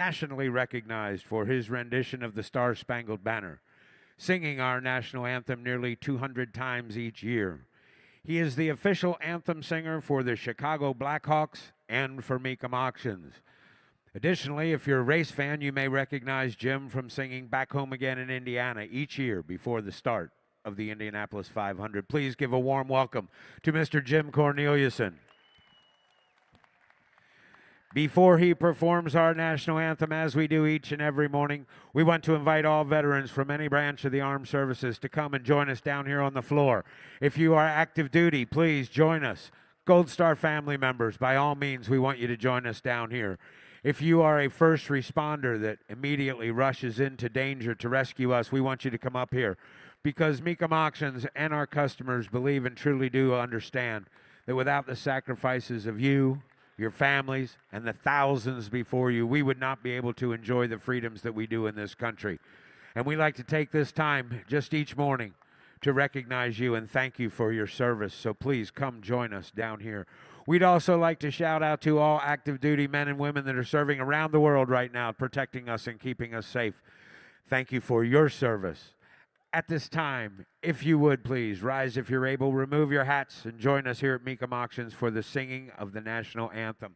nationally recognized for his rendition of the Star Spangled Banner, singing our national anthem nearly 200 times each year. He is the official anthem singer for the Chicago Blackhawks and for Mecum Auctions. Additionally, if you're a race fan, you may recognize Jim from singing Back Home Again in Indiana each year before the start of the Indianapolis 500. Please give a warm welcome to Mr. Jim Corneliuson. Before he performs our national anthem, as we do each and every morning, we want to invite all veterans from any branch of the armed services to come and join us down here on the floor. If you are active duty, please join us. Gold Star family members, by all means, we want you to join us down here. If you are a first responder that immediately rushes into danger to rescue us, we want you to come up here, because Mecum Auctions and our customers believe and truly do understand that without the sacrifices of you, your families, and the thousands before you, we would not be able to enjoy the freedoms that we do in this country. And we like to take this time just each morning to recognize you and thank you for your service. So please come join us down here. We'd also like to shout out to all active duty men and women that are serving around the world right now, protecting us and keeping us safe. Thank you for your service. At this time, if you would please rise if you're able, remove your hats, and join us here at Mecum Auctions for the singing of the national anthem.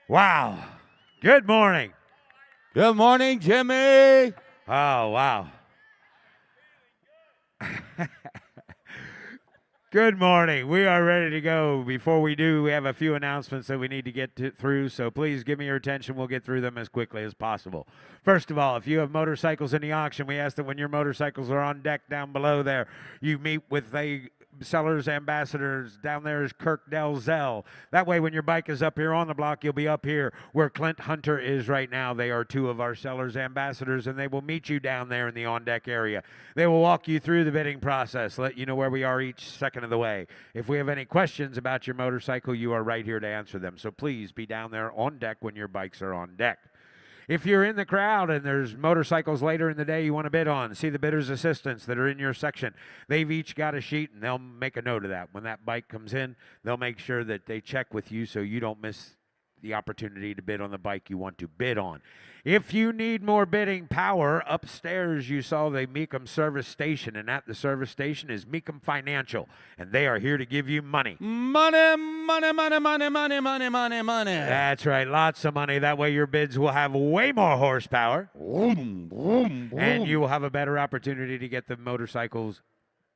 Wow. Good morning. Good morning, Jimmy. Oh, wow. Good morning. We are ready to go. Before we do, we have a few announcements that we need to get through, so please give me your attention. We'll get through them as quickly as possible. First of all, if you have motorcycles in the auction, we ask that when your motorcycles are on deck down below there, you meet with a seller's ambassadors. Down there is Kirk Delzell. That way, when your bike is up here on the block, you'll be up here where Clint Hunter is right now. They are two of our seller's ambassadors, and they will meet you down there in the on-deck area. They will walk you through the bidding process, let you know where we are each second of the way. If we have any questions about your motorcycle, you are right here to answer them. So please be down there on deck when your bikes are on deck. If you're in the crowd and there's motorcycles later in the day you want to bid on, see the bidder's assistants that are in your section. They've each got a sheet, and they'll make a note of that. When that bike comes in, they'll make sure that they check with you so you don't miss the opportunity to bid on the bike you want to bid on. If you need more bidding power, upstairs you saw the Mecum service station, and at the service station is Mecum Financial, and they are here to give you money. Money, money, money, money, money, money, money, money. That's right, lots of money. That way your bids will have way more horsepower, and you will have a better opportunity to get the motorcycles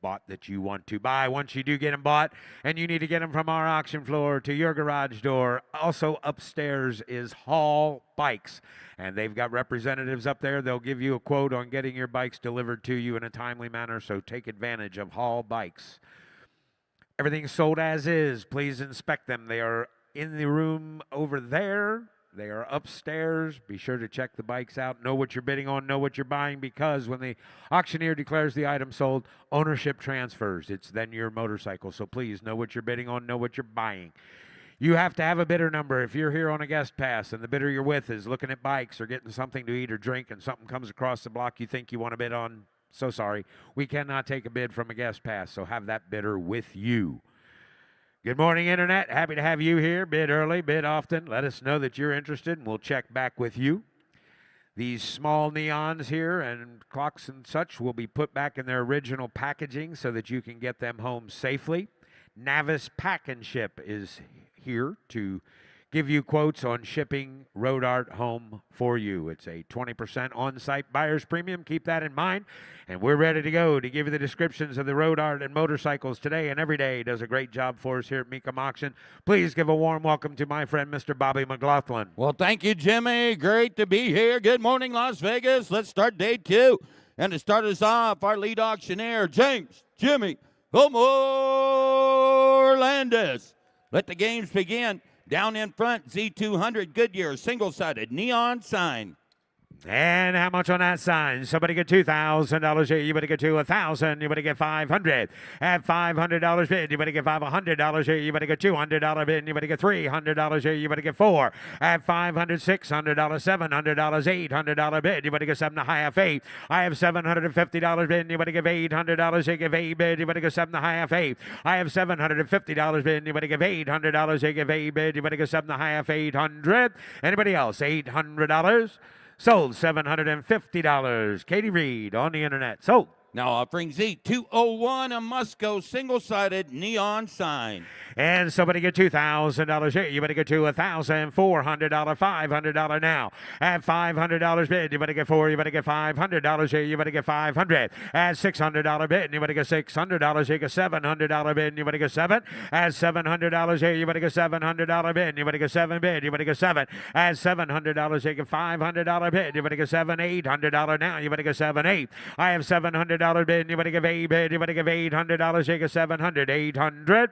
bought that you want to buy. Once you do get them bought, and you need to get them from our auction floor to your garage door. Also upstairs is Hall Bikes, and they've got representatives up there. They'll give you a quote on getting your bikes delivered to you in a timely manner, so take advantage of Hall Bikes. Everything's sold as is. Please inspect them. They are in the room over there. They are upstairs. Be sure to check the bikes out. Know what you're bidding on. Know what you're buying, because when the auctioneer declares the item sold, ownership transfers. It's then your motorcycle. So please know what you're bidding on. Know what you're buying. You have to have a bidder number. If you're here on a guest pass and the bidder you're with is looking at bikes or getting something to eat or drink, and something comes across the block you think you want to bid on, so sorry. We cannot take a bid from a guest pass, so have that bidder with you. Good morning, Internet. Happy to have you here. Bid early, bid often. Let us know that you're interested, and we'll check back with you. These small neons here and clocks and such will be put back in their original packaging so that you can get them home safely. Navis Pack and Ship is here to give you quotes on shipping Road Art home for you. It's a 20% on-site buyer's premium. Keep that in mind. And we're ready to go to give you the descriptions of the Road Art and motorcycles today and every day. Does a great job for us here at Mecum Auction. Please give a warm welcome to my friend, Mr. Bobby McLaughlin. Well, thank you, Jimmy. Great to be here. Good morning, Las Vegas. Let's start day 2. And to start us off, our lead auctioneer, James Jimmy Orlandis. Let the games begin. Down in front, Z200 Goodyear, single-sided neon sign. And how much on that sign? Somebody get $2,000 here. You better get to $1,000. You better get $500. At $500 bid, you better get $500 here. You better get $200 bid. You better get $300 here. You better get $4. At $500, $600, $700, $800 bid. You better get 7 to half 8. I have $750 bid. You better give $800. You give 8 bid. You better get 7 to half 8. I have $750 bid. You better give $800. You give 8 bid. You better get 7 to half 800. Anybody else? $800. Sold $750. Katie Reed on the Internet. Sold. Now offering Z201, a Musco single-sided neon sign. And somebody get $2,000 here. You better get to $1,400, $500 now. At $500 bid, you better get 4. You better get $500 here. You better get $500. At $600 bid, you better get $600 here. Get $700 bid, you better get 7. At $700 here, you better get $700 bid. You better get 7 bid. You better get 7. At $700 here, get $500 bid. You better get 7. $800 now. You better get 7. 8. I have $700 bid. You better give 8 bid. You better give $800 here. Get 700. 800.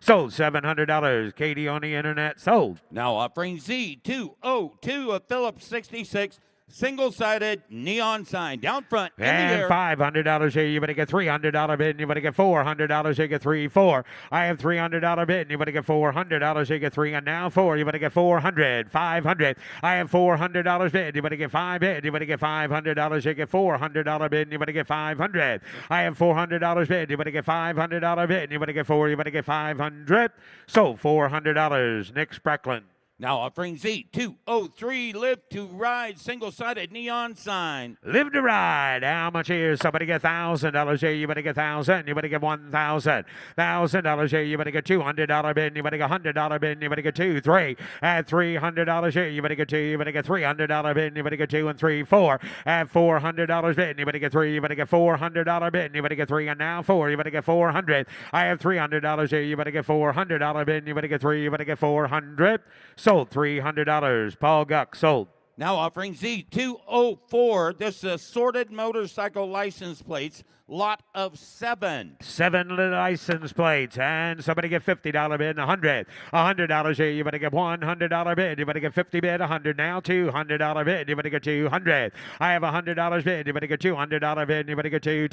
Sold $700. Katie on the Internet. Sold. Now offering Z202, a Phillips 66 single-sided neon sign down front in and the air. $500 here. You better get $300 bid, and you better get $400 here. Get 3, 4. I have $300 bid, and you better get $400 here. Get 3, and now 4. You better get 400. 500. I have $400 bid. You better get 5 bid. You better get $500 here. Get $400 bid, and you better get 500. I have $400 bid. You better get $500 bid, and you better get 4. You better get 500. So $400. Nick Sprecklin. Now offering Z203, Live to Ride, single-sided neon sign. Live to ride. How much here? Somebody get $1,000 here. You better get 1,000. You better get 1,000. $1,000 here. You better get $200 bid. You better get $100 bid. You better get 2, 3. At $300 here. You better get 2. You better get $300 bid. You better get 2 and 3, 4. At $400 bid. You better get 3. You better get $400 bid. You better get 3 and now 4. You better get 400. I have $300 here. You better get $400 bid. You better get 3. You better get 400. Sold $300. Paul Guck sold. Now offering Z204, this assorted motorcycle license plates, lot of 7. 7 license plates, and somebody get $50 bid, $100 here. You better get $100 bid. You better get 50 bid, 100 now, $200 bid. You better get 200. I have $100 bid. You better get $200 bid. You better get 2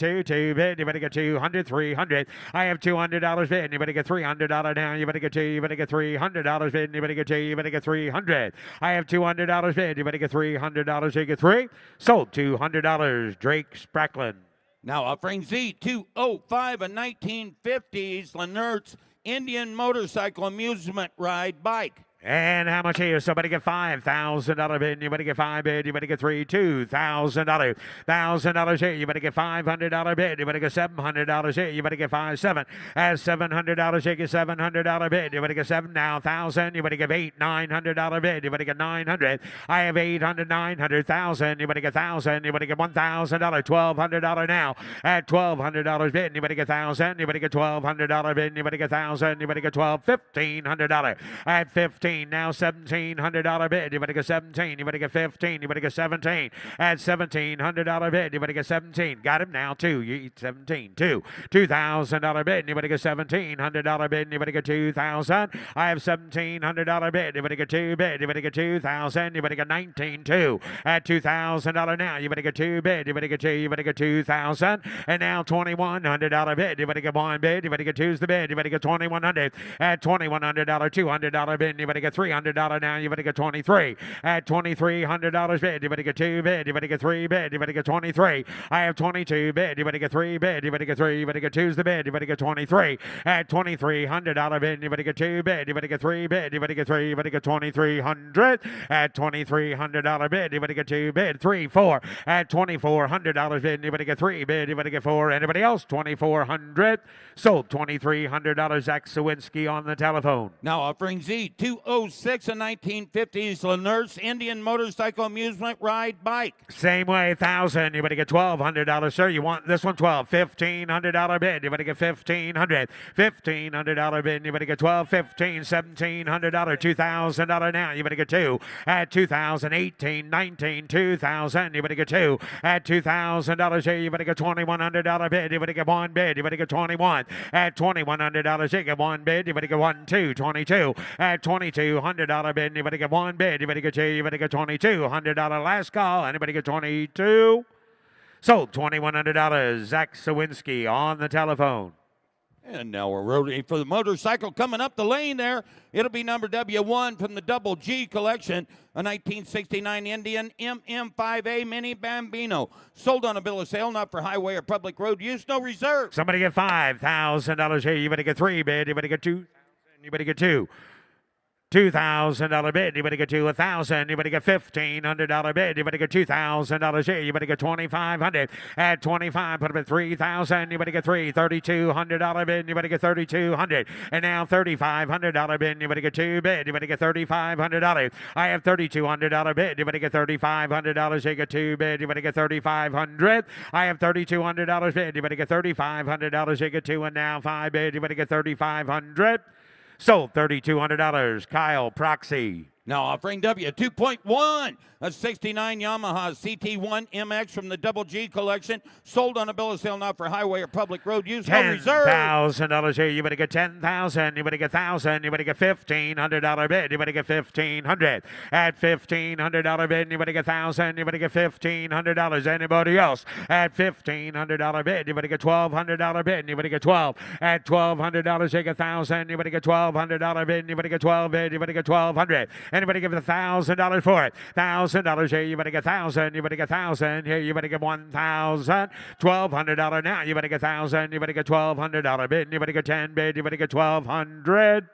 bid. You better get 200, 300. I have $200 bid. You better get $300 now. You better get 2. You better get $300 bid. You better get 2. You better get 300. I have $200 bid. You better get $300. You get 3. Sold $200. Drake Spracklin. Now offering Z205, a 1950s Lenertz Indian motorcycle amusement ride bike. And how much here? Somebody get $5,000 bid. You better get 5 bid. You better get 3, $2,000. $1,000 here. You better get $500 bid. You better get $700 here. You better get 5, 7. At $700 here, get $700 bid. You better get 7 now. 1,000. You better get 8, $900 bid. You better get 900. I have 800, 900, 1,000. You better get 1,000. You better get $1,000. $1,200 now. At $1,200 bid. You better get 1,000. You better get $1,200 bid. You better get 1,000. You better get $1,500. At 15. Now $1,700 bid. You better get 17. You better get 15. You better get 17. At $1,700 bid. You better get 17. Got him now. 2. You eat 17. 2. $2,000 bid. You better get $1,700 bid. You better get 2,000. I have $1,700 bid. You better get 2 bid. You better get 2,000. You better get 19. 2. At $2,000 now. You better get 2 bid. You better get 2. You better get 2,000. And now $2,100 bid. You better get 1 bid. You better get 2's the bid. You better get 2,100. At $2,100. $200 bid. You better get $300 now. You better get 23. At $2,300 bid. You better get 2 bid. You better get 3 bid. You better get 23. I have 22 bid. You better get 3 bid. You better get 3. You better get 2's the bid. You better get 23. At $2,300 bid. You better get 2 bid. You better get 3 bid. You better get 3. You better get 2,300. At $2,300 bid. You better get 2 bid. 3, 4. At $2,400 bid. You better get 3 bid. You better get 4. Anybody else? 2,400. Sold $2,300. Zach Sawinski on the telephone. Now offering Z206, a 1950s Lenertz Indian motorcycle amusement ride bike. Same way, 1,000. You better get $1,200, sir. You want this one? $1,500 bid. You better get 1,500. $1,500 bid. You better get 12, 15, $1,700, $2,000 now. You better get 2. At 2,000, 18, 19, 2,000. You better get 2. At $2,000 here, you better get $2,100 bid. You better get 1 bid. You better get 21. At $2,100, you get 1 bid. You better get 1, 2, 22. At $2,200 bid. You better get 1 bid. You better get 2. You better get $2,200. Last call. Anybody get 22? Sold $2,100. Zach Sawinski on the telephone. And now we're ready for the motorcycle coming up the lane there. It'll be number W1 from the Double G collection, a 1969 Indian MM5A Mini Bambino. Sold on a bill of sale, not for highway or public road use, no reserve. Somebody get $5,000 here. You better get 3 bid. You better get 2. You better get 2. $2,000 bid. You better get 1,000. You better get $1,500 bid. You better get $2,000 here. You better get 2,500. At 25, put up at 3,000. You better get 3. $3,200 bid. You better get 3,200. And now $3,500 bid. You better get 2 bid. You better get $3,500. I have $3,200 bid. You better get $3,500. You get 2 bid. You better get $3,500. I have $3,200 bid. You better get $3,500. You get 2 and now 5 bid. You better get $3,500. Sold $3,200. Kyle Proxy. Now offering W2.1, a 69 Yamaha CT1 MX from the Double G collection. Sold on a bill of sale, not for highway or public road use, no reserve. $10,000 here. You better get 10,000. You better get 1,000. You better get $1,500 bid. You better get 1,500. At $1,500 bid, you better get 1,000. You better get $1,500. Anybody else? At $1,500 bid, you better get $1,200 bid. You better get 12. At $1,200, you get 1,000. You better get $1,200 bid. You better get 12 bid. You better get 1,200. Anybody give $1,000 for it? $1,000 here. You better get 1,000. You better get 1,000 here. You better get 1,000. $1,200 now. You better get 1,000. You better get $1,200 bid. You better get 10 bid. You better get 1,200.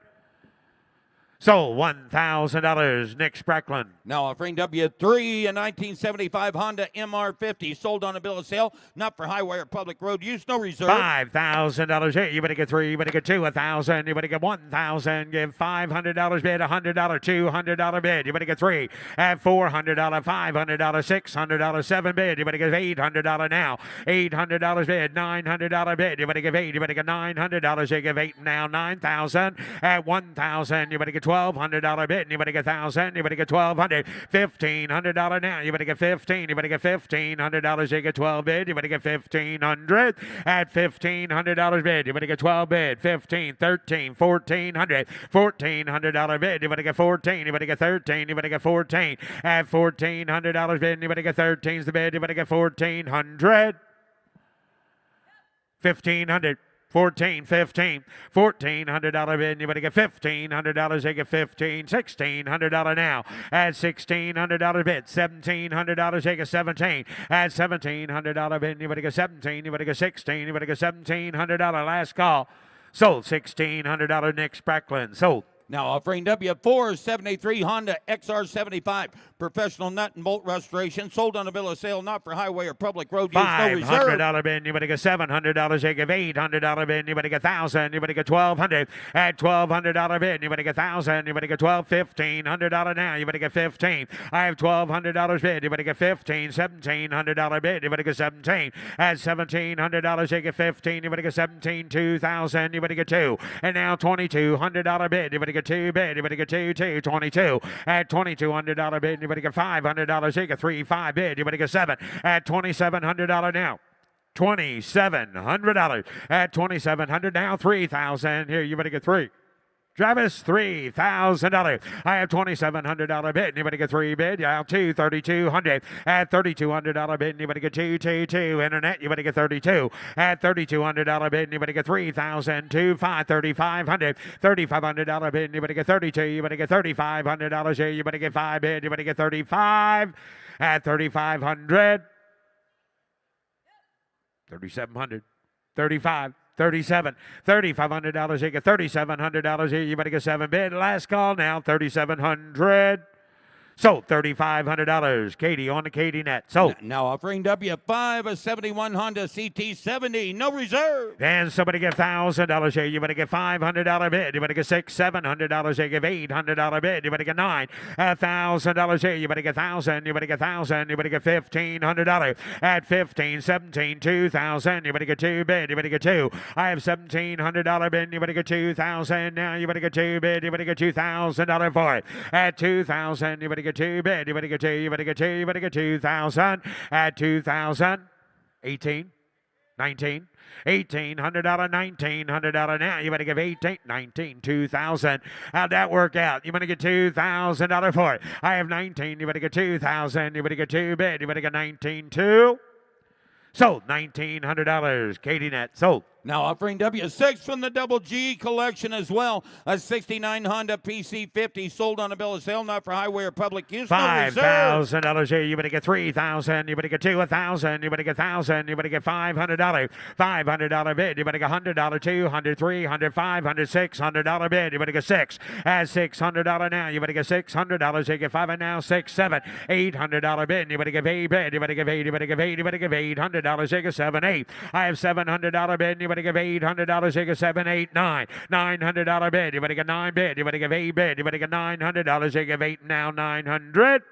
Sold $1,000. Nick Sprecklin. Now offering W3, a 1975 Honda MR50, sold on a bill of sale, not for highway or public road use, no reserve. $5,000 here. You better get three. You better get two. $1,000. You better get $1,000. Give $500 bid. $100. $200 bid. You better get three. At $400. $500. $600. Seven bid. You better give $800 now. $800 bid. $900 bid. You better give eight. You better get $900. You give eight now. $9,000. At $1,000. You better get $1,200 bid. You better get $1,000. You better get $1,200. $1,500 now. You better get 15. You better get $1,500. You get 12 bid. You better get 1,500. At $1,500 bid. You better get 12 bid. 15, 13, 1,400. $1,400 bid. You better get 14. You better get 13. You better get 14. At $1,400 bid. You better get 13's the bid. You better get 1,400. 1,500. 14, 15, $1,400 bid. You better get $1,500. You get 15, $1,600 now. At $1,600 bid. $1,700. You get 17. At $1,700 bid. You better get 17. You better get 16. You better get $1,700. Last call. Sold $1,600. Nick Sprecklin. Sold. Now offering W4 73 Honda XR75 professional nut and bolt restoration, sold on a bill of sale, not for highway or public road use, no reserve. $500 bin. You better get $700. You give $800 bin. You better get $1,000. You better get $1,200. At $1,200 bin. You better get $1,000. You better get $1,500 now. You better get 15. I have $1,200 bid. You better get 15. $1,700 bid. You better get 17. At $1,700 you get 15. You better get 17. 2,000. You better get two. And now $2,200 bid. You better get two bid. You better get two. 22. At $2,200 bid. You better get $500. You get 3. 5 bid. You better get 7. At $2,700 now. $2,700. At $2,700 now. 3,000. Here, you better get 3. Travis, $3,000. I have $2,700 bid. You better get 3 bid. You have 2, $3,200. At $3,200 bid. You better get 2. Internet, you better get 32. At $3,200 bid. You better get 3,000. 2, 5, $3,500. $3,500 bid. You better get 32. You better get $3,500 here. You better get 5 bid. You better get 35. At $3,500. 3,700. 35. 37, $3,500. You get $3,700 here. You better get 7 bid. Last call now. 3,700. Sold $3,500. Katie on the Katie net. Sold. Now offering W5 a 71 Honda CT70, no reserve. And somebody get $1,000 here. You better get $500 bid. You better get $600, $700. You give $800 bid. You better get 9. $1,000 here. You better get 1,000. You better get 1,000. You better get $1,500. At 15, 17, 2,000. You better get 2 bid. You better get 2. I have $1,700 bid. You better get 2,000 now. You better get 2 bid. You better get $2,000 for it. At 2,000. You better get 2 bid. You better get 2. You better get 2. You better get 2,000. At 2,000. 18. 19. $1,800, $1,900 now. You better give 18, 19, 2,000. How'd that work out? You better get $2,000 for it. I have 19. You better get 2,000. You better get 2 bid. You better get 19, 2. Sold $1,900. Katie net. Sold. Now offering W6 from the Double G collection as well. A 69 Honda PC50 sold on a bill of sale, not for highway or public use. $5,000 here. You better get 3,000. You better get 2,000. You better get 1,000. You better get $500. $500 bid. You better get $100, 200, 300, 500, $600 bid. You better get 6. At $600 now. You better get $600. You get 5 and now 6, 7, $800 bid. You better give 8 bid. You better give 8. You better give 8. You better give $800. You get 7, 8. I have $700 bid. You better give $800. You get 7, 8, 9. $900 bid. You better get 9 bid. You better give 8 bid. You better get $900. You give 8 now 900.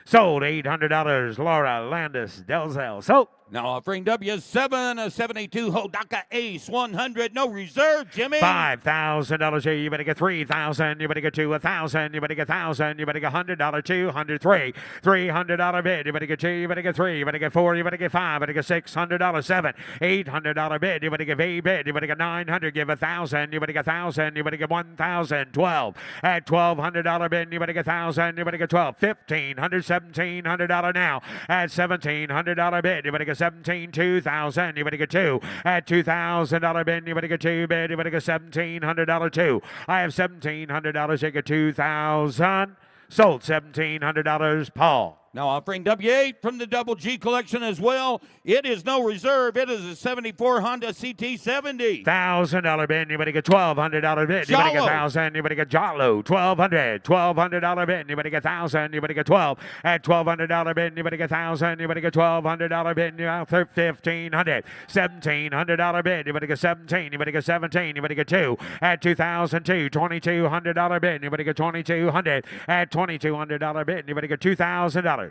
Sold $800. Laura Landis Delzell. Sold. Now offering W7 a 72 Hodaka Ace 100, no reserve, Jimmy. $5,000 here. You better get 3,000. You better get 2,000. You better get 1,000. You better get $100, 200, 3. $300 bid. You better get 2. You better get 3. You better get 4. You better get 5. You better get $600, 7. $800 bid. You better give 8 bid. You better get 900. Give 1,000. You better get 1,000. You better get 1,000. 12. At $1,200 bid. You better get 1,000. You better get 12. $1,500, $1,700 now. At $1,700 bid. You better get 17, 2,000. You better get 2. At $2,000 bid. You better get 2 bid. You better get $1,700 2. I have $1,700. You get 2,000. Sold $1,700. Paul. Now offering W8 from the Double G collection as well. It is no reserve. It is a 74 Honda CT70. $1,000 bid. Anybody get $1,200 bid. Anybody get $1,000. Anybody get Jalo. $1,200. $1,200 bid. Anybody get $1,000. Anybody get 12 at $1,200 bid. Anybody get $1,000. Anybody get $1,200 bid. $1,500. $1,700 bid. Anybody get 17. Anybody get 17. Anybody get 2 at $2,002. $2,200 bid. Anybody get 2,200 at $2,200 bid. Anybody get $2,000.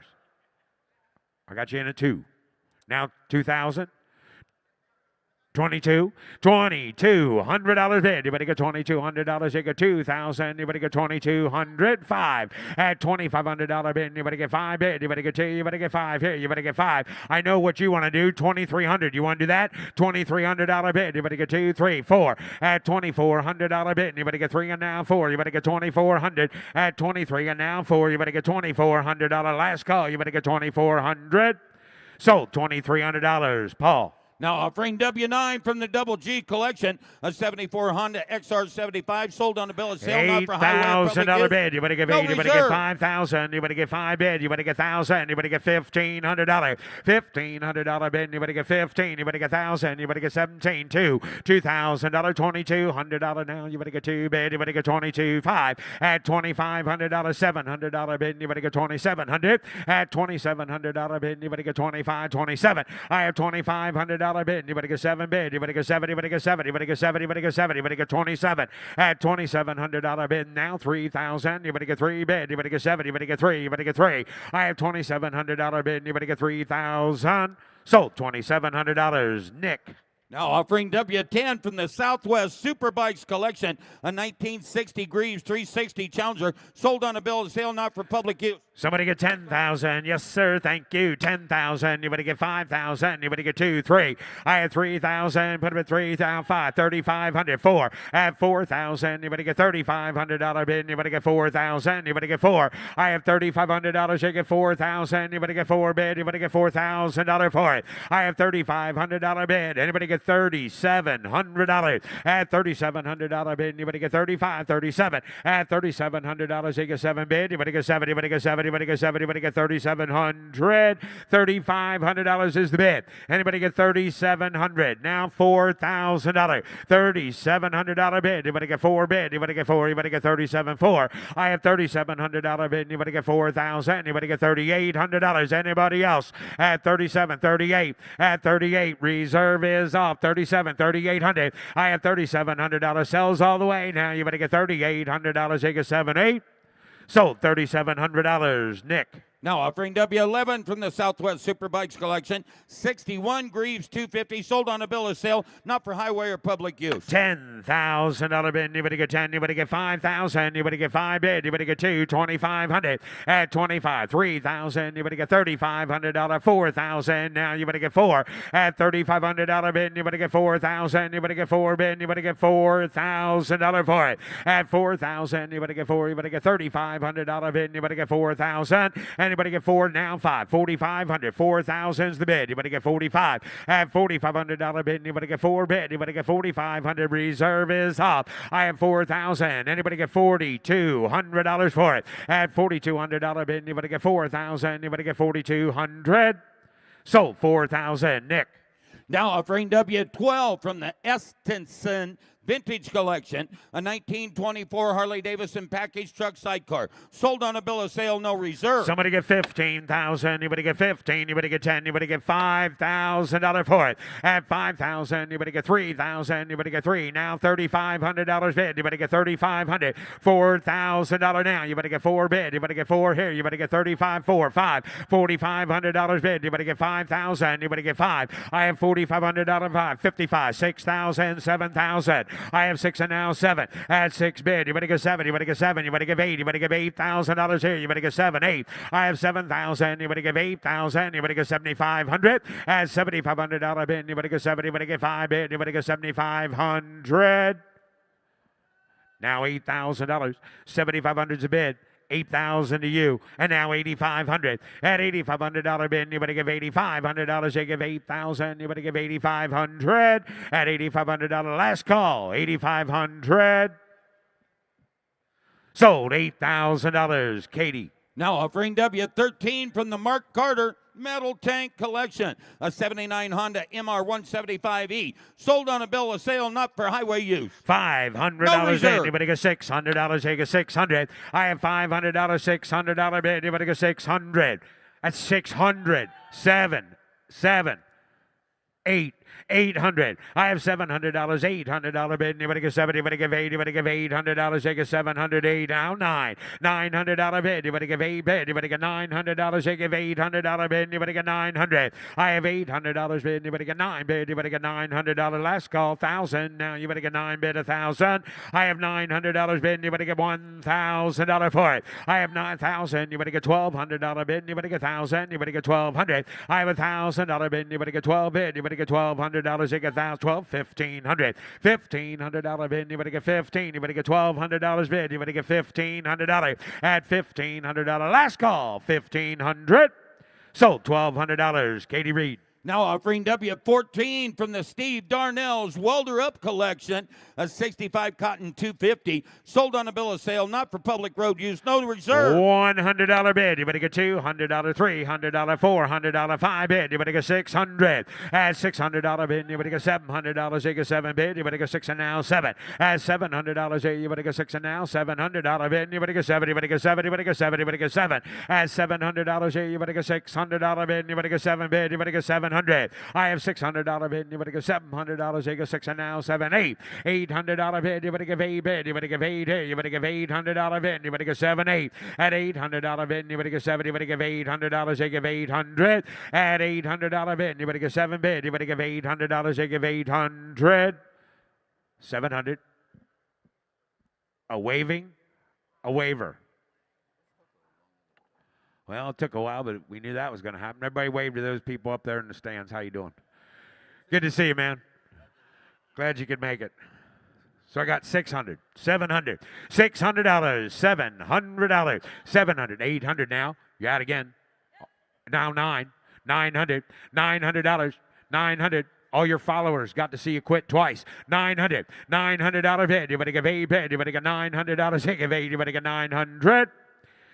I got you in at 2. Now 2,000. 22, $2,200 bid. Anybody get $2,200? You get 2,000. Anybody get 2,200? 5 at $2,500 bid. Anybody get 5 bid? Anybody get 2? Anybody get 5 here? Anybody get 5? I know what you want to do. 2,300. You want to do that? $2,300 bid. Anybody get 2, 3, 4 at $2,400 bid. Anybody get 3 and now 4? You better get 2,400 at 23 and now 4. You better get $2,400. Last call. You better get 2,400. Sold $2,300. Paul. Now offering W9 from the Double G collection, a 74 Honda XR75 sold on the bill of sale, not for highway $8,000 bid. You better give no 8. You better get 5,000. You better get 5 bid. You better get 1,000. You better get $1,500. $1,500 bid. You better get 15. You better get 1,000. You better get 17. 2. $2,000. $2,200 now. You better get 2 bid. You better get 22. 5 at $2,500. $700 bid. You better get 2,700 at $2,700 bid. You better get 25. 27. I have $2,500 bid. You better get 7 bid. You better get 7. You better get 7. You better get 7. You better get 7. You better get 27 at $2,700 bid. Now 3,000. You better get 3 bid. You better get 7. You better get 3. You better get 3. I have $2,700 bid. You better get 3,000. Sold $2,700. Nick. Now offering W10 from the Southwest Superbikes collection, a 1960 Greaves 360 Challenger, sold on a bill of sale, not for public use. Somebody get 10,000. Yes, sir. Thank you. 10,000. You better get 5,000. You better get 2, 3. I have 3,000. Put them at 3,000. 5. 3,500. 4 at 4,000. You better get $3,500 bid. You better get 4,000. You better get 4. I have $3,500. You get 4,000. You better get 4 bid. You better get $4,000 for it. I have $3,500 bid. Anybody get $3,700 at $3,700 bid. You better get 35. 37 at $3,700. You get 7 bid. You better get 7. You better get 7. Anybody get 7? Anybody get 3,700? $3,500 is the bid. Anybody get 3,700? Now $4,000. $3,700 bid. Anybody get 4 bid? Anybody get 4? Anybody get 37.4? I have $3,700 bid. Anybody get 4,000? Anybody get $3,800? Anybody else at 37? 38 at 38. Reserve is off. 37. 3,800. I have $3,700. Sells all the way. Now you better get $3,800. You get 7, 8. Sold $3,700. Nick. Now offering W11 from the Southwest Superbikes collection, 61 Greaves 250, sold on a bill of sale, not for highway or public use. $10,000 bid. You better get 10. You better get 5,000. You better get 5 bid. You better get 2. 2,500 at 25. 3,000. You better get $3,500. 4,000. Now you better get 4 at $3,500 bid. You better get 4,000. You better get 4 bid. You better get $4,000 for it. At 4,000. You better get 4. You better get $3,500 bid. You better get 4,000. Anybody get 4 now? 5. 4,500. 4,000's the bid. You better get 45 at $4,500 bid. You better get 4 bid. You better get 4,500. Reserve is up. I have 4,000. Anybody get $4,200 for it at $4,200 bid. You better get 4,000. You better get 4,200. Sold 4,000. Nick. Now offering W12 from the Estenson Vintage Collection, a 1924 Harley-Davidson package truck sidecar. Sold on a bill of sale, no reserve. Somebody get 15,000. You better get 15. You better get 10. You better get $5,000 for it. At 5,000, you better get 3,000. You better get 3. Now $3,500 bid. You better get 3,500. $4,000 now. You better get 4 bid. You better get 4 here. You better get 35. 4. 5. $4,500 bid. You better get 5,000. You better get 5. I have $4,500. 5. 55. 6,000. 7,000. I have 6 and now 7 at 6 bid. You better get 7. You better get 7. You better give 8. You better give $8,000 here. You better get 7. 8. I have 7,000. You better give 8,000. You better get 7,500 at $7,500 bid. You better get 7. You better get 5 bid. You better get 7,500. Now $8,000. 7,500's a bid. 8,000 to you, and now 8,500 at $8,500 bid. You better give $8,500. You give 8,000. You better give 8,500 at $8,500. Last call, 8,500. Sold $8,000. Katie. Now offering W13 from the Mark Carter Metal Tank Collection, a 79 Honda MR175E, sold on a bill of sale, not for highway use. $500 bid. Anybody get $600? Take a $600. I have $500, $600 bid. Anybody get $600? That's 600. 7, 8. $800. I have $700. $800 bid. Anybody get 70? Anybody give 80? Anybody give $800? Take a $708. Now 9. $900 bid. Anybody give 8 bid? Anybody get $900? They give $800 bid. Anybody get 900? I have $800 bid. Anybody get 9 bid? Anybody get $900? Last call 1,000. Now you better get 9 bid 1,000. I have $900 bid. Anybody get $1,000 for it? I have 9,000. You better get $1,200 bid. Anybody get 1,000? You better get 1,200. I have $1,000 bid. Anybody get 12 bid. Anybody get $1,200. You get 12, $1,500. $1,500 bid. You better get 15. You better get $1,200 bid. You better get $1,500. At $1,500. Last call, $1,500. Sold $1,200. Katie Reed. Now offering W14 from the Steve Darnell's Welder Up Collection, a 65 Cotton 250, sold on a bill of sale, not for public road use, no reserve. $100 bid. You better get $200, $300, $400, 5 bid. You better get $600. At $600 bid, you better get $700. You get 7 bid. You better get 6 and now 7. At $700, you better get 6 and now $700 bid. You better get 7. You better get 7. You better get 7. You better get 7. At $700, you better get $600 bid. You better get 7 bid. You better get 700. I have $600 bid. You better get $700. You get 6 and now 7, 8. $800 bid. You better give 8 bid. You better give 8. You better give $800 bid. You better get 7, 8. At $800 bid. You better get 7. You better give $800. You give 800. At $800 bid. You better get 7 bid. You better give $800. You give 800. 700. A waving. A waiver. Well, it took a while, but we knew that was going to happen. Everybody waved to those people up there in the stands. How you doing? Good to see you, man. Glad you could make it. So I got 600, 700, $600, $700, 700, 800 now. You got again. Now 9, 900, $900, 900. All your followers got to see you quit twice. $900 bid. You better give 8 bid. You better get $900. You give 8. You better get 900.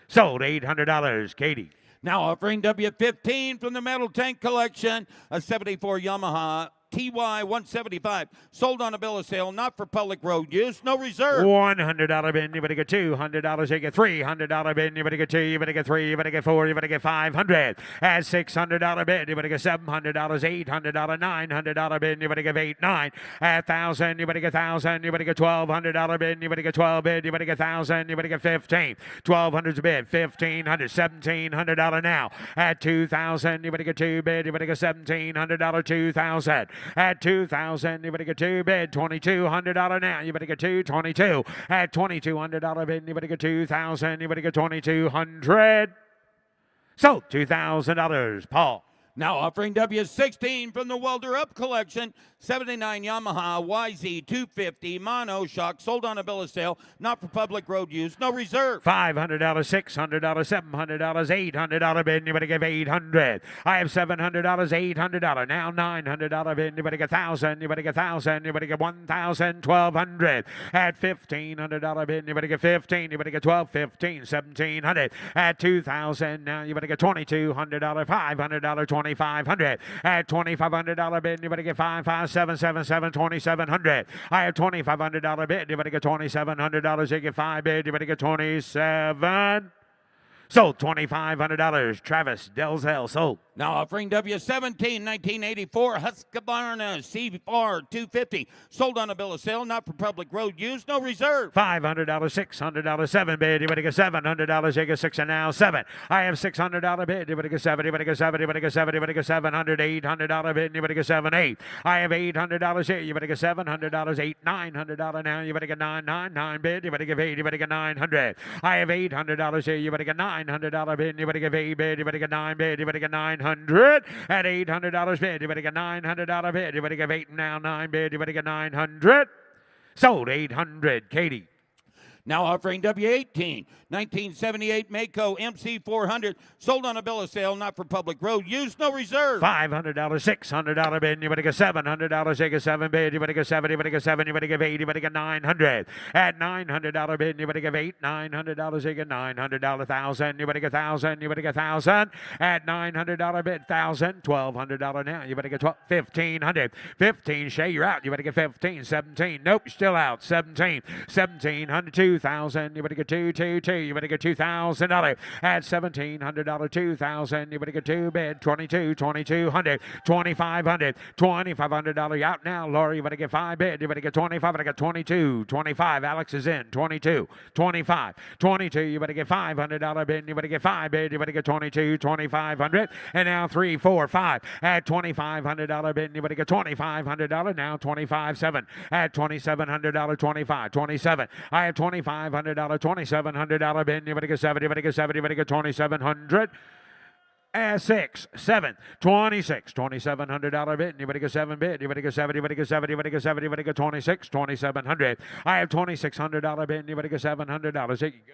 Sold $800. Katie. Now offering W15 from the Metal Tank Collection, a 74 Yamaha TY175, sold on a bill of sale, not for public road use, no reserve. $100 bin, you better get $200, you get $300 bin, you better get 2, you better get 3, you better get 4, you better get 500. At $600 bin, you better get $700, $800, $900 bin, you better get 8, 9. At 1,000, you better get 1,000, you better get $1,200 bin, you better get 12 bid, you better get 1,000, you better get 15. 1,200's a bid, $1,500, $1,700 now. At 2,000, you better get 2 bid, you better get $1,700, 2,000. At 2,000, you better get 2 bid, $2,200 now. You better get 222. At $2,200 bid, you better get 2,000. You better get 2,200. So $2,000, Paul. Now offering W16 from the Welder Up Collection, 79 Yamaha YZ250 mono shock, sold on a bill of sale, not for public road use, no reserve. $500, $600, $700, $800 bid, you better give 800. I have $700, $800, now $900 bid, you better get 1,000, you better get 1,000, you better get 1,000, 1,200. At $1,500 bid, you better get 15, you better get 12, 15, 1,700. At 2,000, now you better get $2,200, $500, 2,500. At $2,500 bid, you better get 5, 5, 7, 7, 7, 2,700. I have $2,500 bid, you better get $2,700. You get 5 bid, you better get 27. Sold $2,500. Travis Delzell sold. Now offering W17 1984 Husqvarna C4 250, sold on a bill of sale, not for public road use, no reserve. $500, $600, 7 bid, you better get $700, you get 6 and now 7. I have $600 bid, you better get 7, you better get 7, you better get 7, you better get $700, $800 bid, you better get 7, 8. I have $800 here, you better get $700, 8, $900 now, you better get 9, 9, 9 bid, you better give 8, you better get 900. I have $800 here, you better get $900 bid, you better give 8 bid, you better get 9 bid, you better get 900. At $800 bid, you better get $900 bid, you better give 8 now 9 bid, you better get 900. Sold $800. Katie. Now offering W18, 1978 Mecum MC400, sold on a bill of sale, not for public road use, no reserve. $500, $600 bid, you better get $700, take a 7 bid, you better get 7, you better get 7, you better give 8, you better get 900. At $900 bid, you better give 8, $900, take a $900, 1,000, you better get 1,000, you better get 1,000. At $900 bid, 1,000, $1,200 now, you better get 12, 1,500. 15, Shay, you're out, you better get 15, 17, nope, still out, 17, 1,700, 2,000, you better get 2, 2, 2, you better get $2,000. At $1,700, 2,000, you better get 2 bid, 22, 2,200, 2,500, $2,500 out now, Laura, you better get 5 bid, you better get 25, I got 22, 25, Alex is in, 22, 25, 22, you better get $500 bid, you better get 5 bid, you better get 22, 2,500, and now 3, 4, 5, at $2,500 bid, you better get $2,500, now 25, 7, at $2,700, 25, 27, I have $2,500, $2,700 bid, you better get 7, you better get 7, you better get 2,700. 6, 7, 26, $2,700 bid, you better get 7 bid, you better get 7, you better get 7, you better get 7, you better get 26, 2,700. I have $2,600 bid, you better get $700. Is it good?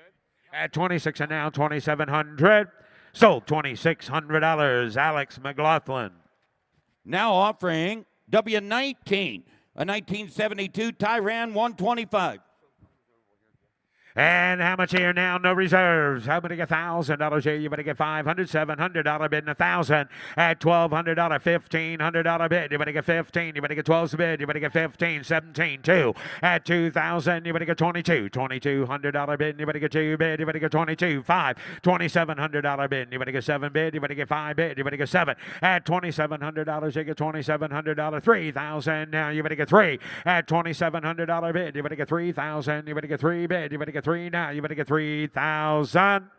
At 26 and now 2,700. Sold $2,600. Alex McLaughlin. Now offering W19, a 1972 Tyran 125. And how much here now? No reserves. How many? $1,000 here. You better get $500, $700 bid, and 1,000 at $1,200, $1,500 bid. You better get 15. You better get 12 bid. You better get 15, 17, 2 at 2,000. You better get 22, $2,200 bid. You better get 2 bid. You better get 22, 5, $2,700 bid. You better get 7 bid. You better get 5 bid. You better get 7 at $2,700. You get $2,700, 3,000. Now you better get 3 at $2,700 bid. You better get 3,000. You better get 3 bid. You better get 3 now. You better get 3,000.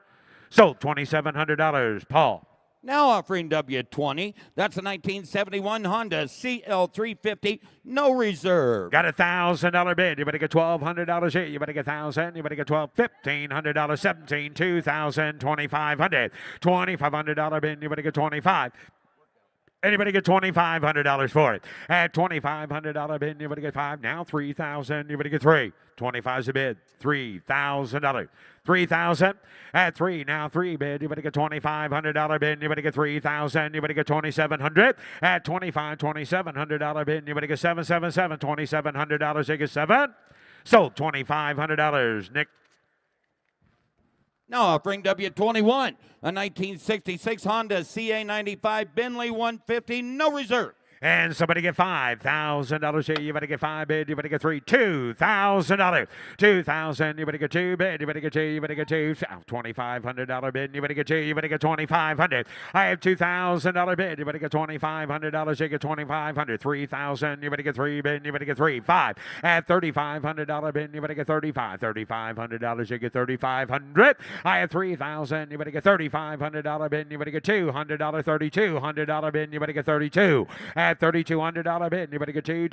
Sold $2,700. Paul. Now offering W20. That's a 1971 Honda CL350, no reserve. Got $1,000 bid. You better get $1,200 here. You better get 1,000. You better get 12, $1,500, 17, 2,000, 2,500, $2,500 bid. You better get 25. Anybody get $2,500 for it? At $2,500 bid, you better get 5. Now 3,000. You better get 3. 25's a bid. $3,000. 3,000 at 3. Now 3 bid. You better get $2,500 bid. You better get 3,000. You better get 2,700 at 25. $2,700 bid. You better get 777. $2,700. You get 7. Sold $2,500. Nick. Now offering W21, a 1966 Honda CA95 Bentley 150, no reserve. And somebody get $5,000 here. You better get 5 bid. You better get 3. $2,000. 2,000. You better get 2 bid. You better get 2. You better get 2. $2,500 bid. You better get 2. You better get 2,500. I have $2,000 bid. You better get $2,500. You get 2,500. 3,000. You better get 3 bid. You better get 3. 5 at $3,500 bid. You better get 35. $3,500. You get 3,500. I have 3,000. You better get $3,500 bid. You better get $200. $3,200 bid. You better get 32. At $3,200 bid, you better get 2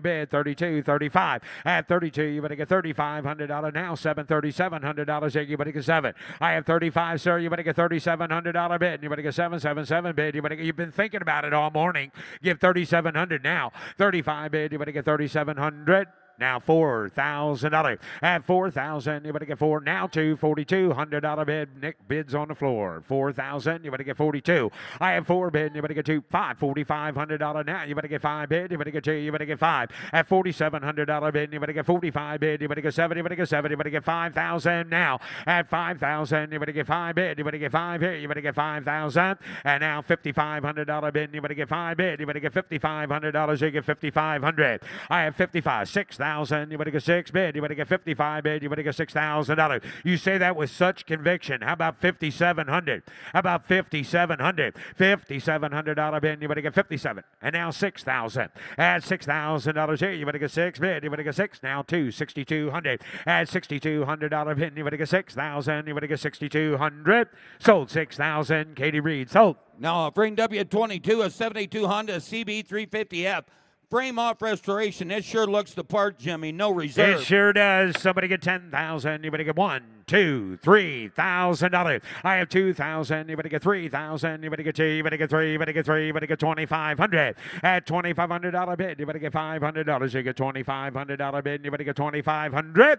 bid, 32, 35. At 32, you better get $3,500 now, $3,700. You better get 7. I have 35, sir. You better get $3,700 bid. You better get 777 bid. You've been thinking about it all morning. Give $3,700 now. 35 bid. You better get 3,700. Now $4,000. At 4,000, you better get 4. Now $4,200 bid. Nick bids on the floor. 4,000, you better get 42. I have 4 bid. You better get 2. 5. $4,500 now. You better get 5 bid. You better get 2. You better get 5. At $4,700 bid. You better get 45 bid. You better get 7. You better get 7. You better get 5,000 now. At 5,000, you better get 5 bid. You better get 5 here. You better get 5,000. And now $5,500 bid. You better get 5 bid. You better get $5,500. You get 5,500. I have 55. 6,000. You better get 6 bid. You better get 55 bid. You better get $6,000. You say that with such conviction. How about 5,700? How about 5,700? $5,700 bid. You better get 57. And now 6,000. At $6,000 here. You better get 6 bid. You better get 6. Now 6,200. At $6,200 bid. You better get 6,000. You better get 6,200. Sold 6,000. Katie Reed sold. Now offering W22, a 72 Honda CB350F. Frame off restoration. It sure looks the part, Jimmy. No reserve. It sure does. Somebody get 10,000. You better get 1, 2, $3,000. I have 2,000. You better get 3,000. You better get 2. You better get 3. You better get 3. You better get 2,500. At $2,500 bid, you better get $500. You get $2,500 bid. You better get 2,500.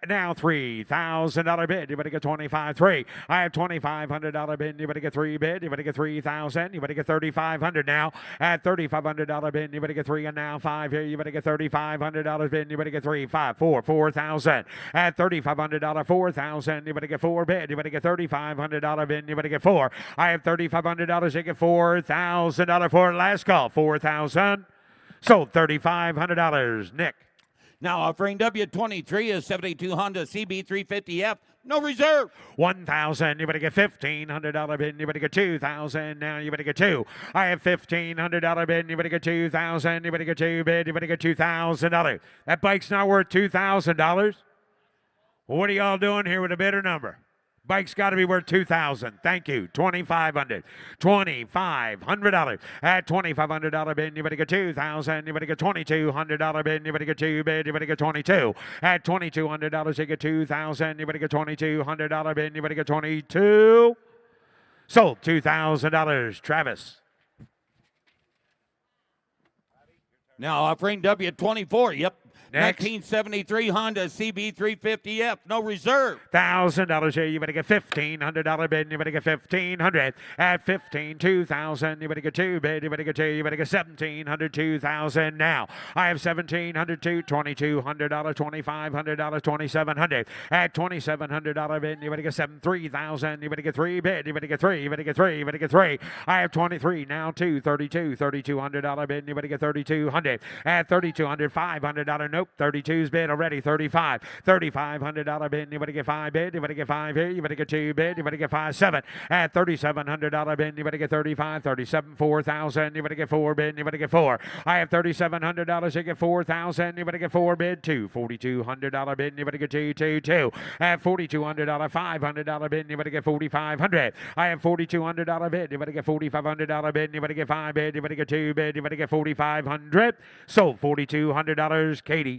Now $3,000 bid. You better get 25.3. I have $2,500 bid. You better get 3 bid. You better get 3,000. You better get 3,500 now. At $3,500 bid. You better get 3 and now 5 here. You better get $3,500 bid. You better get 3, 5, 4, 4,000. At $3,500, 4,000. You better get 4 bid. You better get $3,500 bid. You better get 4. I have $3,500. You get $4,000 for last call. 4,000. Sold $3,500. Nick. Now offering W23 is 72 Honda CB350F. No reserve. 1,000. You better get $1,500 bid. You better get 2,000. Now you better get 2. I have $1,500 bid. You better get 2,000. You better get 2 bid. You better get $2,000. That bike's not worth $2,000. Well, what are y'all doing here with a bidder number? Bike's got to be worth $2,000. Thank you. $2,500. $2,500. At $2,500 bid, you better get $2,000. You better get $2,200 bid. You better get 2 bid. You better get 22. At $2,200, you get $2,000. You better get $2,200 bid. You better get 22. Sold $2,000. Travis. Now offering W24. Yep. Next. 1973 Honda CB350F, no reserve. $1,000 here. You better get $1,500 bid. You better get 1,500. At 15, 2,000. You better get 2 bid. You better get 2. You better get 1,700. 2,000 now. I have 1,700. $2,200. $2,500. 2,700. At $2,700 bid. You better get 3,000. You better get 3 bid. You better get 3. You better get 3. You better get 3. I have 23 now. 232. $3,200 bid. You better get 3,200. At 3,200. $500. Nope, 32's bid already. 35. $3,500 bid. You better get 5 bid. You better get 5 here. You better get 2 bid. You better get 5, 7. At $3,700 bid. You better get 35. 37, 4,000. You better get 4 bid. You better get 4. I have $3,700. You get 4,000. You better get 4 bid. 2. $4,200 bid. You better get 2, 2, 2. At $4,200. $500 bid. You better get 4,500. I have $4,200 bid. You better get $4,500 bid. You better get 5 bid. You better get 2 bid. You better get 4,500. Sold $4,200. Katie.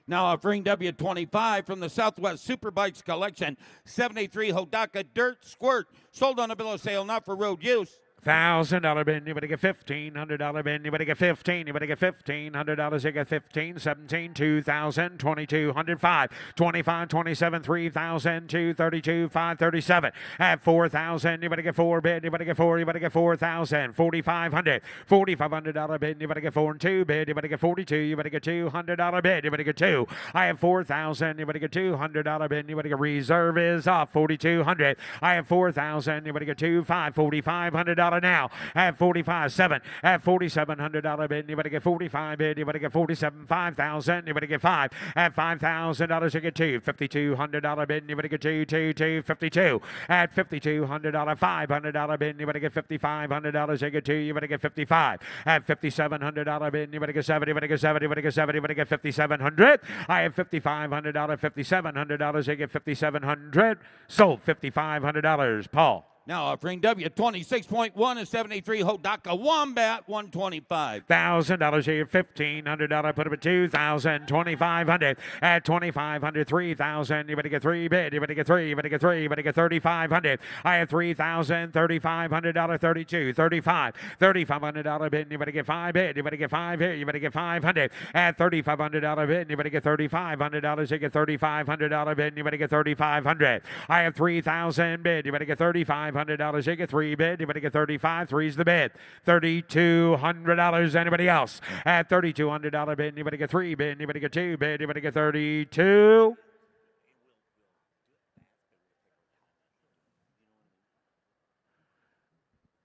Now offering W25 from the Southwest Superbikes collection, 73 Hodaka Dirt Squirt, sold on a bill of sale, not for road use. $1,000 bid. You better get $1,500 bid. You better get 15. You better get $1,500. You get 15, 17, 2,000, 2,200, 5, 25, 27, 3,000, 232, 537. At 4,000. You better get 4 bid. You better get 4. You better get 4,000, 4,500, $4,500 bid. You better get 4 and 2 bid. You better get 42. You better get $200 bid. You better get 2. I have 4,000. You better get $200 bid. You better get reserve is off 4,200. I have 4,000. You better get 2, 5, $4,500 now. At 45, 7. At $4,700 bid. You better get 45 bid. You better get 47, 5,000. You better get 5. At $5,000 you get 2. $5,200 bid. You better get 2, 2, 2, 52. At $5,200, $500 bid. You better get $5,500. You get 2. You better get 55. At $5,700 bid. You better get 7. You better get 7. You better get 7. You better get 5,700. I have $5,500. $5,700. You get 5,700. Sold $5,500. Paul. Now offering W26.1 is 73 Hodaka Wombat 125. $1,000 here, $1,500. Put up at 2,000, 2,500. At 2,500, 3,000. You better get 3 bid. You better get 3. You better get 3. You better get 3,500. I have 3,000, $3,500, 32, 35, $3,500 bid. You better get 5 bid. You better get 5 here. You better get 500. At $3,500 bid. You better get $3,500. You get $3,500 bid. You better get 3,500. I have 3,000 bid. You better get 3,500. $500. You get 3 bid. You better get 35. 3's the bid. $3,200. Anybody else? At $3,200 bid. You better get 3 bid. You better get 2 bid. You better get 32.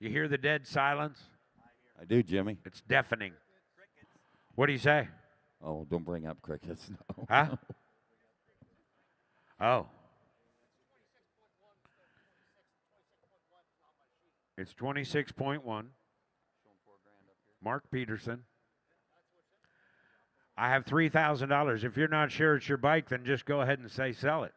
You hear the dead silence? I do, Jimmy. It's deafening. What do you say? Oh, don't bring up crickets. No. Huh? Oh. It's 26.1. Mark Peterson. I have $3,000. If you're not sure it's your bike, then just go ahead and say sell it.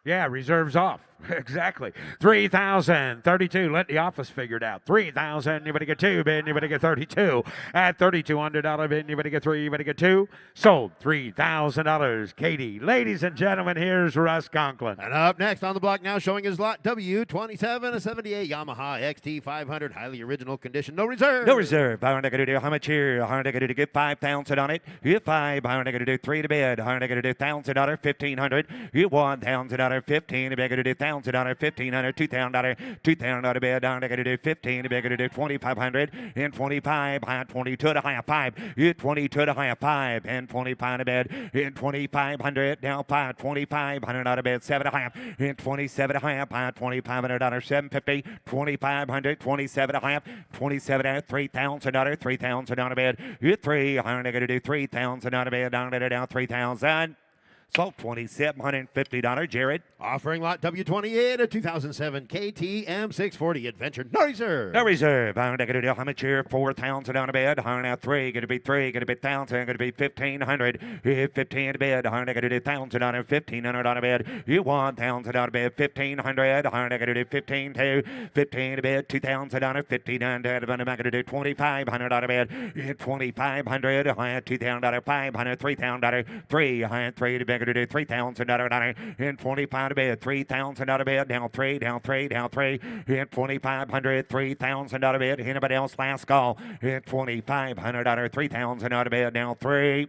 Yeah, reserve's off. Exactly. 3,032. Let the office figure it out. 3,000. Anybody get two? Bid. Anybody get 32? At $3,200 bid. Anybody get three? Anybody get two? Sold. $3,000. Katie. Ladies and gentlemen, here's Russ Conklin. And up next on the block now, showing his lot W27, a 78 Yamaha XT500, highly original condition, no reserve. No reserve. I'm going to do how much here? I'm going to get 5,000 on it. You 5. I'm going to do 3 to bid. I'm going to do $1,000, 1,500. You $1,000, 15. I'm going to do $1,000, 1,500. $2,000, $2,000 bid. I'm going to do 15. I'm going to do 2,500 and 25. 22 to high 5. You 22 to high 5 and 25 to bid. In 2,500 now 5. 2,500 out of bid. 7 to high and 27 to high 5. $2,500, 750. 2,500. 27 to high 27 at $3,000. 3,000 out of bid. You 3. I'm going to do 3,000 out of bid. Down to down 3,000. So $2,750, Jared. Offering lot W28, a 2007 KTM 640 Adventure, no reserve. No reserve. I'm going to do how much here? 4,000 on a bid. I'm going to 3. Going to be 3. Going to be 1,000. Going to be 1,500. 15 to bid. I'm going to do 1,000 on a 1,500 on a bid. You 1,000 on a bid. 1,500. I'm going to do 15 to 15 to bid. 2,000 on a 1,500. I'm going to do 2,500 on a bid. 2,500. I had $2,000. 500. $3,000. 3. I had 3 to bid. To do $3,000 in 25 to bid, $3,000 bid, down 3, down 3, down 3, in 2,500, $3,000 bid. Anybody else last call? In $2,500, $3,000 bid, down 3.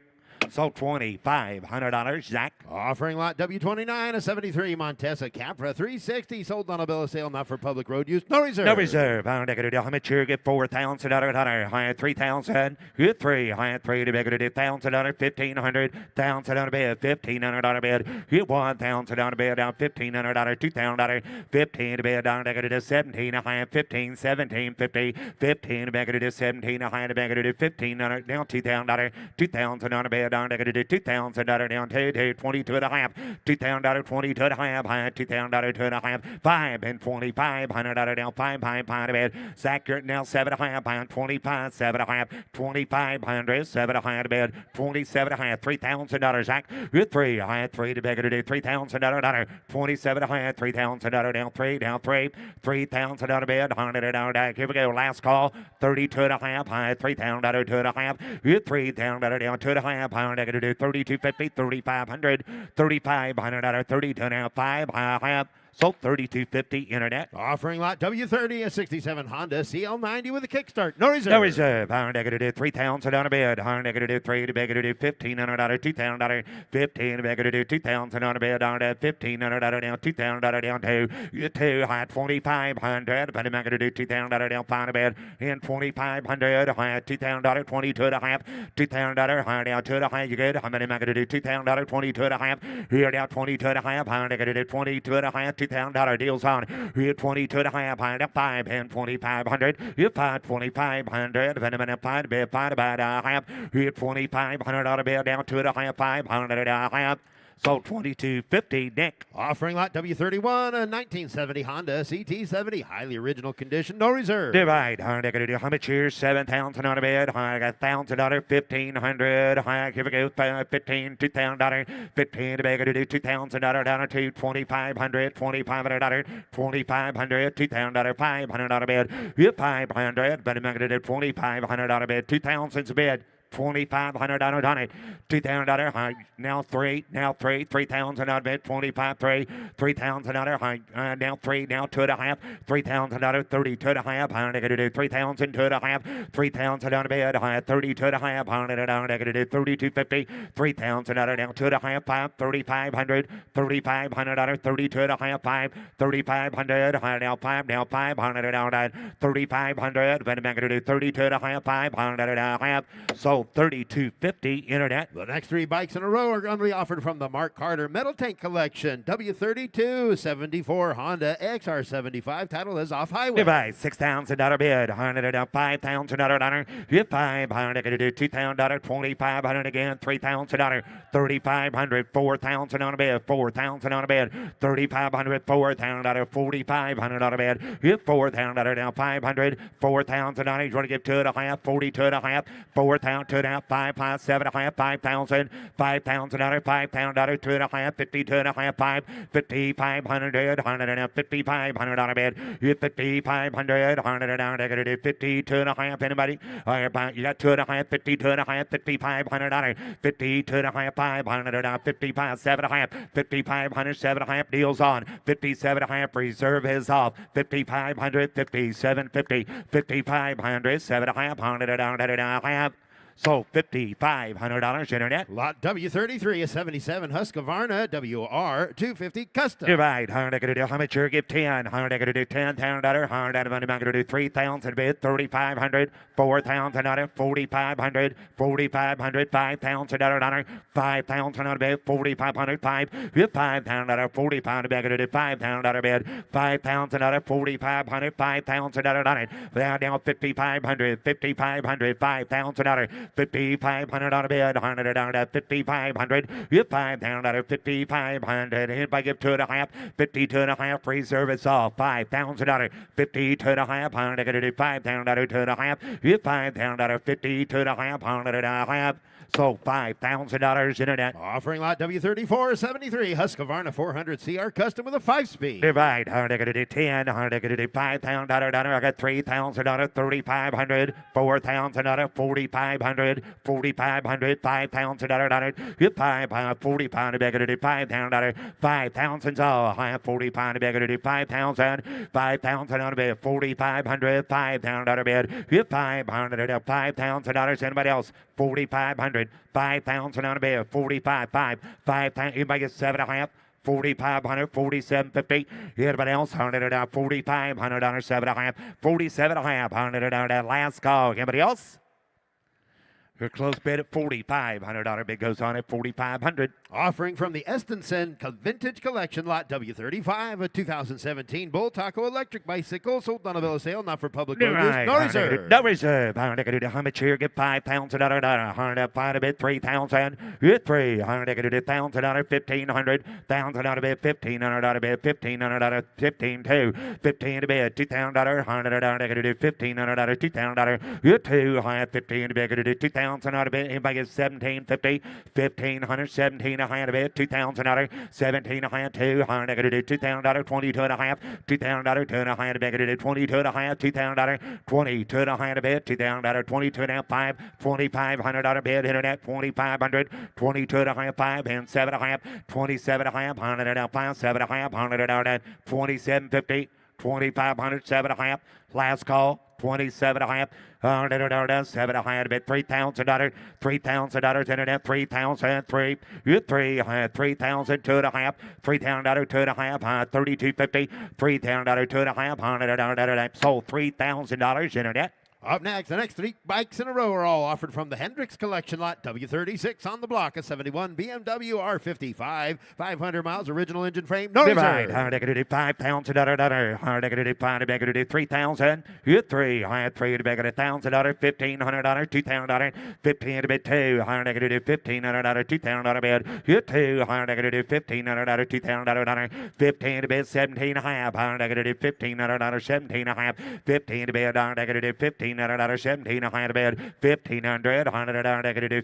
So $2,500, Zach. Offering lot W29, a 73 Montesa Capra 360, sold on a bill of sale, not for public road use, no reserve. No reserve. I'm going to do how much here? Get $4,000. I had 3,000. You 3. I had 3 to be able to do $1,000, 1,500, $1,000 on a bid, $1,500 bid. You $1,000 on a bid, down $1,500, $2,000, 15 to bid, down to do 17. I had 15, 17, 50, 15 to be able to do 17. I had to be able to do 1,500, down $2,000, 2,000 on a bid. Down to do $2,000 down to 22 and a half. $2,000, 22 and a half. $2,000, 2 and a half. 5 and $2,500 down 5 a bit. Zach, you're now 7 and a half. 25, 7 and a half. 2,500, 7 and a half a bit. 27 and a half. $3,000, Zach. You're 3. I had 3 to beg to do $3,000. 27 and a half. $3,000 down 3, down 3. $3,000 a bit. $100 here we go. Last call. 32 and a half. $3,000, 2 and a half. You're $3,000 down 2 and a half. I'm going to do 3,250, 3,500, $3,500, 32 now 5. I have so 3,250 internet. Offering lot W30, a 67 Honda CL90 with a kickstart, no reserve. No reserve. I'm going to do 3,000 on a bid. I'm going to do 3 to beg to do $1,500, $2,000, 15 to beg to do 2,000 on a bid. On to $1,500 down, $2,000 down to you 2 at 2,500. But I'm going to do $2,000 down 5 a bid. In 2,500, I had $2,000, 22 and a half. $2,000, I down 2 and a half. You good? I'm going to do $2,000, 22 and a half. Here down 22 and a half. I'm going to do 22 and a half. $2,000 deals on. You 22 and a half. I had 5 and 2,500. You 5, 2,500. Then I'm going to 5 bid, 5 about a half. You 2,500 on a bid down 2 and a half. 500 and a half. So 2250, Nick. Offering lot W31, a 1970 Honda CT70, highly original condition, no reserve. Divide. I'm going to do how much here? 7,000 on a bid. I got $1,000, 1,500. Here we go. 15, $2,000. 15 to be able to do $2,000 down to 2,500, $2,500, 2,500, $2,000, $500 on a bid. You 500, but I'm going to do $2,500 on a bid. 2,000's a bid. $2,500 on it. $2,000 now 3, now 3, 3,000 on bid. 25, 3, $3,000 now 3, now 2 and a half. $3,000, 32 and a half. I'm going to do 3,000, 2 and a half. 3,000 on bid. 32 and a half. I'm going to do 3,250. $3,000 now 2 and a half. 5, 3,500, $3,500, 32 and a half. 5, 3,500 now 5, now 500 down 3,500. But I'm going to do 32 and a half. 500 and a half. So 3,250 internet. The next 3 bikes in a row are going to be offered from the Mark Carter Metal Tank Collection. W32, 74 Honda XR75. Title is Off Highway. Divide. $6,000 bid. $5,000. You 500. Going to do $2,000. 2,500 again. $3,000. 3,500. 4,000 on a bid. 4,000 on a bid. 3,500. 4,000. 4,500 on a bid. You 4,000 down 500. 4,000 on it. You want to give 2 and a half. 42 and a half. 4,000, 2 and a half, 5 pounds, 7 and a half, 5,000, 5,000 dollar, 5 pound dollar, 2 and a half, 52 and a half, 5, 5,500, 100 and a 5,500 dollar bid. You 5,500, 100 and a negative 52 and a half. Anybody? You got 2 and a half, 52 and a half, 5,500 dollar, 52 and a half, 500 and a 55, 7 and a half, 5,500, 7 and a half. Deals on 57 and a half. Reserve is off 5,500, 5750, 5,500, 7 and a half, 100 and a half. So $5,500 internet. Lot W33 is 77 Husqvarna WR 250 custom. Divide. How much you give 10? How much do $10,000? How much money going to do 3,000 bid 3,500, 4,000, 4,500, 4,500, $5,000, 5,000 bid 4,500, 5,000, 4,500 bid to do $5,000 bid 5,000, 4,500, $5,000 down 5,500, 5,500, $5,000. $5,500 bid, $100, $5,500. You $5,000, $5,500. Anybody give 2 and a half, 52 and a half. Reserve is off $5,000, 52 and a half. $100, $5,000, 2 and a half. You $5,000, 52 and a half, $100 and a half. So $5,000 internet. Offering lot W34 73 Husqvarna 400 CR custom with a 5-speed. Divide. How to do 10? How to do $5,000? I got $3,000, 3,500, $4,000, 4,500, 4,500, $5,000. You 40 pound bag to do $5,000. 5,000 all. High 40 pound bag to do 5,000. 5,000 on a bed. 4,500, $5,000 bed. You $500, Anybody else? 4,500, 5,000 on a bed, 45, 5,000. Anybody get 7 and a half? 4,500, 4,750. Anybody else? $100, 4,500, 7 and a half, 47 and a half, $100. Last call. Anybody else? Your close bid at $4,500 bid goes on at $4,500. Offering from the Estenson Vintage Collection, lot W35, a 2017 Bull Taco electric bicycle sold on a bill of sale, not for public road use. No reserve. No reserve. How much here? Get $5,000. $100 bid, $3,000. Get $300. $1,000, $1,500. $1,000 bid, $1,500 bid, $1,500, $15,200. $15 bid, $2,000. $100 $1,500. $2,000. Get $200. $15 bid, $2,000. Anybody get $1,750, $1,500, $17 a hand a bit, $2,000, $17 a hand, $200, $2,000, $22 and a half, $2,000, $2 and a hand a bit, $22 and a half, $2,000, $22 and a hand a bit, $2,000, $22 and a half, $5, $2,500 bid, internet, $2,500, $22 and a half, $5, and $7 and a half, $27 and a half, $100 and a half, $7 and a half, $100, $27.50, $2,500, $7 and a half, last call. 27 and a half, 7 and a half, bit $3,000, $3,000 internet, 3,000, 3, you 3,000, 2 and a half, $3,000, 2 and a half, 32.50, $3,000, 2 and a half, $100, sold $3,000 internet. Up next, the next 3 bikes in a row are all offered from the Hendricks Collection, lot W36 on the block, a 71 BMW R55, 500 miles, original engine frame, no reserve. $5,000, $5,000, $3,000, you 3, $3 to bag at $1,000, $1,500, $2,000, $15 to bid 2, $100, $1,500, $2,000 bid, you 2, $100, $1,500, $2,000, $15 to bid 17 and a half, $100, $1,500, 17 and a half, $15 to bid, $100, $1,500, $17 a hand bid, $1,500,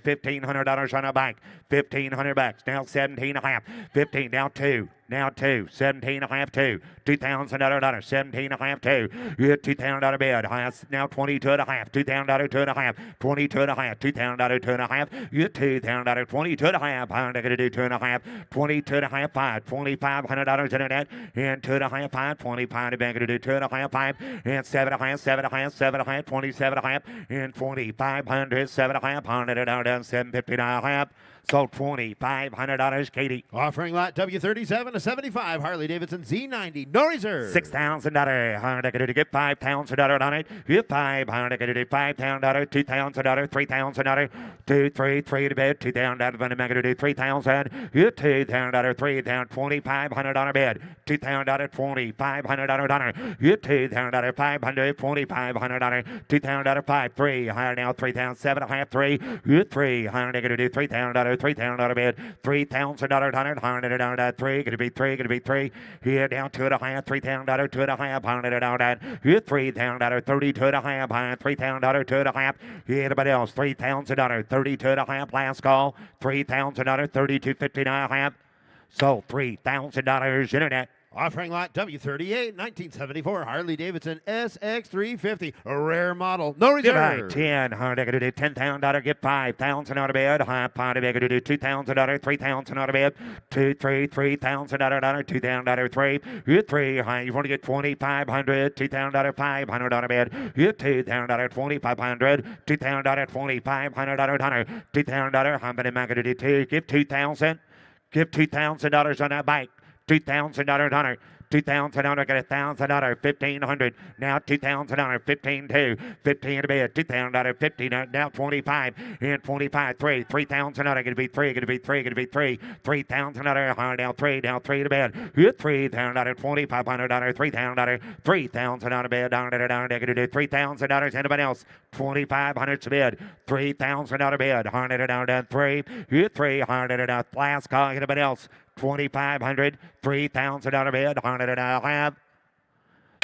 $1,500 on a bike, $1,500 bucks, now 17 and a half, 15 down 2. Now 2, 17 and a half, 2, $2,000, 17 and a half, 2. You get $2,000 bid. Now 22 and a half, $2,000, 2 and a half, 22 and a half, $2,000, 2 and a half. You get $2,000, 22 and a half. I'm going to do 2 and a half, 22 and a half, 5, $2,500 internet, and 2 and a half, 5, 25. I'm going to do 2 and a half, 5, and 7 and a half, 7 and a half, 7 and a half, 27 and a half, and 2,500, 7 and a half, $100, $750 and a half. So $2,500, Katie. Offering lot W37 a 75 Harley Davidson Z90, no reserve. $6,000. $100 to get $5,000 on it. You $500 to do $5,000, $2,000, $3,000, 2, 3, 3 to bed, $2,000. When I'm going to do $3,000. You $2,000, $3,000, $2,500 on a bed, $2,000, $2,500 on it. You $2,000, $500, $2,500, $2,000, 5, 3, higher now $3,000, 7 and a half, 3. You $300 to do $3,000. $3,000, $3,000 bid, $3,000, $100, $3, gonna be $3. Here down two and a half, $3,000, $2.5, $100, here $3,000, $32.5, $3,000, $2.5. Here anybody else, $3,000, $32.5, last call, $3,000, $32.59. So $3,000 internet. Offering lot W38, 1974 Harley-Davidson SX350, a rare model, no reserve. $10,000, $10,000, get $5,000 out of bed. High party bag to do $2,000, $3,000 out of bed. $3,000, $2,000, $3. High, you want to get $2,500, $2,000, $500 out of bed. Get $2,000, $2,500, $2,000, $2,500, $2,000. How many am I going to do? Give $2,000. Give $2,000 on that bike. $2,000 hunter. $2,000, get $1,000, $1,500. Now $2,000, $15,200, $15 to bed, $2,000, $15, now $25, and $25, $3,000, gonna be $3, $3,000, now $3 to bed, $3,000, $2,500, $3,000 to bed, down, $3,000, anybody else, $2,500 to bed, $3,000 to bed, $100, $300, last call, anybody else, $2,500, $3,000 bid, $100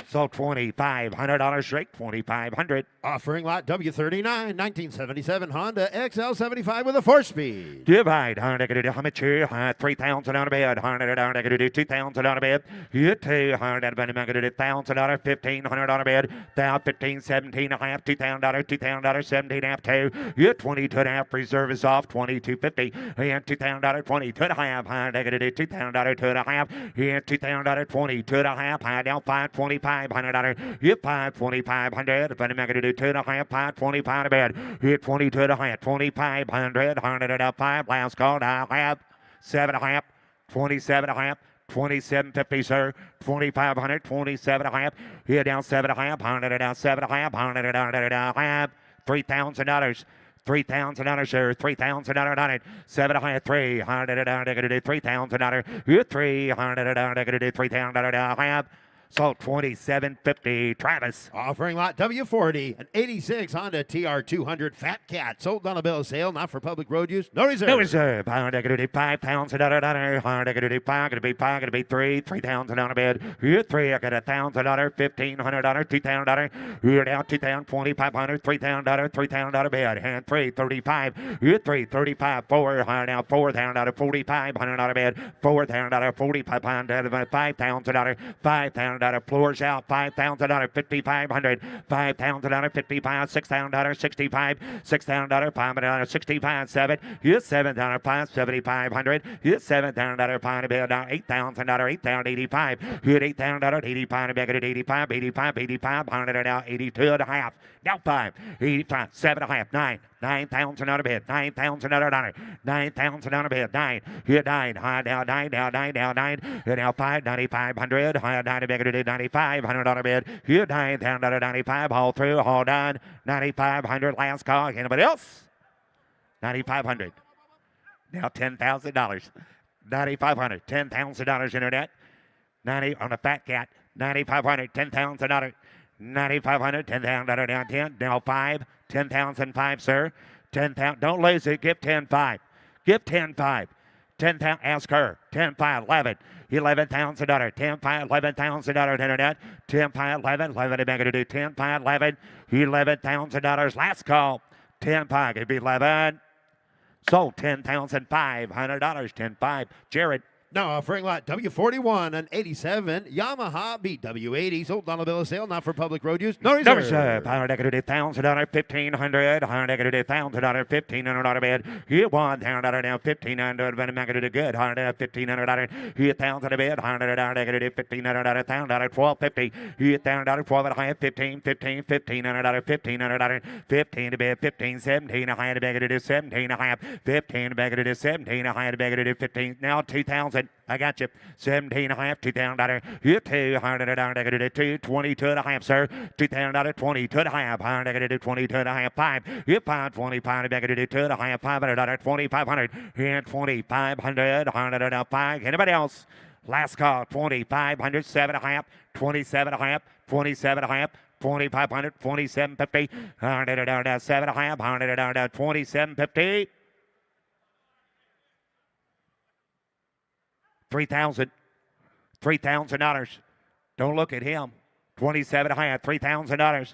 So $2,500 straight, $2,500. Offering lot W39, 1977 Honda XL75 with a 4-speed. Divide, how much here? $3,000 on a bed, $2,000 on a bed. You $200, $1,000, $1,500 on a bed, $1,500, $17.5, $2,000, $17.5, $2. You $22.5, reserve is off, $2,250, and $2,000, $22.5, $2,000, $2.5, and $2,000, $22.5, high down $5,2,500. You $5,2,500, if I'm going to do $2.5, $5,25 a bed. You $22.5, $2,500, $100, last call, I have $7.5, $27.5. $2,750, sir. $2,500, $27.5. Here down $7.5, $100, down $7.5, $100, $3,000. $3,000, sir. $3,000, $7.5, $300, $3,000. You're $300, $3,000. So $2,750, Travis. Offering lot W40, an 86 Honda TR200 Fat Cat. Sold on a bill of sale, not for public road use, no reserve. No reserve. $5,000, $5, gonna be $3,000 on a bed. You're $3, I got $1,000, $1,500, $2,000. You're down $2,000, $2,500, $3,000, $3,000 a bed. And $335. You're $335, $4, now $4,000, $4,500 a bed. $4,000, $4,500, $5,000, $5,000. Floors out, $5,000, $5,500, $5,000, $55, $6,000, $65, $6,000, $500, $65, $7, here's $7,000, $7,500, here's $7,000, $5 bill down, $8,000, $8,085, here's $8,000, $85, back at $85, $85, $100 now, $82.5, now $5, $85, $7.5, $9. $9,000 out of bed, $9,000 out of $9,000 out of bed, $9, here $9, high down, $9, down, $9, down, $9, here now $5, $9,500, high down to bed, $9,500 out of bed, here $9, down to $95, all through, all done, $9,500, last call, anybody else? $9,500, now $10,000, $9,500, $10,000 internet, 90 on a Fat Cat, $9,500, $10,000, $9,500, $10,000 down 10, now 5, $10,005, sir. 10,000. Don't lose it. Give 10,5. Give 10,5. 10,000. Ask her. 10,5. 11. $11,000. 10,5. $11,000 internet. 10,5. 11. 11. I'm going to do 10,5. 11. $11,000. Last call. 10,5. It'd be 11. So $10,500. 10,5. Jared. Now offering lot W41, an 87 Yamaha BW80. Sold on a bill of sale, not for public road use, no reserve. No reserve. $1,000, $1,500, $100, $1,000, $1,500 bed. Here $1,000 now, $1,500, but I'm not going to do good. $100, $1,500. Here $1,000 a bed, $100, $1,500, $1,000, $1,250. Here $1,000, $1,200, $15, $15, $1,500, $1,500, $15 to bed, $15, $17, $100 to beg it to $17, $1,500, $15 to beg it to $17, $100 to beg it to $15. Now $2,000. I got you. 17 and a half, $2,000. You $200, $22.5, sir. $2,000, $22.5. $100, $22.5, 5. You $525, $2.5, $500, $2,500, and $2,500, $100, 5. Anybody else? Last call, $2,500, 7.5, $27.5, $27.5. $2,500, $2,750, $100, $7.5, $100, $2,750. $3,000. $3,000. Don't look at him. 27 and a half. $3,000.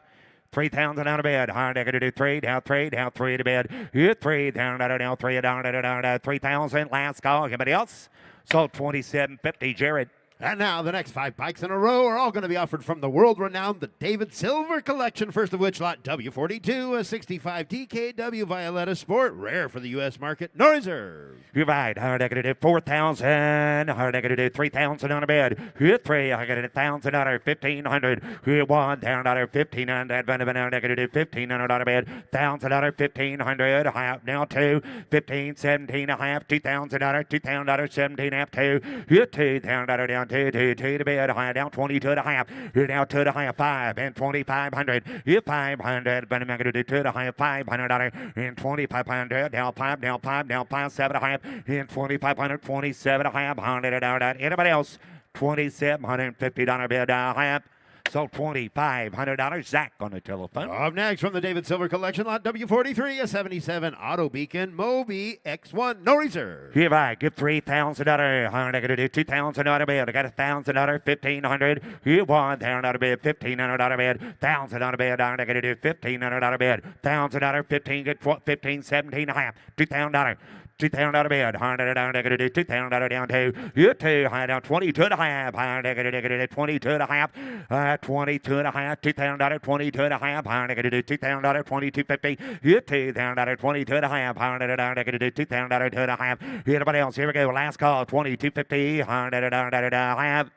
3,000 out of bed. Hard to do three, down three to bed. Hit three, down, down, three, down, 3,000. Last call. Anybody else? Sold 27.50. Jared. And now the next 5 bikes in a row are all going to be offered from the world-renowned the David Silver Collection. First of which, lot W42, a 65 TKW Violetta Sport, rare for the U.S. market, no reserve. You're right. Hard to do 4,000. Hard to do 3,000 on a bed. Hit three. I got it $1,000. 1,500. Hit one. Down $1,500. Hard to do 1,500 on a bed. $1,000. 1,500. Half now two. 15, 17 and a half. $2,000. $2,000. 17 and a half. Two. Hit two. Down two to bed. High down 22 and a half. You're down 2 and a half. 5 and 2,500. You're 500. But I'm going to do 2 and a half. $500 and 2,500. Down 5. Down 5. Down 5. 7 and a half. And 2,500. 27 and a half. $100. Anybody else? $2,750 bid. Half. So $2,500. Zach on the telephone. Up next from the David Silver Collection, lot W43, a 77 Auto Beacon Moby X1, no reserve. Here I give $3,000. I'm going to do $2,000 bid. I got $1,000. 1,500. Here $1,000 bid. $1,500 bid. $1,000 bid. I'm going to do $1,500 bid. $1,000. 15. Get 15. 17 and a half. $2,000. $2,000 bid. $100 down. They're going to do $2,000 down to you two. High down 22 and a half. They're going to do 22 and a half. 22 and a half. $2,000. 22 and a half. They're going to do $2,000. 22.50. You $2,000. 22 and a half. $100 down. They're going to do $2,000. 2 and a half. Everybody else. Here we go. Last call. 22.50. $100 down. Half.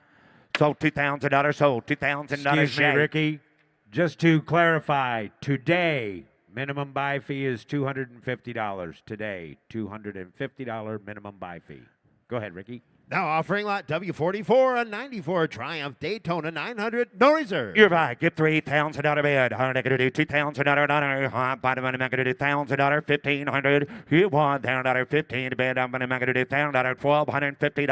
Sold $2,000. Sold $2,000. Excuse me, Ricky. Just to clarify, today, minimum buy fee is $250 today. $250 minimum buy fee. Go ahead, Ricky. Now offering lot W44, a 94 Triumph Daytona 900, no reserve. You're right. Get $3,000 bid. I'm going to do $2,000. Bottom of I'm going to do $1,000. 1,500. You $1,000. 15 bid. I'm going to do $1,000. $1,250.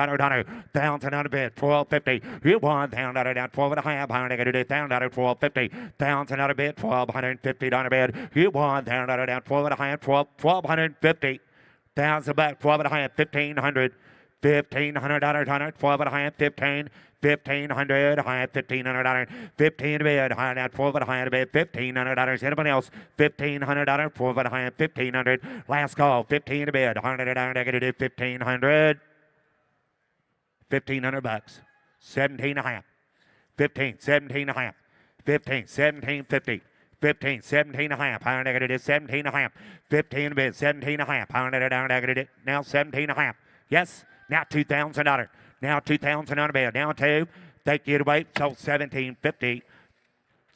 $1,000 bid. $1,250. You $1,000 down 12 and a half. I'm going to do $1,000. $1,250. $1,000 bid. $1,250 bid. You $1,000 down 12 and a half. $1,250. $1,000 12 and a half. $1,500. $1,500 12 and a half. 15. $1,500 high. $1,500. 15 bid. High now 12 and a half bid. $1,500. Anybody else? $1,500. 12 and a half. 1,500. Last call. 15 bid. $100. I'm going to do 1,500. 1,500 bucks. 17 and a half. 15. 17 and a half. 15. 17.50. 15, 17 and a half. I'm going to do 17 and a half. 15 bid. 17 and a half. I'm going to do now 17 and a half. Yes. Now $2,000. Now $2,000 on a bid. Now two. Thank you to wait. So 17.50.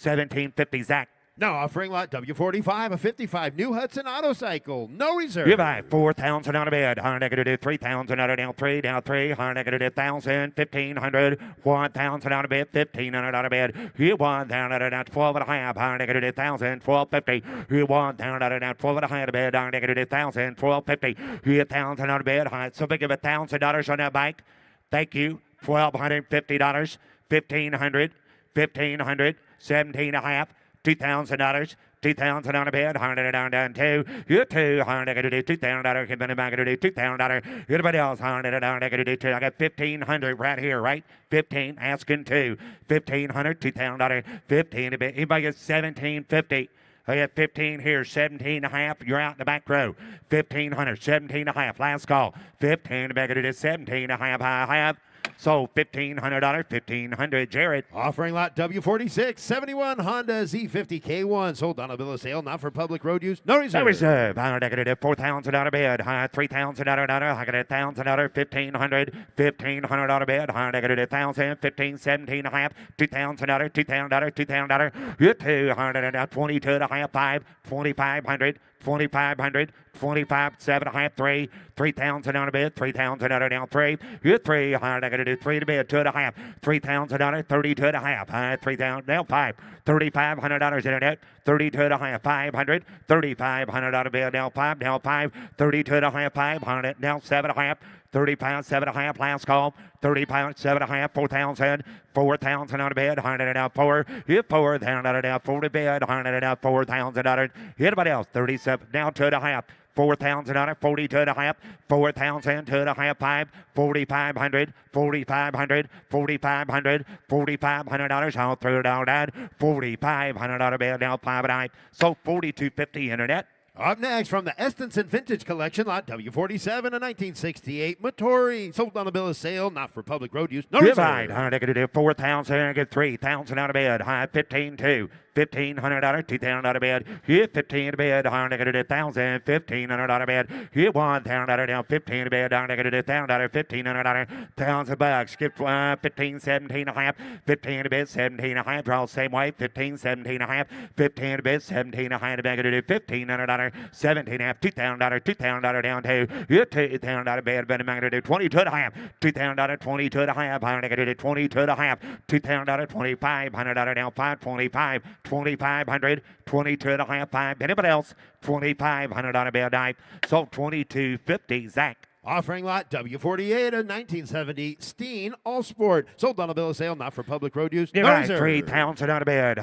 17.50. Zach. Now offering lot W45, a 55 New Hudson Auto Cycle, no reserve. You buy $4,000 on a bid. I'm going to do $3,000 down three. I'm going to do $1,000, $1,500, $1,000 on a bid, $1,500 on a bid. You $1,000 down 12 and a half. I'm going to do $1,000, $1,250. You $1,000 down 12 and a half a bid. I'm going to do $1,000, $1,250. You $1,000 on a bid. So big of $1,000 on that bike. Thank you. $1,250, $1,500, $1,500, 17 and a half. $2,000, $2,000 on a bid, $100 down two. You $200, I'm going to do $2,000. I'm going to do $2,000. Anybody else? $100, I'm going to do two. I got $1,500 right here, right? 15, asking two. $1,500, $2,000, 15 a bit. Anybody get $1,750? I got 15 here, 17 and a half. You're out in the back row. 1,500, 17 and a half. Last call. 15, I'm going to do 17 and a half. I have. So $1,500, $1,500. Jared. Offering lot W46, 71 Honda Z50 K1. Sold on a bill of sale, not for public road use, no reserve. No reserve. I'm going to do $4,000 bid. $3,000. I got $1,000, $1,500, $1,500 bid. I'm going to do $1,000, 15, 17 and a half. $2,000, $2,000, $2,000. You're $200, 22 and a half, 5, 2,500. 2,500, 25, 7 and a half, 3, 3,000 on a bid, 3,000 down 3. You're 300. I'm going to do 3 to bid, 2 and a half, $3,000, 32 and a half, 3,000 now 5, $3,500 internet, 32 and a half, 500, $3,500 on a bid now 5, 32 and a half, 500 now 7 and a half. 30 pounds, 7.5, last call. 30 pounds, 7.5, 4,000. 4,000 on the bed, $104. Hit 4,000 down, 40 bed, $104, $4,000. Anybody else? 37, now 2.5. 4,000 on it, 42.5, 4,000, 2.5, 5, 4,500, 4,500, 4,500, $4,500 all through down that, 4,500 on a bed now 5.5, so 42.50 internet. Up next from the Estenson Vintage Collection, lot W47, a 1968 Mattori. Sold on a bill of sale, not for public road use. No Right, reserve. I do 4,000, get 3,000 out of bed, high 15.2. $1,500, $2,000 out of bed. Hit 15 to bed, down to $1,000, $1,500 out of bed. Hit $1,000 down, 15 to bed, down to $1,000, $1,500, $1,000. Skip 15, 17 and a half, 15 to bed, 17 and a half. Draw same way, 15, 17 and a half, 15 to bed, 17 and a half. Back to $1,500, 17 and a half, $2,000, $2,000 down to $2,000 out of bed, better back to 22 and a half, $2,000, 22 and a half, down to 22 and a half, $2,000, $2,500 down, 525. 2,500, 22 and a half, 5. Anybody else? 2,500 on a bed knife. So 22.50, Zach. Offering lot W48, a 1970 Steen All Sport. Sold on a bill of sale, not for public road use. You're No right, reserve. 3,000 on a bed.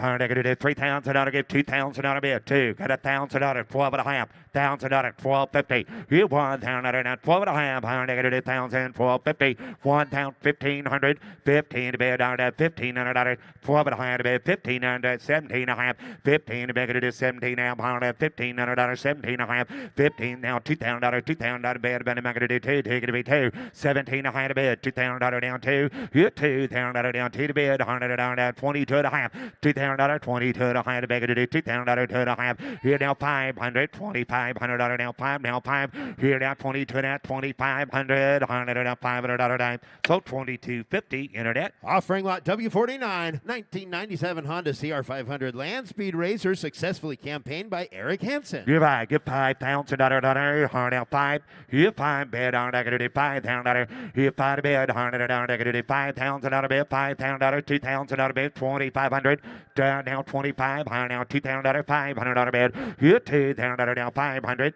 3,000 on a give 2,000 on a bed. 2. Got 1,000 on it, 12 and a half. 1,000 on it, 12.50. You 1,000 on it, 12 and a half. 1,000, 12.50. 1,000, 1,500. 15 to bed on that, 1,500 on it, 12 and a half to bed. 1,500, 17 and a half. 15 to bed, it is 17 now. 1,500 on 17 and a half. 15 now, $2,000, 2,000 on bed. About to do 2, take it to be 2. 17 and a half to bed, $2,000 down 2. You 2,000 down 2 to bed. 100 down that, 22 and a half. $2,000, 22 and a half to bed. $2,000, 2 and a half. Here now 500, 2,500 now 5 now 5. Here now 22 now 2,500. 100 now $500 dime. So 22.50 internet. Offering lot W49, 1997 Honda CR500 Land Speed Racer, successfully campaigned by Eric Hansen. You're right. Get $5,000. 100 now 5. Here 5 bed on that. $5,000. Here 5 bed. 100 down that. $5,000 out of bed. $5,000. 2,000 out of bed. 2,500. Down now 25. High now $2,000. 500 out of bed. Here 2,000 down 500.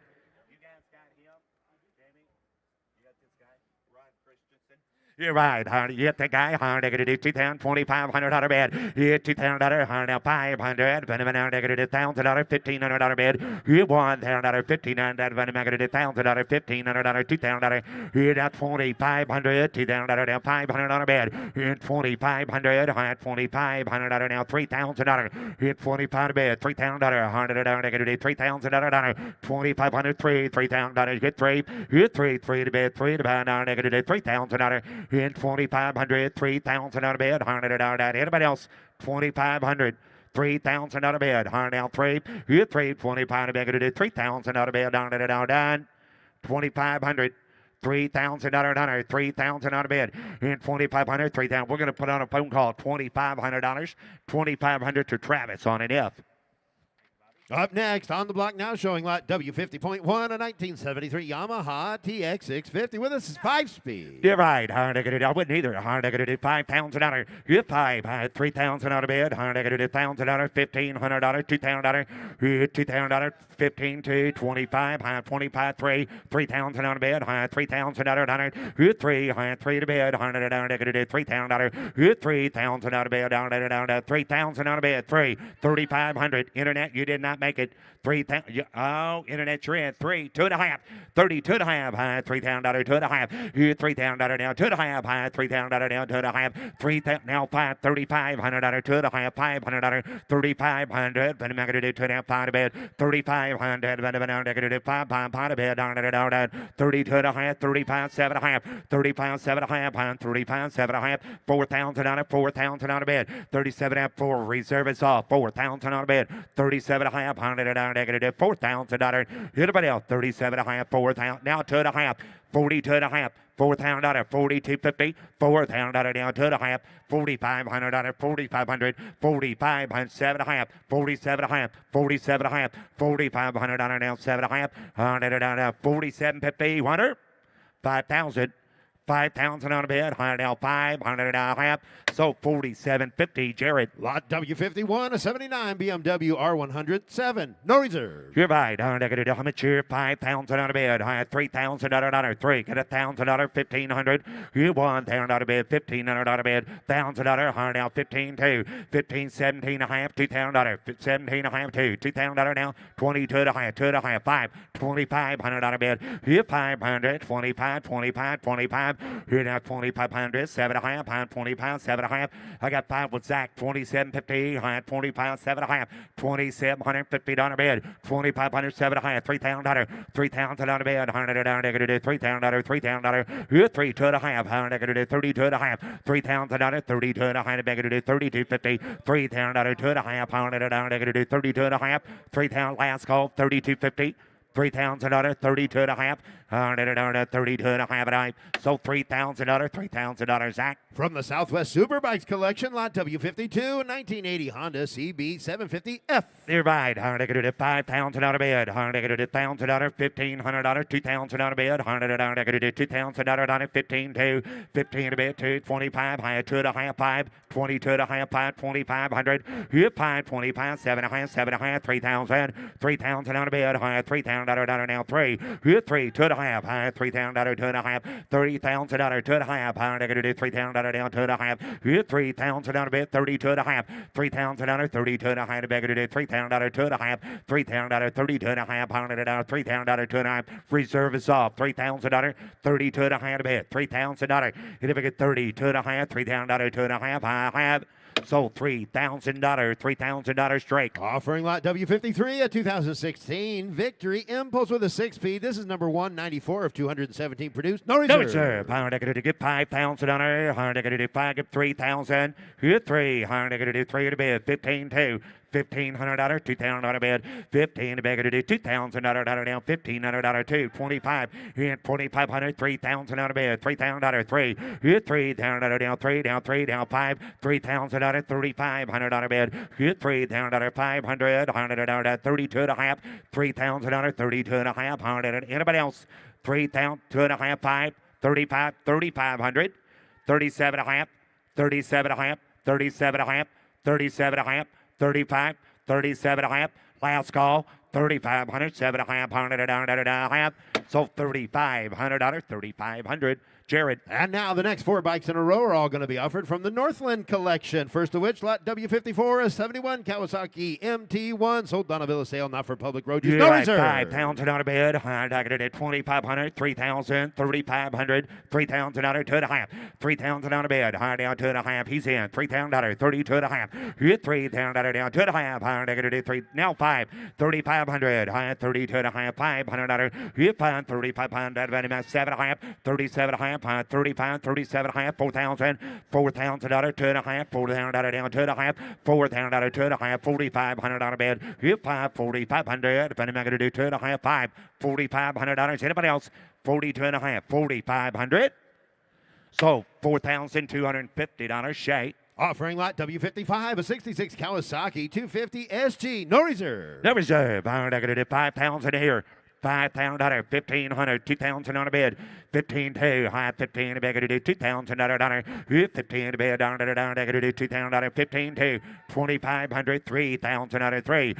You're right, honey. You get the guy, honey. They're going to do $2,000, 2,500 out of bed. You get $2,000, honey. Now 500. Venom now they're going to do $1,000, 1,500 out of bed. You $1,000, 1,500. Venom now going to do $1,000, 1,500, $2,000. You got 2,500, $2,000 now 500 out of bed. You 2,500, 2,500 out of now $3,000. You 25 bed, $3,000, 100 down. They're going to do $3,000, 2,500, 3,000. You get 3. You 3 to bed, 3 to bed. Now they're going to do $3,000. In 2,500, 3,000 out of bed, 100 out of that. Anybody else? 2,500, 3,000 out of bed, 100 out 3. You 3, 25 out of bed, going to do 3,000 out of bed, 100 out done. 2,500. 3,000 out of 100, 3,000 out of bed, in 2,500, 3,000. We're going to put on a phone call, $2,500, 2,500 to Travis on an F. Up next, on the block now, showing lot W50.1, a 1973 Yamaha TX650 with us is 5-speed. You're right. I wouldn't either. I do $5,000. You 5, 3,000 out of bed. I do $1,000, $1,500, $2,000. You $2,000, 15 to 25, 25, 3, 3,000 out of bed. 3,000 out of 100. You 3, 3 to bed. 100 down. $3,000. You 3,000 out of bed. Down 3,000 out of bed. 3, 3,500. Internet, you did not make it. 3,000. Oh, internet, you're in. 3, 2.5. 32 and a half. $3,000, 2.5. You $3,000 now. 2.5. $3,000 down. 2.5. 3,000 now. 5, 3,500. 2.5. $500. 3,500. But I'm not going to do 2.5 to bed. 3,500. But I'm not going to do 5 to bed. Down. 32 and a half. 35, 7.5. 35, 7.5. 35, 7.5. 4,000 on it. 4,000 on a bed. 37 and 4. Reserve is off. 4,000 on a bed. 37 and a half. 100 down. Negative $4,000. Anybody else? 37 and a half. 4,000. Now 2.5. 42 and a half. $4,000, 42.50, $4,000 down 2.5, 4,500, 4,500, 4,500, 7.5, 47.5, 47.5, 4,500 down 7.5, 100 down 47.50, 100, 5,000. 5,000 on a bed, 100 now 500 and a half. So 47.50, Jared. Lot W51, a 79 BMW R100, 7. No reserve. You're right. Negative how much here? 5,000 out of bed. $3,000 3. Get $1,000, 1,500. You $1,000 out of bed. 1,500 out of bed. $1,000. Hard now. 15 2. 15 17 and a half. $2,000. 17 and a half 2. $2,000 now. 22 and a half. 2 and a half. 5. 2,500 out of bed. Here 500. 25. 25. 25. Here now 2,500. 7 and a half. 25. 7 and a half. I got 5 with Zach. 27.50. 25. 7 and a half. $2,750 bed. 2,500. 7 and a half. $3,000. 3,000 out of bed. $100. $3,000. $3,000. Here 3. 2 and a half. $100. 32 and a half. $3,000. 32 and a half. $32.50. $3,000. 2 and a half. $100. 32 and a half. $3,000. Last call. $32.50. $3,000, 32 and a half, 32 and a half, and I so $3,000, $3,000, Zach. From the Southwest Superbikes collection, lot W52, a 1980 Honda CB750F. You're right. $5,000 out of bed. $1,000, $1,500, $2,000 out of bed. $2,000, 15 2, 15 to bed, 2, 25, high 2 and a half, 5, 22 and a half, 5, 2,500. Here 5, 25, 7 and a half, 7 and a half, 3,000, 3,000 out of bed. High $3,000 now 3. Here 3, 2 and a half, high $3,000, 2 and a half, $30,000, 2 and a half, high $3,000 down 2 and a half. Here 3,000 out of bed, 32 and a half, $3,000, 32 and a half, $3,000, 2 and a half, $3,000, 32 and a half, $3,000, 2 and a half. Reserve is off. $3,000, 32 and a half, $3,000. If I get 32 and a half, $3,000, 2 and a half, I have. So $3,000, $3,000 straight. Offering lot W53, a 2016 Victory Impulse with a 6-speed. This is number 194 of 217 produced. No reserve. No reserve. $100 get $5,000. $100 5 get $3,000. Here 3. $100 3 to bid. 15 2. $1,500, $2,000 bed, 15 to beg to do $2,000 down, $1,500 2, 25, here 2,500, $3,000 out of bed, $3,000 3, here $3,000 down, 3 down, 3 down, 5, $3,000 $3,500 out of bed, here $3,000 500, $100 32 and a half, $3,000 32 and a half, $100. Anybody else? 3,000 2 and a half, 5, 35, 3,500, 37 and a half, 37 and a half, 37 and a half, 37 and a half. 35, 37 and a half. Last call, 3,500, 7 and a half, $100. So $3,500, 3,500. Jared. And now the next 4 bikes in a row are all going to be offered from the Northland collection. First of which, lot W54, a 71 Kawasaki MT1. Sold on a bill of sale, not for public road use. No reserve. $5,000 out of bed. I got it at 2,500, 3,000, 3,500, 3,000 out of 2 and a half. 3,000 out of bed. High down 2 and a half. He's in. 3,000, 32 and a half. Hit 3,000 down 2 and a half. I got it at 3. Now 5, 3,500. High 32 and a half. $500. Hit 5, 3,500. 7 and a half. 37 and a half. 35, 37 and a half, 4,000, $4,000, 2 and a half, $4,000 down, 2 and a half, $4,000, 2 and a half, $4,500 out of bed. Here, 5, $4,500. If anybody going to do 2 and a half, 5, $4,500. Anybody else? 42 and a half, $4,500. So $4,250. Shay. Offering lot W55, a 66 Kawasaki 250 SG. No reserve. No reserve. I'm going to do 5,000 here. $5,000, $1,500, $2,000 on a bed, 15 2, high 15 to beg to do $2,000, 15 to bed down to do $2,000, 15 2, 2,500, $3,000 out of 3,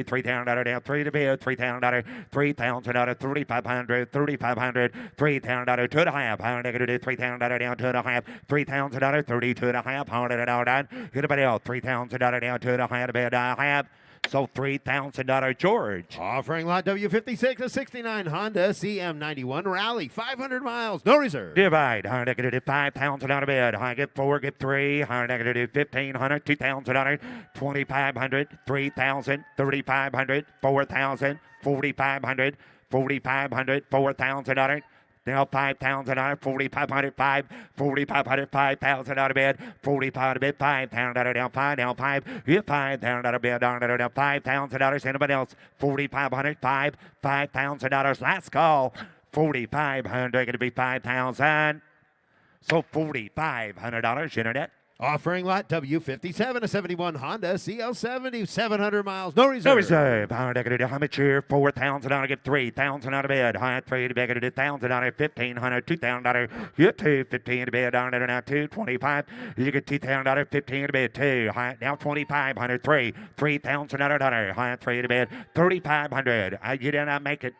3,000 down 3 to bed, $3,000, 3,000 out of 3,500, 3,500, $3,000 2 and a half, I'm going to do $3,000 down 2 and a half, $3,000, 32 and a half, $100 down, anybody else, $3,000 down 2 and a half to bed, I have. So $3,000 George. Offering lot W56, a 69 Honda CM91 Rally, 500 miles, no reserve. Divide. I'm going to do 5,000 out of bed. I get 4, get 3. I'm going to do 1,500, $2,000, 2,500, 3,000, 3,500, 4,000, 4,500, 4,500, $4,000. Now $5,000, 4,500, 5, 4,500, 5,000 out of bed, 45 out of bed, 5,000 down 5, down 5, here 5,000 out of bed, down $5,000. Anybody else? 4,500, 5, $5,000. Last call, 4,500. Going to be 5,000. So $4,500. Internet. Offering lot W57, a 71 Honda CL70, 700 miles, no reserve. No reserve. Amateur, $4,000. Get $3,000 out of bed. High $3 to beg it. $1,000. $1,500. $2,000. Get $215 to bed. Down there now $225. You get $2,000. $15 to bed. Two. High now $2,500. $3,000. High $3 to bed. $3,500. You did not make it.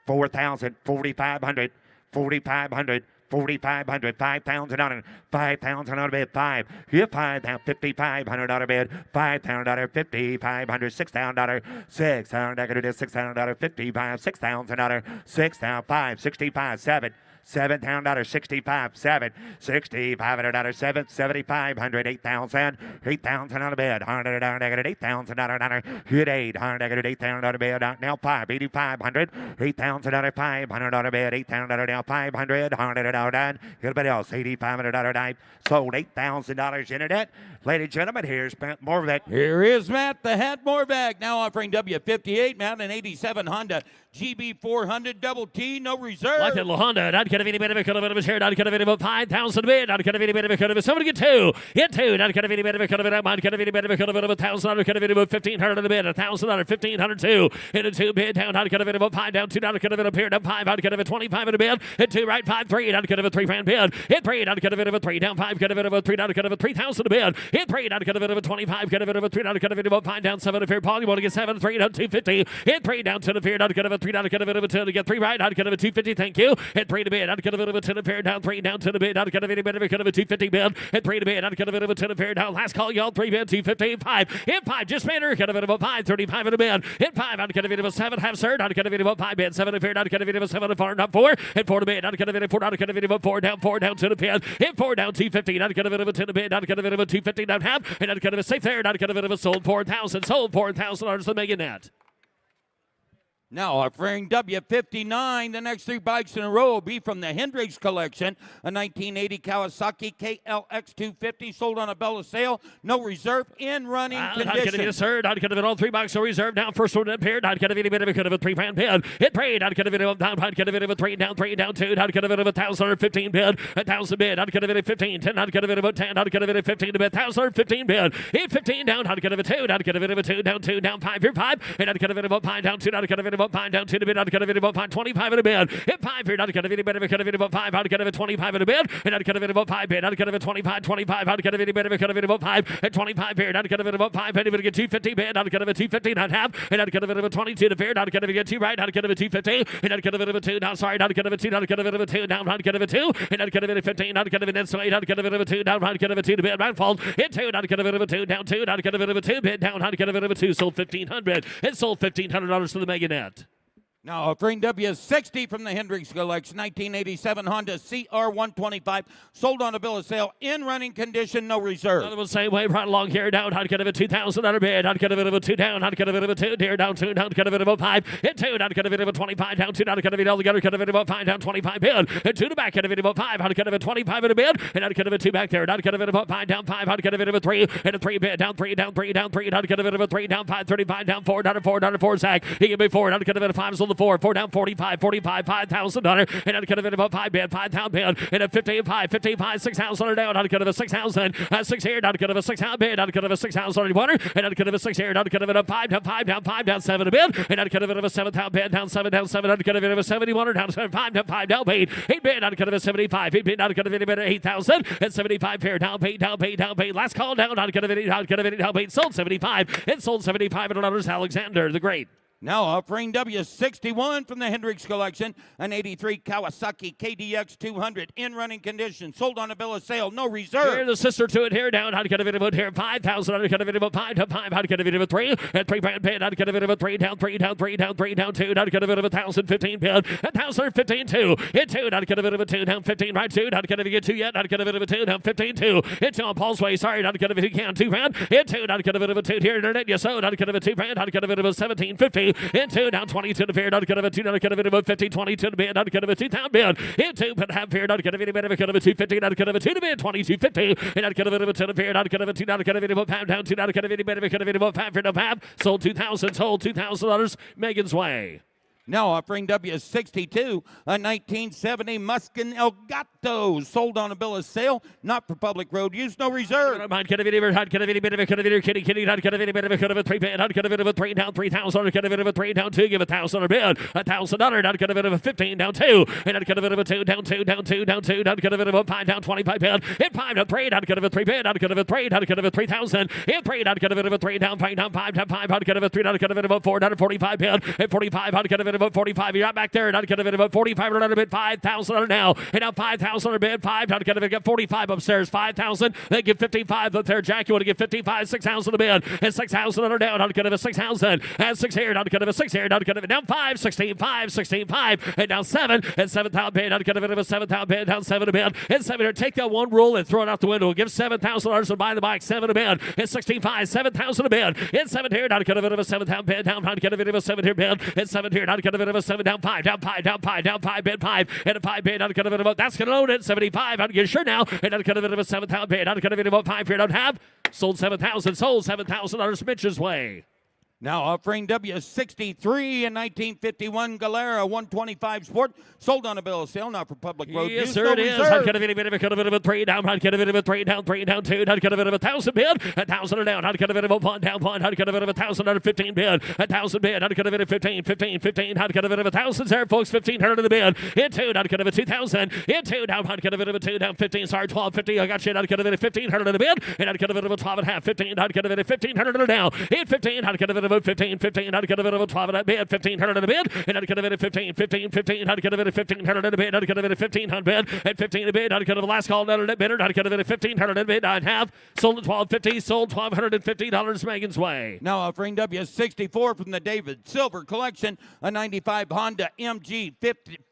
$4,000. $4,500. $4,500. $4,500, $5,000, $5,000 out of bed, $5. Here, $5, now $5,500 out of bed, $5,000, $5,500, $6,000, $6,000, I can do this, $6,000, $55, $6,000, $6, now $5, $65, $7. $7,000, 65, 7, $6,500, 7, 7,500, 8,000, 8,000 out of bed, $100, $8,000, hit 8, $100, 8,000 out of bed, now 5, 8,500, 8,000 $500 out of bed, 8,000 now 500, $100 out, everybody else, $8,500 dive, sold $8,000 internet. Ladies and gentlemen, here's Matt Morvac. Here is Matt the Hat Morvac, now offering W58, Matt, an 87 Honda GB400 double T, no reserve. Like that little Honda, not going to be any better because of his hair, not going to be about 5,000 bid, not going to be any better because of somebody get two, hit two, not going to be any better because of it, not going to be any better because of it, $1,000, going to be about 1,500 in the bid, $1,000, 1,500 two, hit a two bid down, not going to be about 5 down, 2 not going to be up here, down 5, not going to be 25 in the bid, hit 2 right, 5, 3, not going to be 3 grand bid, hit 3, not going to be about 3 down, 5, going to be about 3, not going to be 3,000 in the bid, hit 3, not going to be about 25, going to be about 3, not going to be about 5 down, 7 up here, Paul, you want to get 7, 3 down, 250, hit 3 down to the pier, not going to be 3, not going to be about 2 to get 3 right, not going to be 250, thank you, hit 3 to bid, not going to be about 10 to pier, down 3 down to the bid, not going to be any better because of a 250 bid, hit 3 to bid, not going to be about 10 to pier, down, last call, y'all, 3 bid, 250, 5, hit 5, just made her, going to be about 5, 35 in the bid, hit 5, not going to be about 7, half sir, not going to be about 5 bid, 7 to pier, not going to be about 7 to 4, not 4, hit 4 to bid, not going to be 4, not going to be about 4 down to the pin, hit 4 down 250, not going to be about 10 to bid, not going to be about 250 down half, and not going to be safe there, not going to be about sold $4,000 to make it net. Now offering W59, the next 3 bikes in a row will be from the Hendricks collection, a 1980 Kawasaki KLX 250 sold on a bill of sale, no reserve, in running condition. Not going to be a third, not going to be all 3 bikes, no reserve. Now first one up here, not going to be any bit of a kind of a 3 grand bid. Hit 3, not going to be down, not going to be a 3 down 2, not going to be a 1,015 bid, 1,000 bid, not going to be 15, 10, not going to be about 10, not going to be 15 to bid, 1,015 bid. Hit 15 down, not going to be 2, not going to be a 2 down 5, here 5, and not going to be about 5 down 2, not going to be about 5 down 2 to bid, not going to be about 5, 25 in a bid. Hit 5 here, not going to be any better because of about 5, not going to be 25 in a bid, and not going to be about 5 bid, not going to be 25, not going to be any better because of about 5, and 25 here, not going to be about 5, and even get 250 bid, not going to be 250, not half, and not going to be about 22 to fair, not going to get 2 right, not going to be 250, and not going to be about 2, now sorry, not going to be 2, not going to be about 2, down, not going to be 2, and not going to be 15, not going to be net so 8, not going to be about 2, down, not going to be 2 to bid, right fault, hit 2, not going to be about 2, down 2, not going to be about 2 bid, down, not going to be about 2, sold $1,500, it sold $1,500 to the mega net. Now offering W60 from the Hendricks collection, 1987 Honda CR125, sold on a bill of sale, in running condition, no reserve. Another one same way, right along here, down, not going to be $2,000 bid, not going to be about 2 down, not going to be about 2, dear, down 2, not going to be about 5, hit 2, not going to be about 25, down 2, not going to be all together, going to be about 5, down 25 bid, and 2 to back, going to be about 5, not going to be 25 in a bid, and not going to be 2 back there, not going to be about 5, down 5, not going to be about 3, and a 3 bid, down 3, down 3, down 3, not going to be about 3, down 5, 35, down 4, down 4, down 4, Zach, he can be 4, not going to be 5, sold the 4, 4 down 45, $5,000, and not going to be about 5 bid, 5,000 bid, and a 55, $6,000 down, not going to be 6,000, 6 here, not going to be 6,000 bid, not going to be 6,000 water, and not going to be 6 here, not going to be 5 down 5 down 7 a bid, and not going to be 7,000 bid, down 7, not going to be 71 down 7, 5 down 8 bid, not going to be 75, 8 bid, not going to be better 8,000, and 75 here, down 8, last call down, not going to be down 8, sold 75, it sold $75 Alexander the Great. Now offering W61 from the Hendricks collection, an 83 Kawasaki KDX 200 in running condition, sold on a bill of sale, no reserve. Here the sister to it here down, how to get a bit about here, 5,000, how to get a bit about 5 to 5, how to get a bit about 3, and 3 brand bid, how to get a bit about 3 down 3 down 3 down 3 down 2, how to get a bit of 1,015 bid, 1,015 2, hit 2, how to get a bit of a 2 down 15 right 2, how to get a get 2 yet, how to get a bit of a 2 down 15 2, hit 2 on Paul's way, sorry, how to get a bit if you can 2 brand, hit 2, how to get a bit of a 2 here, internet, yes, so how to get a bit 2 brand, how to get a bit of a 1750, hit 2 down 22 to fair, not going to 2, not going to about 50, 22 to bid, not going to 2,000 bid, hit 2, but half fair, not going to be better, going to 250, not going to 2 to bid, 2250, and not going to 10 to fair, not going to 2, not going to about 5 down 2, not going to be better, going to about 5 for no 5, sold $2,000, sold $2,000 Megan's way. Now offering W62, a 1970 Muskin Elgato, sold on a bill of sale, not for public road use, no reserve. Now 5,000 down, 3,000, 3 down, 2, give 1,000 a bid, $1,000, 15 down 2, and 2 down 2, down 2, down 2, down 5 down 25 bid, hit 5 down 3, down 3 bid, down 3, 3,000, hit 3 down 3 down 5 down 5 down 5 down 3 down 4 down 45 bid, hit 45 about 45. You're back there. Not going to about 45. We're bid 5,000 now. And now 5,000 a bid. 5. Not going to get 45 upstairs. 5,000. They give 55 up there. Jack, you want to get 55. 6,000 a bid. And 6,000 under down. Not going to 6,000. And 6 here. Not going to 6 here. Not going to down 5. 16. 5. 16. 5. And down 7. And 7,000 bid. Not going to 7,000 bid. Down 7 a bid. And 7 here. Take that one rule and throw it out the window. Give $7,000 and buy the bike. 7 a bid. And 16.5. 7,000 a bid. And 7 here. Not going to 7,000 bid. Down. Not going to 7 here bid. And 7 here. Not going to 7 down 5, down 5, down 5, down 5, bid 5, and a 5 bid, not going to about that's going to load it, 75, I'm getting sure now, and not going to about 7,000 bid, not going to about 5 here, don't have, sold 7,000, sold $7,000 Mitch's way. Now offering W63 in 1951 Galera 125 Sport, sold on a bill of sale, not for public road yes, use. sir, no it is. reserve. Not going to about 3 down, not going to about 3 down, 3 down 2, not going to about 1,000 bid, 1,000 down, not going to about 1 down 1, not going to about 1,000 under 15 bid, 1,000 bid, not going to about 15, 15, 15, not going to about 1,000 there, folks, 1,500 in the bid, in 2, not going to about 2,000, in 2 down, not going to about 2 down, 15, sorry, 12, 50, I got you, not going to about 1,500 in the bid, and not going to about 12 and a half, 15, not going to about 1,500 down, in 15, not going to about 15, 15, not going to about 12 and a bid, 1,500 in the bid, and not going to about 15, 15, 15, not going to about 1,500 in the bid, not going to about 1,500 bid, and 15 in the bid, not going to the last call, not a bidder, not going to about 1,500 in the bid, I have sold at 1,250, sold $1,250 Megan's way. Now offering W64 from the David Silver Collection, a 95 Honda MG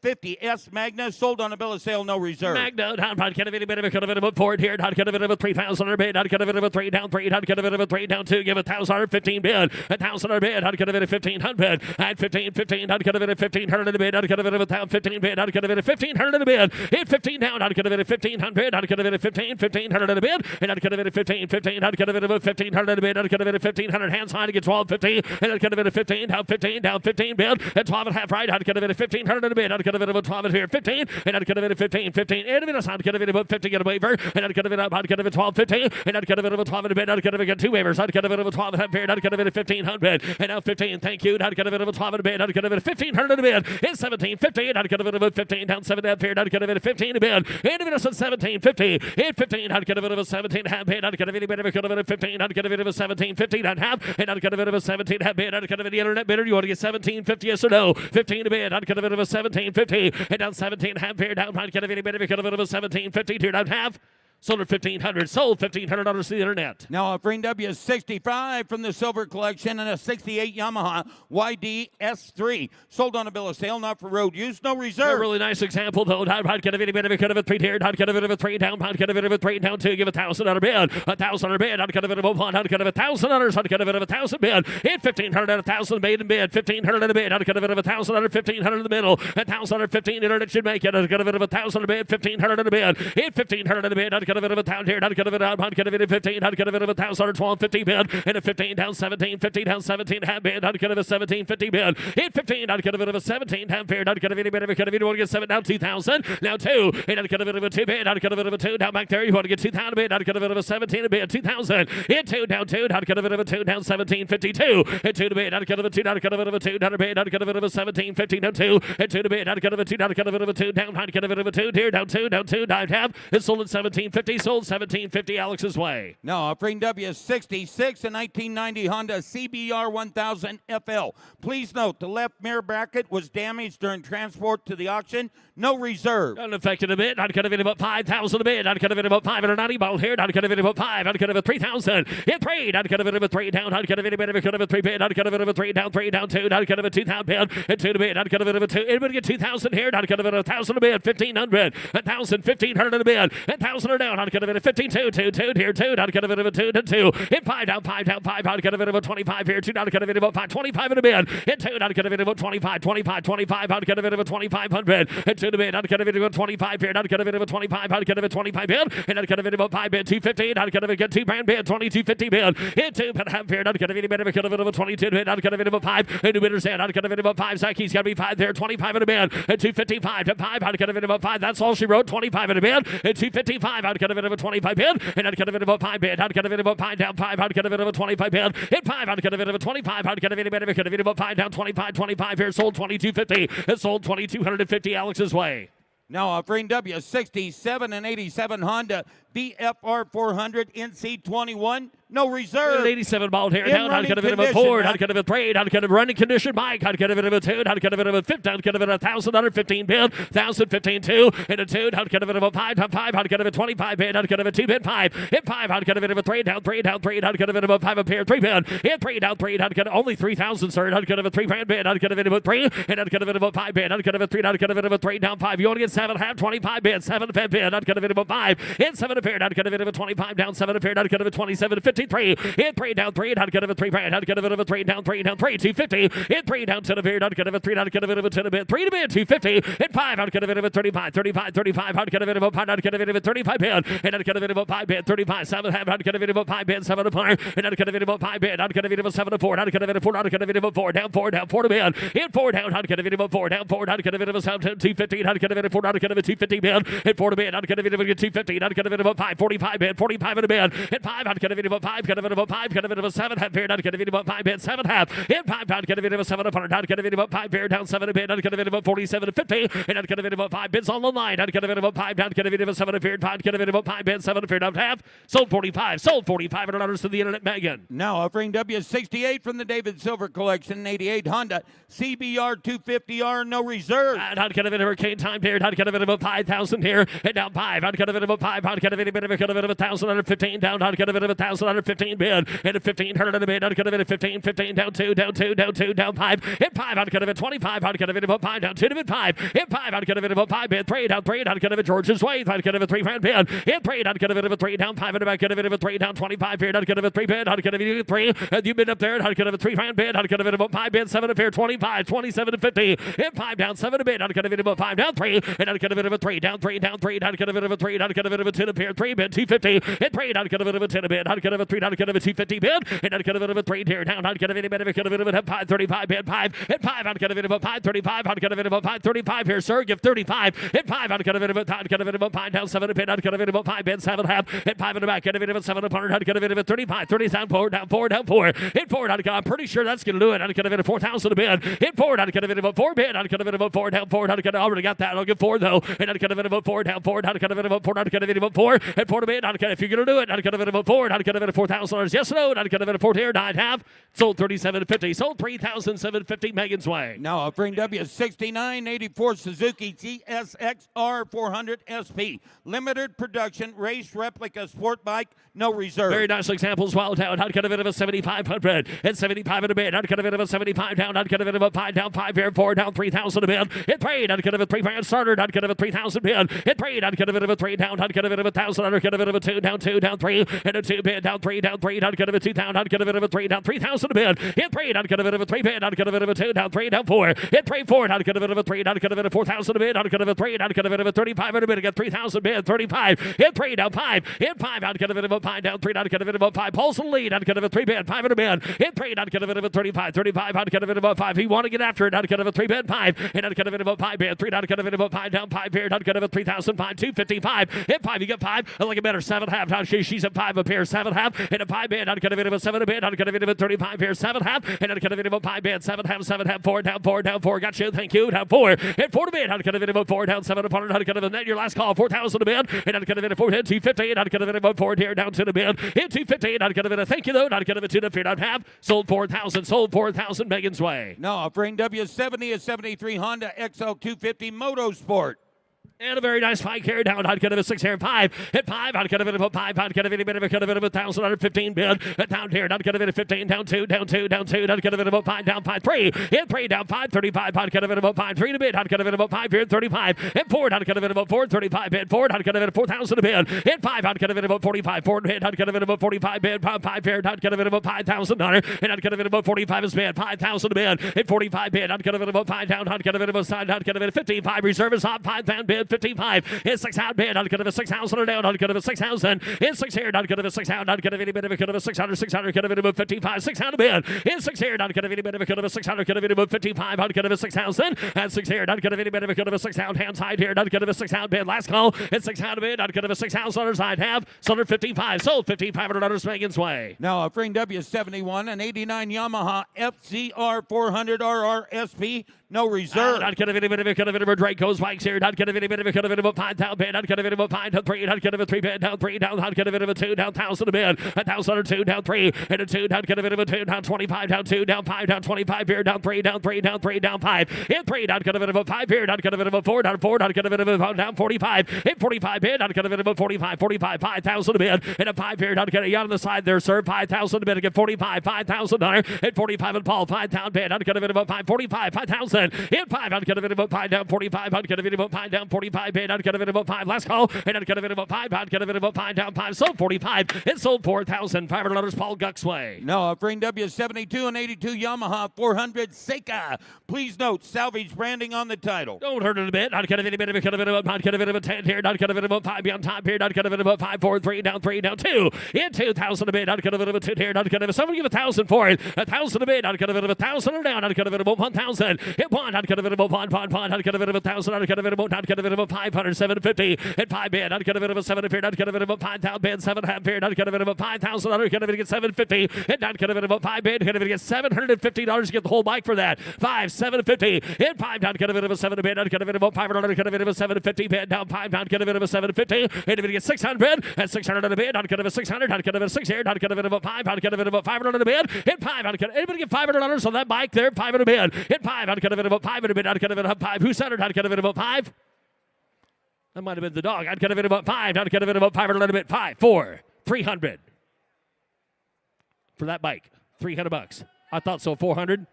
50S Magna, sold on a bill of sale, no reserve. Magna, not going to be about 4 here, not going to be about 3,000 in bid, not going to be about 3 down 3, not going to be about 3 down 2, give 1,000 15 bid, 1,000 in bid, not going to be 1,500 at 15, 15, not going to be 1,500 in the bid, not going to be about 15 bid, not going to be 1,500 in the bid, hit 15 down, not going to be 1,500, not going to be 15, 1,500 in the bid, and not going to be 15, 15, not going to be about 1,500 in the bid, not going to be 1,500 hands high to get 12.50, and not going to be 15 down 15 bid, and 12 and a half right, not going to be 1,500 in the bid, not going to be about 12 here, 15, and not going to be 15, 15, and a minute, not going to be about 50 get a waiver, and not going to be about 12, 15, and not going to be about 12 in the bid, not going to be get 2 waivers, not going to be about 12 and a half here, not going to be 1,500, and now 15, thank you, not going to be about 12 in the bid, not going to be 1,500 in the bid, it's 17, 50, not going to be about 15 down 7 down here, not going to be 15 in the bid, and a minute, 17, 50, hit 15, not going to be about 17 and a half bid, not going to be about 15, not going to be about 17, 15 and a half, and not going to be about 17 and a half bid, not going to be the internet bidder, you want to get 17.50, yes or no, 15 a bid, not going to be about 17.50, and down 17 and a half here, down, not going to be about 17.50, here, down half. Sold at $1,500. Sold $1,500 to the internet. Now offering W65 from the Silver Collection and a 68 Yamaha YD S3. Sold on a bill of sale, not for road use, no reserve. A really nice example, though. Not going to be a 3 here. Not going to be a 3 down. Not going to be a 3 down 2. Give $1,000 bid. $1,000 bid. Not going to be a 1. Not going to be $1,000. Not going to be a 1,000 bid. Hit 1,500 and 1,000 made in bid. 1,500 in the bid. Not going to be a 1,000. 1,500 in the middle. 1,000 15 internet should make it. Not going to be a 1,000 bid. 1,500 in the bid. Hit 1,500 in the bid. Not going to be a town here. Not going to be a 15. Not going to be a 1,000. 1250 bid. And a 15 down 17. 50 down 17 half bid. Not going to be a 1750 bid. Hit 15. Not going to be a 17 half bid. Not going to be a bit of a you want to get 7 down 2,000. Now 2. And not going to be a 2 bid. Not going to be a 2 down back there. You want to get 2,000 bid. Not going to be a 17 a bid. 2,000. Hit 2 down 2. Not going to be a 2 down 1752. Hit 2 to bid. Not going to be a 2. Not going to be a 2. Not a bid. Not going to be a 1750 down 2. Hit 2 to bid. Not going to be a 2. Not going to be a 2 down. Not going to be a 2 here down 2 down 2 down half. It sold at 1750. Sold 1750 Alex's way. Now offering W66 a 1990 Honda CBR 1000 FL. Please note the left mirror bracket was damaged during transport to the auction. No reserve. Unaffected a bit. Not going to be about 5,000 a bit. Not going to be about 590 ball here. Not going to be about 5. Not going to be 3,000. Hit 3. Not going to be about 3 down. Not going to be about 3 bid. Not going to be about 3 down. 3 down 2. Not going to be 2,000 bid. And 2 to bid. Not going to be about 2. Anybody get 2,000 here? Not going to be 1,000 a bid. 1,500. 1,000. 1,500 a bid. 1,000 down. down, out of it, 15, 2, 2, 2, here, 2, out of it, 2, 2, hit 5 down, 5 down, 5, out of it, 25 here, 2, out of it, 5, 25 in the bid, hit 2, out of it, 25, 25, 25, out of it, 2,500, hit 2 to bid, out of it, 25 here, out of it, 25, out of it, 25 bid, and out of it, 5 bid, 250, out of it, get 2 brand bid, 2250 bid, hit 2, but half here, out of it, bid, out of it, 22 bid, out of it, 5, and the bidders out of it, 5, Zacky's got to be 5 there, 25 in the bid, and 255 to 5, out of it, 5, that's all she wrote, 25 in the bid, and 255, out of it, 25 bid, and out of it, 5 bid, out of it, 5 down, 5, out of it, 25 bid, hit 5, out of it, 25, out of it, 5 down, 25, 25 here, sold 2250, it sold 2250 Alex's way. Now offering W67 and 87 Honda VFR 400 NC21. No reserve. 87 ball here In down. I'd running get a bit of a condition, Ford. huh? I'd get a bit of trade. I'd get a running condition bike. I'd get a bit of a 2. I'd get a bit of a 50. I'd get a bit of $1,000 bid. 1,015 2 and a 2. I'd get a bit of a 5. 5. I'd get a bit of 25 bid. I'd get a bit of a 2 bid 5. Hit 5. I'd get a bit of a 3 down. 3 down. 3. I'd get a bit of a 5 up here. 3 bid. Hit 3 down. 3. I'd get only 3,000 sir. I'd get a 3 grand bid. I'd get a bit of a 3 and I'd get a bit of a 5 bid. I'd get a bit of 3. I'd get a bit of a 3 down 5. You only get 7 half 25 bid. 7 bid bid. I'd get a bit of a 5. Hit 7 appeared. I'd get a bit of a 25 down 7 appeared. I'd get a bit of 27 53. Hit 3 down 3. I'd get a bit of 3 grand. I'd get a bit of a 3 down 3 down 3 250. Hit 3 down 10 appeared. I'd get a bit of 3. I'd get a bit of a 10 a bit 3 to bid 250. Hit 5. I'd get a bit of a 35 35 35. I'd get a bit of a 5. I'd get a bit of a 35 bid. And I'd get a bit of a 5 bid 35 7 half. I'd get a bit of a 5 bid 7 apart. And I'd get a bit of a 5 bid. I'd get a bit of a 7 to 4. I'd get a bit of 4. I'd get a bit of a 4 down 4 down 4 to bid. Hit 4 down. I'd get a bit of a 4 down 4. I'd get a bit of a 7 250. I'd get a bit of 4. I'd get a bit of a 250 bid. Hit 4 to bid. I'd get a bit of a 250. I'd get a bit of a 5 45 bid 45 in the bid. Hit 5. I'd get a bit of a 5. Get a bit of a 5. Get a bit of a 7 half bid. I'd get a bit of a 5 bid 7 half. Hit 5. I'd get a bit of a 7 upon. I'd get a bit of a 5 bid down 7 a bid. I'd get a bit of a 47 50. And I'd get a bit of a 5 bids on the line. I'd get a bit of a 5 down. Get a bit of a 7 appeared. 5. Get a bit of a 5 bid 7 appeared down half. Sold 45. Sold $4,500 to the internet, Megan. Now offering W68 from the David Silver Collection, 88 Honda CBR 250R, no reserve. And I'd get a bit of hurricane time here. I'd get a bit of a 5,000 here. And down 5. I'd get a bit of a 5. I'd get a bit of a 1,015 down. I'd get a bit of a 1,015 bid. And a 1,500 in a bid. I'd get a bit of 15 15 down 2 down 2 down 2 down 5. Hit 5. I'd get a bit 25. I'd get a bit of a 5 down 2 to bid 5. Hit 5. I'd get a bit of a 5 bid 3 down 3. I'd get a bit George's way. I'd get a bit 3 grand bid. Hit 3. I'd get a bit of a 3 down 5 in the back. Get a bit of a 3 down 25 here. I'd get a bit 3 bid. I'd get a bit of 3. And you bid up there. I'd get a bit 3 grand bid. I'd get a bit of a 5 bid 7 up here 25 27 to 50. Hit 5 down 7 a bid. I'd get a bit of a 5 down 3. And I'd get a bit of a 3 down 3 down 3. I'd get a bit of a 3. I'd get a bit of a 10 up here 3 bid 250. Hit 3. I'd get a bit of a 10 a bid. I'd get a bit of a 3. I'd get a bit of a 250 bid. And I'd get a bit of a 3 here down. I'd get a bit of a 535 bid 5. Hit 5. I'd get a bit of a 535. I'd get a bit of a 535 here, sir. Give 35. Hit 5. I'd get a bit of a 5 down 7 a bid. I'd get a bit of a 5 bid 7 half. Hit 5 in the back. Get a bit of a 7 upon. I'd get a bit of a 35. 30 down 4 down 4 down 4. Hit 4. I'm pretty sure that's gonna do it. I'd get a bit of 4,000 a bid. Hit 4. I'd get a bit of a 4 bid. I'd get a bit of a 4 down 4. I'd get. I already got that. I'll get 4 though. And I'd get a bit of a 4 down 4. I'd get a bit of a 4. I'd get a bit of a 4. Hit 4 to bid. I'd get, if you're gonna do it, I'd get a bit of a 4. I'd get a bit of $4,000. Yes or no? And I'd get a bit of 4 here. 9 half. Sold 37.50. Sold 3,750 Megan's way. Now offering W69 84 Suzuki GSX-R 400 SP. Limited production race replica sport bike, no reserve. Very nice examples. Well down. I'd get a bit of a 7,500 and 75 in a bid. I'd get a bit of a 75 down. I'd get a bit of a 5 down 5 here 4 down 3,000 a bid. Hit 3. I'd get a bit of a 3 grand starter. I'd get a bit of a 3,000 bid. Hit 3. I'd get a bit of a 3 down. I'd get a bit of a 1,000. I'd get a bit of a 2 down 3 and a 2 bid down 3 down 3. I'd get a bit of a 2 down. I'd get a bit of a 3 down 3,000 a bid. Hit 3. I'd get a bit of a 3 bid. I'd get a bit of a 2 down 3 down 4. Hit 3 4. I'd get a bit of a 3. I'd get a bit of 4,000 a bid. I'd get a bit of a 3. I'd get a bit of a 35 in a bid. I'd get 3,000 bid 35. Hit 3 down 5. Hit 5. I'd get a bit of a 5 down 3. I'd get a bit of a 5. Pulse and lead. I'd get a bit of a 3 bid 5 in a bid. Hit 3. I'd get a bit of a 35. 35. I'd get a bit of a 5. If you want to get after it, I'd get a 3 bid 5. And I'd get a bit of a 5 bid 3. I'd get a bit of a 5 down 5 here. I'd get a 3,005 255. Hit 5. You get 5. I like a better 7 half. Now she's at 5 up here 7 half. And a 5 bid. I'd get a bit of a 7 a bid. I'd get a bit of a 35 here 7 half. And I'd get a bit of a 5 bid 7 half 4 down 4 down 4. Got you. Thank you. Down 4. Hit 4 to bid. I'd get a bit of a 4 down 7 upon. I'd get a net your last call 4,000 a bid. And I'd get a bit of 4 hit 250. And I'd get a bit of a 4 here down to the bid. Hit 250. And I'd get a bit of thank you though. And I'd get a bit of 2 up here. I'd have sold 4,000. Sold 4,000 Megan's way. Now offering W70 a 73 Honda XL 250 Motorsport. And a very nice spike here down. I'd get it a 6 here. 5. Hit 5. I'd get it about 5. I'd get it a bit of a 1,015 bid. Down here. I'd get it a 15. Down 2. Down 2. Down 2. I'd get it about 5. Down 5. 3. Hit 3. Down 5. 35. I'd get it about 5. 3 to bid. I'd get it about 5 here. 35. Hit 4. I'd get it about 4. 35 bid. 4. I'd get it 4,000 a bid. Hit 5. I'd get it about 45. 4 hit. I'd get it about 45 bid. 5 here. I'd get it about $5,000. And I'd get it about 45 is bid. 5,000 a bid. Hit 45 bid. I'd get it about 5 down. I'd get it about side. I'd get it 55. Reserve is up. 5 down bid. 55. Hit 6 out bid. I'd get it a 6,000 or down. I'd get it a 6,000. Hit 6 here. I'd get it a 6 out. I'd get it a bit of a cut of a 600. 600. Get it about 55. 6 out bid. Hit 6 here. I'd get it a bit of a cut of a 600. Get it about 55. I'd get it a 6,000. And 6 here. I'd get it a bit of a cut of a 6 out. Hand side here. I'd get it a 6 out bid. Last call. Hit 6 out bid. I'd get it a 6,000 side half. Sold 55. Sold $5,500 Megan's way. Now a frame W71, an 89 Yamaha FZR 400 RRSP, no reserve. I'd get a bit of a Draco's bikes here. I'd get a bit of a 5 down bid. I'd get a bit of a 5 down 3. I'd get a 3 bid down 3 down. I'd get a bit of a 2 down 1,000 a bid. 1,000 or 2 down 3 and a 2. I'd get a bit of a 2 down 25 down 2 down 5 down 25 here down 3 down 3 down 3 down 5. Hit 3. I'd get a bit of a 5 here. I'd get a bit of a 4 down 4. I'd get a bit of a down 45. Hit 45 bid. I'd get a bit of a 45 5,000 a bid. And a 5 here. I'd get a yacht on the side there, sir. 5,000 a bid. I'd get 45 $5,000. Hit 45 and Paul 5 down bid. I'd get a bit of a 5 45 5,000. Hit 5. I'd get a bit of a 5 down 45. I'd get a bit of a 5 down 45 bid. I'd get a bit of a 5 last call. And I'd get a bit of a 5. I'd get a bit of a 5 down 5. Sold 45. It sold $4,500 Paul Guxway. No, a frame W72 and 82 Yamaha 400 Seika. Please note, salvage branding on the title. Don't hurt it a bit. I'd get a bit of a cut of it. I'd get a bit of a 10 here. I'd get a bit of a 5 beyond top here. I'd get a bit of a 5 4 3 down 2. In 2,000 a bit. I'd get a bit of a 2 here. I'd get a bit of someone give 1,000 for it. 1,000 a bit. I'd get a bit of 1,000 or down. I'd get a bit of 1,000. Hit 1. I'd get a bit of 1. I'd get a bit of 1,000. I'd get a bit of 1. I'd get a bit of 500. 750. Hit 5 bid. I'd get a bit of a 7 here. I'd get a bit of a 5,000 bid. 7 half here. I'd get a bit of 5,000. I'd get a bit of 750. Hit I'd get a bit of 5 bid. Hit a bit of $750 to get the whole bike for that. 5 750. Hit 5. I'd get a bit of a 7 bid. I'd get a bit of 500. I'd get a bit of a 750 bid. Down 5. I'd get a bit of a 750. Hit a bit of 600. At 600 on a bid. I'd get a bit of 600. I'd get a bit of 6 here. I'd get a bit of a 5. I'd get a bit of 500 on a bid. Hit 5. I'd get anybody get $500 on that bike there. 5 on a bid. Hit 5. I'd get a bit of 5 on a bid. I'd get a bit of 5. Who centered? I'd get a bit of 5. That might have been the dog. I'd get a bit of 5. I'd get a bit of 500 on a bid. 5 4 300 for that bike. $300. I thought so. 400.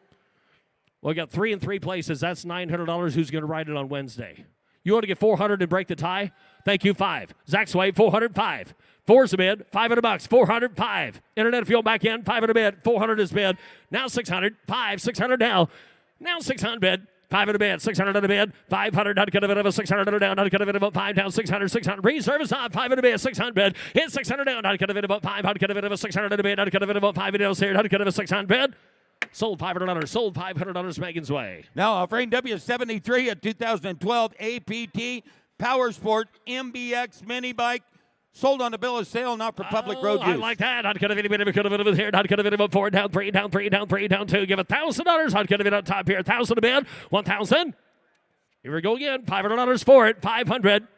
Well, we got 3 in 3 places. That's $900. Who's going to ride it on Wednesday? You want to get 400 and break the tie? Thank you. 5. Zach's way 405. 4's a bid. $500. 405. Internet fuel back in. 500 bid. 400 is bid. Now 600. 5. 600 now. Now 600 bid. 5 in a bid, 600 in a bid, 500, I'd get a bit of a 600 down, I'd get a bit of a 5 down, 600, 600, reserve is up, 5 in a bid, 600 bid, hit 600 down, I'd get a bit of a 5, I'd get a bit of a 600 in a bid, I'd get a bit of a 5 in a here, I'd get a 600 bid, sold $500, sold $500 Megan's way. Now a frame W73, a 2012 APT Power Sport MBX mini bike. Sold on a bill of sale, not for public road use. I like that. I'd get a bit of it here. I'd get a bit of a 4 down, 3 down, 3 down, 3 down, 2. Give $1,000. I'd get a bit on top here. 1,000 a bid. 1,000. Here we go again. $500 for it. 500.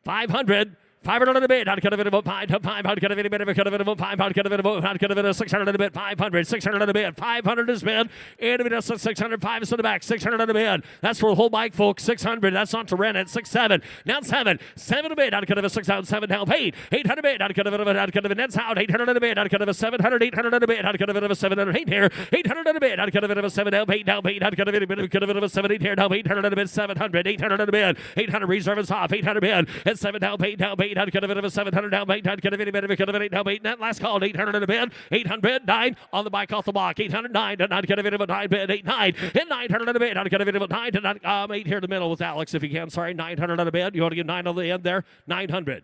500. 500 on a bid. I'd get a bit of a 5 to 5. I'd get a bit of a 5. I'd get a bit of a I'd get a bit of 600 on a bid. 500. 600 on a bid. 500 is bid. And a bit of 605 is in the back. 600 on a bid. That's for the whole bike, folks. 600. That's not to rent it. 6 7. Now 7. 7 a bid. I'd get a 6 down. 7 down. 8. 800 bid. I'd get a bit of a I'd get a net's out. 800 on a bid. I'd get a 700. 800 on a bid. I'd get a bit of a 708 here. 800 on a bid. I'd get a bit of a 7 down. 8 down. 8. I'd get a bit of a 7 8 here. Down. 800 on a bid. 700. 800 on a bid. 800 reserve is off. 800 bid. And 7 down. 8 down. 8. I'd get a bit of a 700 down. 8. I'd get a bit of a 8 down. 8. Net last call. 800 on a bid. 800. 9 on the bike off the block. 809. And I'd get a bit of a 9 bid. 8 9. And 900 on a bid. I'd get a bit of a 9. And 8 here in the middle with Alex if you can. Sorry. 900 on a bid. You want to give 9 on the end there? 900.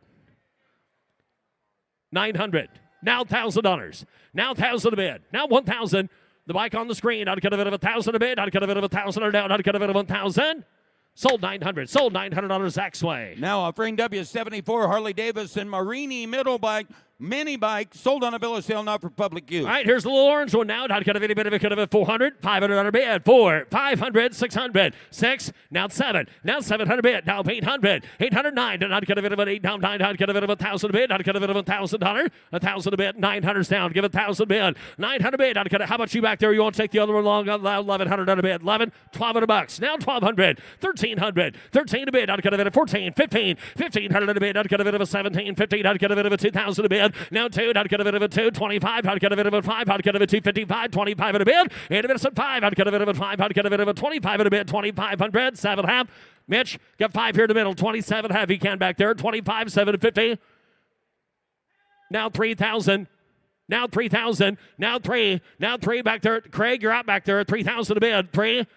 900. Now $1,000. Now 1,000 a bid. Now 1,000. The bike on the screen. I'd get a bit of 1,000 a bid. I'd get a bit of 1,000 or down. I'd get a bit of 1,000. Sold 900. Sold $900 Zach's way. Now a frame W74 Harley Davidson Marini middle bike. mini bike sold on a bill of sale, not for public use. All right, here's the little orange one now. Not kind of any bit of a kind of a 400, 500 on a bid. 4, 500, 600, 6, now 7, now 700 bid, now 800, 809, not kind of it of an 8, now 9, not kind of it of 1,000 bid, not kind of it of $1,000, 1,000 a bid, 900's down, give 1,000 bid, 900 bid, not kind of, how about you back there? You want to take the other one long, 1,100 on a bid, 11, 1,200 bucks, now 1,200, 1,300, 13 a bid, not kind of it of 14, 15, 1,500 on a bid, not kind of it of a 17, 15, not kind of it of a 2,000 a bid, now 2, not kind of it of a 2, 25, not kind of it of a 5, not kind of a 255, 25 at a bid, 8 a bid, 5, not kind of it of a 5, not kind of it of a 25 at a bid, 2,500, 7 half. Mitch, got 5 here in the middle, 27 half he can back there, 25, 750. Now 3,000. Now 3,000. Now 3. Now 3 back there. Craig, you're out back there. 3,000 a bid. 3.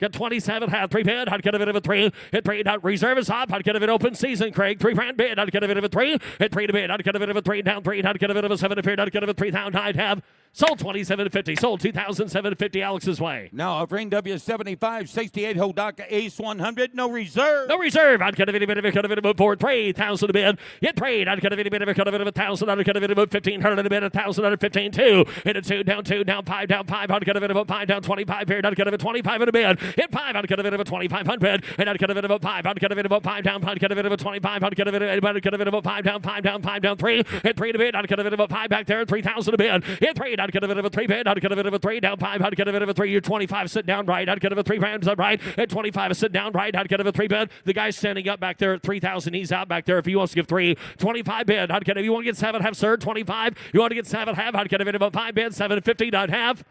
Got 27 half. 3 bid. I'd get a bit of a 3. Hit 3. Now reserve is up. I'd get a bit open season, Craig. 3 grand bid. I'd get a bit of a 3. Hit 3 to bid. I'd get a bit of a 3. Down 3. I'd get a bit of a 7 to bid. I'd get a bit of a 3,000. I'd have. Sold 27.50. Sold 2,750 Alex's way. Now offering W75 68 Hodaka Ace 100. No reserve. No reserve. I'd get a bit of a 4. 3,000 a bid. Hit 3. I'd get a bit of a 1,000. I'd get a bit of a 1,500 a bid. 1,000 under 15. 2. Hit a 2. Down 2. Down 5. Down 5. I'd get a bit of a 5. Down 25 here. I'd get a bit of a 25 in a bid. Hit 5. I'd get a bit of a 2,500. And I'd get a bit of a 5. I'd get a bit of a 5 down. I'd get a bit of a 25. I'd get a bit of a 5 down. 5 down. 5 down. 3. Hit 3 to bid. I'd get a bit of a 5 back there. 3,000 a bid. Hit 3. I'd get a bit of a 3 bid. I'd get a bit of a 3 down 5. I'd get a bit of a 3. You're 25. Sit down right. I'd get a 3 rounds up right. At 25, sit down right. I'd get a 3 bid. The guy's standing up back there at 3,000. He's out back there. If he wants to give 3, 25 bid. I'd get if you want to get 7 half, sir. 25. You want to get 7 half. I'd get a bit of a 5 bid. 750. Not half.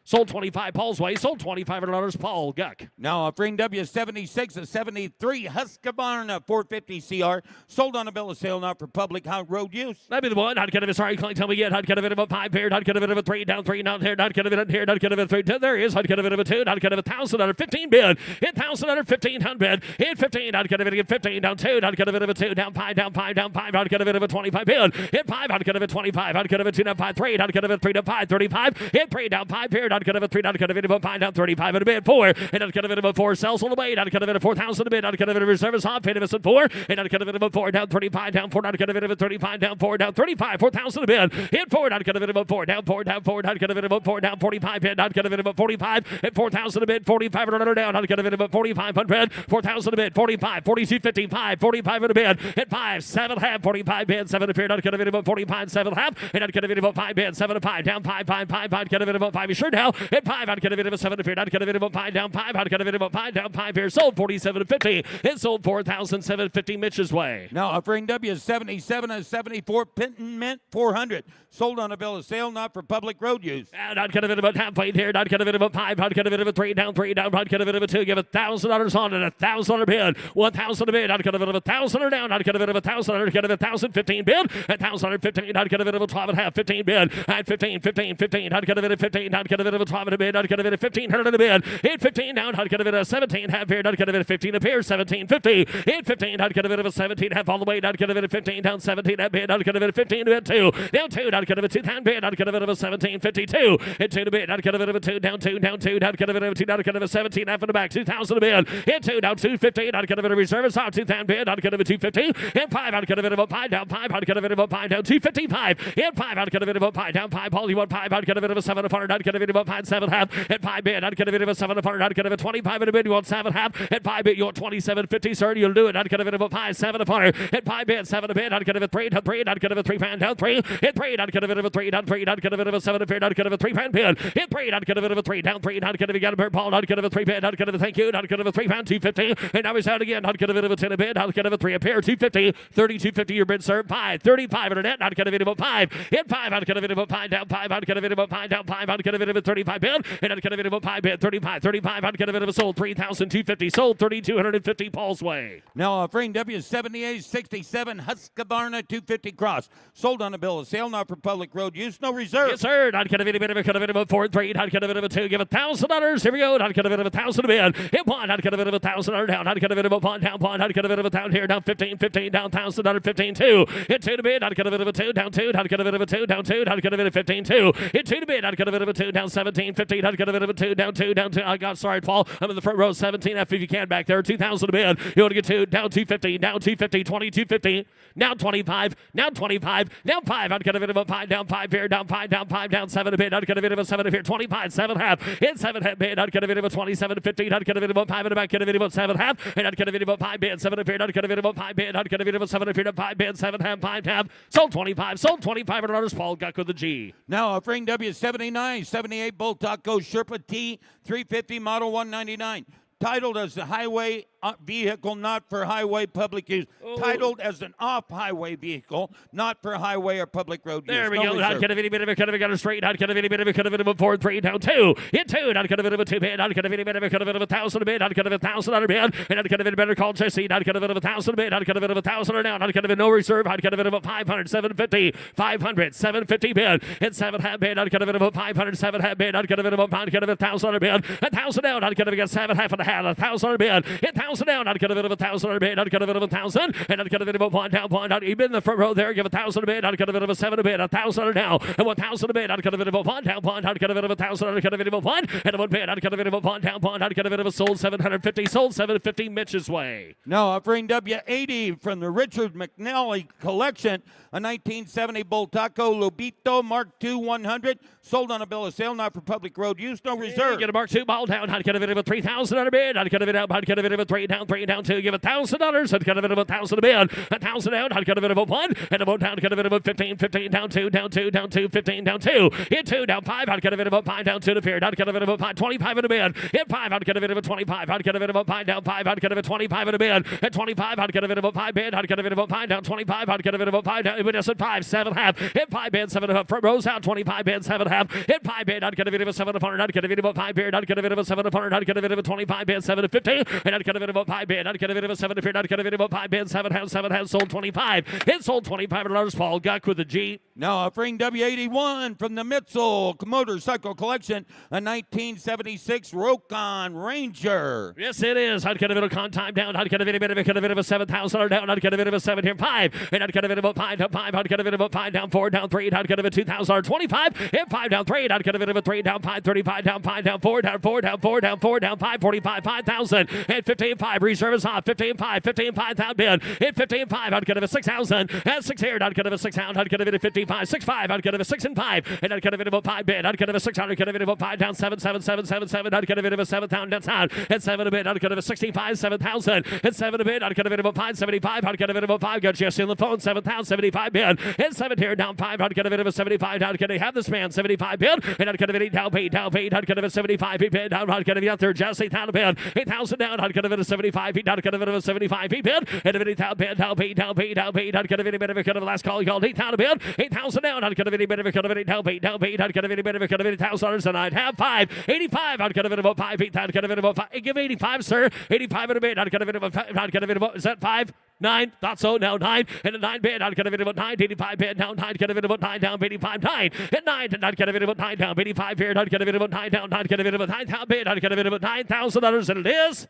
Sold 25 Paul's way. Sold $2,500 Paul Guck. Now offering W76 a 73 Husqvarna 450 CR. Sold on a bill of sale, not for public road use. That'd be the one. I'd get a bit. Sorry, can't tell me yet. I'd get a bit of a 5 here. I'd get a bit of a 3 down 3 down here. I'd get a bit of here. I'd get a bit of 3. There he is. I'd get a bit of a 2. I'd get a 1,000 under 15 bid. Hit 1,000 under 1,500. Hit 15. I'd get a bit of 15 down 2. I'd get a bit of a 2 down 5 down 5 down 5. I'd get a bit of a 25 bid. Hit 5. I'd get a bit 25. I'd get a bit 2 down 5 3. I'd get a bit 3 down 5 35. Hit 3 down 5 here. I'd get a bit 3. I'd get a bit of a 5 down 35 at a bid 4. And I'd get a bit of a 4 sells on the way. I'd get a bit of 4,000 a bid. I'd get a bit of reserve off. Hit a 4. And I'd get a bit of a 4 down 35 down 4. I'd get a bit of a 35 down 4 down 35. 4,000 a bid. Hit 4. I'd get a bit of a 4 down 4 down 4. I'd get a bit of a 4 down 45 bid. I'd get a bit of a 45. Hit 4,000 a bid. 45 another down. I'd get a bit of a 4,500. 4,000 a bid. 45. 42 55. 45 at a bid. Hit 5. 7 half. 45 bid. 7 a bid. I'd get a bit of a 45. 7 half. And I'd get a bit of a 5 bid. 7 to 5 down 5 5 5. I'd get a bit of a 5. You sure now. Hit 5. I'd get a bit of a 7 a bid. I'd get a bit of a 5 down 5. I'd get a bit of a 5 down 5 here. Sold 47.50. It sold 4,750 Mitch's way. Now offering W77 a 74 Pinton Mint 400. Sold on a bill of sale, not for public road use. And I'd get a bit of a half plate here. I'd get a bit of a 5. I'd get a bit of a 3 down 3 down. I'd get a bit of a 2. Give $1,000 on and $1,000 bid. 1,000 a bid. I'd get a bit of a 1,000 down. I'd get a bit of a 1,000. I'd get a bit of 1,015 bid. 1,015. I'd get a bit of a 12 and a half. 15 bid. I'd 15. I'd get a bit of 15. I'd get a bit of a 12 and a bid. I'd get a bit of 1,500 a bid. Hit 15 down. I'd get a bit of 17 half here. I'd get a bit of 15 up here. 17.50. Hit 15. I'd get a bit of a 17 half all the way. I'd get a bit of 15 down 17 at bid. I'd get a bit of 15 to bid 2. Down 2. I'd get a bit of 2 down bid. I'd get a bit of a 17.52. Hit 2 to bid. I'd get a bit of a 2 down 2 down 2. I'd get a bit of a 2. I'd get a bit of a 17 half in the back. 2,000 a bid. Hit 2 down 2.15. I'd get a bit of reserve. Saw 2 down bid. I'd get a bit of 2.50. Hit 5. I'd get a bit of a 5 down 5. I'd get a bit of a 5 down 2.55. Hit 5. I'd get a bit of a 5 down 5. Paul, you want 5? I'd get a bit of a 7 apart. I'd get a bit of a 5 7 half. Hit 5 bid. I'd get a bit of a 7 apart. I'd get a bit of 25 in a bid. You want 7 half. Hit 5 bid. You want 27.50, sir. You'll do it. I'd get a bit of a 5 7 apart. Hit 5 bid. 7 a bid. I'd get a bit of 3 down 3. I'd get a bit of 3 pound down 3. Hit 3. I'd get a bit of a 3 down 3. I'd get a bit of a 7 apart. I'd get a bit of 3 pound bid. Hit 3. I'd get a bit of a 3 down 3. I'd get a bit of a Paul. I'd get a bit of 3 bid. I'd get a bit of thank you. I'd get a bit of 3 pound 250. And now he's out again. I'd get a bit of a 10 a bid. I'd get a bit of 3 a pair 250. 32.50 your bid, sir. 5. 35 in a net. I'd get a bit of a 5. Hit 5. I'd get a bit of a 5 down 5. I'd get a bit of a 5 down 5. I'd get a bit of a 35 bid. And I'd get a bit of a 5 bid. 35. I'd get a bit of a sold 3,250. Sold 3,250 Paul's way. Now offering W78 67 Husqvarna 250 Cross. Sold on a bill of sale, not for public road use. No reserve. Yes, sir. I'd get a bit of a 4 3. I'd get a bit of a 2. Give $1,000. Here we go. I'd get a bit of 1,000 a bid. Hit 1. I'd get a bit of $1,000 down. I'd get a bit of a 1 down 1. I'd get a bit of a down here. Down 15 down $1,000 15 2. Hit 2 to bid. I'd get a bit of a 2 down 2. I'd get a bit of a 2 down 2. I'd get a bit of 15 2. Hit 2 to bid. I'd get a bit of a 2 down 17, 15, I'd get a bit of a 2, down 2, down 2. I got sorry, Paul. I'm in the front row, 17, F if you can back there, 2,000 a bid. You want to get 2, down 250, down 250, 2250, now 25, now 25, now 5. I'd get a bit of a 5, down 5 here, down 5, down 5, down 7 a bid. I'd get a bit of a 7 here, 25, 7 half. Hit 7 half bid. I'd get a bit of a 27, 15. I'd get a bit of a 5 in the back, get a bit of a 7 half. And I'd get a bit of a 5 bid, 7 appeared. I'd get a bit of a 5 bid. I'd get a bit of a 7 appeared, 5 bid, 7 half, 5 half. Sold 25, sold 25 at others. Paul Guck with the G. Now offering W79, 78 Bull Taco Sherpa T 350 Model 199. Titled as a highway vehicle, not for highway public use. Titled as an off-highway vehicle, not for highway or public road use. There we go. I'd get a bitty bit of a cut of a gun straight. I'd get a bitty bit of a cut of a 4, 3, down 2. Hit 2. I'd get a bit of a 2 bid. I'd get a bitty bit of a cut of a 1,000 a bid. I'd get a 1,000 bid. And I'd get a bit better call Jesse. I'd get a bit of a 1,000 bid. I'd get a bit of a 1,000 down. I'd get a bit no reserve. I'd get a bit of a 500, 750, 500, 750 bid. Hit 7 half bid. I'd get a bit of a 500, 7 half bid. I'd get a bit of a pound. Get a 1,000 bid. 1,000 down. I'd get a 7 half and a half. 1,000 bid. Hit 1,000 down. I'd get a bit of a 1,000 bid. I'd get a bit of a 1,000. And I'd get a bit of a 1 down, 1 down. Even in the front row there, give 1,000 a bid. I'd get a bit of a 7 a bid. 1,000 down. And 1,000 a bid. I'd get a bit of a 1 down, 1. I'd get a bit of a 1,000. I'd get a bit of a 1. And a 1 bid. I'd get a bit of a 1 down, 1. I'd get a bit of a sold 750. Sold 750 Mitch's way. Now offering W80 from the Richard McNally collection, a 1970 Bull Taco Lobito Mark II 100, sold on a bill of sale, not for public road use, no reserve. Get a Mark II ball down. I'd get a bit of a 3,000 a bid. I'd get a bit out. I'd get a bit of a 3 down, 2. Give $1,000. I'd get a bit of a 1,000 a bid. 1,000 down. I'd get a bit of a 1. And a 1 down. Get a bit of a 15, 15 down 2, down 2, down 2, 15 down 2. Hit 2 down 5. I'd get a bit of a 5 down 2 to period. I'd get a bit of a 5, 25 in a bid. Hit 5. I'd get a bit of a 25. I'd get a bit of a 5 down 5. I'd get a bit of a 25 in a bid. At 25, I'd get a bit of a 5 bid. I'd get a bit of a 5 down 25. I'd get a bit of a 5 down. It was at 5, 7 half. Hit 5 bid, 7 half. Front rows out 25 bid, 7 half. Hit 5 bid. I'd get a bit of a 7 upon. I'd get a bit of a 5 bid. I'd get a bit of a 7 upon. I'd get a bit of a 25 bid, 7 to 50. And I'd get a bit of a 5 bid. I'd get a bit of a 7 to 50. I'd get a bit of a 5 bid, 7 half, 7 half. Sold 25. It sold 25 at others. Paul Guck with the G. Now offering W81 from the Mitchell Motorcycle Collection, a 1976 Rokon Ranger. Yes, it is. I'd get a bit of con time down. I'd get a bit of a 7,000 down. I'd get a bit of a 7 here, 5. And I'd get a bit of a 5 down 5. I'd get a bit of a 5 down 4 down 3. I'd get a bit of a 2,000 25. Hit 5 down 3. I'd get a bit of a 3 down 5, 35 down 5 down 4 down 4 down 4 down 4 down 5, 45, 5,000. And 15 5. Reserve is off. 15 5. 15 5 down bid. Hit 15 5. I'd get a 6,000. And 6 here. I'd get a 6,000. I'd get a bit of 55. 6 5. I'd get a 6 and 5. And I'd get a bit of a 5 bid. I'd get a 600. Get a bit of a 5 down 7 7 7 7 7. I'd get a bit of a 7 down. That's out. And 7 a bit. I'd get a 65 7,000. And 7 a bit. I'd get a bit of a 575. I'd get a bit of a 5. Got Jesse on the phone. 7,000 75 bid. And 7 here down 5. I'd get a bit of a 75. I'd get a have this man 75 bid. And I'd get a bit of down 8 down 8. I'd get a bit of 75 bid down. I'd get a bit out there. Jesse 8,000 bid. 8,000 down. I'd get a bit of 75 feet. I'd get a bit of a 75 feet bid. And a bit of 8,000 bid down 8 down 8 down 8. I'd get a bit of a cut of a last call. Called 8,000 bid. 8,000 down. I'd get a bit of a cut of it down 8 down 8. I'd get a bit of a cut of $8,000. And I'd have 5. 85. I'd get a bit of a 5 feet. I'd get a bit of a 5. Give 85, sir. 85 and a bit. I'd get a bit of a. I'd get a bit of a. Is that 5? 9. Thought so. Now 9. And a 9 bid. I'd get a bit of a 9. 85 bid. Now 9. Get a bit of a 9 down. 85 9. And 9. And I'd get a bit of a 9 down. 85 here. I'd get a bit of a 9 down. I'd get a bit of a 9 down bid. I'd get a bit of a $9,000. And it is.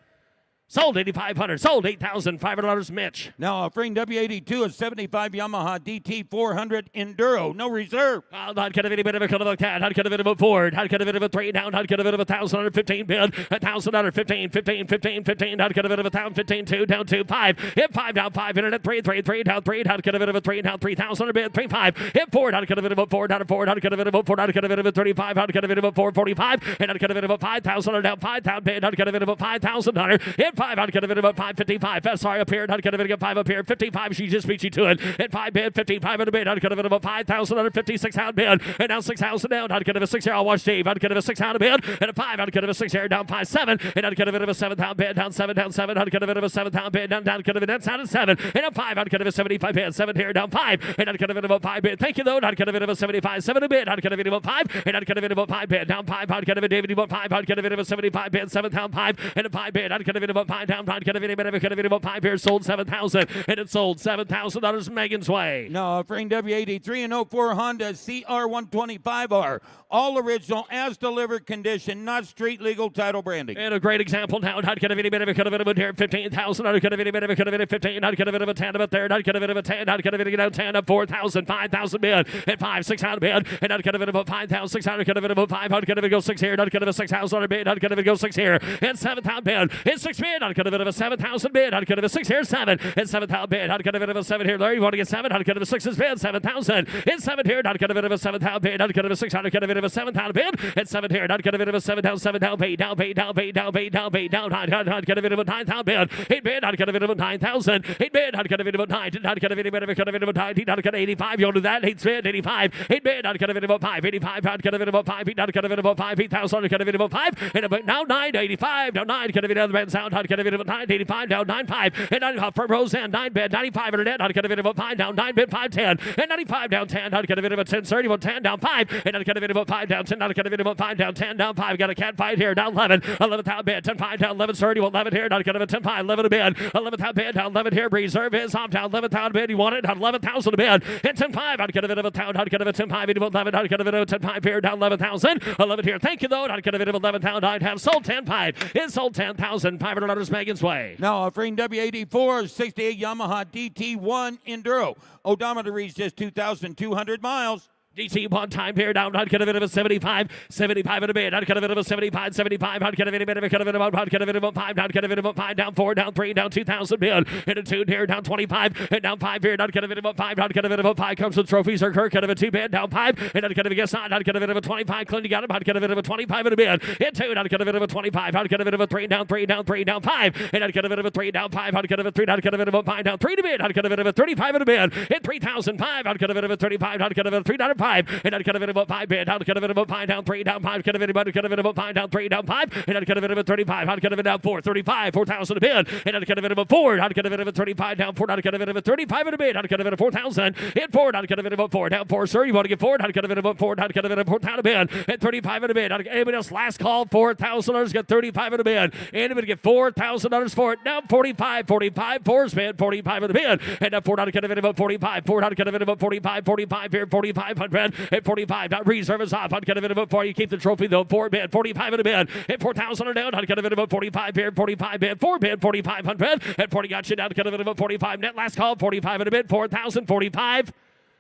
Sold 8,500. Sold $8,500. Mitch. Now offering W82 a 75 Yamaha DT 400 Enduro, no reserve. I'd get a bit of a cut of a cat. I'd get a bit of a Ford. I'd get a bit of a 3 down. I'd get a bit of a $1,015 bid. $1,000 15 15 15 15. I'd get a bit of a 1,015 2 down 2 5. Hit 5 down 5. And at 3 3 3 down 3. I'd get a bit of a 3 down 3,000 bid 3 5. Hit 4. I'd get a bit of a 4 down 4. I'd get a bit of a 4. I'd get a bit of a 35. I'd get a bit of a 445. And I'd get a bit of a 5,000 down 5,000 bid. I'd get a bit of a $5,000. Hit 5. I'd get a bit of a 555. Sorry, up here. I'd get a bit of a 5 up here. 55. She just beat you to it. At 5 bid. 55 in a bid. I'd get a bit of a 5,000. 56 out bid. And now 6,000 down. I'd get a 6 here. I'll watch Dave. I'd get a 6 out a bid. And a 5. I'd get a 6 here. Down 5 7. And I'd get a bit of a 7 down bid. Down 7 down 7. I'd get a bit of a 7 down bid. Down get a bit. That's out at 7. And a 5. I'd get a 75 bid. 7 here. Down 5. And I'd get a bit of a 5 bid. Thank you though. I'd get a bit of a 75. 7 a bid. I'd get a bit of a 5. And I'd get a bit of a 5 bid. Down 5. I'd get a bit of a David 5. I'd get a bit of a 75 bid. 7 down 5. And a 5 bid. I'd get a bit of a $5 down. Could have been $5 here. Sold $7,000. And it sold $7,000 Megan's way. Now, offering W83 and 04 Honda CR125R. All original, as delivered condition, not street legal title branding. And a great example now. Not could have been here. $15,000. Could have been 15. Not could have been a 10 of a third. Not could have been a 10. Not could have been down 10 of 4,000. 5,000 bid. And 5, 600 bid. And not could have been about 5,600. Could have been about 500. Could have been go 6 here. Not could have been 6,000 bid. Not could have been go 6 here. And 7,000 bid. And 6 bid. Not could have been a 7,000 bid. Not could have been 6 here. 7. And 7,000 bid. Not could have been a 7 here. Larry, you want to get 7? Not could have been 6 bid. 7,000. And 7 here. Not could have been a 7,000 bid. Not could have been 600. Could have been a 7,000 bid. And 7 here. Not could have been a 7,000. 7 down. Pay down. Pay down. Pay down. Pay down. Pay down. Not could have been about 9,000 bid. 8 bid. Not could have been about 9,000. 8 bid. Not could have been about 9. Not could have been about 90. Not could have 85. You'll do that. 8 bid. 85. 8 bid. Not could have been about 5. 85. Not could have been about 5. Not could have been about 5. 8,000. Not could have been about 5. And about now 9. 85. Now 9. Could have been other band sound. Not could have been about 9. 85. Down 9. 5. And 95 from Roseanne. 9 bid. 95 under net. Not could have been about 5. Down 9 bid. 5 10. And 95 down 10. Not could have been about 10. 30. About 10 down 5. And not could have been about 5 down 10. Not could have been about 5 down 10 down 5. Got a cat fight here. Down 11. 11 down bid. 10 5 down 11. 30. 11 here. Not could have been 10 5. 11 a bid. 11 down bid. Down 11 here. Reserve is off. Down 11 down bid. You want it? Down 11,000 a bid. And 10 5. Not could have been about 10. Not could have been 10 5. 11. Not could have been 10 5 here. Down 11,000. 11 here. Thank you though. Not could have been 11,000. I'd have sold 10 5. It sold $10,500 Megan's way. Now offering W84 68 Yamaha DT1 Enduro. Odometer reads just 2,200 miles. DC one time here down. Not could have been a 75. 75 in a bid. Not could have been a 75. 75. Not could have been a bit. Could have been about. Not could have been about 5. Not could have been about 5. Down 4. Down 3. Down 2,000 bid. And a 2 here. Down 25. And down 5 here. Not could have been about 5. Not could have been about 5. Comes with trophies or Kirk. Could have been 2 bid. Down 5. And not could have been guess not. Not could have been about 25. Clinton got him. Not could have been about 25 in a bid. And 2. Not could have been about 25. Not could have been about 3. Down 3. Down 3. Down 5. And not could have been about 3. Down 5. Not could have been 3. Not could have been about 5. Down 3 to bid. Not could have been about 35 in a bid. And 3,005. Not could have been about 35. Not could have been 3,5. And not could have been about 5 bid. Not could have been about 5 down 3 down 5. Could have been about 5 down 3 down 5. And not could have been about 35. Not could have been down 4. 35. 4,000 a bid. And not could have been about 4. Not could have been about 35 down 4. Not could have been about 35 in a bid. Not could have been about 4,000. And 4. Not could have been about 4 down 4. Sir, you want to get 4? Not could have been about 4. Not could have been about 4 down a bid. And 35 in a bid. Anybody else? Last call. $4,000. Get 35 in a bid. Anybody get $4,000 for it? Now 45. 45. 4's bid. 45 in the bid. And now 4. Not could have been about 45. 4. Not could have been about 45. 45 here. 4,500. And 45. Now reserve is off. Not could have been about 4. You keep the trophy though. 4 bid. 45 in a bid. And 4,000 down. Not could have been about 45 here. 45 bid. 4 bid. 4,500. And 40 got you down. Could have been about 45. Net last call. 45 in a bid. 4,000. 45.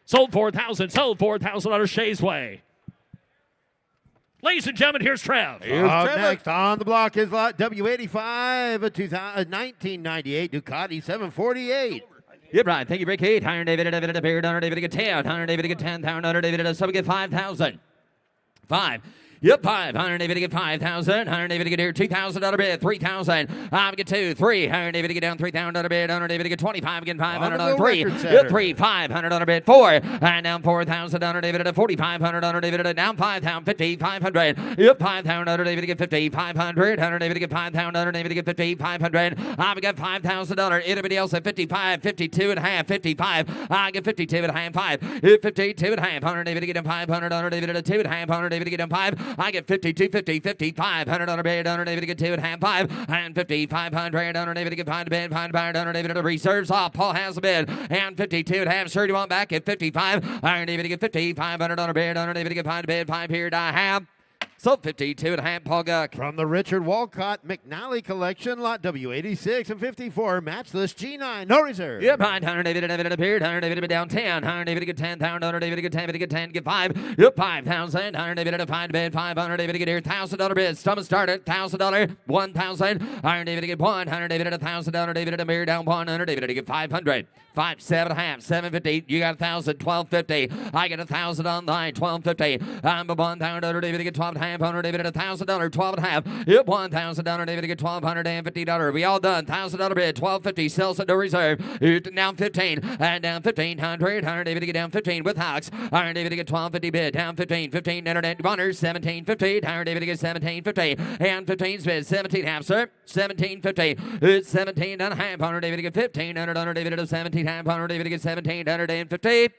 Sold 4,000. Sold $4,000 Shay's way. Ladies and gentlemen, here's Trev. Up next on the block is lot W85, a 1998 Ducati 748. Yep, right. Thank you, Rick. 8. Hunter David, David, David, Hunter David, get 10. Hunter David, get 10. Hunter David, so we get 5,000. 5. Yep, 5. Hunter David, get 5,000. Hunter David, get here. $2,000 bid. 3,000. I get 2. 3. Hunter David, get down. $3,000 bid. Hunter David, get 25. Again, $500. 3. Yep, 3. $500 bid. 4. And down 4,000. Hunter David at 4,500. Hunter David at down 5,000. 50. 500. Yep, 5,000. Hunter David, get 50. 500. Hunter David, get 5,000. Hunter David, get 50. 500. I've got $5,000. Anybody else at 55. 52 and a half. 55. I get 52 and a half. 5. 52 and a half. Hunter David, get 500. Hunter David at 2 and a half. Hunter David, get 5. I get 52, 50, 55, $100 bid, $100 David to get 2 and a half, 5, and 50, 500, $100 David to get 5 to bid, 5 to $100 David to reserves off. Paul has a bid, and 52 and a half. Sure, you want back at 55, $100 David to get 50, $500 bid, $100 David to get 5 to bid, 5 here to have. So 52 and a half, Paul Guck. From the Richard Walcott McNally collection, lot W86 and 54, matchless G9, no reserve. Yep, right. Hunter David appeared. Hunter David down 10. Hunter David get 10. Hunter David get 10. David get 10. Get 5. Yep, 5,000. Hunter David at a 5 bid. 500 David get here. $1,000 bid. Stomach started. $1,000. 1,000. Hunter David get 1. Hunter David at $1,000. David at a mirror down 1. Hunter David to get 500. 5, 7 and a half. 750. You got 1,000. 1250. I get 1,000 online. 1250. I'm a 1,000. Hunter David to get 12 and a half. Hunter David at $1,000. 12 and a half. Yep, $1,000. David to get $1,250. We all done. $1,000 bid. 1250. Sells at no reserve. Down 15. And down 1,500. Hunter David to get down 15 with Hawks. Hunter David to get 1250 bid. Down 15. 15 internet runners. 1750. Hunter David to get 1750. And 15 bid. 17 half, sir. 1750. It's 17 and a half. Hunter David to get 1500. Hunter David to 17 half. Hunter David to get 1750.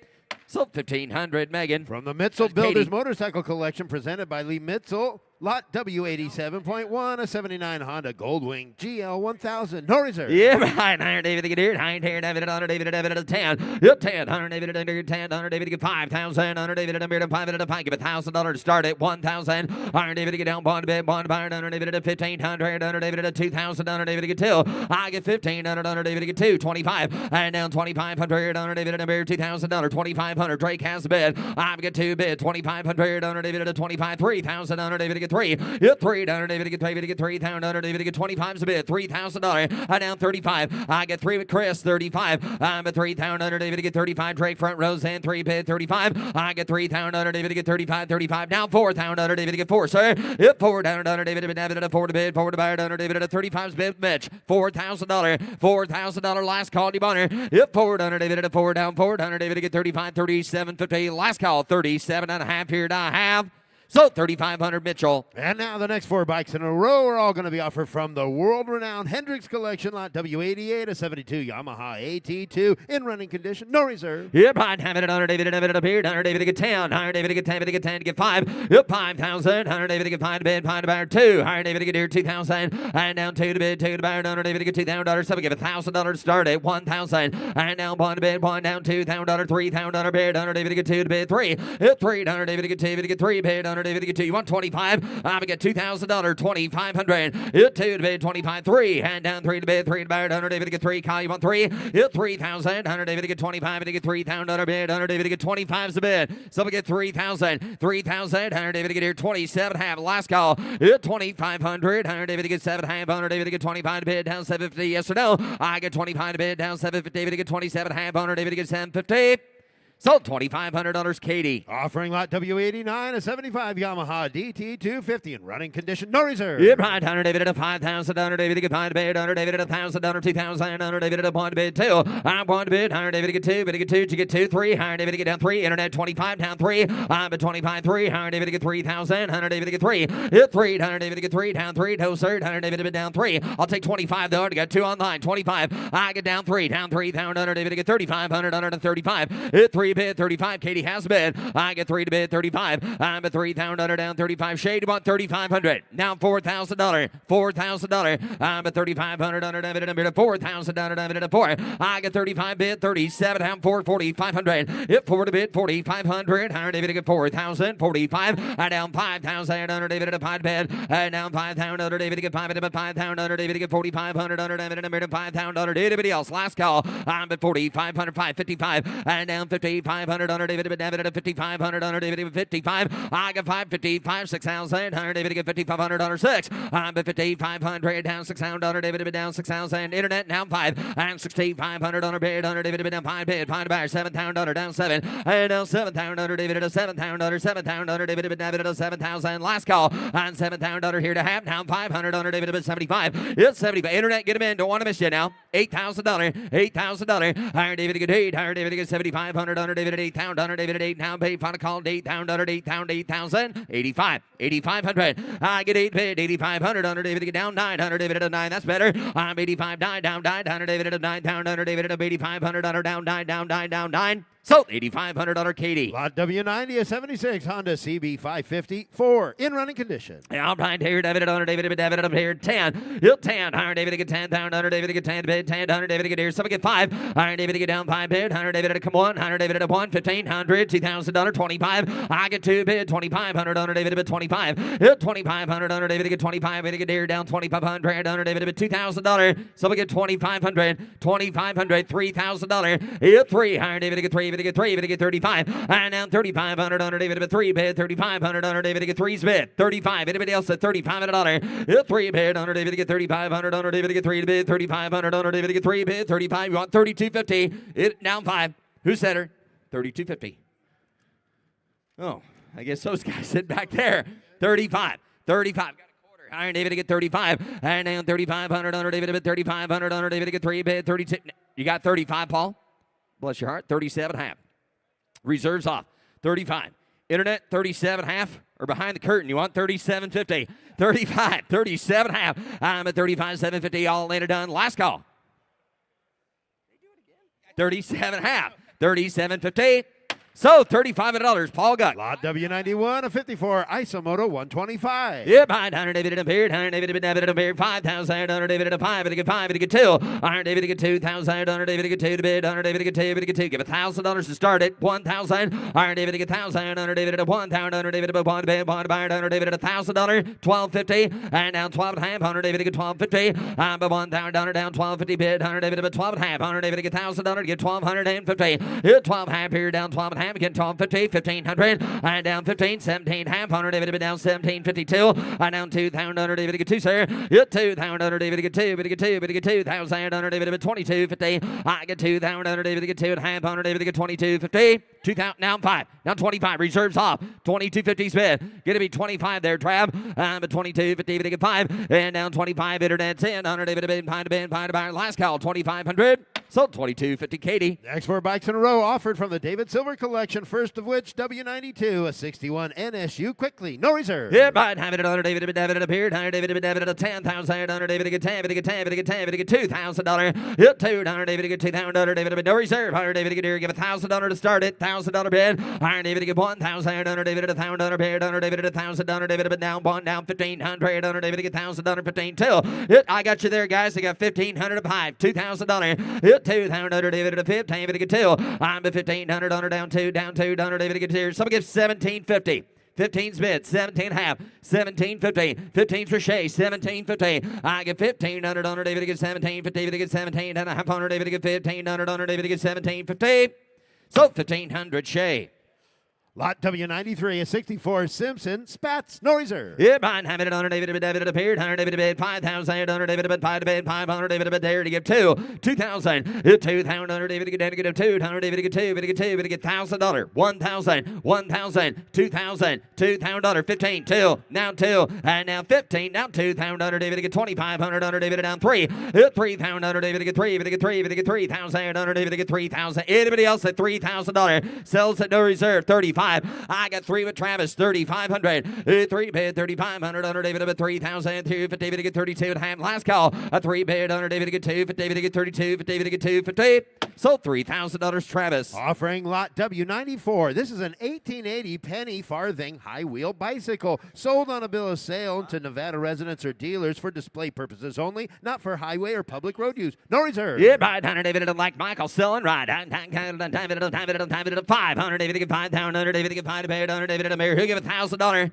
So 1,500, Megan. From the Mitchell Builders Motorcycle Collection presented by Lee Mitchell, Lot W87.1, a 79 Honda Goldwing GL1000. No reserve. Yeah, right. Iron David to get here. Iron David, Honor David, David at 10. Yep, 10. Honor David at 10. Honor David to get 5,000. Honor David at 5 at a pie. Give $1,000 to start at 1,000. Iron David to get down. Bond bid. Honor David at 1,500. Honor David at 2,000. Honor David to get 2. I get 1,500. Honor David to get 2. 25. And down 2,500. Honor David at $2,000. 2,500. Drake has the bid. I get 2 bid. 2,500. Honor David at 25. 3,000. Honor David to get 3. Yep, 3. Honor David to get 3. To get 3,000. Honor David to get 25 is a bid. $3,000. I down 35. I get 3 with Chris. 35. I'm at 3,000. Honor David to get 35. Drake front rows and 3 bid. 35. I get 3,000. Honor David to get 35. 35. Down 4,000. Honor David to get 4, sir. Yep, 4 down. Honor David to get a 4 to bid. 4 to buy. Honor David at 35 is bid. Mitch. $4,000. $4,000 last call. Bonner. Yep, 4 Honor David at a 4 down. 4 Honor David to get 35. 37.50. Last call. 37.5 here to have. So 3,500 Mitchell. And now the next 4 bikes in a row are all going to be offered from the world-renowned Hendricks Collection, Lot W88, a 72 Yamaha AT2 in running condition, no reserve. Yep, I'd have it at Honor David and David appeared. Honor David to get 10. Honor David to get 10. To get 10 to get 5. Yep, 5,000. Honor David to get 5 to bid. 5 to buy 2. Honor David to get here 2,000. And down 2 to bid. 2 to buy. Honor David to get $2,000. So we give $1,000 to start at 1,000. And down 1 to bid. 1 down $2,000. $3,000 bid. Honor David to get 2 to bid. 3. Yep, 3. Honor David to get 2 to get 3 bid. Honor David to get 2. You want 25. I get $2,000, 2,500. Hit 2 to bid, 25, 3. And down 3 to bid, 3 to buy. Honor David to get 3. Kyle, you want 3? Hit 3,000. Honor David to get 25. To get $3,000 bid. Honor David to get 25 is the bid. So we get 3,000. 3,000. Honor David to get here 27.5. Last call. Hit 2,500. Honor David to get 7.5. Honor David to get 25 to bid. Down 750. Yes or no? I get 25 to bid. Down 750. David to get 27.5. Honor David to get 750. So $2,500, Katie. Offering Lot W89, a 75 Yamaha DT250 in running condition, no reserve. Yep, right. Honor David at a 5,000. Honor David to get 5 to bid. Honor David at $1,000. 2,000. Honor David at a 1 to bid 2. I'm 1 to bid. Honor David to get 2. But to get 2. To get 2, 3. Honor David to get down 3. Internet 25 down 3. I'm at 25 3. Honor David to get 3,000. Honor David to get 3. Hit 3. Honor David to get 3 down 3. No sir. Honor David to be down 3. I'll take 25 though. To get 2 online. 25. I get down 3. Down 3,000. Honor David to get 3,500. Honor to 35. Hit 3 bid 35. Katie has a bid. I get 3 to bid 35. I'm at 3,000 down 35. Shade about 3,500. Now $4,000. $4,000. I'm at 3,500 under David and 4,000 under David and 4. I get 35 bid 37. I'm 4,500. Hit 4 to bid 4,500. Under David get 4,000. 45. I down 5,000 under David at a 5 bid. And down 5,000 under David to get 5 at 5,000 under David to get 4,500 under David and 5,000 under anybody else. Last call. I'm at 4,500. 555. And down 5,500 under David at 5,500 under David at 55. I got 555. 6,000 under David to get 5,500 under 6. I'm at 5,500 down 6,000 under David to down 6,000. Internet now 5. And 6,500 under bid under David to down 5 bid. 5 to buy 7,000 under down 7. And down 7,000 under David at 7,000 under 7,000 under David to David at 7,000. Last call. And 7,000 under here to have. Now 500 under David at 75. It's 75. Internet, get him in. Don't want to miss you now. $8,000. $8,000. Higher David to get 8. Higher David to get 7,500 under David at 8,000 under David at 8. Now pay final call 8,000 under 8,000 8,000 85. 8,500. I get 8 bid 8,500 under David to get down 900 David at 9. That's better. I'm 85 9 down 900 David at 9,000 under David at 8,500 under down 9 down 9 down 9. So $8,500 Katie. Lot W90, a 76 Honda CB550 4 in running condition. I'm right here, David under David up here 10. You'll 10. Higher David to get 10,000 under David to get 10 bid 10 under David to get here. Somebody get 5. Higher David to get down 5 bid. Higher David to come 1. Higher David to 1. 1,500. $2,000 25. I get 2 bid 2,500 under David to 25. Hit 2,500 under David to get 25. To get here down 2,500 under David to $2,000. Somebody get 2,500. 2,500. $3,000. Hit 3. Higher David to get 3. To get 3, to get 35, and down 3,500 under David at 3 bid, 3,500 under David to get 3's bid, 35. Anybody else at $3,500? 3 bid under David to get 3,500 under David to get 3 bid, 3,500 under David to get 3 bid, 35. You want 3,250? It down 5. Who said her? 3,250. Oh, I guess those guys sit back there. 35. 35. Got a quarter. Iron David to get 35, and down 3,500 under David at 3,500 under David to get 3 bid, 32. You got 35, Paul? Bless your heart. 37.5. Reserves off. 35. Internet 37.5 or behind the curtain. You want 37.50. 35. 37.5. I'm at 35.750. All later done. Last call. 37.5. 37.50. So $3,500. Paul Guck. Lot W91, a 54, Isomoto 125. Yep, $100 David and Beard, $100 David and Beard, $5,000, $100 David and 5, and get 5, and get 2, $100 David and get 2,000, $100 David and get 2 to bid, $100 David and get 2, and get 2, give $1,000 to start it, 1,000, $100 David and get 1,000, $100 David and 1,000, $100 David and 1 bid, 1 buyer, $100 David and $1,000, $1,250, and down 12 and a half, $100 David and get 1,250, but $1,000 down 1,250 bid, $100 David and 12 and a half, $100 David and get $1,000, get 1,250, hit 12 half here down 12 and a half, again 1,250, 1,500, and down 15, 17 half, $100 David and down 1,752, and down 2,000, $100 David and get 2, sir, hit 2,000, $100 David and get 2, but get 2, but get 2,000, $100 David and 2250, I get 2,000, $100 David and get 2 and a half, $100 David and get 2250, 2,000, now 5, now 25, reserves off, 2250 bid, get to be 25 there, Trav, but 2250, but get 5, and down 25, internet 10, $100 David and 5 to buy, last call, 2,500, so 2250, Katie. Next 4 bikes in a row offered from the David Silver Collection, first of which W92, a 61 NSU, quickly, no reserve. Yeah, right, have it $100 David and appeared, $100 David and 10,000, $100 David and get 10, but get 10, but get 10, but get $2,000, hit 2, $100 David and get 2,000, $100 David and no reserve, $100 David and get here, give $1,000 to start it, $1,000 bid, $100 David and get 1,000, $100 David and $1,000 bid, $100 David and $1,000, David and down 1, down 1,500, $100 David and get $1,000, 15, 2, hit, I got you there, guys, I got 1,500 to 5, $2,000, hit 2,000, David and 15, but get 2, I'm at 1,500, down 2, $100 David and get here, somebody gives 1,750. 15's bid, 17 half, 1750, 15's for Shea, 1750. I get 1,500 on her, David to get 1750, David to get 17 and a half on her, David to get 1,500 on her, David to get 1750. So 1,500 Shea. Lot W93, a 64 Simpson, Spats, no reserve. Yeah, mine have it on her, David appeared, 100 David bid, 5,000 on her, David bid, 5 to bid, 500 David bid there to give 2, 2,000, 2,000 on her, David to get 2, 100 David to get 2, but to get 2, but to get $1,000, 1,000, 1,000, 2,000, $2,000, 15, 2, now 2, and now 15, now 2,000 on her, David to get 2,500 on her, David down 3, 3,000 on her, David to get 3, but to get 3, but to get 3,000 on her, David to get 3,000. Anybody else at $3,000 sells at no reserve, 35. I got 3 with Travis, 3,500. 3 bid, 3,500 under David at 3,000. 2 for David to get 32 and a half. Last call, a 3 bid under David to get 2 for David to get 32. For David to get 250. So $3,000 Travis. Offering lot W94. This is an 1880 penny farthing high wheel bicycle sold on a bill of sale to Nevada residents or dealers for display purposes only, not for highway or public road use. No reserve. Yeah, right. 100 David like Michael selling right. 500 David to get 5,000. David to get 5 to pay 100 David to Mayor. He'll give $1,000.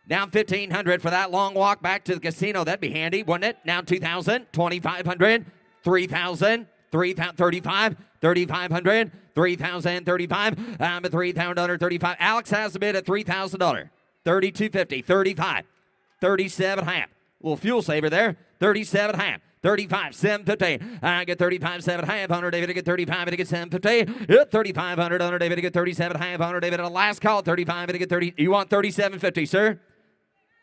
Down 1,500 for that long walk back to the casino. That'd be handy, wouldn't it? Now 2,000, 2,500, 3,000, 3,035, 3,500, 3,000, 35, but $3,000, 35. Alex has a bid at $3,000, 3,250, 35, 37 half. Little fuel saver there. 37 half. 35, 750. I get 35, 7 half. 100 David to get 35, to get 750. 3,500 100 David to get 37 half. 100 David at the last call. 35 to get 30. You want 37.50, sir?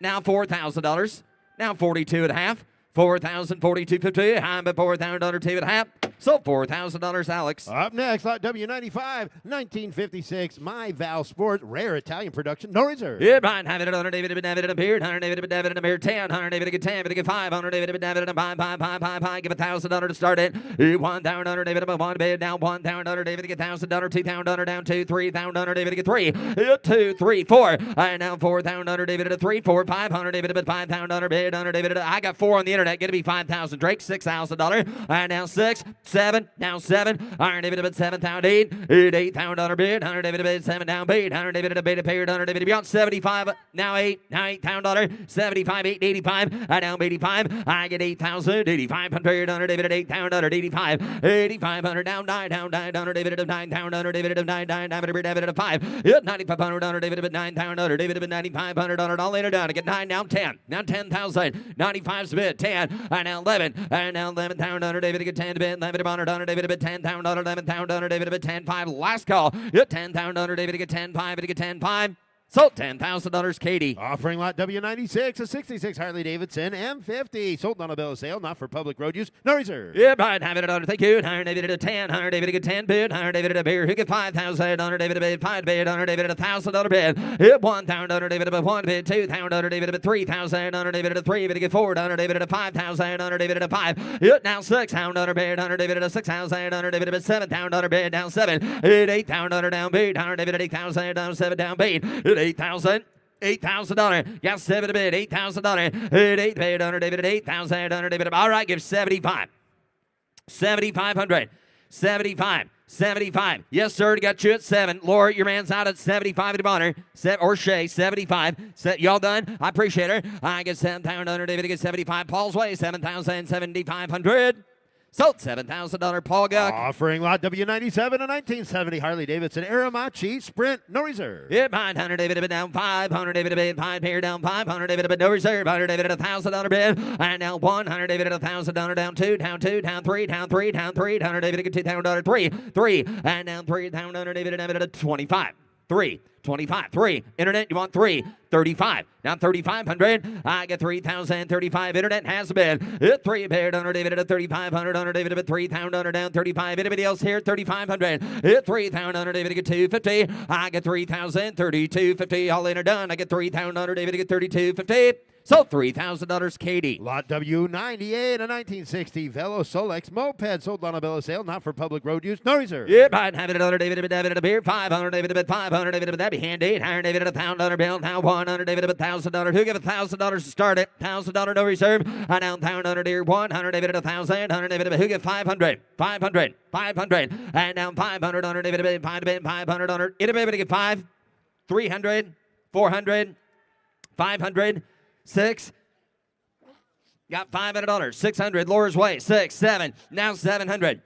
Now $4,000. Now 42 and a half. 4,000, 42.50. I'm at 4,000 2 and a half. So $4,000, Alex. Up next, lot W95, 1956, My Val Sport, rare Italian production, no reserve. Yeah, Brian, have it 100 David and appeared. 100 David and appeared. 10, 100 David to get 10, to get 5, 100 David and buy. Give $1,000 to start it. 1,000 David to 1 bid down. 1,000 David to get $1,000. 2,000 down 2, 3,000 David to get 3. 2, 3, 4. And now 4,000 David to 3, 4, 500 David to 5,000 bid. 100 David. I got 4 on the internet. Get to be 5,000. Drake $6,000. And now 6. 7, now 7, 100 David bid 7,000, 8, 8,000 bid, 100 David bid 7 down bid, 100 David bid paid, 100 David beyond 75, now 8, now $8,000, 75, 8, 85, I down 85, I get 8,000, 8,500, 100 David at 8,000, 85, 8,500 down 9, 100 David at 9,000, David at 9, David at 5, 9,500, 100 David at 9,000, David at 9,500, all later down, I get 9, now 10, now 10,000, 95's bid 10, and now 11, and now 11,000, David to get 10 bid, 11,100, David to bid 10,000, 11,000, David to bid 10,5, last call, 10,000, David to get 10,5, to get 10,5. Sold $10,000, Katie. Offering lot W96, a 66 Harley Davidson M50. Sold on a bill of sale, not for public road use, no reserve. Yeah, Brian, have it on. Thank you. Hunter David at a 10. Hunter David at a 10 bid. Hunter David at a beer. Who get 5,000? Hunter David at a bid. 5 bid. Hunter David at $1,000 bid. Hit 1,000. Hunter David at a 1 bid. 2,000. Hunter David at a 3,000. Hunter David at a 3 bid. Get 4. Hunter David at a 5,000. Hunter David at a 5. Hit now 6. Hunter bid. Hunter David at a 6,000. Hunter David at a 7,000. Hunter bid down 7. Hit 8,000. Hunter down bid. Hunter David at 8,000. Down 7 down bid. Hit 8,000. $8,000. Got 7 to bid. $8,000. Hit 8 bid. Hunter David at 8,000. Hunter David. All right, give 75. 7,500. 75. 75. Yes, sir. Got you at 7. Laura, your man's out at 75 at the honor. Or Shay, 75. Y'all done? I appreciate her. I get 7,000. Hunter David gets 75. Paul's way, 7,000. 7,500. Sold $7,000. Paul Guck. Offering lot W97, a 1970 Harley Davidson Aramachi Sprint, no reserve. Yeah, 500 David a bid down 500 David a bid 5 here down 500 David a bid no reserve 100 David at $1,000 bid and now 100 David at $1,000 down 2 down 2 down 3 down 3 down 3 100 David at $2,000 3 and now 3 down 100 David at 25 3 25 3 internet you want 3 35 now 3,500 I get 3,035 internet has a bid hit 3 bid under David at 3,500 under David at 3,000 down 35 anybody else here 3,500 hit 3,000 under David get 250 I get 3,000 3250 all in or done I get 3,000 under David get 3250 so $3,000 Katie. Lot W98, a 1960 Velo Solex moped sold on a bill of sale, not for public road use, no reserve. Yep, I'd have it another David at a beer, 500 David at 500 David at that'd be handy. 800 David at $1,000 bill, now 100 David at $1,000. Who give $1,000 to start it? $1,000 no reserve. I now 1,000 here, 100 David at 1,000, 100 David at who give 500, 500, 500, and now 500 under David at 500 under it to get 5, 300, 400, 500. 6. Got $500. 600. Laura's way. 6, 7. Now 700.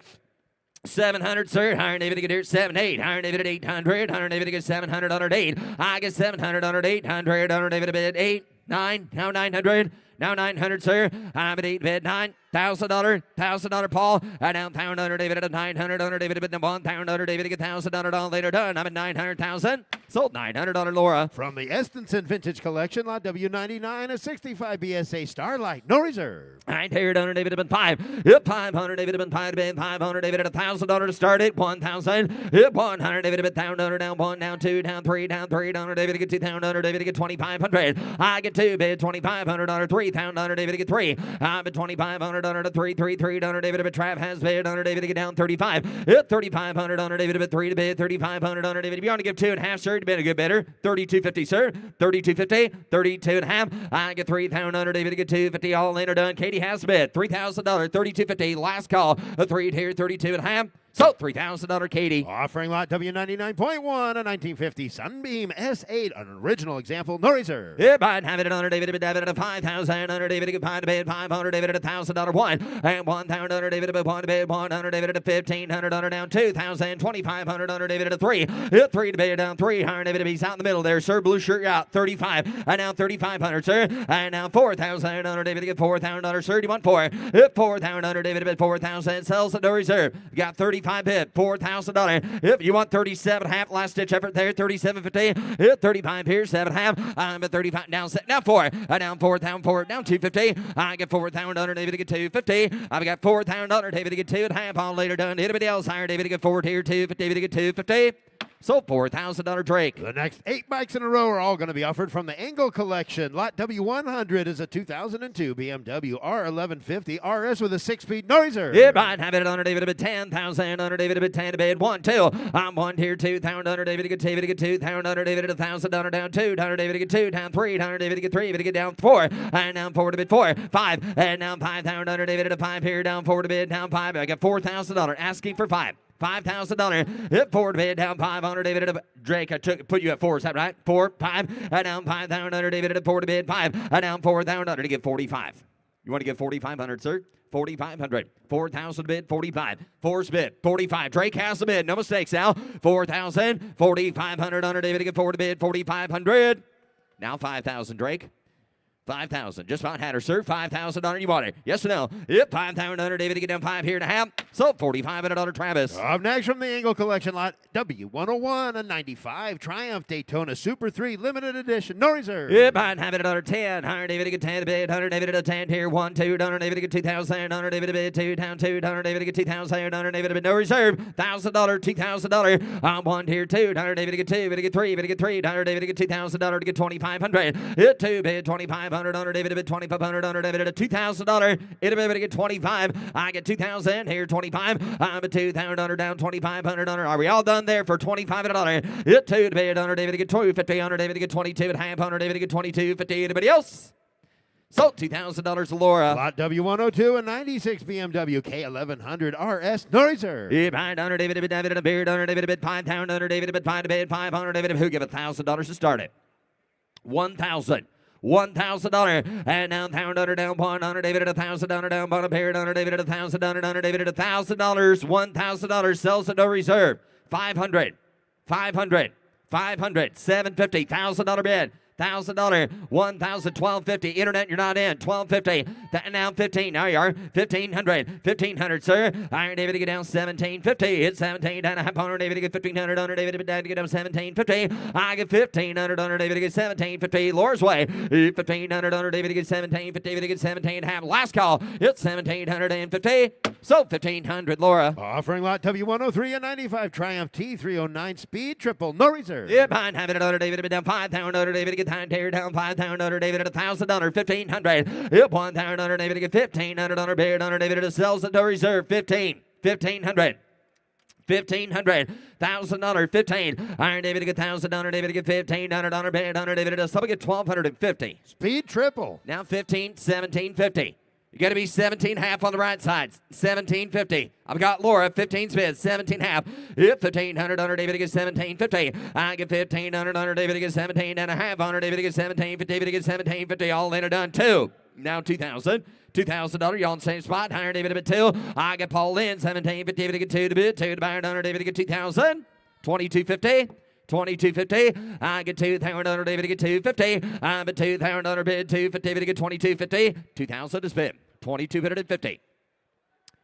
700, sir. Higher David to get here. 7, 8. Higher David at 800. Higher David to get 700 under 8. I get 700 under 800. Under David at 8, 9. Now 900. Now 900, sir. I'm at 8 bid. $9,000. Paul. I down 1,000 David at 900 David at 1,000 David to get $1,000 all later done. I'm at 900,000. Sold $900 Laura. From the Estenson Vintage Collection, lot W99, a 65 BSA Starlight, no reserve. 900 David at 5. Yep, 500 David at 5 bid. 500 David at $1,000 to start it. 1,000. Yep, 100 David at 1,000 down 1 down 2 down 3 down 3 down David to get 2,000 David to get 2,500. I get 2 bid 2,500 3,000 David to get 3. I'm at 2,500 under 3 3,300 David at Trav has bid under David to get down 35. Hit 3,500 under David at 3 to bid 3,500 under David. If you want to give 2.5, sir, you've been a good bidder. 3,250, sir. 3,250. 32.5. I get 3,000 under David to get 250 all in or done. Katie has bid $3,000. 3,250. Last call. A 3 here. 32.5. So $3,000 Katie. Offering lot W99.1, a 1950 Sunbeam S8, an original example, no reserve. Yep, I'd have it under David at a 5,000 under David to get 5 to bid 500 David at $1,000 1 and 1,000 under David at 1 to bid 100 David at 1,500 under down 2,000 2,500 under David at a 3 hit 3 to bid down 300 David he's out in the middle there sir blue shirt you're out 35 and now 3,500 sir and now 4,000 under David to get $4,000 sir do you want 4 hit 4,000 under David at 4,000 sells at no reserve you got 35 bid $4,000 if you want 37.5 last ditch effort there 37.50 hit 35 here 7.5 I'm at 35 down 4 down 4,000 4 down 250 I get 4,000 under David to get 250 I've got 4,000 under David to get 2.5 all later done anybody else higher David to get 4 here 250 David to get 250 so $4,000 Drake. The next 8 bikes in a row are all going to be offered from the Engel Collection. Lot W100 is a 2002 BMW R1150 RS with a 6-speed, no reserve. Yep, I'd have it under David at 10,000 under David at 10 to bid 1 2. I'm 1 here 2,000 under David to get 2,000 under David at 1,000 under down 2 under David to get 2 down 3 under David to get 3 to get down 4 and down 4 to bid 4 5 and now 5,000 under David at a 5 here down 4 to bid down 5. I got $4,000 asking for 5. $5,000. Hit 4 to bid down 500 David at Drake. I put you at 4. Is that right? 4, 5. Down 5,000 under David at 4 to bid 5. Down 4,000 under to get 45. You want to get 4,500, sir? 4,500. 4,000 bid 45. 4's bid 45. Drake has the bid. No mistakes now. 4,000. 4,500 under David to get 4 to bid 4,500. Now 5,000 Drake. 5,000. Just about had her, sir. $5,000. You want it? Yes or no? Yep. $5,000. David to get down 5 here and a half. So $4,500. Travis. Up next from the Angle Collection lot, W101, a 95 Triumph Daytona Super 3 limited edition. No reserve. Yep. I'd have it $10. 100 David to get 10 to bid. 100 David to 10 here. 1, 2. $100 David to get 2,000. 100 David to bid 2 down 2. 100 David to get 2,000. 100 David to bid no reserve. $1,000. $2,000. I'm 1 here 2. 100 David to get 2. David to get 3. David to get 3. 100 David to get $2,000 to get 2,500. Hit 2 bid 2,500. 100 David to bid 2,500. 100 David to $2,000. It David to get 25. I get 2,000 here 25. I'm at 2,000 down 2,500. Are we all done there for $2,500? Hit 2 to bid 100 David to get 250. 100 David to get 22 and a half. 100 David to get 22.50. Anybody else? So $2,000 to Laura. Lot W102, a 96 BMW K1100 RS. No reserve. If I 100 David to bid David to bid 100 David to bid 5,000. 100 David to bid 5 to bid 500 David to who give $1,000 to start it? 1,000. $1,000 and now $1,000 down 100 David at $1,000 down bottom pair 100 David at $1,000 100 David at $1,000 $1,000 sells at no reserve 500 $750 $1,000 bid $1,000 $1,012.50 internet you're not in $12.50 now 15 now you are 1,500 sir Iron David to get down 17.50 it's 17 down a half 100 David to get 1,500 100 David to get down 17.50 I get 1,500 100 David to get 17.50 Laura's way 1,500 100 David to get 17.50 David to get 17 half last call it's 1,750 so 1,500 Laura offering lot W103 a 95 Triumph T309 Speed Triple no reserve. Yep, I'd have it at 100 David to be down 5,000 100 David to get time tear down 5,000 David at $1,000 1,500 yep 1,000 David to get 1,500 bid 100 David to sells at no reserve 1,500 $1,000 15 Iron David to get $1,000 David to get 1,500 bid 100 David to sell get 1,250 Speed Triple now 15 17.50 you got to be 17 half on the right side. 17.50. I've got Laura 15 spins. 17 half. Yep, 1,500 under David to get 17.50. I get 1,500 under David to get 17 and a half. Under David to get 17. David to get 17.50. All in and done. 2. Now 2,000. $2,000. Y'all in the same spot. Iron David to bid 2. I get Paul in 17.50. David to get 2 to bid. 2 to buy under David to get 2,000. 22.50. 22.50. I get 2,000 David to get 250. I'm at 2,000 bid 250 David to get 22.50. 2,000 to spin. 2,250.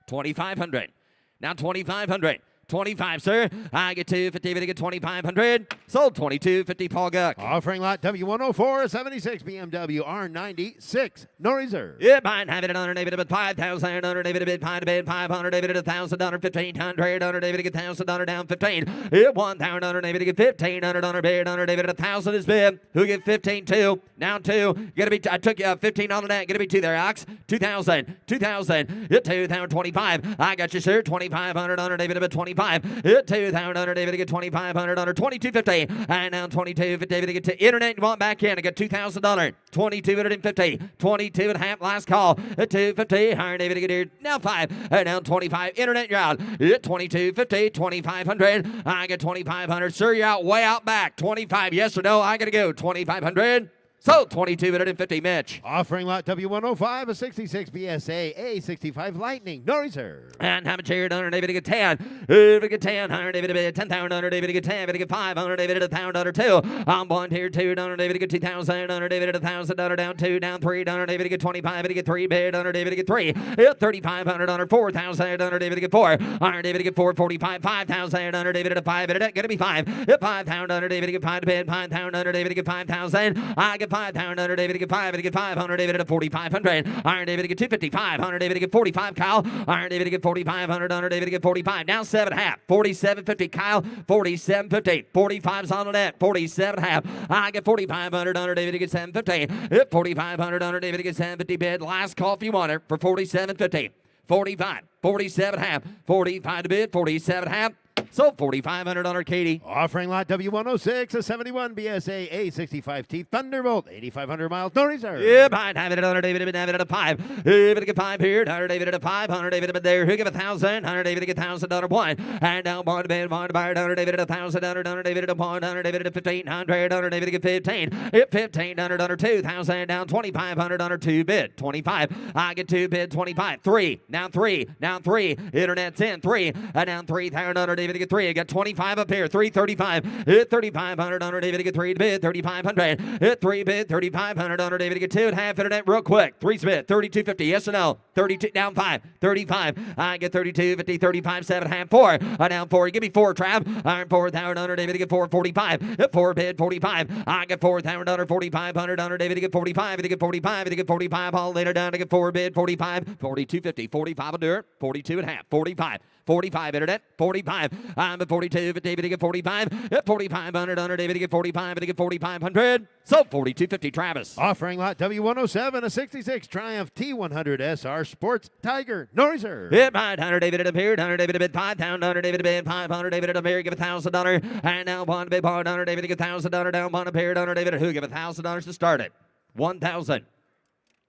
2,500. Now 2,500. 25, sir. I get 250 to get 2,500. Sold 22.50. Paul Guck. Offering lot W104, a 76 BMW R96, no reserve. Yep, I'd have it at 100 David to bid 5,000. 100 David to bid 5 to bid 500 David at $1,000. 1,500. 100 David to get $1,000 down 15. Yep, 1,000 David to get 1,500 bid 100 David at 1,000 is bid. Who get 15 2? Now 2. You gotta be. I took you 15 on that. Gonna be 2 there, Ox. 2,000. 2,000. Hit 2,025. I got you, sir. 2,500. 100 David to bid 25. Hit 2,000 David to get 2,500 under 22.50 and now 22.50 David to get to internet. You want back in? I got $2,000. 22.50. 22 and a half. Last call. At 2.50. Iron David to get here. Now 5 and now 25. Internet you're out. Hit 22.50. 2,500. I get 2,500. Sir, you're out way out back. 25. Yes or no? I gotta go. 2,500. So, 22.50, Mitch. Offering lot W105, a 66 BSA A65 Lightning, no reserve. And how much here? 100 David to get 10. David to get 10. 100 David to get 10,000. 100 David to get 10. David to get 500 David to 1,000. 2. I'm 1 here. 2. 100 David to get 2,000. 100 David to 1,000. Down 2. Down 3. 100 David to get 25. David to get 3. Bid. 100 David to get 3. 3,500. 100 4,000. 100 David to get 4. 100 David to get 4. 45. 5,000. 100 David to 5. It gonna be 5. 5,000. 100 David to get 5 to bid. 5,000. 100 David to get 5,000. I get 5,000. 100 David to get 5. To get 500 David to 4,500. Iron David to get 255. 100 David to get 45. Kyle. Iron David to get 4,500. 100 David to get 45. Now 7 half. 47.50. Kyle. 47.50. 45's on the net. 47 half. I get 4,500. 100 David to get 750. 4,500. 100 David to get 750 bid. Last call if you want it for 47.50. 45. 47 half. 45 to bid. 47 half. So 4,500 on Katie. Offering lot W106, a 71 BSA A65T Thunderbolt, 8,500 miles, no reserve. Yep, I'd have it at 100 David to David at a 5. David to get 5 here. 100 David at a 5. 100 David to there. Who give 1,000? 100 David to get $1,000 1. And now one to bid, one to buy. 100 David at 1,000. 100 David at a 1. 100 David at 1,500. 100 David to get 15. Hit 1,500 under 2,000 down 2,500 under 2 bid. 25. I get 2 bid 25. 3. Now 3. Now 3. Internet's in 3. And down 3,000 under David to David get 3. I got 25 up here. 335. Hit 3,500 on David get 3 to bid. 3,500. Hit 3 bid. 3,500 on David get 2 and half internet real quick. 3 bid. 32.50. Yes or no? 32 down 5. 35. I get 32.50. 35 7 half 4. Down 4. Give me 4 trap. Iron 4,000 on David get 445. Hit 4 bid 45. I get 4,000 on 4,500 on David get 45. Get 45. Get 45. All later down to get 4 bid 45. 42.50. 45 will do it. 42 and half. 45. 45 internet, 45. I'm at 42, but David to get 45. At 4,500 under David to get 45, and to get 4,500. So 42.50 Travis. Offering lot W107, a 66 Triumph T100 SR Sports Tiger. No reserve. Hit by 100 David at appeared, 100 David to bid 5,000, 100 David to bid 500 David at appeared, give $1,000. And now one bid bar, 100 David to get $1,000 down, one appeared, 100 David who give $1,000 to start it. 1,000.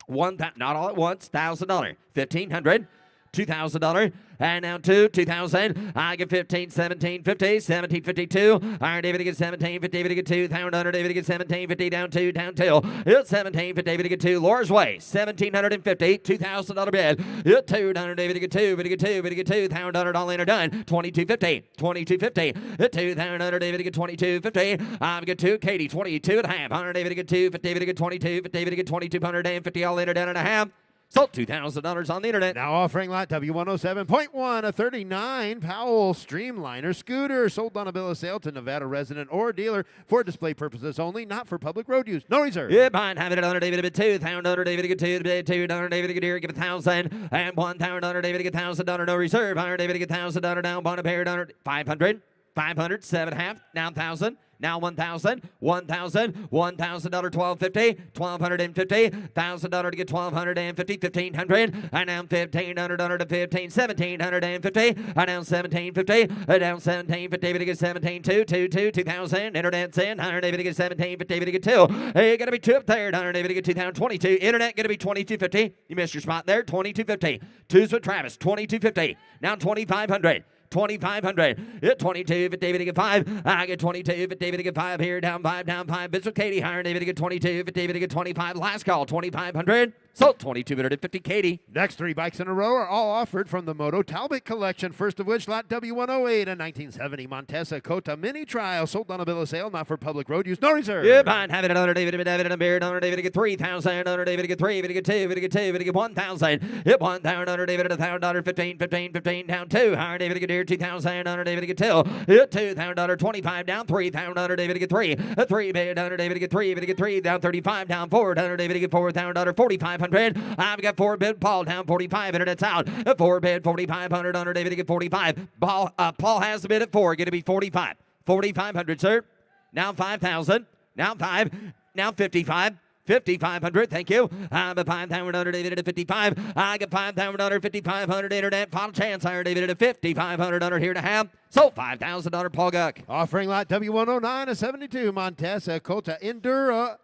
Not all at once, $1,000. 1,500. $2,000, and now 2,000. I get 15, 17.50, 17.52. Iron David to get 17.50, David to get 2,000, David to get 17.50, down 2, down 2. It's 17.50, David to get 2. Laura's Way, 1,750, $2,000 bid. It's 200, David to get 2, David to get 2, David to get 2,000, all in or done. 22.50, 22.50. It's 2,000, David to get 22.50. I get 2, Katie, 22 and a half. 100, David to get 2, David to get 22, David to get 2,250, all in or done and a half. Sold $2,000 on the internet. Now offering lot W107.1, a 39 Powell Streamliner scooter sold on a bill of sale to Nevada resident or dealer for display purposes only, not for public road use. No reserve. Yeah, behind having it under David to bid 2,000 under David to get 2 to bid 200 David to get here, give 1,000 and 1,000 under David to get $1,000 no reserve. Iron David to get $1,000 down, bond a pair under 500, 500, 7.5, now 1,000. Now 1,000, 1,000, $1,000, 1,250, 1,250, $1,000 to get 1,250, 1,500, and now 1,500 under to 15, 1,750, and now 1,750, and now 1,750, David to get 17, 2,000, internet's in, 100 David to get 17, 50 David to get 2. Hey, you gotta be 2 up there, 100 David to get 2,022, internet gonna be 2250. You missed your spot there, 2250. 2's with Travis, 2250. Now 2,500. 2,500. Hit 22, but David to get 5. I get 22, but David to get 5 here. Down 5, down 5. Bits with Katie. Higher David to get 22, but David to get 25. Last call, 2,500. So 2,250, Katie. Next 3 bikes in a row are all offered from the Moto Talbot collection. First of which, lot W108, a 1970 Montesa Cota Mini Trial sold on a bill of sale, not for public road use. No reserve. Yeah, behind having it under David and a beard under David to get 3,000, under David to get 3, David to get 2, David to get 2, David to get 1,000. Hit 1,000 under David at $1,000, 15, 15, 15, down 2. Higher David to get here, 2,000 under David to get 2. Hit 2,000, 25 down 3,000 under David to get 3. A 3 bid under David to get 3, David to get 3, down 35, down 4 under David to get 4,000, 4,500. I've got 4 bid Paul down 45, internet's out. A 4 bid 4,500 under David to get 45. Paul has the bid at 4, going to be 45. 4,500, sir. Now 5,000. Now 5. Now 55. 5,500, thank you. I'm at 5,000 under David at 55. I get 5,000 under 5,500 internet. Final chance, Iron David at 5,500 under here to have. So $5,000 Paul Guck. Offering lot W109, a 72 Montesa Cota Endura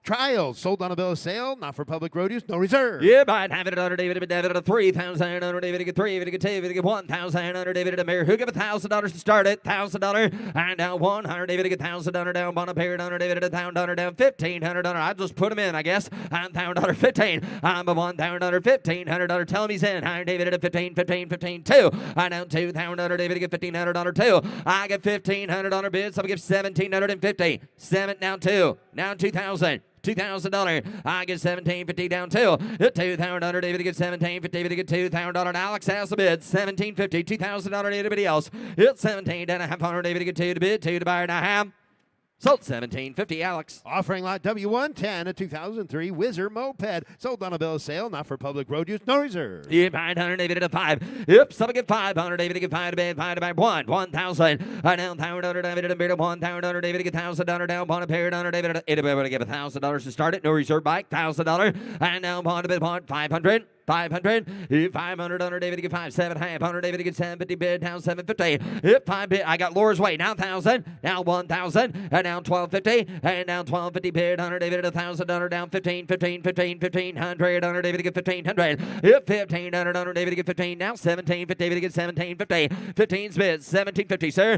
Trials sold on a bill of sale, not for public road use, no reserve. Yeah, I'd have it under David at a 3,000 under David to get 3, David to get 2, David to get 1,000 under David at a mirror. Who give $1,000 to start it? $1,000 and down 100 David to get $1,000 down. Bon appeared under David at $1,000 down 1,500 under. I just put him in, I guess. I'm $1,000 15. I'm a $1,000 $1,500. Tell him he's in. Iron David at a 15, 15, 15, 2. I down 2,000 under David to get $1,500 2. I get $1,500 bid, so I give $1,750. 7 now 2. Now 2,000. $2,000. I get $1,750 down 2. $2,000 David to get $1,750. David to get $2,000. Alex has the bid. $1,750. $2,000 anybody else. It's $17,500. David to get 2 to bid. 2 to buy and a half. Sold $1,750, Alex. Offering lot W110, a 2003 Whizzer moped. Sold on a bill of sale, not for public road use, no reserve. Yep, 500 David at a 5. Yep, someone get 500 David to get 5 to bid. 5 to buy 1. 1,000. Down 1,000 David at a bid of 1,000 David to get $1,000 down. Bond a pair down David at anybody to give $1,000 to start it. No reserve bike. $1,000. And now bond a bid 500. 500. 500 under David to get 5. 7,500 David to get 750 bid down 750. Hit 5 bid. I got Laura's Way. Now 1,000. Now 1,000. And now 1,250. And now 1,250 bid under David at $1,000 down 15, 15, 15, 1,500 under David to get 1,500. Hit 1,500 under David to get 15. Now 1750 David to get 1,750. 15's bid 1,750, sir.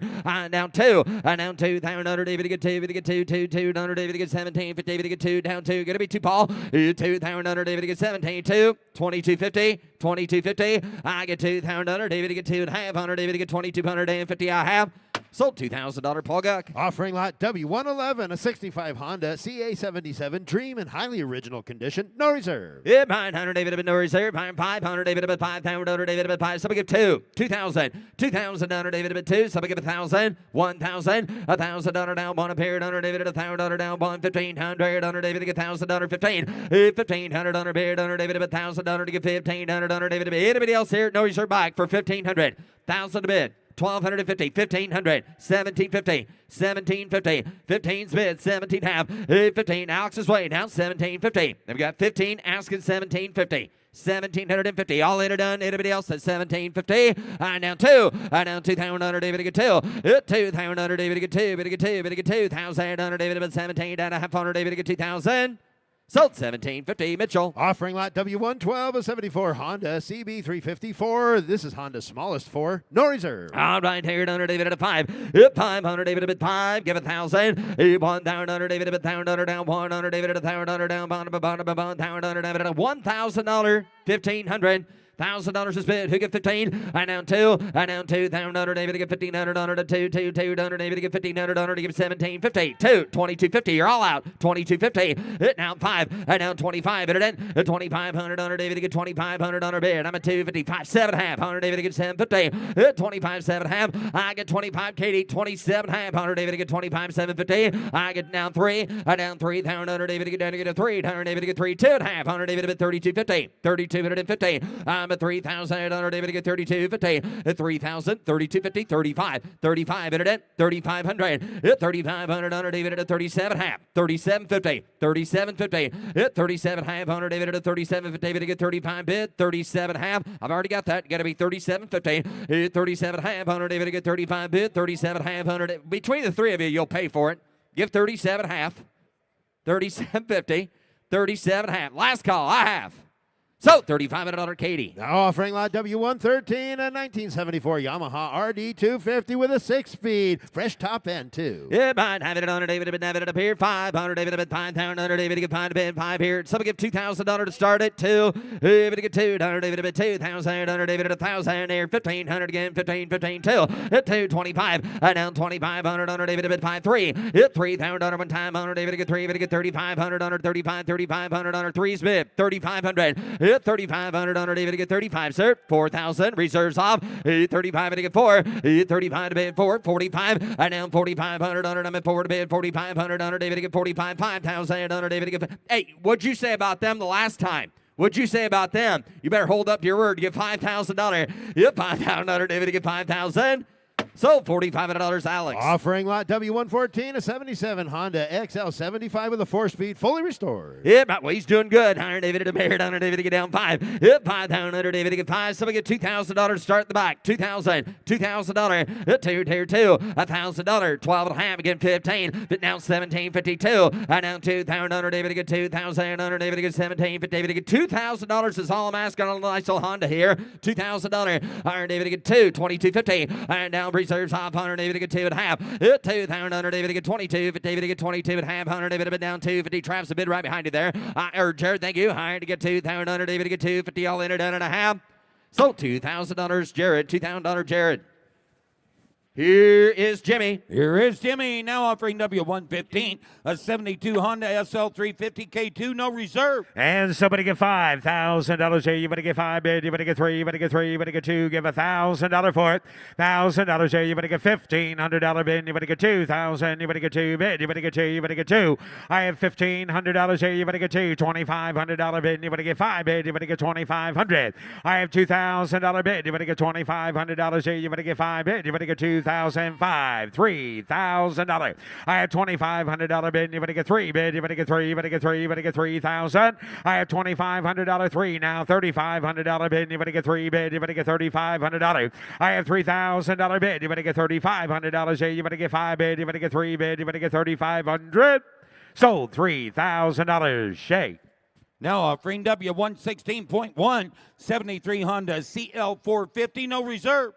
Down 2. Down 2,000 under David to get 2. David to get 2. 2 under David to get 1750. David to get 2. Down 2. Gonna be 2 Paul. 2,000 under David to get 17. 2. 20. 2250, 2250. I get $2,000. David to get 2.5. David to get 2,250. I have. Sold $2,000 Paul Guck. Offering lot W111, a 65 Honda CA77 Dream in highly original condition, no reserve. Yeah, 900 David bid no reserve. 500 David bid 5,000 David bid 5. Somebody give 2,000. 2,000 David bid 2. Somebody give 1,000. 1,000. $1,000 down. One appeared under David $1,000 down. 1,500 under David to get $1,000. 15. 1,500 under bid under David bid $1,000 to get 1,500 under David bid. Anybody else here? No reserve back for 1,500. 1,000 to bid. 1,250, 1,500, 1,750, 1,750, 15's bid, 17.5, 15. Alex is way down, 1,750. Then we got 15 asking 1,750. 1,750. All in or done. Anybody else at 1,750? Down 2. Down 2,000 David to get 2. 2,000 David to get 2. David to get 2. David to get 2,000 David to get 17. Down 500 David to get 2,000. Sold 1,750. Mitchell. Offering lot W112, a 74 Honda CB354. This is Honda's smallest 4, no reserve. All right, here under David at a 5. 500 David at 5. Give 1,000. 1,000 David at 1,000 down. 100 David at 1,000 down. 1,000 David at $1,000. 1,500. $1,000 is bid. Who get 15? I down 2. I down 2,000 David to get 1,500 to 2. 200 David to get 1,500 to give 1,750. 2,2250. You're all out. 2,250. It down 5. I down 25. It in. 2,500 David to get 2,500 bid. I'm at 255. 7.5. David to get 750. 25. 7.5. I get 25. Katie 27.5. David to get 25. 750. I get down 3. I down 3,000 David to get down to get a 3. David to get 3. 2.5. David to get 3,250. 3,250. I'm at 3,000 David to get 3,250. At 3,000, 3,250, 35. 35 at it. 3,500. At 3,500 David at 37.5. 37.50. 37.50. At 37.5 David at 37.50. David to get 35 bid. 37.5. I've already got that. Got to be 37.50. At 37.5 David to get 35 bid. 37.5. Between the three of you, you'll pay for it. Give 37.5. 37.50. 37.5. Last call. I have. So, $3,500 Katie. Now offering lot W113, a 1974 Yamaha RD250 with a 6-speed. Fresh top end, too. Yeah, behind having it on David, David up here. 500 David, 5,000 David to get 5 to bid, 5 here. Some give $2,000 to start it. 2. David to get 200 David, 2,000 David at 1,000 here. 1,500 again, 15, 15, 2. At 225. Down 2,500 David to bid 5, 3. At 3,000 one time, 100 David to get 3. David to get 3,500 35, 3,500 3's bid. 3,500. 3,500 David to get 35, sir. 4,000 reserves off. 35 to get 4. 35 to bid 4. 45. I down 4,500 I'm at 4 to bid 4,500 David to get 45. 5,000 David to get. Hey, what'd you say about them the last time? What'd you say about them? You better hold up to your word. Get $5,000. Yep, 5,000 David to get 5,000. So $4,500, Alex. Offering lot W114, a 77 Honda XL75 with a 4-speed, fully restored. Yep, well, he's doing good. 100 David to Bear, 100 David to get down 5. Yep, 5,000 David to get 5. Somebody get $2,000 to start in the back. $2,000. $2,000. 2, 2, 2. $1,000. 12 and a half again, 15. But now 1752. I down 2,000 David to get 2,000. David to get 17. David to get $2,000 is all I'm asking on a nice little Honda here. $2,000. 100 David to get 2. 2250. And down reserves off. 100 David to get 2.5. 2,000 David to get 22. David to get 22.5. 100 David to bid down 250. Traps a bid right behind you there. Or Jared, thank you. Hired to get 2,000 David to get 250. All in or down and a half. So $2,000 Jared. $2,000 Jared. Here is Jimmy. Here is Jimmy, now offering W115, a 72 Honda SL350 K2, no reserve. And somebody get $5,000 here. You better get 5 bid. You better get 3. You better get 3. You better get 2. Give $1,000 for it. $1,000 here. You better get $1,500 bid. You better get 2,000. You better get 2 bid. You better get 2. You better get 2. I have $1,500 here. You better get 2. $2,500 bid. You better get 5 bid. You better get 2,500. I have $2,000 bid. You better get $2,500 here. You better get 5 bid. You better get 2,005. $3,000. I have $2,500 bid. You better get 3 bid. You better get 3. You better get 3. You better get 3,000. I have $2,500 3 now. $3,500 bid. You better get 3 bid. You better get $3,500. I have $3,000 bid. You better get $3,500 here. You better get 5 bid. You better get 3 bid. You better get $3,500. Sold $3,000. Shake. Now offering W116.1, 73 Honda CL450, no reserve.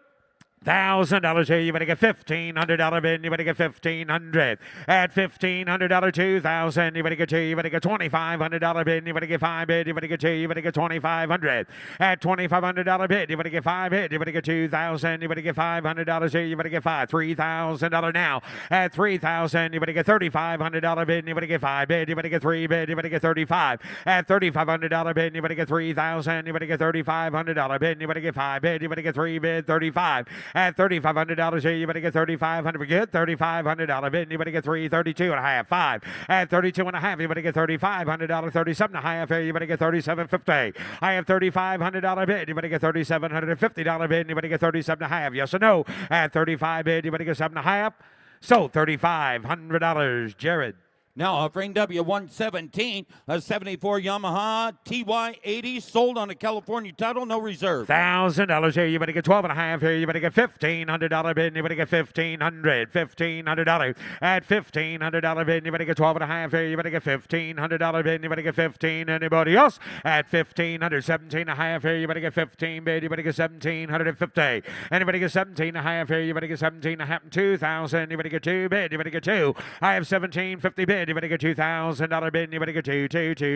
$1,000 here, you better get $1,500 bid, you better get $1,500. At $1,500, 2,000, you better get two, you better get $2,500 bid, you better get five bid, you better get two, you better get $2,500. At $2,500 bid, you better get five bid, you better get 2,000, you better get $500 here, you better get five, $3,000 now. At 3,000, you better get $3,500 bid, you better get five bid, you better get three bid, you better get 35. At $3,500 bid, you better get 3,000, you better get $3,500 bid, you better get five bid, you better get three bid, 35. At $3,500 here, you better get $3,500. Get $3,500 bid, you better get 332 and a half. Five. At 32 and a half, you better get $3,500. 37 and a half here, you better get $37.50. I have $3,500 bid, you better get $3,750 bid, you better get 37 and a half. Yes or no? At 35 bid, you better get 7 and a half. So $3,500, Jared. Now offering W117, a 74 Yamaha TY80 sold on a California title, no reserve. $1,000 here, you better get 12 and a half here, you better get $1,500 bid, you better get $1,500. At $1,500 bid, you better get 12 and a half here, you better get $1,500 bid, you better get 15. Anybody else? At $1,500, 17 and a half here, you better get 15 bid, you better get $1,750. Anybody get 17 and a half here, you better get 17 and a half. 2,000, you better get two bid, you better get two. I have $1,750 bid. You better get $2,000 bid, you better get two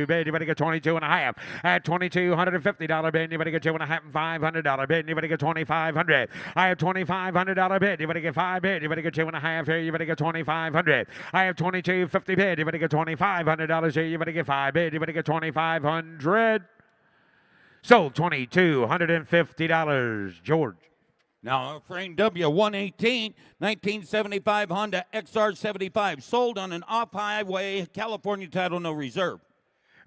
bid, you better get 22 and a half. At $2,250 bid, you better get 2 and a half and $500 bid, you better get 2,500. I have $2,500 bid, you better get five bid, you better get 2 and a half here, you better get 2,500. I have $2,250 bid, you better get $2,500 here, you better get five bid, you better get 2,500. Sold $2,250, George. Now offering W118, 1975 Honda XR75, sold on an off-highway California title, no reserve.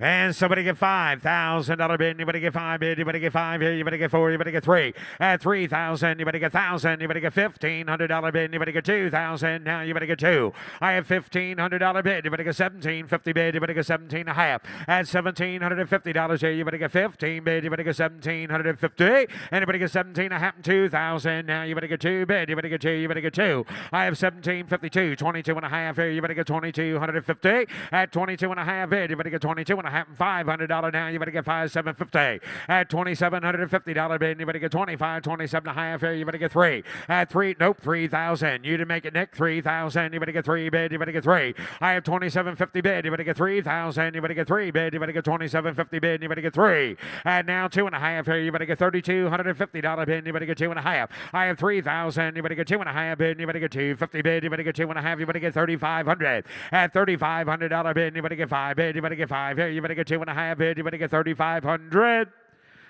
And somebody get $5,000 bid, you better get five bid, you better get five here, you better get four, you better get three. At 3,000, you better get 1,000, you better get $1,500 bid, you better get 2,000, now you better get two. I have $1,500 bid, you better get $1,750 bid, you better get 17 and a half. At $1,750 here, you better get 15 bid, you better get 1,750. And you better get 17 and a half and 2,000, now you better get two bid, you better get two, you better get two. I have 1,752, 22 and a half here, you better get 2,250. At 22 and a half bid, you better get 22 and a half. $500 now, you better get $5,750. At $2,750 bid, you better get 25, 27 and a half here, you better get three. At 3,000. You didn't make it, Nick. 3,000, you better get three bid, you better get three. I have $2,750 bid, you better get 3,000, you better get three bid, you better get $2,750 bid, you better get three. And now 2 and a half here, you better get $3,250 bid, you better get 2 and a half. I have 3,000, you better get 2 and a half bid, you better get $250 bid, you better get 2 and a half, you better get 3,500. At $3,500 bid, you better get five bid, you better get five here, you better get 2 and a half bid, you better get 3,500.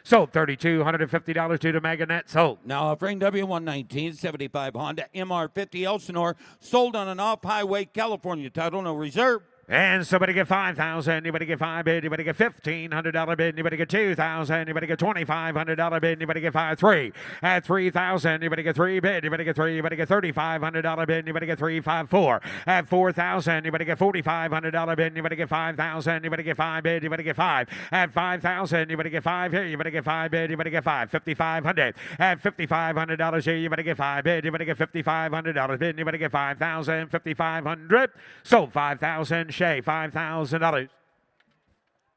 Sold $3,250 to the Meganet. Sold. Now offering W119, 75 Honda MR50 Elsinore, sold on an off-highway California title, no reserve. And somebody get 5,000, you better get five bid, you better get $1,500 bid, you better get 2,000, you better get $2,500 bid, you better get five three. At 3,000, you better get three bid, you better get three, you better get $3,500 bid, you better get 354. At 4,000, you better get $4,500 bid, you better get 5,000, you better get five bid, you better get five. At 5,000, you better get five here, you better get five bid, you better get five. 5,500. At $5,500 here, you better get five bid, you better get $5,500 bid, you better get 5,000, 5,500. Sold 5,000. Shay, $5,000.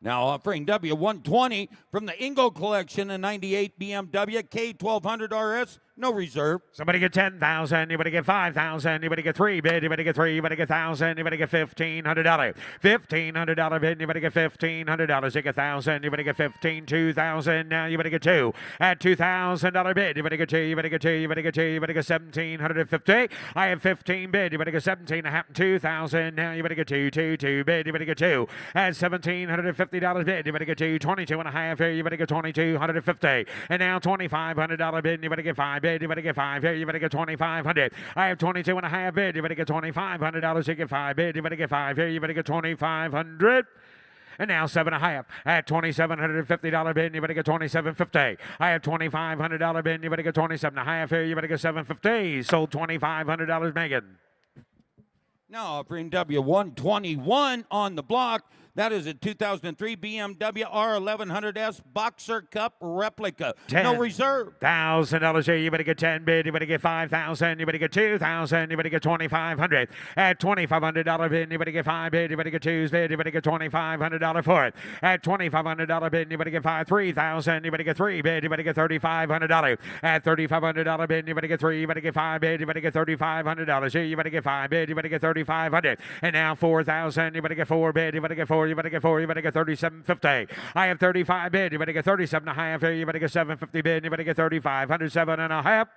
Now offering W120 from the Ingo collection, a 98 BMW K1200 RS, no reserve. Somebody get 10,000, you better get 5,000, you better get three bid, you better get three, you better get 1,000, you better get $1,500. $1,500 bid, you better get $1,500. Take 1,000, you better get 15, 2,000, now you better get two. At $2,000 bid, you better get two, you better get two, you better get two, you better get 1,750. I have 15 bid, you better get 17 and a half, 2,000, now you better get two bid, you better get two. At $1,750 bid, you better get two, 22 and a half here, you better get 2,250. And now $2,500 bid, you better get five bid, you better get five here, you better get 2,500. I have 22 and a half bid, you better get $2,500, you get five bid, you better get five here, you better get 2,500. And now 7.5 at $2,750 bid, you better get 2,750. I have $2,500 bid, you better get 27.5 here, you better get 750. Sold $2,500, Megan. Now offering W121 on the block, That is a 2003 BMW R1100S Boxer Cup replica. No reserve. $1,000 here. You better get 10 bid. You better get 5,000. You better get 2,000. You better get 2,500. At $2,500 bid, you better get 5 bid. You better get 2 bid. You better get $2,500 for it. At $2,500 bid, you better get 3,000. You better get 3 bid. You better get $3,500. At $3,500 bid, you better get 3. You better get 5 bid. You better get $3,500 here. You better get 5 bid. You better get 3,500. And now 4,000. You better get 4 bid. You better get 4. You better get 4. You better get 37.50. I have 35 bid. You better get 37.5 here. You better get 750 bid. You better get 3,500. 7.5.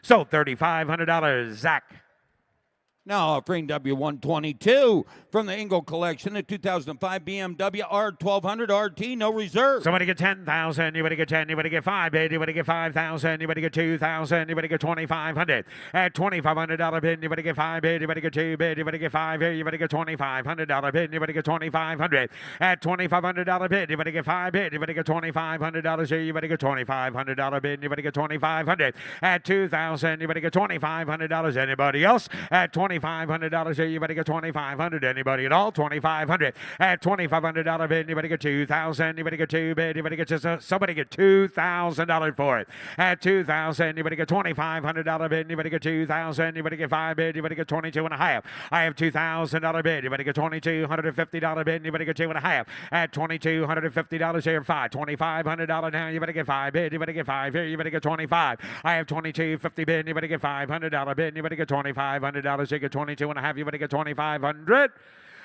So $3,500. Zach. Now offering W122 from the Engel collection, the 2005 BMW R1200 RT, no reserve. Somebody get 10,000. You better get 10. You better get 5 bid. You better get 5,000. You better get 2,000. You better get 2,500. At $2,500 bid, you better get 5 bid. You better get 2 bid. You better get 5 here. You better get $2,500 bid. You better get 2,500. At $2,500 bid, you better get 5 bid. You better get $2,500 here. You better get $2,500 bid. You better get 2,500. At 2,000, you better get $2,500. Anybody else? At $2,500 here, you better get 2,500. Anybody at all? 2,500. At $2,500 bid, you better get 2,000. You better get 2 bid. You better get somebody get $2,000 for it. At 2,000, you better get $2,500 bid. You better get 2,000. You better get 5 bid. You better get 22.5. I have $2,000 bid. You better get $2,250 bid. You better get 2.5. At $2,250 here, 5. $2,500 now. You better get 5 bid. You better get 5 here. You better get 25. I have $2,250 bid. You better get $500 bid. You better get $2,500. You get 22.5. You better get 2,500.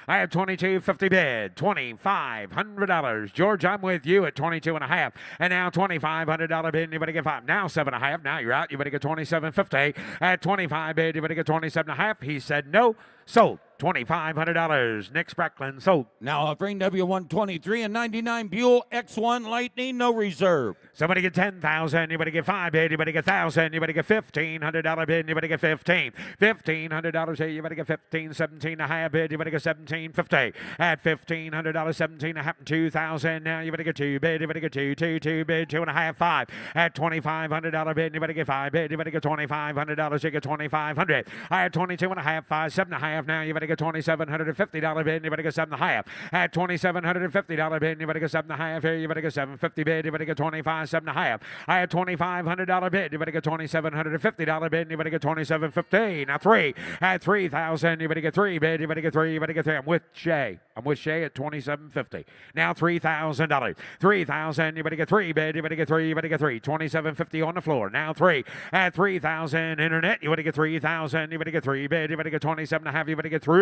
I have $2,250 bid, $2,500. George, I'm with you at 22.5. And now $2,500 bid, you better get 5. Now 7.5. Now you're out. You better get 27.50. At 25 bid, you better get 27.5. He said no. Sold. $2,500. Nick Sprackland sold. Now offering W123 and 99 Buell X1 Lightning, no reserve. Somebody get 10,000. You better get 5 bid. You better get 1,000. You better get $1,500 bid. You better get 15. $1,500 here. You better get 15. 17.5 bid. You better get 17.50. At $1,500, 17.5, 2,000. Now you better get 2 bid. You better get 2 bid. 2.5, 5. At $2,500 bid. You better get 5 bid. You better get $2,500. You get 2,500. I had 22.5, 5, 7.5. Now you better get $2,750 bid. You better get 7.5. At $2,750 bid. You better get 7.5 here. You better get 750 bid. You better get 25, 7.5. I had $2,500 bid. You better get $2,750 bid. You better get 27.50. Now 3. At 3,000. You better get 3 bid. You better get 3. You better get 3. I'm with Shay. I'm with Shay at 27.50. Now $3,000. 3,000. You better get 3 bid. You better get 3. You better get 3. 27.50 on the floor. Now 3. At 3,000 internet. You better get 3,000. You better get 3 bid. You better get 27.5. You better get 3.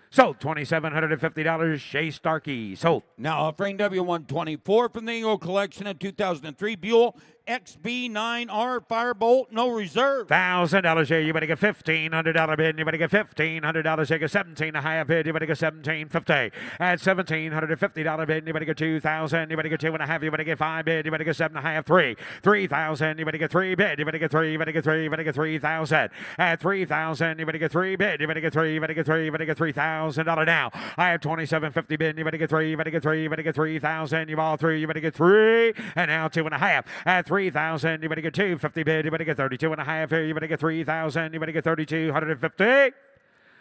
Sold. $2,750. Shay Starkey. Sold. Now offering W124 from the Engel collection, a 2003 Buell XB9R Firebolt, no reserve. $1,000 here. You better get $1,500 bid. You better get $1,500. You get 17.5 bid. You better get 17.50. At $1,750 bid. You better get 2,000. You better get 2.5. You better get 5 bid. You better get 7.5. 3. 3,000. You better get 3 bid. You better get 3. You better get 3. You better get 3,000. At 3,000. You better get 3 bid. You better get 3. You better get 3. You better get $3,000 now. I have $2,750 bid. You better get 3. You better get 3. You better get 3,000. You all 3. You better get 3. And now 2.5. At 3,000. You better get 250 bid. You better get 32.5 here. You better get 3,000. You better get 3,250.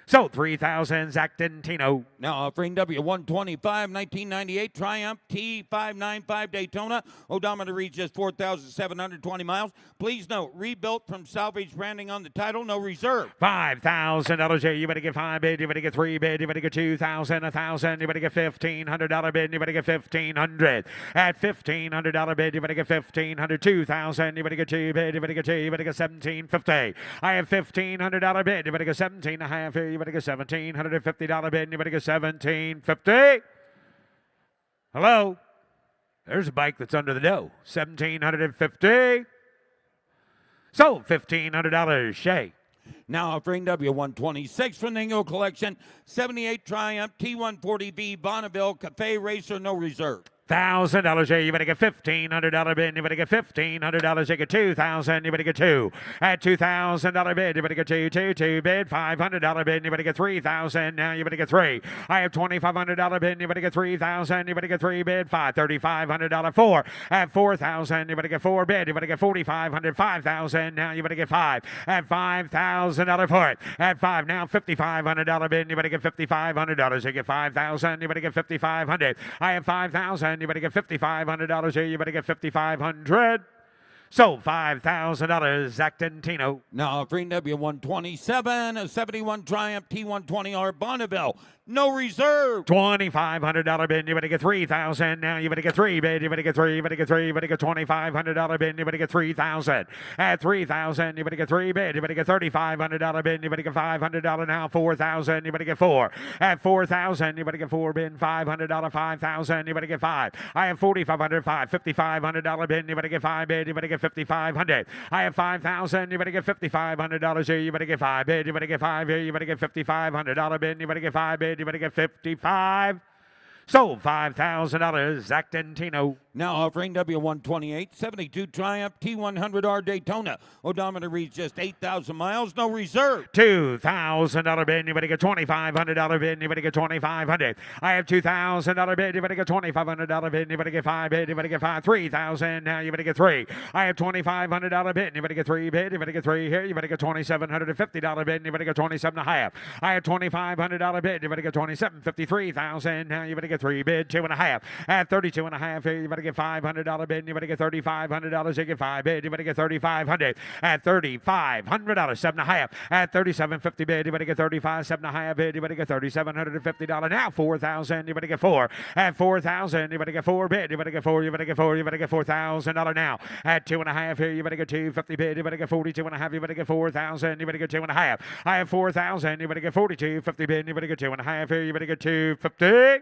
So 3,000. Zach Dentino. Now offering W125 1998 Triumph T595 Daytona. Odometer reads just 4,720 miles. Please note, rebuilt from salvage branding on the title, no reserve. $5,000 here. You better get 5 bid. You better get 3 bid. You better get 2,000. 1,000. You better get $1,500 bid. You better get 1,500. At $1,500 bid. You better get 1,500. 2,000. You better get 2 bid. You better get 2. You better get 1,750. I have $1,500 bid. You better get 17.5 here. You better get $1,750 bid. You better get $1,750. Hello. There's a bike that's under the dough. $1,750. So $1,500. Shay. Now offering W126 from the Engel collection, 78 Triumph T140V Bonneville Cafe Racer, no reserve. $1,000 here. You better get $1,500 bid. You better get $1,500. You get $2,000. You better get two. At $2,000 bid, you better get two bid. $500 bid. You better get $3,000. Now you better get three. I have $2,500 bid. You better get $3,000. You better get three bid. $3,500 four. At $4,000. You better get four bid. You better get $4,500. $5,000. Now you better get five. At $5,000 for it. At five. Now $5,500 bid. You better get $5,500. You get $5,000. You better get $5,500. I have $5,000. You better get $5,500 here. You better get $5,500. So $5,000, Zach Dentino. Now a green W127, a 71 Triumph T120R Bonneville. No reserve. $2,500 bid. You better get $3,000. Now you better get three bid. You better get three. You better get three. You better get $2,500 bid. You better get $3,000. At $3,000, you better get three bid. You better get $3,500 bid. You better get $500 now. $4,000. You better get four. At $4,000, you better get four bid. $500. $5,000. You better get five. I have $4,500. $5,500 bid. You better get five bid. You better get $5,500. I have $5,000. You better get $5,500 here. You better get five bid. You better get five here. You better get $5,500 bid. You better get five bid. You better get 55. So $5,000, Zach Dentino. Now offering W128, 72 Triumph T100R Daytona. Odometer reads just 8,000 miles, no reserve. $2,000 bid. You better get $2,500 bid. You better get $2,500. I have $2,000 bid. You better get $2,500 bid. You better get five bid. You better get five. $3,000. Now you better get three. I have $2,500 bid. You better get three bid. You better get three here. You better get $2,750 bid. You better get 27 and a half. I have $2,500 bid. You better get $2,750. $3,000. Now you better get three bid. 2 and a half. At 32 and a half here. You better get $500 bid. You better get $3,500. You get five bid. You better get $3,500. At $3,500. 7 and a half. At $3,750 bid. You better get $35. 7 and a half bid. You better get $3,750. Now $4,000. You better get four. At $4,000. You better get four bid. You better get four. You better get four. You better get $4,000 now. At 2 and a half here. You better get $250 bid. You better get 42 and a half. You better get $4,000. You better get 2 and a half. I have $4,000. You better get 42.50 bid. You better get 2 and a half here. You better get $250.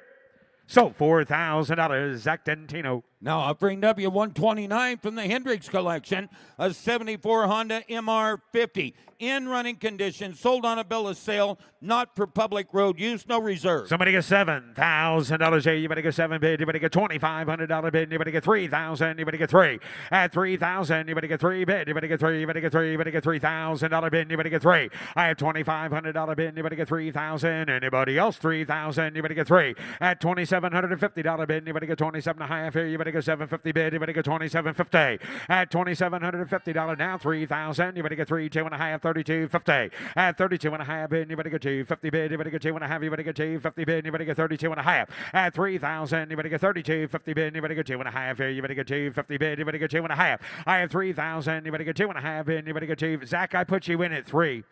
So $4,000, Zach Dentino. Now offering W129 from the Hendricks collection, a 74 Honda MR50. In running condition, sold on a bill of sale, not for public road use, no reserve. Somebody get $7,000 here. You better get seven bid. You better get $2,500 bid. You better get $3,000. You better get three. At $3,000, you better get three bid. You better get three. You better get three. You better get $3,000 bid. You better get three. I have $2,500 bid. You better get $3,000. Anybody else? $3,000. You better get three. At $2,750 bid. You better get 27 and a half here. You better get $750 bid. You better get $2,750. At $2,750 now. $3,000. You better get three. 2 and a half. $32.50. At 32 and a half bid. You better get $250 bid. You better get 2 and a half. You better get $250 bid. You better get 32 and a half. At $3,000. You better get $32.50 bid. You better get 2 and a half here. You better get $250 bid. You better get 2 and a half. I have $3,000. You better get 2 and a half bid. You better get two. Zach, I put you in at three.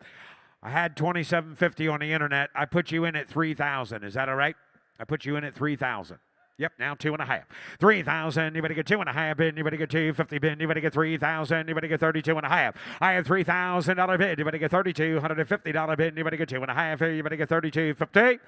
I had $2,750 on the internet. I put you in at $3,000. Is that all right? I put you in at $3,000. Yep, now 2 and a half. $3,000, you better get 2 and a half bid. You better get $250 bid. You better get $3,000. You better get 32 and a half. I have $3,000 bid. You better get $3,250 bid. You better get 2 and a half here. You better get $32.50.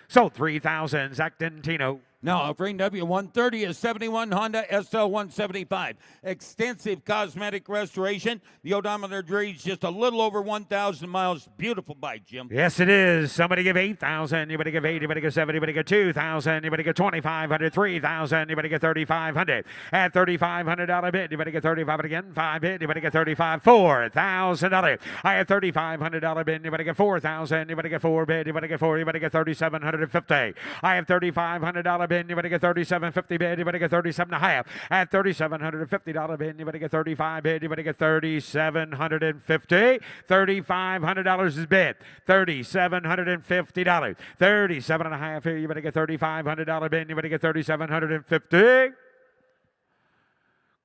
So $3,000, Zach Dentino. Now offering W130 is 71 Honda SL175. Extensive cosmetic restoration. The odometer reads just a little over 1,000 miles. Beautiful bike, Jim. Yes, it is. Somebody give $8,000. You better give 8. You better get 7. You better get 2,000. You better get 2,500. 3,000. You better get 3,500. At $3,500 bid, you better get 35 again. 5 bid. You better get 35. $4,000. I have $3,500 bid. You better get 4,000. You better get 4 bid. You better get 4. You better get 3,750. I have $3,500 bid. You better get 37.50 bid. You better get 37 and a half. At $3,750 bid. You better get 35 bid. You better get 3,750. $3,500 is bid. $3,750. 37 and a half here. You better get $3,500 bid. You better get 3,750.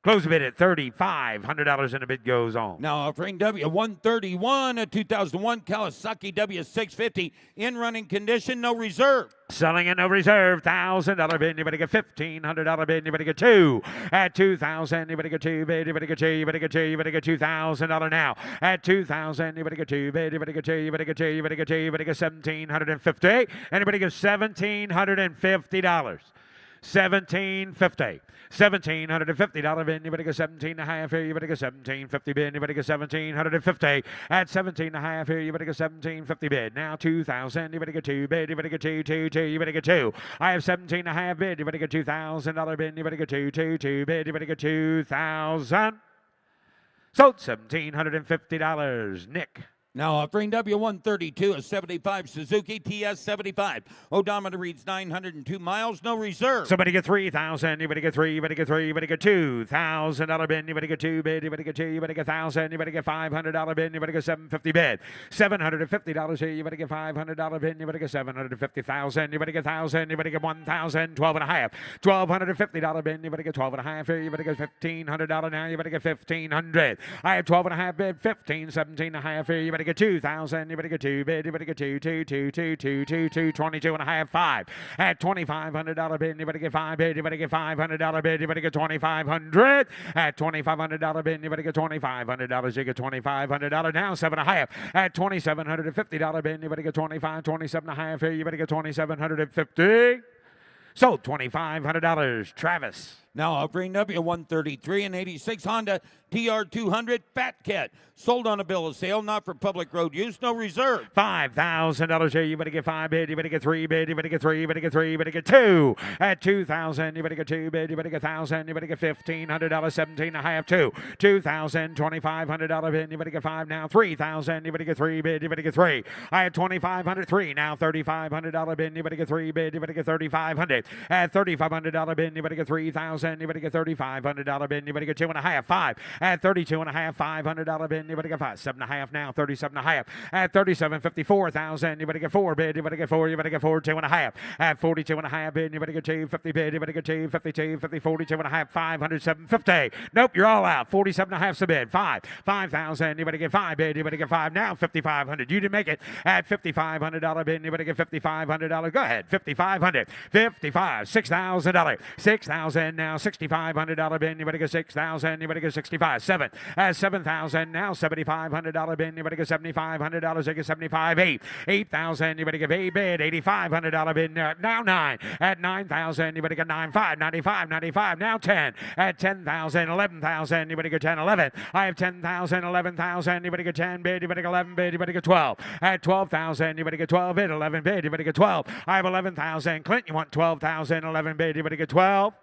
Close the bid at $3,500 and the bid goes on. Now offering W131, a 2001 Kawasaki W650 in running condition, no reserve. Selling in no reserve, $1,000 bid. You better get $1,500 bid. You better get 2. At $2,000, you better get 2 bid. You better get 2. You better get 2. You better get $2,000 now. At $2,000, you better get 2 bid. You better get 2. You better get 2. You better get 2. You better get $1,750. Anybody give $1,750. $1,750. $1,750 bid. Anybody go 17 and a half here? You better go 1750 bid. Anybody go 1,750 at 17 and a half here? You better go 1750 bid. Now 2,000. You better go 2 bid. You better go 2, 2, 2. You better go 2. I have 17 and a half bid. You better go $2,000 bid. You better go 2, 2, 2 bid. You better go 2,000. Sold $1,750. Nick. Now offering W132, a 75 Suzuki TS75. Odometer reads 902 miles, no reserve. Somebody get 3,000. You better get 3. You better get 3. You better get $2,000 bid. You better get 2 bid. You better get 2. You better get 1,000. You better get $500 bid. You better get 750 bid. $750 here. You better get $500 bid. You better get 750,000. You better get 1,000. You better get 1,000. 12 and a half. $1,250 bid. You better get 12 and a half here. You better get $1,500 now. You better get 1,500. I have 12 and a half bid. 15, 17 and a half here. You better get 2,000. You better get 2 bid. You better get 2, 2, 2, 2, 2, 2, 2, 22 and a half. 5 at $2,500 bid. You better get 5 bid. You better get $500 bid. You better get 2,500 at $2,500 bid. You better get $2,500. You get $2,500 now. 7 and a half at $2,750 bid. You better get 25, 27 and a half here. You better get 2,750. Sold $2,500. Travis. Now offering W133 and 86 Honda TR200 Fat Cat. Sold on a bill of sale, not for public road use, no reserve. $5,000 here. You better get 5 bid. You better get 3 bid. You better get 3. You better get 3. You better get 2 at 2,000. You better get 2 bid. You better get 1,000. You better get $1,500. 17 and a half. 2. 2,000. $2,500 bid. You better get 5 now. 3,000. You better get 3 bid. You better get 3. I had 2,500. 3 now. $3,500 bid. You better get 3 bid. You better get 3,500 at $3,500 bid. You better get 3,000. You better get $3,500 bid. You better get 2 and a half. 5 at 32 and a half. $500 bid. You better get 5. 7 and a half now. 37 and a half at 37.54,000. You better get 4 bid. You better get 4. You better get 4. 2 and a half at 42 and a half bid. You better get 2. 50 bid. You better get 2. 52, 50, 42 and a half. 500, 750. Nope, you're all out. 47 and a half a bid. 5,000. You better get 5 bid. You better get 5 now. 5,500. You didn't make it at $5,500 bid. You better get $5,500. Go ahead. 5,500. 55. $6,000. 6,000 now. $6,500 bid. You better get 6,000. You better get 65. 7 at 7,000 now. $7,500 bid. You better get $7,500. You get 75. 8. 8,000. You better get 8 bid. $8,500 bid. Now 9 at 9,000. You better get 9,500. 95. 95 now. 10 at 10,000. 11,000. You better get 10. 11. I have 10,000. 11,000. You better get 10 bid. You better get 11 bid. You better get 12 at 12,000. You better get 12 bid. 11 bid. You better get 12. I have 11,000. Clint, you want 12,000. 11 bid. You better get 12.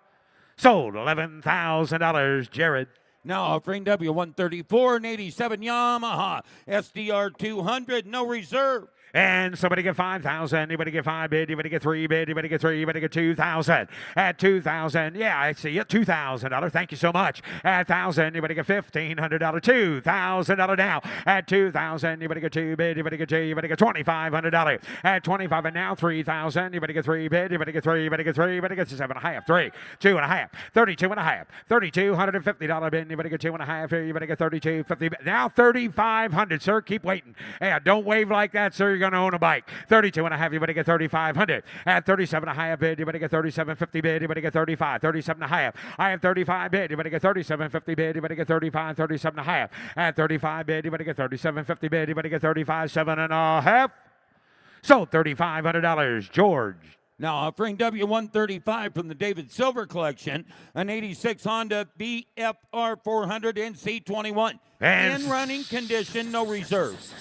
Sold $11,000. Jared. Now offering W134 and 87 Yamaha SDR 200, no reserve. And somebody get 5,000. You better get 5 bid. You better get 3 bid. You better get 3. You better get 2,000. At 2,000. Yeah, I see it. $2,000. Thank you so much. At 1,000. You better get $1,500. $2,000 now. At 2,000. You better get 2 bid. You better get 2. You better get $2,500. At 25 and now 3,000. You better get 3 bid. You better get 3. You better get 3. You better get 7 and a half. 3. 2 and a half. 32 and a half. $3,250 bid. You better get 2 and a half here. You better get 32.50. Now 3,500. Sir, keep waiting. Hey, don't wave like that, sir. You're going to own a bike. 32 and a half, you better get 3,500. At 37 and a half bid, you better get 37.50 bid, you better get 35. 37 and a half. I have 35 bid, you better get 37.50 bid, you better get 35. 37 and a half. At 35 bid, you better get 37.50 bid, you better get 35. 7 and a half. Sold $3,500. George. Now offering W135 from the David Silver collection, an 86 Honda BFR 400 NC21. And in running condition, no reserves.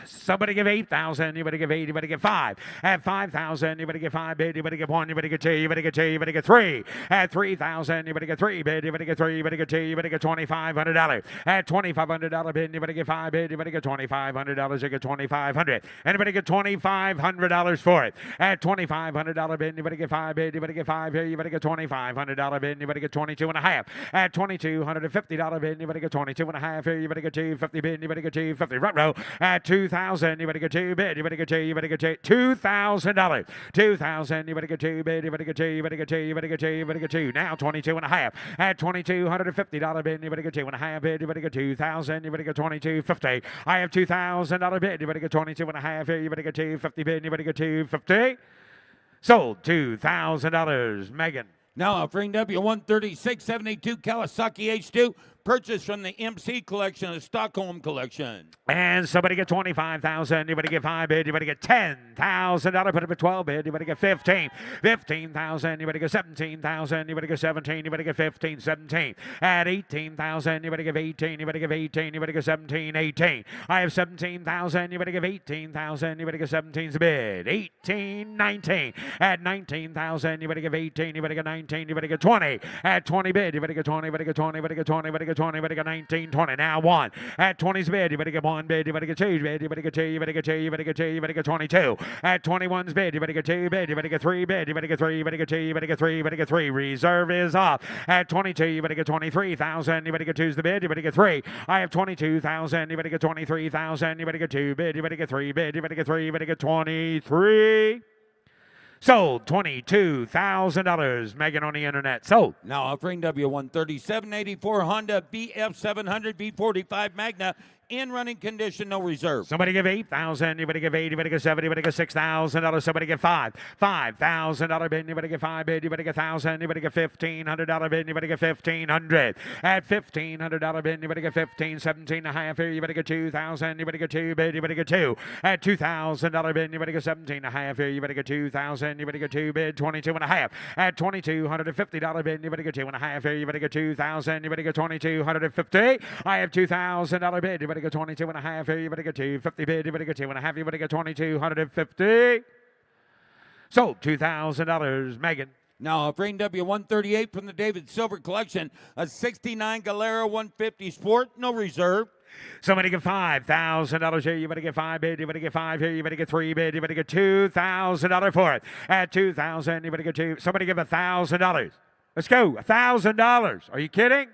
Somebody give 8,000. You better give 8. You better get 5. At 5,000, you better get 5 bid. You better get 1. You better get 2. You better get 2. You better get 3. At 3,000, you better get 3 bid. You better get 3. You better get 2. You better get $2,500. At $2,500 bid, you better get 5 bid. You better get $2,500. You get $2,500. Anybody get $2,500 for it? At $2,500 bid, you better get 5 bid. You better get 5 here. You better get $2,500 bid. You better get 22 and a half. At $2,250 bid, you better get 22 and a half. You better get 250 bid. You better get 250. Right row at 2,000. You better get 2 bid. You better get 2. You better get 2. $2,000. 2,000. You better get 2 bid. You better get 2. You better get 2. You better get 2. You better get 2. Now 22 and a half. At $2,250 bid. You better get 2 and a half bid. You better get 2,000. You better get 22.50. I have $2,000 bid. You better get 22 and a half here. You better get 250 bid. You better get 250. Sold $2,000. Megan. Now offering W136 72 Kawasaki H2 purchased from the MC collection, the Stockholm collection. And somebody get 25,000. Anybody get 5 bid? Anybody get $10,000? Put up a 12 bid. Anybody get 15,000. Anybody get 17,000. Anybody get 17. Anybody get 15, 17. At 18,000. Anybody give 18. Anybody give 18. Anybody get 17, 18. I have 17,000. Anybody give 18,000. Anybody get 17's bid. 18, 19. At 19,000. Anybody give 18. Anybody get 19. Anybody get 20. At 20 bid. Anybody get 20. Anybody get 20. Anybody get 20. Anybody get 20. Anybody get 19, 20. Now 1. At 20's bid. Anybody get 1 bid. Anybody get 2 bid. Anybody get 2. Anybody get 2. Anybody get 2. Anybody get 22. At 21's bid. Anybody get 2 bid. Anybody get 3 bid. Anybody get 3. Anybody get 2. Anybody get 3. Anybody get 3. Reserve is off. At 22. Anybody get 23,000. Anybody get 2's the bid. Anybody get 3. I have 22,000. Anybody get 23,000. Anybody get 2 bid. Anybody get 3 bid. Anybody get 3. Anybody get 23. Sold. $22,000. Megan on the internet. Sold. Now offering W13784 Honda BF700 V45 Magna in running condition, no reserve. Somebody give 8,000. Anybody give 8. Anybody give 7. Anybody give $6,000. Somebody give 5. $5,000 bid. Anybody give 5 bid. Anybody give 1,000. Anybody give $1,500 bid. Anybody give 1,500. At $1,500 bid. Anybody get 15, 17 and a half. Anybody get 2,000. Anybody get 2 bid. Anybody get 2. At $2,000 bid. Anybody get 17 and a half. Anybody get 2,000. Anybody get 2 bid. 22 and a half. At $2,250 bid. Anybody get 2 and a half. Anybody get 2,000. Anybody get 2,250. I have $2,000 bid. Anybody get 22 and a half. Anybody get 250 bid. Anybody get 2 and a half. Anybody get 2,250. Sold. $2,000. Megan. Now offering W138 from the David Silver collection, a 69 Galera 150 Sport, no reserve. Somebody get $5,000 here. You better get 5 bid. You better get 5 here. You better get 3 bid. You better get $2,000 for it. At 2,000, you better get 2. Somebody give $1,000. Let's go. $1,000. Are you kidding?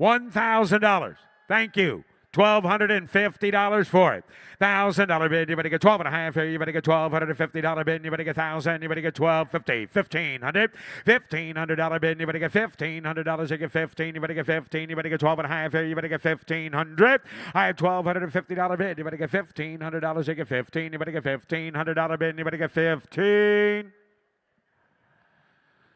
$1,000. Thank you. $1,250 for it. $1,000 bid. You better get 12 and a half here. You better get $1,250 bid. You better get 1,000. You better get $1,250. $1,500 bid. You better get $1,500. You get 15. You better get 15. You better get 12 and a half here. You better get 1,500. I have $1,250 bid. You better get $1,500. You get 15. You better get $1,500 bid. You better get 15.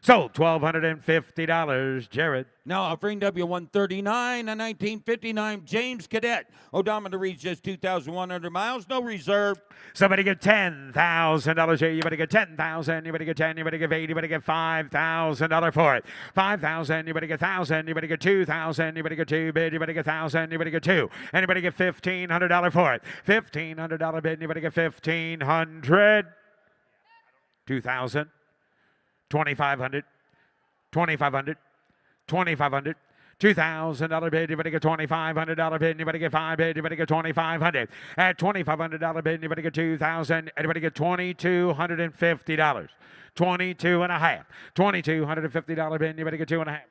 Sold. $1,250. Jared. Now offering W139, a 1959 James Cadet. Odometer reads just 2,100 miles, no reserve. Somebody get $10,000 here. You better get 10,000. You better get 10. You better get 8. You better get $5,000 for it. 5,000. You better get 1,000. You better get 2,000. You better get 2 bid. You better get 1,000. You better get 2. Anybody get $1,500 for it. $1,500 bid. You better get 1,500. 2,000. 2,500. 2,500. 2,500. $2,000 bid, you better get $2,500 bid, you better get 5 bid, you better get 2,500. At $2,500 bid, you better get 2,000, anybody get $2,250. 22 and a half. $2,250 bid, you better get 2 and a half.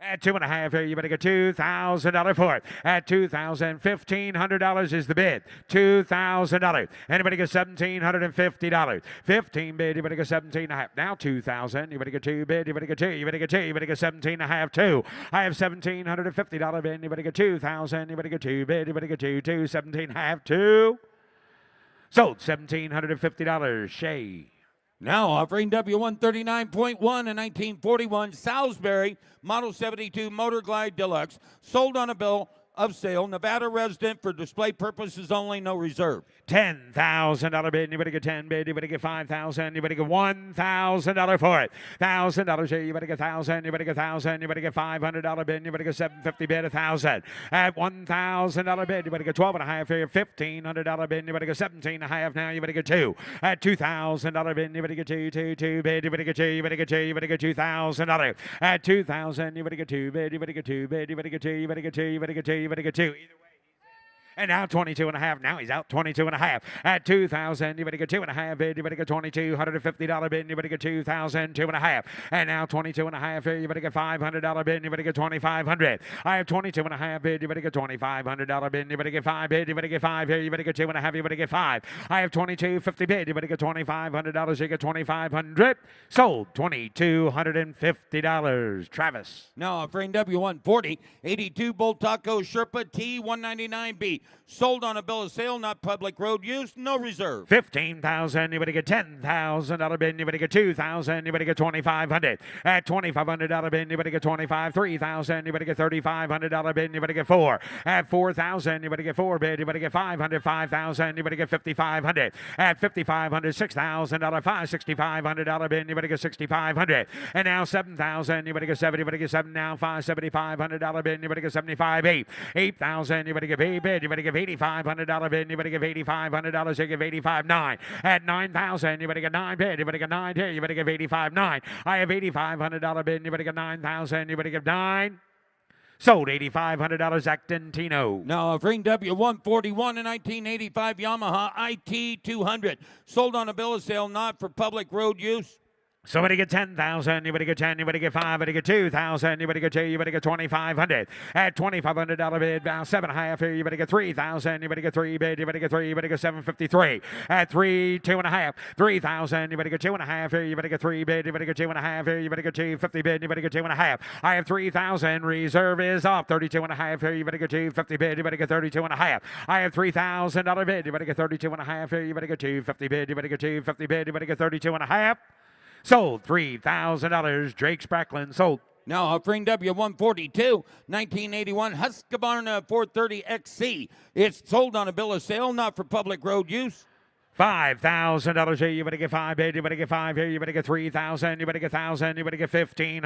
At 2 and a half here, you better get $2,000 for it. At $2,000, $1,500 is the bid. $2,000. Anybody get $1,750. 15 bid, you better get 17 and a half. Now 2,000, you better get 2 bid, you better get 2, you better get 2, you better get 17 and a half, 2. I have $1,750 bid, you better get 2,000, you better get 2 bid, you better get 2, 2, 17 and a half, 2. Sold. $1,750. Shay. Now offering W139.1, a 1941 Salisbury Model 72 Motor Glide Deluxe, sold on a bill of sale, Nevada resident for display purposes only, no reserve. $10,000 bid. You better get 10 bid. You better get 5,000. You better get $1,000 for it. $1,000 here. You better get 1,000. You better get 1,000. You better get $500 bid. You better get $750 bid. 1,000. At $1,000 bid. You better get 12 and a half here. $1,500 bid. You better get 17 and a half now. You better get 2. At $2,000 bid. You better get 2 bid. You better get 2. You better get 2. You better get $2,000. At 2,000. You better get 2 bid. You better get 2 bid. You better get 2. You better get 2. You better get 2. You better get 2. Either way. And now 22 and a half. Now he's out 22 and a half. At 2,000, you better get 2 and a half bid. You better get $2,250 bid. You better get 2,000, 2 and a half. And now 22 and a half here. You better get $500 bid. You better get 2,500. I have 22 and a half bid. You better get $2,500 bid. You better get 5 bid. You better get 5 here. You better get 2 and a half. You better get 5. I have $2,250 bid. You better get $2,500. You get 2,500. Sold. $2,250. Travis. Now offering W140, 82 Bull Taco Sherpa T199B. Sold on a bill of sale, not public road use, no reserve. 15,000, anybody get $10,000 bid, anybody get 2,000, anybody get 2,500. At $2,500 bid, anybody get 25, 3,000, anybody get $3,500 bid, anybody get 4. At 4,000, anybody get 4 bid, anybody get 500, 5,000, anybody get 5,500. At 5,500, $6,000, $6,500 bid, anybody get 6,500. And now 7,000, anybody get 7, anybody get 7 now, $7,500 bid, anybody get 75, 8. 8,000, anybody get 8 bid, anybody get $8,500 bid, anybody get $8,500, they give 85, 9. At 9,000, anybody get 9 bid, anybody get 9 bid, anybody get 85, 9. I have $8,500 bid, anybody get 9,000, anybody get 9. Sold $8,500 Actantino. Now a Ring W141 in 1985 Yamaha IT200. Sold on a bill of sale, not for public road use. Somebody get 10,000, anybody get 10, anybody get 5, anybody get 2,000, anybody get 2, anybody get 2,500. At $2,500 bid, now 7.5 here, anybody get 3,000, anybody get 3 bid, anybody get 3, anybody get 753. At 3, 2.5, 3,000, anybody get 2.5 here, anybody get 3 bid, anybody get 2.5 here, anybody get 250 bid, anybody get 2.5. I have 3,000, reserve is off, 32.5 here, anybody get 250 bid, anybody get 32.5. I have $3,000 bid, anybody get 32.5 here, anybody get 250 bid, anybody get 250 bid, anybody get 32.5. Sold $3,000. Drake Spracklin sold. Now a Ring W142 1981 Husqvarna 430 XC. It's sold on a bill of sale, not for public road use. $5,000 here, you better get 5 here, you better get 5 here, you better get 3,000, you better get 1,000, you better get $1,500.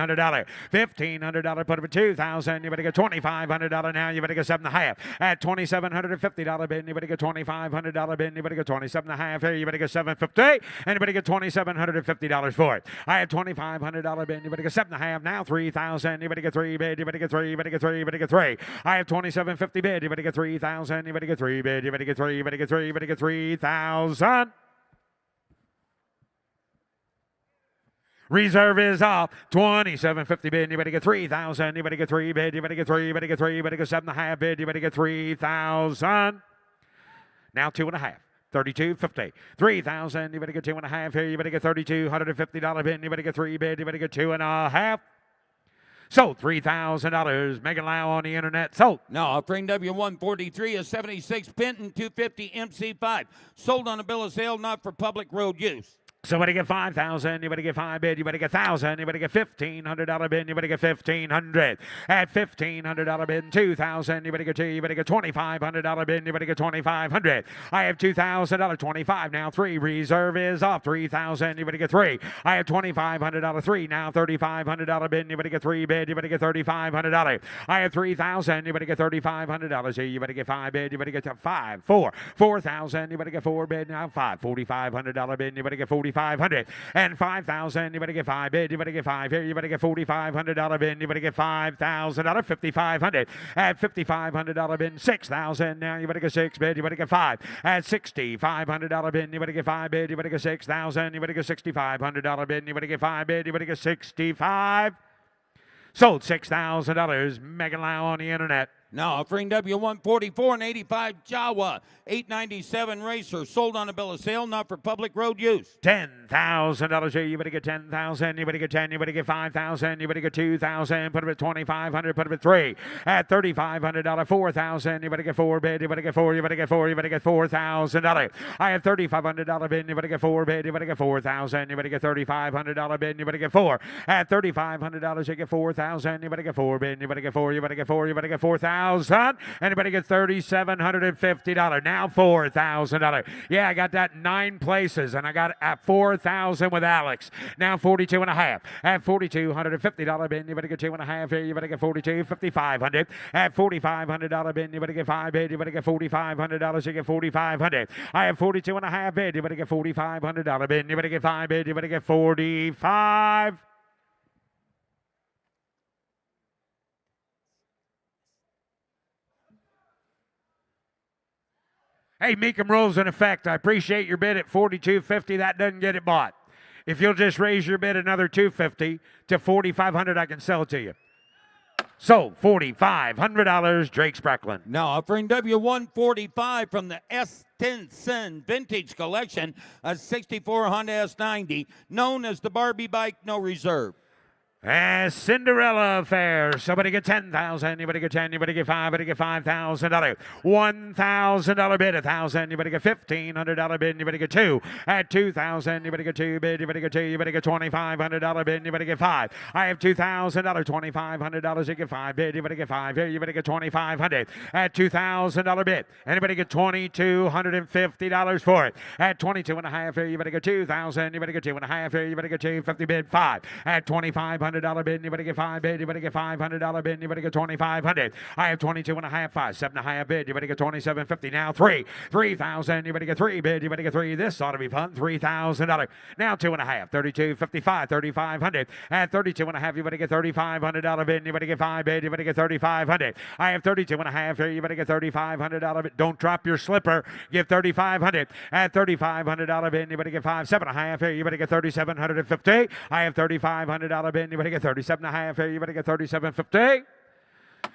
$1,500, put it for 2,000, you better get $2,500 now, you better get 7.5. At $2,750 bid, you better get $2,500 bid, you better get 27.5 here, you better get $750, and you better get $2,750 for it. I have $2,500 bid, you better get 7.5 now, 3,000, you better get 3 bid, you better get 3, you better get 3, you better get 3. I have $2,750 bid, you better get 3,000, you better get 3 bid, you better get 3, you better get 3, you better get 3,000. Reserve is off. $2,750 bid. You better get 3,000. You better get 3 bid. You better get 3. You better get 3. You better get 7.5 bid. You better get 3,000. Now 2.5. $32.50. 3,000. You better get 2.5 here. You better get $3,250 bid. You better get 3 bid. You better get 2.5. Sold $3,000. Megan Lau on the internet. Sold. Now, a Ring W143, a 76 Penton 250 MC5. Sold on a bill of sale, not for public road use. Somebody get 5,000. You better get 5 bid. You better get 1,000. You better get $1,500 bid. You better get 1,500. At $1,500 bid, 2,000. You better get 2. You better get $2,500 bid. You better get 2,500. I have $2,000. 25 now. 3. Reserve is off. 3,000. You better get 3. I have $2,500. 3 now. $3,500 bid. You better get 3 bid. You better get $3,500. I have 3,000. You better get $3,500. You better get 5 bid. You better get 5. 4. 4,000. You better get 4 bid now. 5. $4,500 bid. You better get 4,500. And 5,000, you better get 5 bid, you better get 5 here, you better get $4,500 bid, you better get $5,000, 5,500. At $5,500 bid, 6,000, now you better get 6 bid, you better get 5. At $6,500 bid, you better get 5 bid, you better get 6,000, you better get $6,500 bid, you better get 5 bid, you better get 65. Sold $6,000. Megan Lau on the internet. Now, a Ring W144 and 85 Jawa 897 Racer. Sold on a bill of sale, not for public road use. $10,000 here. You better get 10,000. You better get 10. You better get 5,000. You better get 2,000. Put it at 2,500. Put it at 3. At $3,500. 4,000. You better get 4 bid. You better get 4. You better get 4. You better get $4,000. I have $3,500 bid. You better get 4 bid. You better get 4,000. You better get $3,500 bid. You better get 4. At $3,500, you get 4,000. You better get 4 bid. You better get 4. You better get 4. You better get 4,000. Anybody get $3,750. Now $4,000. Yeah, I got that in 9 places, and I got at 4,000 with Alex. Now 42.5. At $4,250 bin, you better get 2.5 here. You better get 42, 5,500. At $4,500 bin, you better get 5 bid. You better get $4,500. You get 4,500. I have 42.5 bid. You better get $4,500 bin. You better get 5 bid. You better get 45. Hey, Mecum rules in effect. I appreciate your bid at $42.50. That doesn't get it bought. If you'll just raise your bid another $250 to $4,500, I can sell it to you. So, $4,500, Drake Spracklin. Now, offering W145 from the S10 Vintage Collection, a 64 Honda S90, known as the Barbie bike, no reserve. Cinderella affair. Somebody get 10,000. Anybody get 10. Anybody get 5. Anybody get $5,000. $1,000 bid. 1,000. Anybody get $1,500 bid. Anybody get 2. At 2,000. Anybody get 2 bid. Anybody get 2. Anybody get $2,500 bid. Anybody get 5. I have $2,000. $2,500. You get 5 bid. Anybody get 5. Here. Anybody get 2,500. At $2,000 bid. Anybody get $2,250 for it. At 22.5. Here. Anybody get 2,000. Anybody get 2.5. Here. Anybody get 250 bid. 5. At $2,500 bid. Anybody get 5 bid. Anybody get $500 bid. Anybody get 2,500. I have 22.5. 5. 7.5 bid. Anybody get 27.50. Now 3. 3,000. Anybody get 3 bid. Anybody get 3. This ought to be fun. $3,000. Now 2.5. 32.55. 3,500. At 32.5. Anybody get $3,500 bid. Anybody get 5 bid. Anybody get 3,500. I have 32.5. Here. Anybody get $3,500 bid. Don't drop your slipper. Give 3,500. At $3,500 bid. Anybody get 5. 7.5. Here. Anybody get 3,750. I have $3,500 bid. Anybody get 37.5 here? You better get 37.50.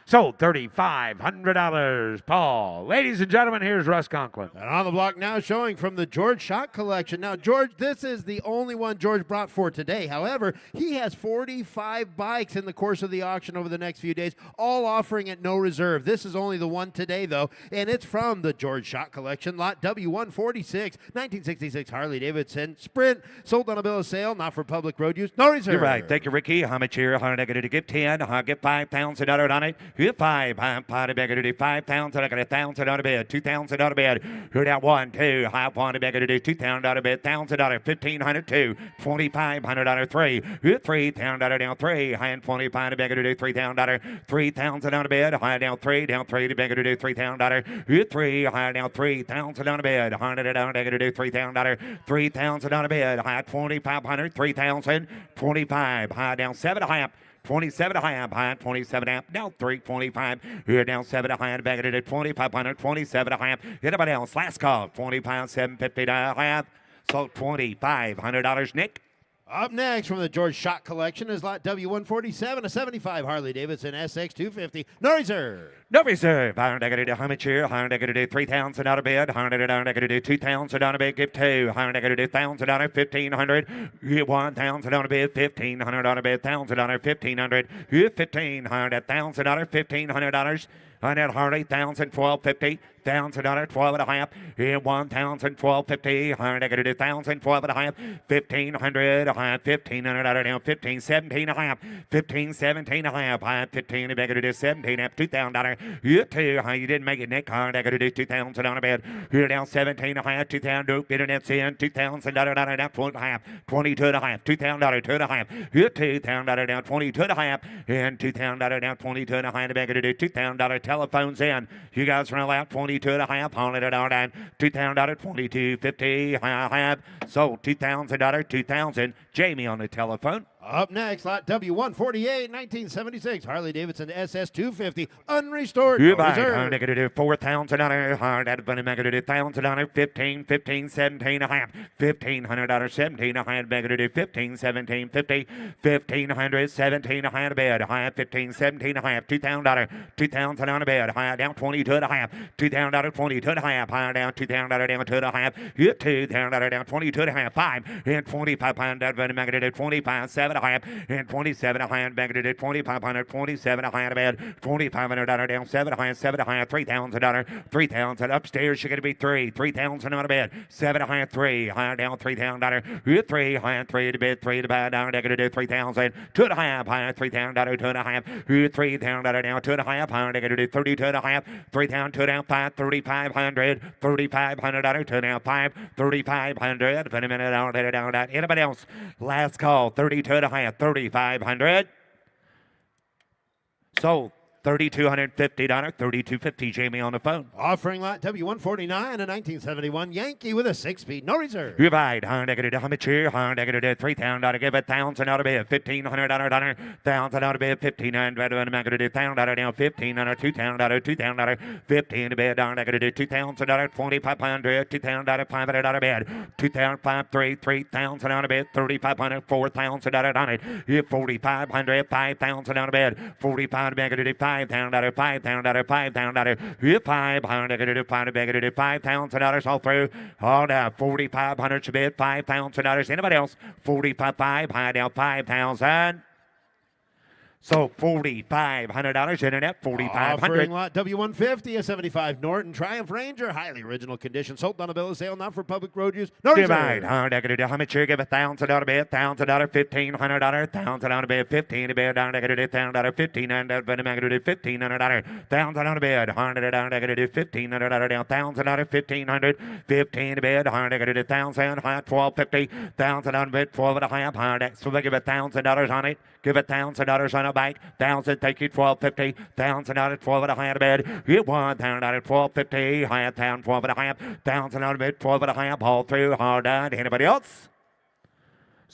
Sold $3,500. Paul. Ladies and gentlemen, here's Russ Conklin. And on the block now, showing from the George Schott collection. Now, George, this is the only one George brought for today. However, he has 45 bikes in the course of the auction over the next few days, all offering at no reserve. This is only the one today, though, and it's from the George Schott collection. Lot W146, 1966 Harley-Davidson Sprint, sold on a bill of sale, not for public road use, no reserve. You're right. Thank you, Ricky. How much here? $100 to give 10. I'll get $5,000 on it. Hit 5. I'm potty beggar to do 5,000. I got $1,000 bid. $2,000 bid. Who down 1, 2. High potty beggar to do $2,000 bid. $1,000. $1,500 2. $2,500 3. Hit $3,000 down 3. High and 25 to beggar to do $3,000. $3,000 bid. High down 3. Down 3 to beggar to do $3,000. Hit 3. High down $3,000 bid. $100 down beggar to do $3,000. $3,000 bid. High 2,500. 3,000. 25. High down 7.5. 27.5, high 27.5, down 325. Here down 7.5, back at 2,500, 27.5. Anybody else? Last call, 25,750.5. So $2,500. Nick. Up next from the George Schott collection is lot W147, a 75 Harley-Davidson SX250, no reserve. No reserve. $100 how much here? $100 $3,000 out of bed. $100 $2,000 out of bed. Give 2. $100 $1,000 $1,500. Get $1,000 out of bed. $1,500 out of bed. $1,000 $1,500. Get $1,500 $1,000 $1,500. On that Harley, $1,000 $1,250. $1,000 $12.5. Here $1,000 $1,250. $100 $1,000 $12.5. $1,500 $1,500 down 15 17.5. 15 17.5. High 15 back to 17 up $2,000. You 2. You didn't make it, Nick. $100 $2,000 on a bed. Here down 17.5. $2,000 bid in $2,000 down 12.5. 22.5. $2,000 2.5. Here $2,000 down 22.5. And $2,000 down 22.5 back to $2,000 telephones in. You guys run out 22.5. $100 down $2,000 $22.50. I have sold $2,000 $2,000. Jamie on the telephone. Up next, lot W148, 1976 Harley-Davidson SS250, unrestored. You No buy reserve. it. $4,000. $1,000. $1,000. 15 17.5. $1,500. 17.5. Back to 15 17.50. $1,500. 17.5 bed. High 15 17.5. $2,000. $2,000 on a bed. High down 22.5. $2,000. 22.5. High down $2,000 down 2.5. Hit $2,000 down 22.5. 5 and 2,500. Back to 25 7. And 27 high back to 2,500, 27 high bed, $2,500 down 7 high, $3,000, $3,000 upstairs. You're going to be 3,000 on a bed, 7 high, 3 high down $3,000, 3 high, 3 to bed, 3 to bed down negative 3,000, 2.5 high, $3,000, 2.5, 3,000 down 2.5 high, negative 32.5, 3,000, 2 down 5, 3,500, $3,500, 2 down 5, 3,500. Put a minute down. Anybody else? Last call, 32.5, 3,500. Sold $3,250, $3,250. Jamie on the phone. Offering lot W149, a 1971 Yankee with a 6-speed, no reserve. You buy $100 how much here? $100 $3,000. Give $1,000 out of bed. $1,500 $1,000 out of bed. $1,500 $1,000 down 1,500 $2,000 $2,000 $15 to bed. $2,000 $2,500 $2,000 $500 out of bed. $2,000 $3,000 out of bed. $3,500 $4,000 on it. $4,500 $5,000 out of bed. $45 back to $5,000 $5,000 $5,000 $5,000 all through. All down $4,500 to bid. $5,000. Anybody else? 45 high down 5,000. So $4,500 internet, $4,500. Offering lot W150, a 75 Norton Triumph Ranger, highly original condition, sold on a bill of sale, not for public road use. No Divide. reserve. How much you give $1,000 bid, $1,000, $1,500, $1,000 bid, $15 bid, $1,000, $1,500, $1,500, $1,000 bid, $100, $1,500, $1,000, $1,500, $15 bid, $100, $1,000, $1,250, $1,000 bid, $12.5, so they give $1,000 on it. Give $1,000 on a bike. $1,000, take you $1,250. $1,000, $12.5 bid. You $1,000, $1,250. $1,000, $12.5. $1,000 bid, $12.5. All through, hard done. Anybody else?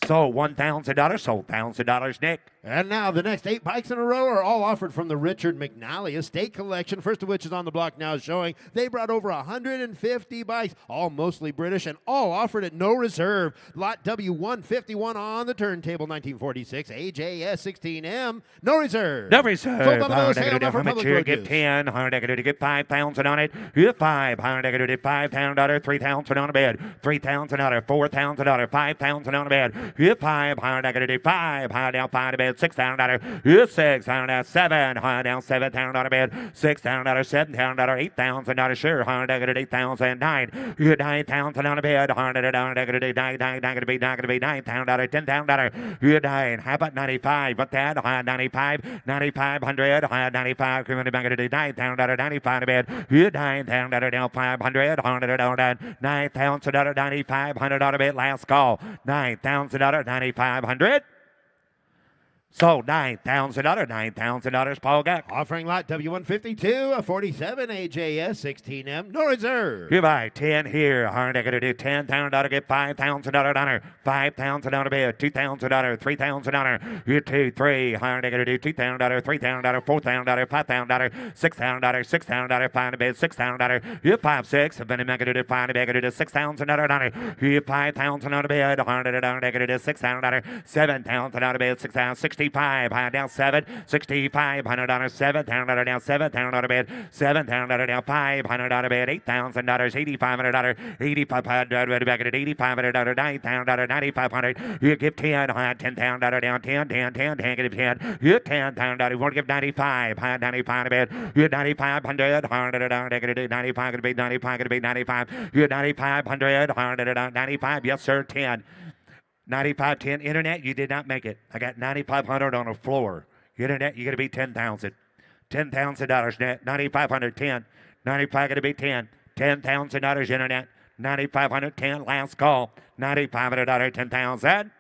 So $1,000. So $1,000, Nick. And now the next 8 bikes in a row are all offered from the Richard McNally Estate Collection, first of which is on the block now showing. They brought over 150 bikes, all mostly British, and all offered at no reserve. Lot W151 on the turntable, 1946, AJS 16M, no reserve. No reserve. Sold on the bill of sale, not for How much public you road give use. 10? $100, give 5,000 on it. You $500, $5,000, $3,000 on a bid. $3,000, $4,000, $5,000 on a bid. You $500, $500 down 5 to bid. $6,000, you $600, $700 down 7,000 on a bid. $6,000, $7,000, $8,000 sure. $100, $8,009. You $9,000 on a bid. $100, $9,000, $10,000. You $9. How about 95? But that 95, 9,500, 95. Coming back to $9,000, 95 on a bid. You $9,000 down 500, $100, $9,000, 9,500 on a bid. Last call. $9,000, 9,500. So $9,000, $9,000, Paul Geck. Offering lot W152, a 47 AJS 16M, no reserve. You buy 10 here. Hard to do $10,000, get $5,000 honor. $5,000 bid, $2,000, $3,000. You 2, 3. Hard to do $2,000, $3,000, $4,000, $5,000, $6,000, $6,000. Find a bid, $6,000. You 5, 6. Then I'm going to do $5 bid, do $6,000 honor. You 5,000 on a bid. Hard to do $6,000, $7,000 bid, $6,000. 65, down 7, 6,500 on a $7,000 down 7,000 on a bid, $7,000 down 500 on a bid, $8,000, $8,500, $8,500 back at $8,500, $9,000, $9,500. You give 10, $10,000 down 10, 10, 10, 10, give 10. You 10,000, you want to give 95, 95 on a bid. You 9,500, 100 down, 95 going to be 95, going to be 95. You 9,500, 100 down 95, yes sir, 10. 9510 internet, you did not make it. I got 9,500 on the floor. Internet, you're going to be 10,000. $10,000 net. 9,500 10. 95 going to be 10. $10,000 internet. 9,500 10. Last call. $9,500 10,000.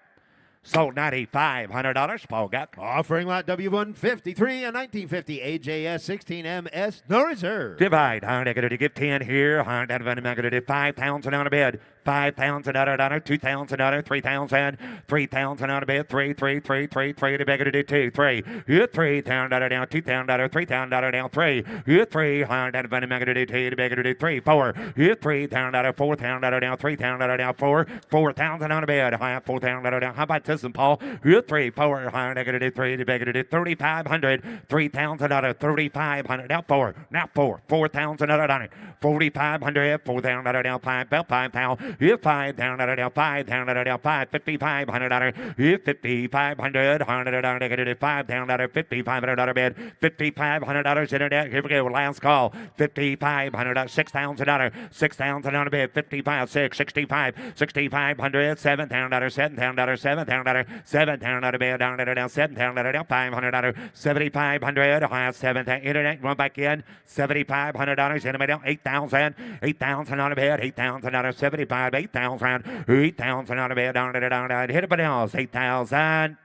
Sold $9,500. Paul Geck. Offering lot W153, a 1950 AJS 16MS, no reserve. Divide. I'm going to give 10 here. I'm going to do 5,000 on a bid. 5,000 on a dollar, 2,000 on a 3,000, 3,000 on a bid, 3, 3, 3, 3, 3 to bigger to do 2, 3. You 3,000 down, 2,000 3,000 down, 3. You 300 on a mega to do 2 to bigger to do 3, 4. You 3,000 4,000 down, 3,000 down, 4, 4,000 on a bid, 4,000 down. How about this one, Paul? You 3, 400 to do 3 to bigger to do 3,500, 3,000 on 3,500 now 4, now 4, 4,000 on it, 4,500, 4,000 down 5, about 5 pound. You 5,000 down 5,000 down 5, $5,500. You 5,500, 100 down negative $5,000, $5,500 bid, $5,500 internet. Here we go, last call. $5,500, $6,000, $6,000 on a bid, 55, 6, 65, 6,500, $7,000, $7,000, $7,000, $7,000 on a bid, down $7,000 down $500, $7,500, 7,000 internet. Run back in, $7,500. Enemy down 8,000, 8,000 on a bid, $8,000, 75. 8,000, 8,000 on a bid, down, hit it, but else, 8,000.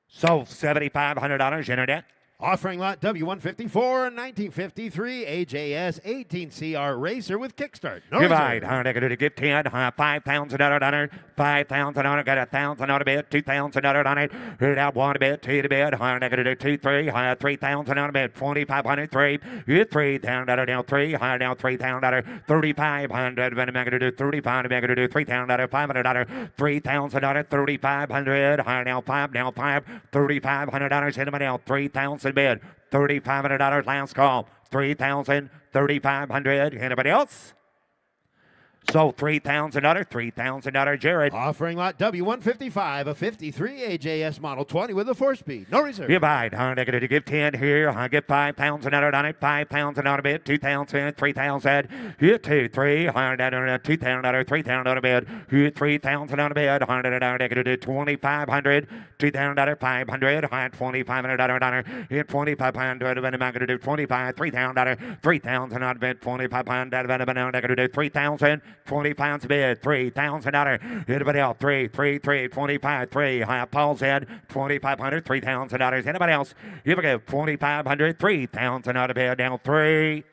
So $7,500 internet. Offering lot W154, 1953 AJS 18CR Racer with kickstart. No Divide. reserve. I'm going to give 10, $5,000 on it, 5,000 on it, got 1,000 on a bid, 2,000 on it, hit out 1 bid, 2 to bid, I'm going to do 2, 3, 3,000 on a bid, 2,500, 3, you 3,000 down 3, down 3,000, 3,500, then I'm going to do 35, I'm going to do 3,000, $500, 3,000, 3,500, down 5, $3,500, hit them down 3,000 bid, $3,500 last call, 3,000, 3,500. Anybody else? Sold $3,000, $3,000, Jared. Offering lot W155, a 53 AJS Model 20 with a 4-speed. No reserve. You buy it. I'm going to give 10 here. I get $5,000 on it. $5,000 on a bid. 2,000, 3,000. Here, 2, 3. $2,000, $3,000 on a bid. Here, 3,000 on a bid. $2,500. $2,000, $500. $2,500. Here, $2,500. I'm going to do 25. $3,000. $3,000 on a bid. $2,500. $3,000. 25's bid, $3,000. Anybody else? 3, 25, 3. Paul's in, $2,500, $3,000. Anybody else? Here we go, $2,500, $3,000 bid, down 3.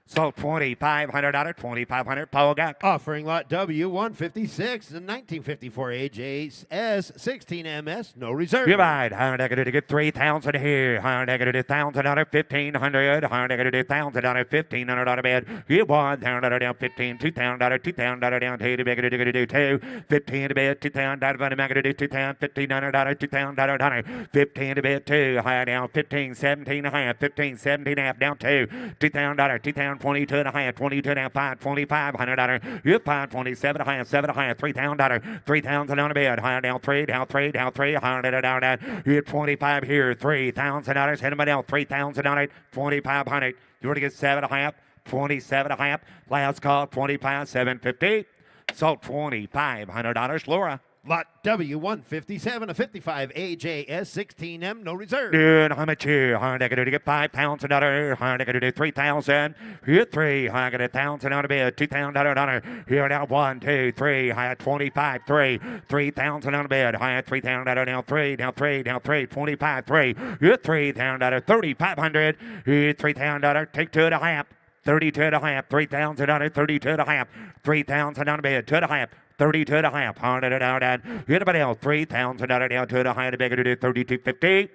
So $2,500, $2,500. Paul got. Offering lot W156, a 1954 AJS 16MS, no reserve. You buy it. I'm going to get 3,000 here. I'm going to do $1,000, $1,500. I'm going to do $1,000, $1,500 bid. You $1,000 down 15, $2,000, $2,000 down 2. Big to do 2. 15 to bid, $2,000. I'm going to do 2,000, $1,500, $2,000. 15 to bid 2. High down 15, 17 and a half, 15, 17 and a half down 2. $2,000, $2,000. 22 and a half, 22 and a half, $2,500. You $527 and a half, 7 and a half, $3,000. 3,000 on a bid. High down 3, down 3, down 3. $100. You 25 here, $3,000. Anybody else? 3,000 on it, 2,500. You want to get 7 and a half, 27 and a half. Last call, 25, 750. So $2,500, Laura. Lot W157, a 55 AJS 16M, no reserve. Dude, how much here? I'm going to get $5,000. I'm going to do 3,000. Here, 3. I got $1,000 on a bid. $2,000. Here now, 1, 2, 3. I had 25, 3. 3,000 on a bid. I had $3,000 down 3, down 3, down 3. 25, 3. Here, $3,000. 3,500. Here, $3,000. Take 2 and a half. 32 and a half. 3,000 on it. 32 and a half. 3,000 on a bid. 2 and a half. 32 and a half. $100. Anybody else? $3,000 down 2 and a half. The bigger to do 32.50.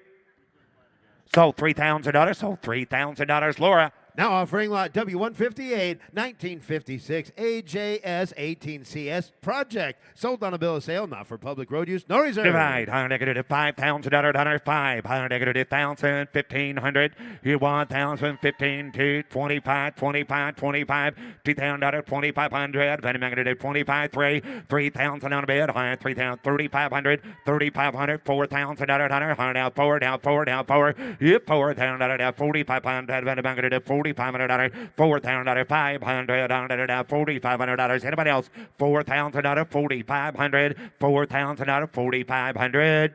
So $3,000. So $3,000, Laura. Now offering lot W158, 1956 AJS 18CS Project. Sold on a bill of sale, not for public road use, no reserve. Divide. I'm going to do $5,000, $5. I'm going to do 1,000, 1,500. You 1,000, 15, 2, 25, 25, 25, $2,000, 2,500. Then I'm going to do 25, 3, 3,000 on a bid. I 3,000, 3,500, 3,500, $4,000, down 4, down 4, down 4. You 4,000, down 4,500. Then I'm going to do $4,500, $4,000, $500, $4,500. Anybody else? $4,000, $4,500, $4,000, $4,500.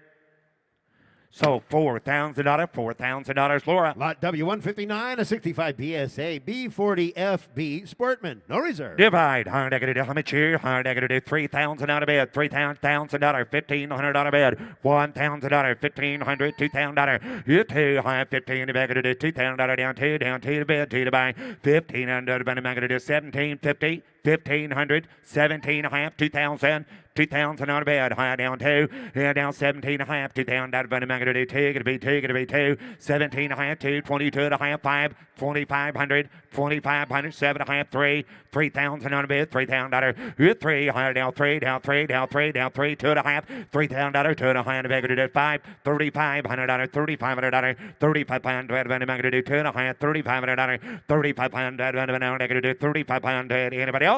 So $4,000, $4,000, Laura. Lot W159, a 65 BSA B40FB Sportman, no reserve. Divide. I'm going to do how much here? I'm going to do $3,000 out of bed, $3,000, $1,500 out of bed, $1,000, $1,500, $2,000. You 2, I have 15 to bed. Going to do $2,000 down 2 to bed, 2 to buy, 1,500. But I'm going to do 1,750. 1,500, 17 and a half, 2,000, 2,000 on a bed, high down 2, here down 17 and a half, 2,000, but I'm going to do 2, going to be 2, 17 and a half, 2, 22 and a half, 5, 2,500, 2,500, 7 and a half, 3, 3,000 on a bed, $3,000, here 3, high down 3, down 3, down 3, down 3, 2 and a half, $3,000, 2 and a half, and I'm going to do 5, $3,500, $3,500, $3,500, but I'm going to do 2 and a half, $3,500, $3,500, but I'm going to do 3,500. Anybody else?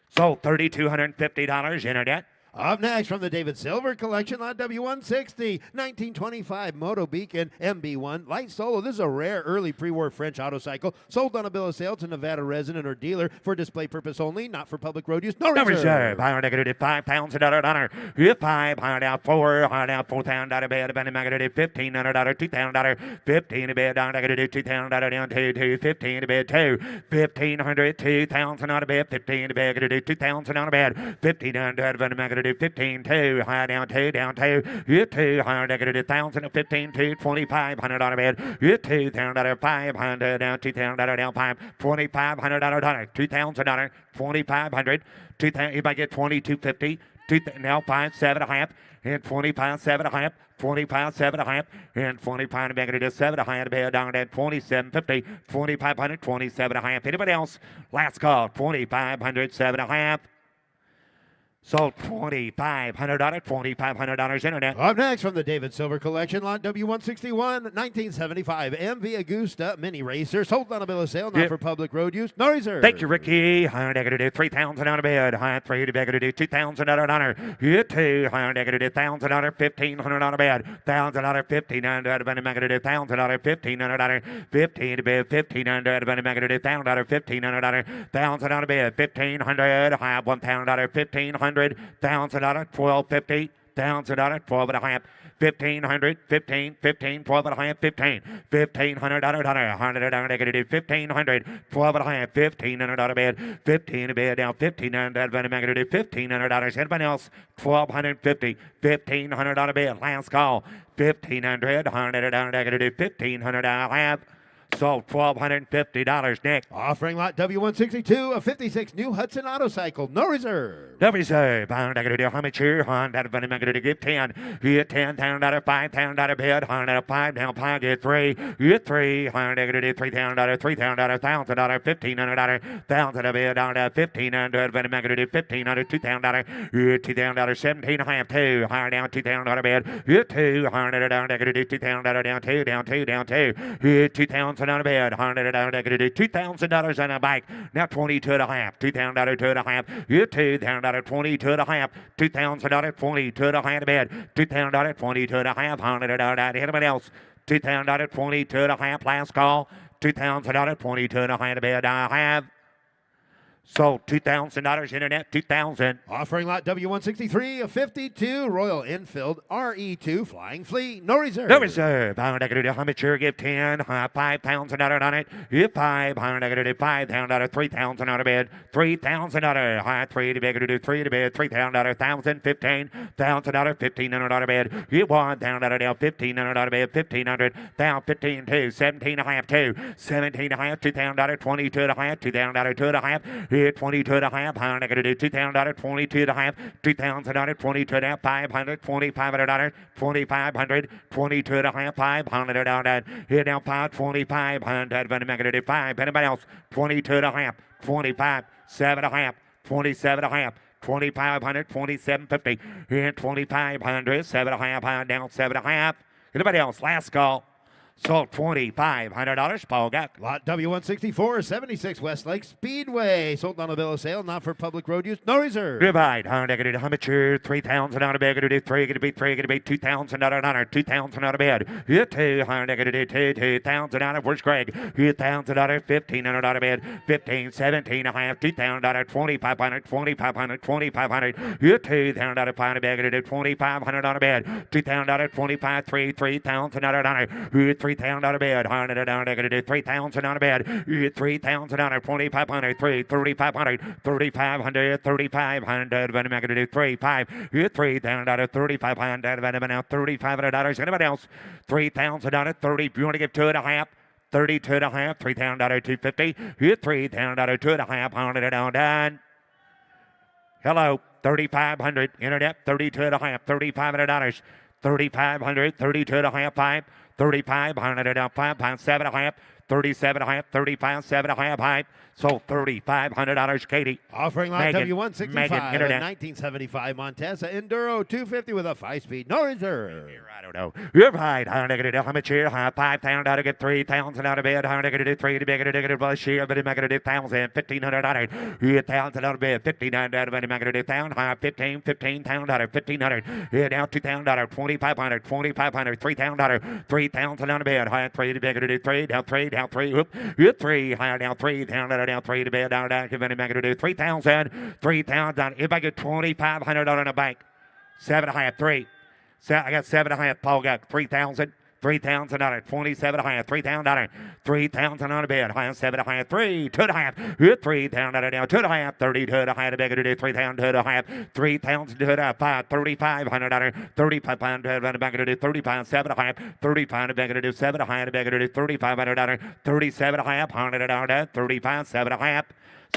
So $3,250 internet. Up next from the David Silver Collection, lot W160, 1925 Moto Beacon MB1 Light Solo. This is a rare early pre-war French autocycle, sold on a bill of sale to Nevada resident or dealer for display purpose only, not for public road use. No reserve. I'm going to do $5,000. You 5, high down 4, high down $4,000 bed. I'm going to do $1,500, $2,000, 15 to bed. I'm going to do $2,000 down 2, 15 to bed 2, 1,500, 2,000 on a bed, 15 to bed. I'm going to do 2,000 on a bed, 1,500. I'm going to do 15, 2, high down 2, down 2, you 2, high down 1,000, 15, 2, 2,500 on a bed, you 2,000, 500 down 2,000 down 5, $2,500, $2,000, 2,500, 2,000. You might get 2,250, now 5, 7 and a half, and 25, 7 and a half. 25, 7 and a half, and 25 to make it 7 and a half to bed down at 2750, 2,500, 27 and a half. Anybody else? Last call, 2,500, 7 and a half. Sold $2,500, $2,500 internet. Up next from the David Silver Collection, lot W161, 1975 MV Augusta Mini Racer, sold on a bill of sale, not Yep. for public road use, no reserve. Thank you, Ricky. Higher negative 3,000 on a bid. Higher 3 to negative 2,000 on honor. Here 2 higher negative 1,000 on 1,500 on a bid. 1,000 on 1,500 on a negative 1,000 on 1,500 on 15 to bid. 1,500 on a negative 1,000 on 1,500 on 1,000 on a bid. 1,500 high 1,000 on 1,500. 1,000 on 1,250. 1,000 on 12 and a half. 1,500, 15, 15, 12 and a half, 15, 1,500 on 100 on negative 1,500, 12 and a half, 1,500 on a bed, 15 a bed down, 1,500 on a negative 1,500 on anybody else, 1,250, 1,500 on a bed, last call, 1,500, 100 on negative 1,500 I have. Sold $1,250, Nick. Offering lot W162, a 56 new Hudson Autocycle, no reserve. No reserve. I'm not going to do how much here. I'm not going to give 10. You get 10 down out of 5 down out of bed. I'm out of 5 down 5 get 3. You get 3. I'm going to do 3 down out of 3 down out of $1,000, $1,500, 1,000 of bed down to 1,500. I'm going to do 1,500, 2 down out of 2 down out of 17 and a half 2. Higher down 2 down out of bed. You get 2. I'm going to do 2 down out of down 2 down 2 down 2. You get 2,000 on a bed. I'm going to do $2,000 on a bike. Now 22 and a half. 2 down out of 2 and a half. You get 2 down out of 22 and a half. $2,000, 22 and a half bed. $2,000, 22 and a half. $100. Anybody else? $2,000, 22 and a half. Last call. $2,000, 22 and a half bed. I have. Sold $2,000 internet, $2,000. Offering lot W163, a 52 Royal Enfield RE2 Flying Flea, no reserve. No reserve. I'm going to do how much here? Give 10. $5,000 on it. Give 5. I'm going to do 5,000. 3,000 on a bed. $3,000. High 3 to bed. To do 3 to bed. $3,000. 1,000. $15,000. $1,500 on a bed. Give 1,000 down. $1,500 on a bed. 1,500 down. 15 2. 17 and a half 2. 17 and a half. $2,000. 22 and a half. $2,000. 2 and a half. 22 and a half. I'm going to do $2,000. 22 and a half. $2,000. 22 and a half. $500. $2,500. $2,500. 22 and a half. $500. Here down 5. $2,500. I'm going to do 5. Anybody else? 22 and a half. 25. 7 and a half. 27 and a half. 2,500. 2750. Here 2,500. 7 and a half. Down 7 and a half. Anybody else? Last call. Sold $2,500. Paul got. Lot W164, 76 Westlake Speedway. Sold on a bill of sale, not for public road use, no reserve. Divide. I'm going to do how much here? 3,000 on a bed. Going to do 3. Going to be 3. Going to be 2,000 on a 2,000 on a bed. Here 2. I'm going to do 2,000 on a. Where's Greg? Here 1,000 on a 1,500 on a bed. 15, 17 and a half. 2,000 on a 2,500. 2,500. 2,500. Here 2,000 on a 5 on a bed. Going to do 2,500 on a bed. 2,000 on a 25. 3,000 on a. Here 3,000 on a bed. I'm going to do 3,000 on a bed. You get 3,000 on a 2,500. 3,500. 3,500. 3,500. I'm going to do 3,500. You get 3,000 on a 3,500. Now $3,500. Anybody else? 3,000 on a 30. You want to give 2.5? 32 and a half. 3,000 $250. You get 3,000 $2.5. $100 done. Hello. 3,500. Internet. 32 and a half. $3,500. 3,500. 32 and a half. 5. 3,500 down 5 7 and a half. 37 and a half. 35 7 and a half. High. Sold $3,500. Katie. Offering lot Megan, W165, Megan, a internet. 1975 Montesa Enduro 250 with a 5-speed, no reserve. I don't know. You're right. I'm going to do how much here? 5,000 out of get 3,000 out of bed. I'm going to do 3 to be going to do plus here. But I'm going to do 1,000. 1,500 out of you get 1,000 out of bed. 1,500 out of bed. I'm going to do 1,000. 15, 15,000 out of 1,500. Here down 2,000 out of 2,500. 2,500. 3,000 out of 3,000 out of bed. High 3 to be going to do 3. Down 3. Down 3. Whoop. You get 3. Higher down 3. Down 3 to bed. Down. I'm going to do 3,000. 3,000. If I get 2,500 on a bank. 7.5. 3. I got 7.5. Paul got 3,000. 3,000 on it. 27 and a half. 3,000 on it. 3,000 on a bed. High 7.5. 3. 2.5. 3,000 on it now. 2.5. 32 and a half. Bigger to do 3,000. 2.5. 3,000 to it. 5. 3,500 on it. 3,500 on the back to do 35. 7.5. 35 bigger to do 7.5. Bigger to do 3,500 on it. 37.5. 100 on it. 35. 7.5.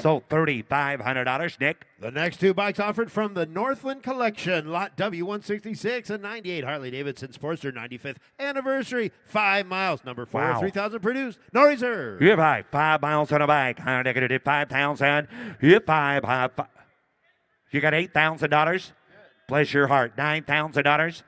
So $3,500, Nick. The next two bikes offered from the Northland Collection, lot W166, a 98 Harley-Davidson Sportster 95th anniversary, 5 miles, number 4, Wow. 3,000 produced, no reserve. You have 5 miles on a bike. I'm going to do 5,000. You have 5. You got $8,000. Bless your heart. $9,000.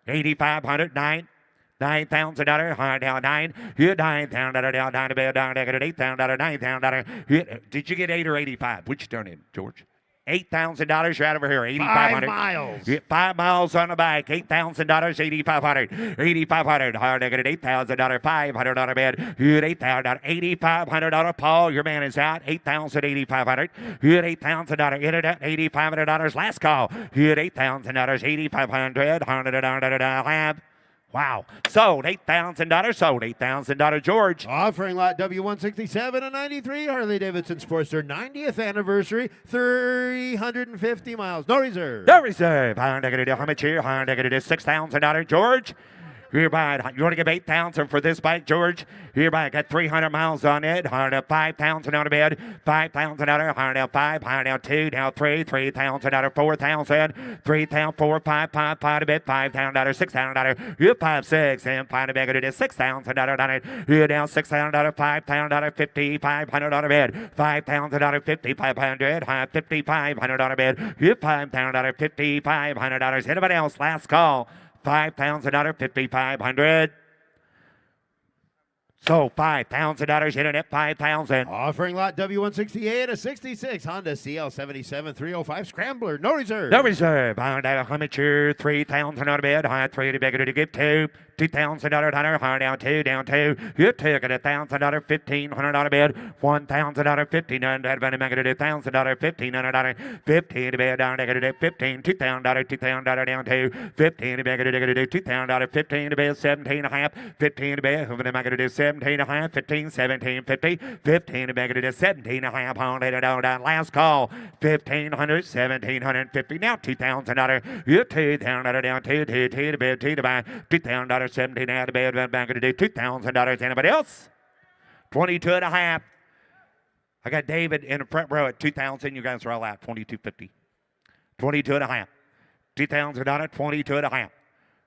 8,500. $9,000. Hard down 9. You $9,000 down 9 to bed down there. $8,000. $9,000. Did you get 8 or 85? Which turn in, George? $8,000. You're out over here. 8,500. 5 miles. Get 5 miles on the bike. $8,000. 8,500. 8,500. Hard to get $8,000. $500 bed. You get $8,000. $8,500. Paul, your man is out. $8,000. 8,500. You get $8,000. Internet. $8,500. Last call. You get $8,000. 8,500. $100. Wow. Sold $8,000. Sold $8,000. George. Offering lot W167 and 93 Harley Davidson Sportster 90th anniversary, 350 miles. No reserve. No reserve. How much here? $6,000. George. Hereby, you want to give $8,000 for this bike, George? Hereby, got 300 miles on it. $5,000 on the bed. $5,000. Now 5. Now 2. Now 3. $3,000. $4,000. 3,000. 4. 5. 5. 5 to bed. $5,000. $6,000. You 5. 6. And 5 to bed. It is $6,000 on it. You down $6,000. $5,000. 5,500 on the bed. $5,000. 5,500. $5,500 on the bed. You $5,000. $5,500. Anybody else? Last call. $5,000, $5,500. So $5,000 internet, $5,000. Offering lot W168, a 66 Honda CL77 305 Scrambler, no reserve. No reserve. Honda Hummer, 3,000 on the bed. High 3 to bigger to give 2. $2,000 hunter, hard down 2, down 2. You took it $1,000, $1,500 on the bed. $1,000, $1,500, but make it $1,000, $1,500, 15 to bed down to 15, $2,000 down to 15 to bed $2,000, 15 to bed 17 and a half, 15 to bed. Hopefully make it 17 and a half, 15, 17, 50, 15 to make it 17 and a half. Down last call, 1,500, 1,750. Now $2,000. You $2,000 down 2 to bed 2 to buy $2,000. 17 out of bed, back to do $2,000. Anybody else? 22 and a half. I got David in the front row at 2,000. You guys are all out. 22.50. 22 and a half. $2,000. 22 and a half.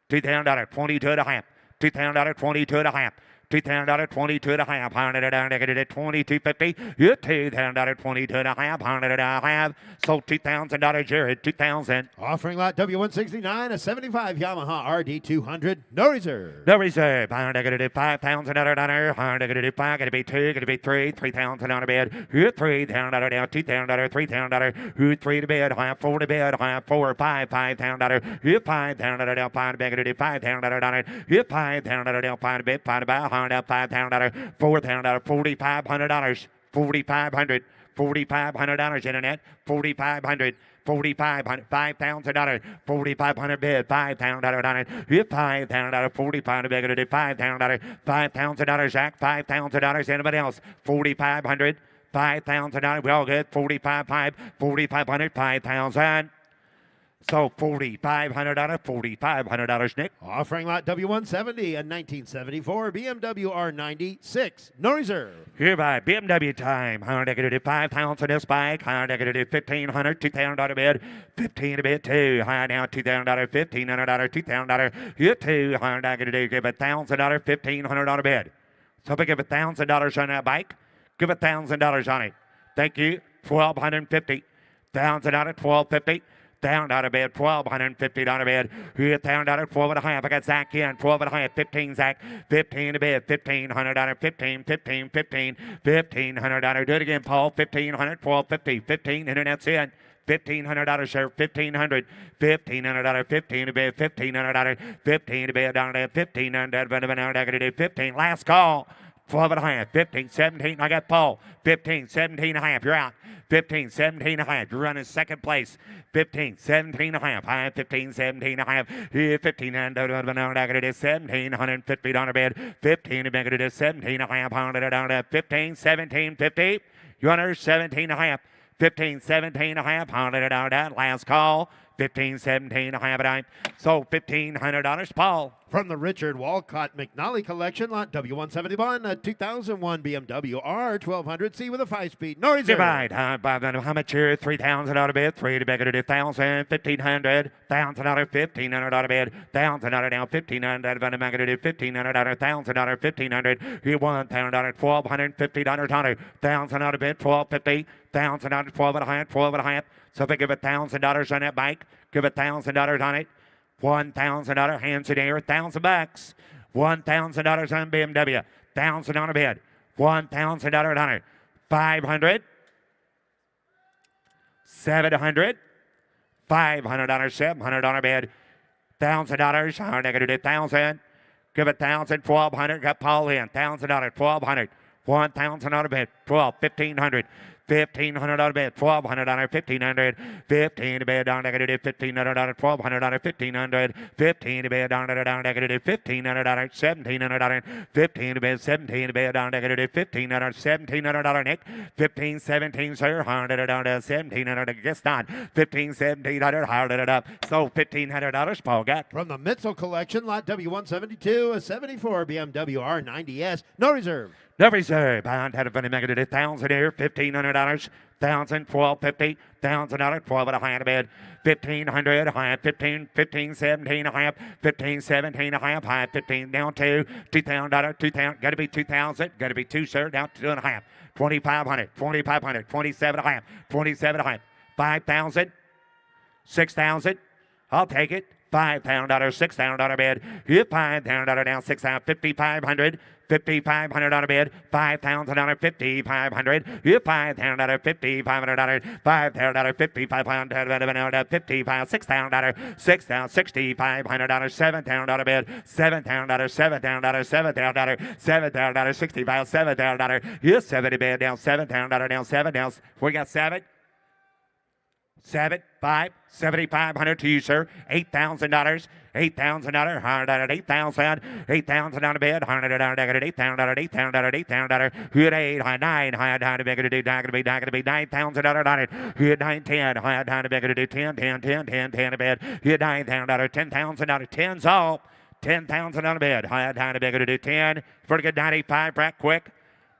$2,000. 22 and a half. $2,000. 22 and a half. $2,000, 22 and a half, $100, 22.50. You $2,000, 22 and a half, $100. Sold $2,000, Jared, $2,000. Offering lot W169, a 75 Yamaha RD200, no reserve. No reserve. $5,000, $100, 5, gonna be 2, gonna be 3, $3,000 on a bed. You $3,000 down, $2,000, $3,000. You 3 to bed, 4 to bed, 4, 5, $5,000. You $5,000 down, 5 to bed, $5,000 on it. You $5,000 down, 5 to bed, 5 to buy. $5,000, $4,000, $4,500, $4,500, $4,500 internet, $4,500, $4,500, $5,000, $4,500 bid, $5,000 on it. You $5,000, $4,500 bid, $5,000, $5,000 Zach, $5,000. Anybody else? $4,500, $5,000. We all good. $4,500, $4,500, $5,000. So $4,500, $4,500, Nick. Offering lot W170, a 1974 BMW R90, no reserve. Hereby, BMW time. $5,000 this bike. $1,500, $2,000 bid. 15 to bid 2. High now $2,000, $1,500, $2,000. You $200 give $1,000, $1,500 bid. So if I give $1,000 on that bike, give $1,000 on it. Thank you. $1,250. $1,000, $1,250. Down out of bed, $1,250 bed. Here, down out of 12 and a half. I got Zach in, 12 and a half, 15 Zach, 15 to bed, $1,500, 15, 15, 15, $1,500. Do it again, Paul, 1,500, 1250, 15, internet's in. $1,500 share, $1,500, $1,500, 15 to bed, $1,500, 15 to bed, down there, $1,500, 15. Last call. 12 and a half, 15, 17. I got Paul. 15, 17 and a half. You're out. 15, 17 and a half. You're running second place. 15, 17 and a half. High 15, 17 and a half. Here, 15 and $1,750 bed. 15 to make it 17 and a half. 15, 17, 50. You're under 17 and a half. 15, 17 and a half. Last call. 15, 17 and a half. So $1,500, Paul. From the Richard Walcott McNally collection, lot W171, a 2001 BMW R1200C with a 5-speed. No reserve. Divide, how much here? 3,000 out of bed, 3 to beg it, 1,000, 1,500, 1,000 out of 1,500 out of bed, 1,000 out of down, 1,500 out of bed, 1,500 out of 1,000 out of 1,500, you 1,000 out of 1,250 dollars on it, 1,000 out of bed, 1,250, 1,000 out of 12 and a half, 12 and a half. So if I give $1,000 on that bike, give $1,000 on it. $1,000 hands in the air, $1,000. $1,000 on BMW, 1,000 on a bid, $1,000 on it, 500, 700, $500, 700 on a bid, $1,000, our negative 1,000, give 1,000, 1,200, got Paul in, $1,000, 1,200, 1,000 on a bid, 12, 1,500. 1,500 on a bed, 1,200 on a 1,500, 15 to bed down negative 1,500 on a 1,200 on a 1,500, 15 to bed down negative 1,500 on a 1,700 on a 15 to bed, 17 to bed down negative 1,500 1,700 on a Nick, 15, 17 sir, 100 down to 1,700, guess not, 15, 1,700, 100 it up, so $1,500 Paul got. From the Mitchell collection, lot W172, a 74 BMW R90S, no reserve. No reserve. Bound had a funny negative 1,000 here, $1,500, 1,000, 1,250, $1,000, 12 and a half bed, 1,500, high 15, 15, 17 a half, 15, 17 a half, high 15 down to $2,000, 2,000, got to be 2,000, got to be 2 sir, down to 2 and a half, 2,500, 2,500, 27 and a half, 27 and a half, 5,000, 6,000, I'll take it. $5,000, $6,000 bid. You $5,000 down, 6,000, 5,500. 5,500 on a bid, $5,000, 5,500. You $5,000, $5,500, $5,000, 5,500, 55, $6,000, 6,000, $6,500, $7,000 bid, $7,000, $7,000, $7,000, $7,000, 65, $7,000. You 70 bid down, $7,000 down, 7 down. We got 7. 7, 5, 7,500 to you, sir. $8,000. $8,000, $100, 8,000, 8,000 on a bed, $100, $8,000, $8,000, $8,000, good 8, high 9, high down to beg to do, not going to be $9,000 on it, good 9, 10, high down to beg to do 10, 10, 10, 10, 10 a bed, good $9,000, $10,000, 10's all, 10,000 on a bed, high down to beg to do 10, pretty good 95, right quick.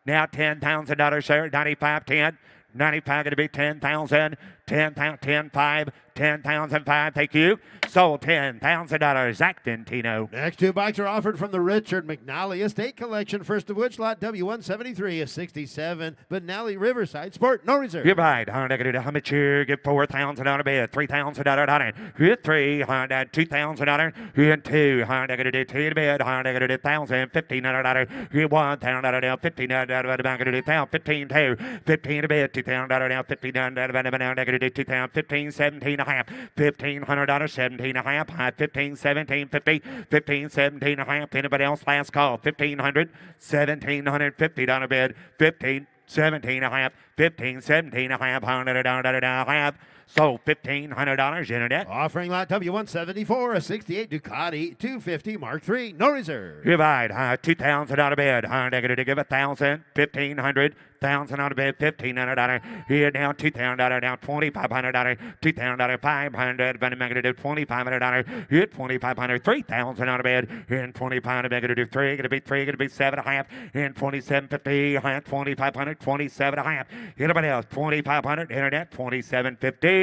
Now $10,000, sir, 95, 10. 95 going to be 10,000, 10,000, 10,5, 10,005. Thank you. Sold $10,000. Acton Tino. Next 2 bikes are offered from the Richard McNally Estate Collection. First of which, lot W173, a 67 McNally Riverside Sport, no reserve. You're right. How much here? Get $4,000 on a bed. $3,000 on it. Get $300, $2,000. Get $200. Going to do 2 to bed. $100. Going to do $1,000. $1,500. Get $1,000 down. $1,500 down. Going to do $1,000. 15 to 15 to bed. $2,000 down. $1,500 down. Going to do 2,000. 15, 17 a half. $1,500. 17 a half. High 15, 17, 50. 15, 17 a half. Anybody else? Last call. 1,500. 1,750 down a bed. 15. 17 a half, 15, 17 a half, $100 a half. So $1,500 internet. Offering lot W174, a 68 Ducati 250 Mark III, no reserve. Divide, $2,000 out of bed. Negative to give $1,000, 1,500, 1,000 out of bed, $1,500. Here down $2,000, down $2,500, $2,000, $500, negative $2,500. Here $2,500, 3,000 out of bed. In 2,500, negative 3, gonna be 3, gonna be 7.5. In 2,750, 2,500, 27.5. Anybody else? 2,500 internet, 2,750.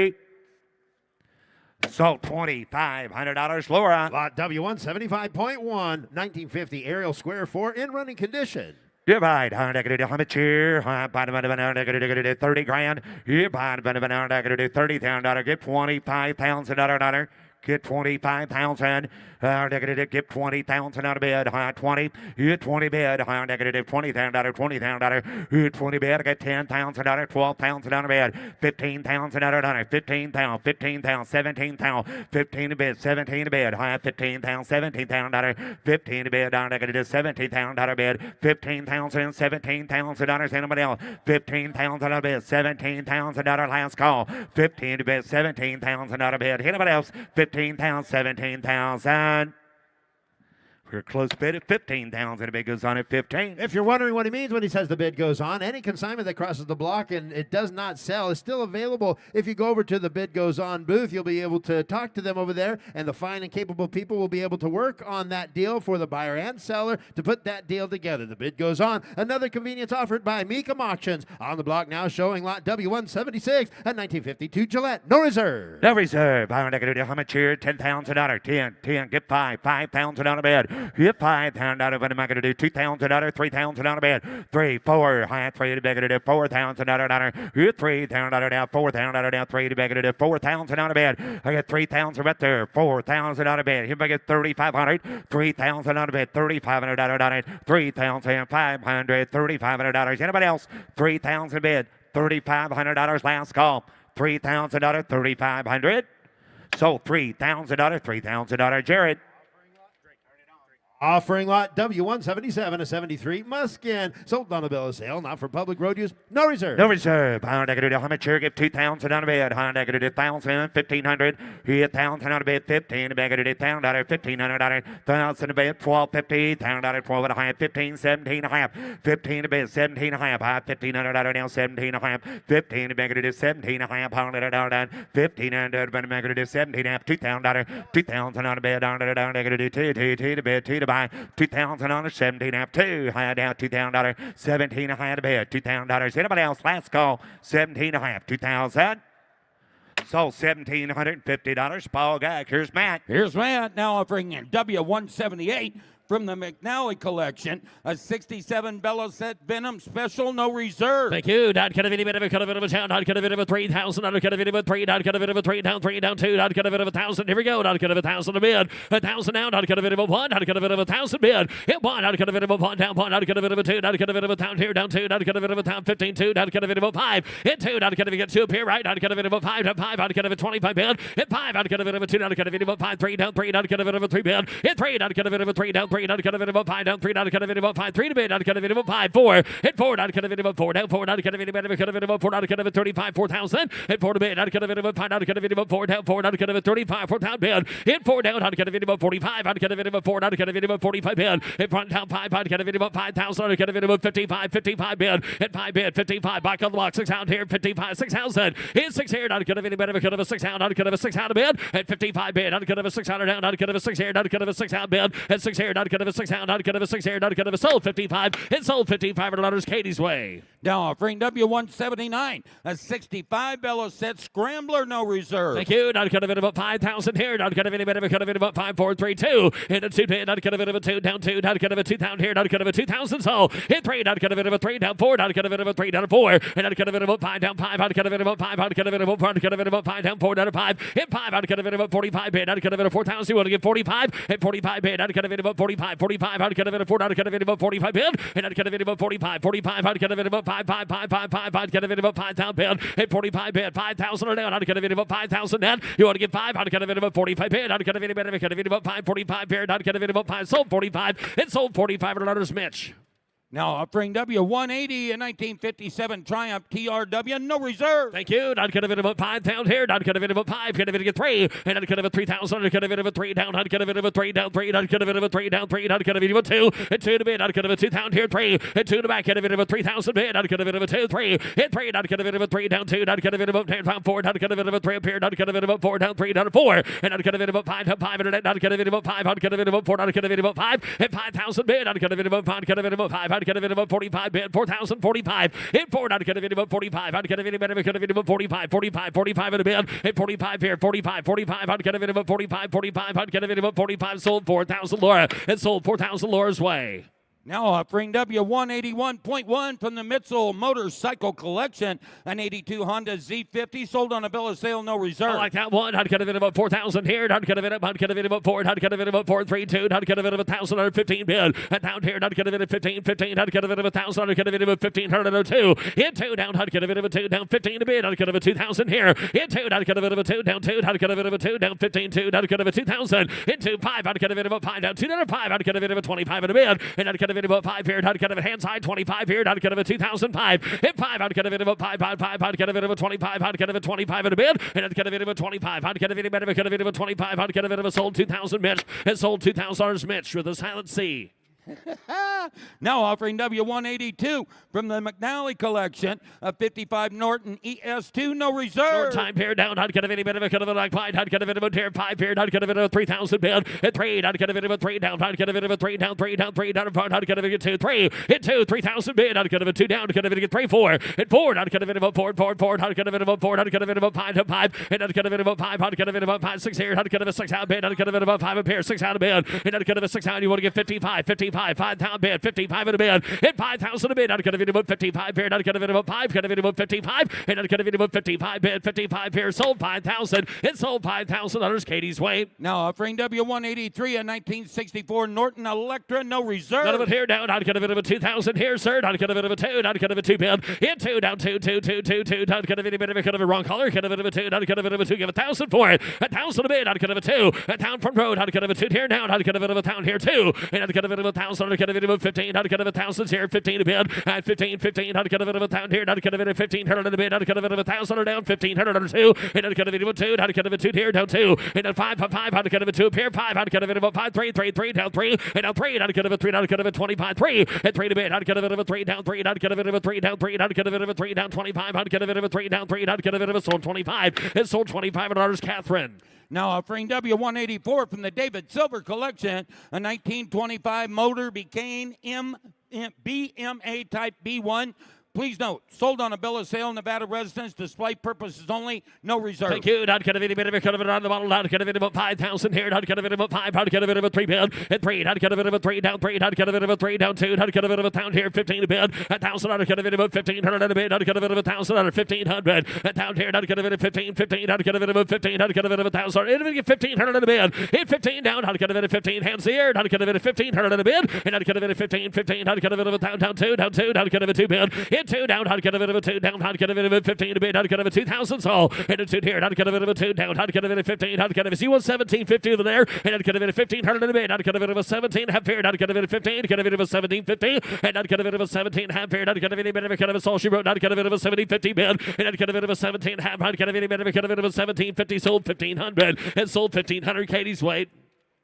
So $2,500, Laura. Lot W175.1, 1950 Ariel Square 4 in running condition. Divide, how much here? 30 grand. You buy $30,000. Get $25,000. Get 25,000. Negative. Get 20,000 out of bed. High 20. You 20 bed. High negative. $20,000. $20,000. You 20 bed. Get 10,000 out of 12,000 out of bed. 15,000 out of 15,000. 15,000. 17,000. 15 to bed. 17 to bed. High 15,000. 17,000 out of 15 to bed. Negative 17,000 out of bed. 15,000. 17,000 out of anybody else. 15,000 out of bed. 17,000 out of last call. 15 to bed. 17,000 out of bed. Anybody else? 15,000, 17,000. Your close bid at 15,000. The bid goes on at 15. If you're wondering what he means when he says the bid goes on, any consignment that crosses the block and it does not sell is still available. If you go over to the bid goes on booth, you'll be able to talk to them over there, and the fine and capable people will be able to work on that deal for the buyer and seller to put that deal together. The bid goes on. Another convenience offered by Mecum Auctions. On the block now, showing lot W176 at 1952 Gillette. No reserve. No reserve. I'm going to do how much here? $10,000. 10. Get 5,000 on a bid. Get 5,000 out of it. Am I going to do $2,000? 3,000 on a bid. 3, 4. High 3 to beg to do $4,000. Get 3,000 down. 4,000 down. 3 to beg to do $4,000 on a bid. I get 3,000 right there. 4,000 on a bid. Here I get 3,500. 3,000 on a bid. $3,500 on it. 3,500. $3,500. Anybody else? 3,000 bid. $3,500 last call. $3,000. 3,500. Sold $3,000. $3,000. Jared. Offering lot W177, a 73 Muskin. Sold on a bill of sale, not for public road use. No reserve. No reserve. Honda going to do how much here? Give 2,000 on a bid. Honda going to do 1,000, 1,500. Here 1,000 on a bid. 15. The bag going to do $1,000, $1,500. 1,000 a bid. 12.50. $1,000. 12 and a half. 15. 17 and a half. 15 a bid. 17 and a half. $1,500 now. 17 and a half. 15. The bag going to do 17 and a half. $100. 1,500. But the bag going to do 17 and a half. $2,000. 2,000 on a bid. $100. They're going to do 2 to bid. 2 to buy. 2,000 on a 17 half. 2 high down. $2,000. 17 a high to bid. $2,000. Anybody else? Last call. 17 a half. 2,000. Sold $1,750. Paul Gag. Here's Matt. Here's Matt now offering W178 from the McNally collection, a 67 Bella Set Venom Special, no reserve. Thank you. Not kind of any bit of a cut of it of a town. Not kind of it of a 3,000. Not cut of it of a 3. Not cut of it of a 3 down. 3 down 2. Not cut of it of 1,000. Here we go. Not cut of 1,000 a bid. 1,000 down. Not cut of it of a 1. Not cut of it of 1,000 bid. Hit 1. Not cut of it of a 1 down 1. Not cut of it of a 2. Not cut of it of a town here down 2. Not cut of it of a town 15 2. Not cut of it of a 5. Hit 2. Not cut of it 2 up here right. Not cut of it of a 5 down 5. Not cut of it 25 bid. Hit 5. Not cut of it of a 2. Not cut of it of a 5 3 down 3. Not cut of it of a 3 bid. Hit 3. Not cut of it of a 3 down 3. Not cut of it of a 5 down 3. Not cut of it of a 5 3 to bid. Not cut of it of a 5 4. Hit 4. Not cut of it of a 4 down 4. Not cut of it of a cut of it of a 4. Not cut of it 35 4,000. Hit 4 to bid. Not cut of it of a 5. Not cut of it of a 4 down 4. Not cut of it 35 4 down bid. Hit 4 down. Not cut of it of a 45. Not cut of it of a 4. Not cut of it of a 45 bid. Hit front down 5. Not cut of it of a 5,000. Not cut of it of a 55 bid. Hit 5 bid. 55 back on the block. 6 out here. 55 6,000. Hit 6 here. Not cut of any bid of a cut of a 6 out. Not cut of a 6 out a bid. Hit 55 bid. Not cut of a 600 down. Not cut of a 6 here. Not cut of a 6 out bid. Hit 6 here. Not cut of a 6 out. Not cut of a 6 here. Not cut of a sold 55. It sold $5,500 Katie's way. Now offering W179, a 65 Bella Set Scrambler, no reserve. Thank you. Not cut of it about 5,000 here. Not cut of any bit of a cut of it about 5 4 3 2. Hit a 2 bid. Not cut of it of a 2 down 2. Not cut of a 2 down here. Not cut of a 2,000 sold. Hit 3. Not cut of it of a 3 down 4. Not cut of it of a 3 down 4. And not cut of it about 5 down 5. Not cut of it about 5. Not cut of it about 4. Not cut of it about 5 down 4 down 5. Hit 5. Not cut of it about 45 bid. Not cut of it of 4,000. You want to get 45. Hit 45 bid. Not cut of it about 45. 45. Not cut of it of 4. Not cut of it about 45 bid. And not cut of it about 45. 45. Not cut of it about 5 5 5 5 5. Not cut of it about 5,000 bid. Hit 45 bid. 5,000 or down. Not cut of it about 5,000 then. You want to get 5. Not cut of it about 45 bid. Not cut of it about cut of it about 5 45 bid. Not cut of it about 5. Sold 45. It sold $4,500 Mitch. Now offering W180, a 1957 Triumph TRW, no reserve. Thank you. Not cut of it about 5 down here. Not cut of it about 5. Cut of it at 3. And not cut of it 3,000. Not cut of it about 3 down. Not cut of it about 3 down 3. Not cut of it about 3 down 3. Not cut of it about 2. And 2 to bid. Not cut of it 2 down here 3. And 2 to back. Cut of it about 3,000 bid. Not cut of it about 2 3. Hit 3. Not cut of it about 3 down 2. Not cut of it about 10 down 4. Not cut of it about 3 up here. Not cut of it about 4 down 3 down 4. And not cut of it about 5 down 5. And not cut of it about 5. Not cut of it about 4. Not cut of it about 5. Hit 5,000 bid. Not cut of it about 5. Cut of it about 5. Not cut of it about 45. Bid 4,045. Hit 4. Not cut of it about 45. Not cut of it about cut of it about 45. 45. 45 at a bid. Hit 45 here. 45. 45. Not cut of it about 45. 45. Not cut of it about 45. Sold 4,000 Laura. It sold 4,000 Laura's way. Now offering W181.1 from the Mitchell Motorcycle Collection, an 82 Honda Z50, sold on a bill of sale, no reserve. I like that one. Not cut of it about 4,000 here. Not cut of it about 4. Not cut of it about 4 3 2. Not cut of it about 1,015 bid. And down here. Not cut of it at 15 15. Not cut of it about 1,000. Not cut of it about 1,502. Hit 2 down. Not cut of it about 2 down 15 to bid. Not cut of it 2,000 here. Hit 2. Not cut of it about 2 down 2. Not cut of it about 2 down 15 2. Not cut of it 2,000. Hit 2 5. Not cut of it about 5 down 2 down 5. Not cut of it about 25 at a bid. And not cut of it about 5 here, out of it hand side 25 here, out of it 2005. Hit 5, out of it about 5, out of it about 25, out of it 25 in a bid, and out of it about 25, out of it about 25, out of it about sold 2,000 Mitch, and sold $2,000 Mitch with a silent C. Now offering W182 from the McNally collection, a 55 Norton ES2, no reserve. Norton time pair down, I'd get a bit of a like Clyde, I'd get a bit of a tear 5 pair, I'd get a bit of a 3,000 bid, hit 3, I'd get a bit of a 3 down, I'd get a bit of a 3 down, 3 down, 3 down, I'd get a bit of a 2, 3, hit 2, 3,000 bid, I'd get a bit of a 2 down, I'd get a bit of a 3, 4, hit 4, I'd get a bit of a 4, 4, 4, I'd get a bit of a 4, I'd get a bit of a 5, 5, and I'd get a bit of a 5, I'd get a bit of a 5, 6 here, I'd get a bit of a 6 out bid, I'd get a bit of a 5 a pair, 6 out of bid, and I'd get a bit of a 6 out, you want to get 55, 55, 5 down bid, 55 in a bid, hit 5,000 a bid, I'd get a bit of a 55 pair, I'd get a bit of a 5, get a bit of a 55, and I'd get a bit of a 55 bid, 55 pair, sold 5,000, it sold $5,000, Katie's weight. Now offering W183, a 1964 Norton Electra, no reserve. None of it here down, I'd get a bit of a 2,000 here, sir, I'd get a bit of a 2, I'd get a bit of a 2 bid, hit 2 down, 2, 2, 2, 2, 2, I'd get a bit of a wrong color, get a bit of a 2, I'd get a bit of a 2, give 1,000 for it, 1,000 a bid, I'd get a 2, a town from road, I'd get a 2 here down, I'd get a bit of a town here 2, and I'd get a bit of 1,000, I'd get a bit of a 15, I'd get a 1,000 here, 15 a bid, at 15, 15, I'd get a bit of a town here, I'd get a bit of 1,500 in a bid, I'd get a bit of 1,000 down, 1,500 on 2, and I'd get a bit of a 2, I'd get a bit of 2 here, down 2, and then 5, 5, I'd get a bit of 2 up here, 5, I'd get a bit of a 5, 3, 3, 3, down 3, and down 3, I'd get a bit of 3, I'd get a bit of 25, 3, and 3 to bid, I'd get a bit of a 3, down 3, I'd get a bit of a 3, down 3, I'd get a bit of a 3, down 25, I'd get a bit of a 3, down 3, I'd get a bit of a sold 25, it sold $25, Catherine. Now offering W184 from the David Silver collection, a 1925 motor became BMA Type B1. Please note, sold on a bill of sale, Nevada residence, display purposes only, no reserve. Thank you. I'd get a bit of it on the bottle. I'd get a bit of a 5,000 here. I'd get a bit of a 5. I'd get a bit of a 3 bid. At 3, I'd get a bit of a 3 down 3. I'd get a bit of a 3 down 2. I'd get a bit of a pound here, 15 a bid. 1,000. I'd get a bit of a 1,500 a bid. I'd get a bit of a 1,000 or 1,500. A pound here. I'd get a bit of 15, 15. I'd get a bit of a 15. I'd get a bit of a 1,000. I'd get 1,500 in a bid. Hit 15 down. I'd get a bit of 15 hands here. I'd get a bit of 1,500 in a bid. And I'd get a bit of 15, 15. I'd get a bit of a down 2, down 2. I'd get a bit of a 2 bid. Hit 2 down. I'd get a bit of a 2 down, I'd get a bit of a 15 a bid, I'd get a bit of a 2,000 so, and a 2 here, I'd get a bit of a 2 down, I'd get a bit of 15, I'd get a bit of C11750 over there, and I'd get a bit of 1,500 in a bid, I'd get a bit of a 17 half period, I'd get a bit of 15, get a bit of a 1750, and I'd get a bit of a 17 half period, I'd get a bit of a soul she wrote, I'd get a bit of a 7050 bid, and I'd get a bit of a 17 half, I'd get a bit of a 1750, sold 1,500, and sold 1,500, Katie's weight.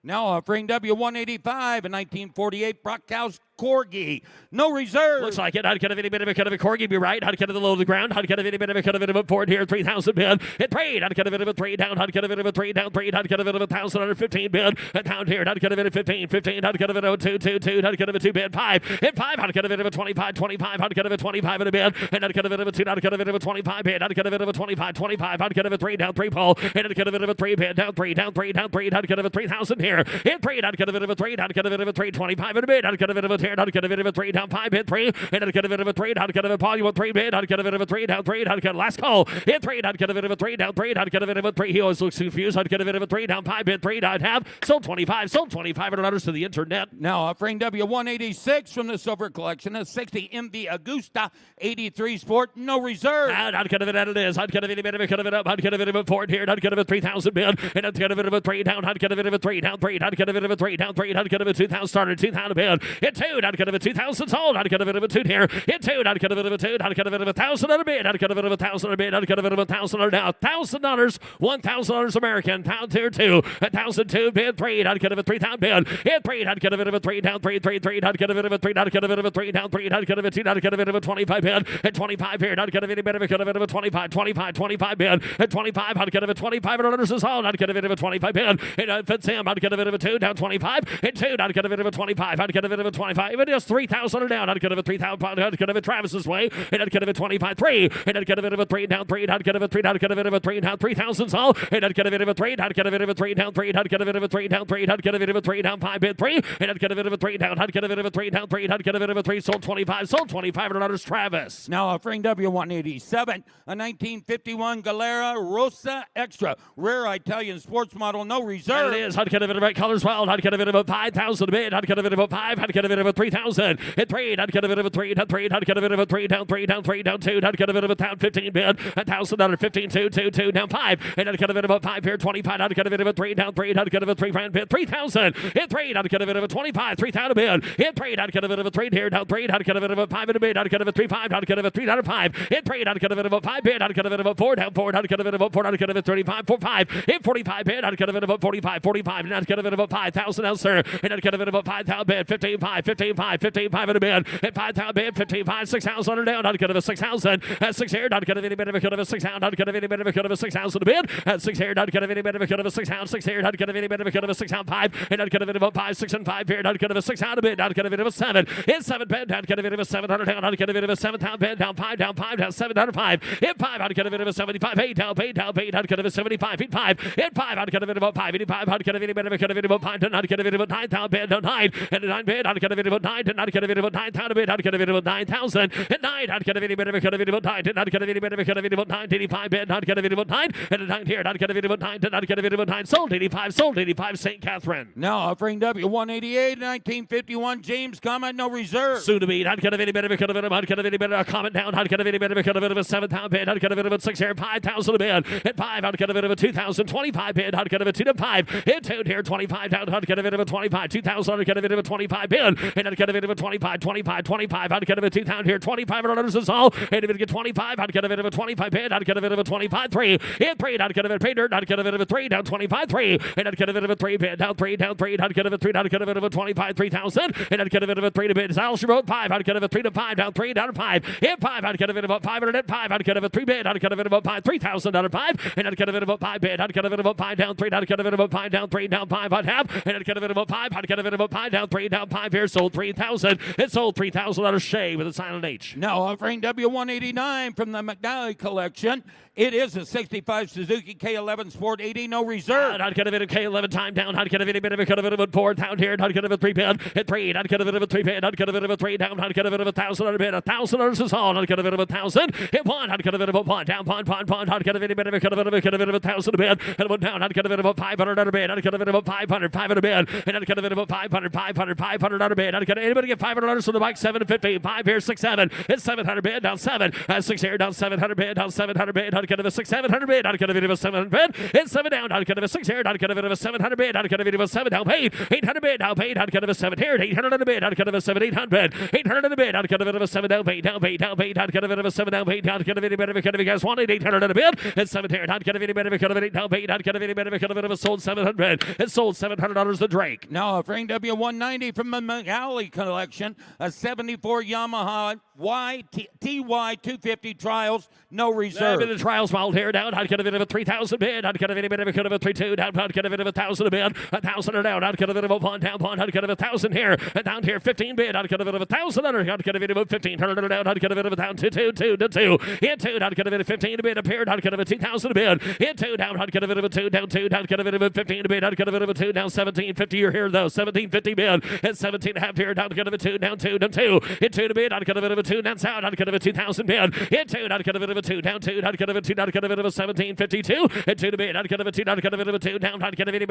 Now offering W185, a 1948 Brockhouse Corgi, no reserve. Looks like it. I'd get a bit of a Corgi, be right. I'd get a low of the ground. I'd get a bit of a Ford here, 3,000 bid. Hit 3, I'd get a bit of a 3 down. I'd get a bit of a 3 down 3. I'd get a bit of a 1,000 under 15 bid. A down here. I'd get a bit of 15, 15. I'd get a bit of a 2, 2, 2. I'd get a bit of a 2 bid. 5. Hit 5. I'd get a bit of a 25, 25. I'd get a bit of a 25 in a bid. And I'd get a bit of a 2. I'd get a bit of a 25 bid. I'd get a bit of a 25, 25. I'd get a bit of a 3 down 3 pole. And I'd get a bit of a 3 bid down 3, down 3, down 3. I'd get a bit of a 3,000 here. Hit 3. I'd get a bit of a 3. I'd get a bit of a 3, 25 in a bid. I'd get a bit of a 10. I'd get a bit of a 3 down 5 bid 3. And I'd get a bit of a 3. I'd get a bit of a Paul. You want 3 bid. I'd get a bit of a 3 down 3. I'd get a last call. Hit 3. I'd get a bit of a 3 down 3. I'd get a bit of a 3. He always looks confused. I'd get a bit of a 3 down 5 bid 3. I'd have sold 25. Sold $2,500 to the internet. Now offering W186 from the Silver collection, a 60 MV Augusta 83 Sport, no reserve. And I'd get a bit out of this. I'd get a bit of it up. I'd get a bit of a Ford here. I'd get a bit of 3,000 bid. And I'd get a bit of a 3 down. I'd get a bit of a 3 down 3. I'd get a bit of a 3 down 3. I'd get a bit of 2,000 started. 2,000 bid. Hit 2. I'd get a bit of 2,000 sold. I'd get a bit of a 2 here. Hit 2. I'd get a bit of a 2. I'd get a bit of 1,000 on a bid. I'd get a bit of 1,000 on a bid. I'd get a bit of 1,000 on now. $1,000. $1,000 American. Pound tier 2. 1,002 bid 3. I'd get a bit of 3,000 bid. Hit 3. I'd get a bit of a 3 down 3 3 3. I'd get a bit of a 3. I'd get a bit of a 3 down 3. I'd get a bit of 2. I'd get a bit of a 25 bid. At 25 here. I'd get a bit of a 25 25 bid. At 25 I'd get a bit of $2,500 is all. I'd get a bit of a 25 bid. And fits him. I'd get a bit of a 2 down 25. At 2 I'd get a bit of a 25. I'd get a bit of a 25. Even just 3,000 down. I'd get a bit of 3,000. I'd get a bit Travis's way. And I'd get a bit 25 3. And I'd get a bit of a 3 down 3. I'd get a bit of 3. I'd get a bit of a 3 down 3,000 all. And I'd get a bit of a 3. I'd get a bit of a 3 down 3. I'd get a bit of a 3 down 3. I'd get a bit of a 3 down 5 bid 3. And I'd get a bit of a 3 down. I'd get a bit of a 3 down 3. I'd get a bit of a 3 sold 25. Sold $2,500 Travis. Now offering W187, a 1951 Galera Rosa Extra, rare Italian sports model, no reserve. There it is. I'd get a bit of red colors well. I'd get a bit of a 5,000 bid. I'd get a bit of a 5. I'd get a bit of of a 3,000. Hit 3, not get a bit of a 3, not 3, not get a bit of a 3, down 3, down 3, down 2, not get a bit of a down 15 bid, $1,000, 15, 2, 2, 2, down 5, and not get a bit of a 5 here, 25, not get a bit of a 3, down 3, not get a bit of a 3 grand bid, 3,000. Hit 3, not get a bit of a 25, 3,000 bid. Hit 3, not get a bit of a 3 here, down 3, not get a bit of a 5 in a bid, not get a bit of a 3, 5, not get a bit of a 3, down 5. Hit 3, not get a bit of a 5 bid, not get a bit of a 4, down 4, not get a bit of a 4, not get a bit of a 35, 4, 5. Hit 45 bid, not get a bit of a 45, 45, not get a bit of a 5,000 else, sir, and not get a bit of a 5,000 bid, 15, 5, 15, 5, 15, 5 in a bid. Hit 5,000 bid, 15, 5, 6,000 down, not get a 6,000. At 6 here, not get a bit of a cut of a 6,000, not get a bit of a 6,000 a bid. At 6 here, not get a bit of a cut of a 6,000, 6 here, not get a bit of a cut of a 6,000, 5, and not get a bit of a 5, 6 and 5 here, not get a 6,000 a bid, not get a bit of a 7. Hit 7 bid, not get a bit of a 700 down, not get a bit of a 7,000 bid, down 5, down 705. Hit 5, not get a bit of a 75, 8 down, 8 down, 8, not get a bit of a 75, hit 5. Hit 5, not get a bit of a 5, 85, not get a bit of a 5, not get a bit of a 9,000 bid, down 9, and 9 bid, not get a bit of a 9, not get a bit of a 9,000 bid, not get a bit of a 9,000, and 9, not get a bit of a 9, not get a bit of a 9, 85 bid, not get a bit of a 9, and a 9 here, not get a bit of a 9, not get a bit of a 9, sold 85, St. Catherine. Now offering W188, 1951, James Comet, no reserve. Soon to be, not get a bit of a cut of it, not get a bit of a comment down, not get a bit of a cut of it, a 7,000 bid, not get a bit of a 6 here, 5,000 a bid, hit 5, not get a bit of a 2,025 bid, not get a bit of a 2 to 5, hit 2 here, 25 down, not get a bit of a 25, 2,000, not get a bit of a 25 bid, and not get a bit of a 25, 25, not get a bit of a 2,000 here, 25 is all, and if it get 25, I'd get a bit of a 25 bid, I'd get a bit of a 25 3, hit 3, I'd get a bit of a pay dirt, I'd get a bit of a 3, down 25 3, and I'd get a bit of a 3 bid, down 3, I'd get a bit of a 3, I'd get a bit of a 25 3,000, and I'd get a bit of a 3 to bid, Al, she wrote 5, I'd get a bit of a 3 to 5, down 3, down 5, hit 5, I'd get a bit of a 500 at 5, I'd get a bit of a 3 bid, I'd get a bit of a 5, 3,000 down 5, and I'd get a bit of a 5 bid, I'd get a bit of a 5 down 3, I'd get a bit of a 5 down 3, down 5, I'd have, and I'd get a bit of a 5, I'd get a bit of a 5 down 3, down 5 here, sold 3,000, it sold $3,000 Shea with a silent H. Now offering W189 from the McNally collection. It is a 65 Suzuki K11 Sport 80, no reserve. Not get a bit of K11 time down. Not get a bit of a cut of it of 4 down here. Not get a bit of a 3 bid. Hit 3. Not get a bit of a 3 bid. Not get a bit of a 3 down. Not get a bit of a 1,000 on a bid. $1,000 is all. Not get a bit of a 1,000. Hit 1. Not get a bit of a 1 down. Pond. Not get a bit of a cut of it. Cut a bit of a 1,000 a bid. And 1 down. Not get a bit of a 500 on a bid. Not get a bit of a 500. 500 a bid. And not get a bit of a 500 on a bid. Not get anybody get $500 on the bike. 750. 5 here. 6 7. It's 700 bid. Down 7. 6 here. Down 700 bid. Down 700 bid. Not get a 6 700 bid. Not get a bit of a 700 bid. It's 7 down. Not get a 6 here. Not get a bit of a 700 bid. Not get a bit of a 7 down. Paid. 800 bid. Now paid. Not get a 7 here. 800 on a bid. Not get a 7 800. 800 on a bid. Not get a bit of a 7 down. Paid. Down paid. Down paid. Not get a bit of a 7 down. Paid. Not get a bit of a cut of you guys wanted. 800 on a bid. It's 7 here. Not get a bit of a cut of it. Down paid. Not get a bit of a cut of it. Sold 700. It sold $700 to Drake. Now offering W190 from the McNally collection. A 74 Yamaha TY 250 Trials, no reserve. The trials mold here down. I'd get a bit of a 3,000 bid. I'd get a bit of a cut of a 3-2 down. I'd get a bit of a 1,000 a bid. 1,000 or down. I'd get a bit of a 1 down. I'd get a bit of a 1,000 here. And down here 15 bid. I'd get a bit of a 1,000 under. I'd get a bit of a 1,500 or down. I'd get a bit of a down 2 2 2 to 2. Hit 2. I'd get a bit of 15 a bid. Up here. I'd get a bit of 2,000 a bid. Hit 2 down. I'd get a bit of a 2 down 2. I'd get a bit of a 15 a bid. I'd get a bit of a 2 down 1750. You're here though. 1750 bid. Hit 17 and a half here. Down. Get a bit of a 2 down 2 down 2. Hit 2 to bid. I'd get a bit of a 2 down south. I'd get a bit of 2,000 bid. Hit 2. I'd get a bit of a 2 down 2. I'd get a bit of a 2. I'd get a bit of a 1752. Hit 2 to bid. I'd get a bit of a 2. I'd get a bit of a 2 down. I'd get a bit of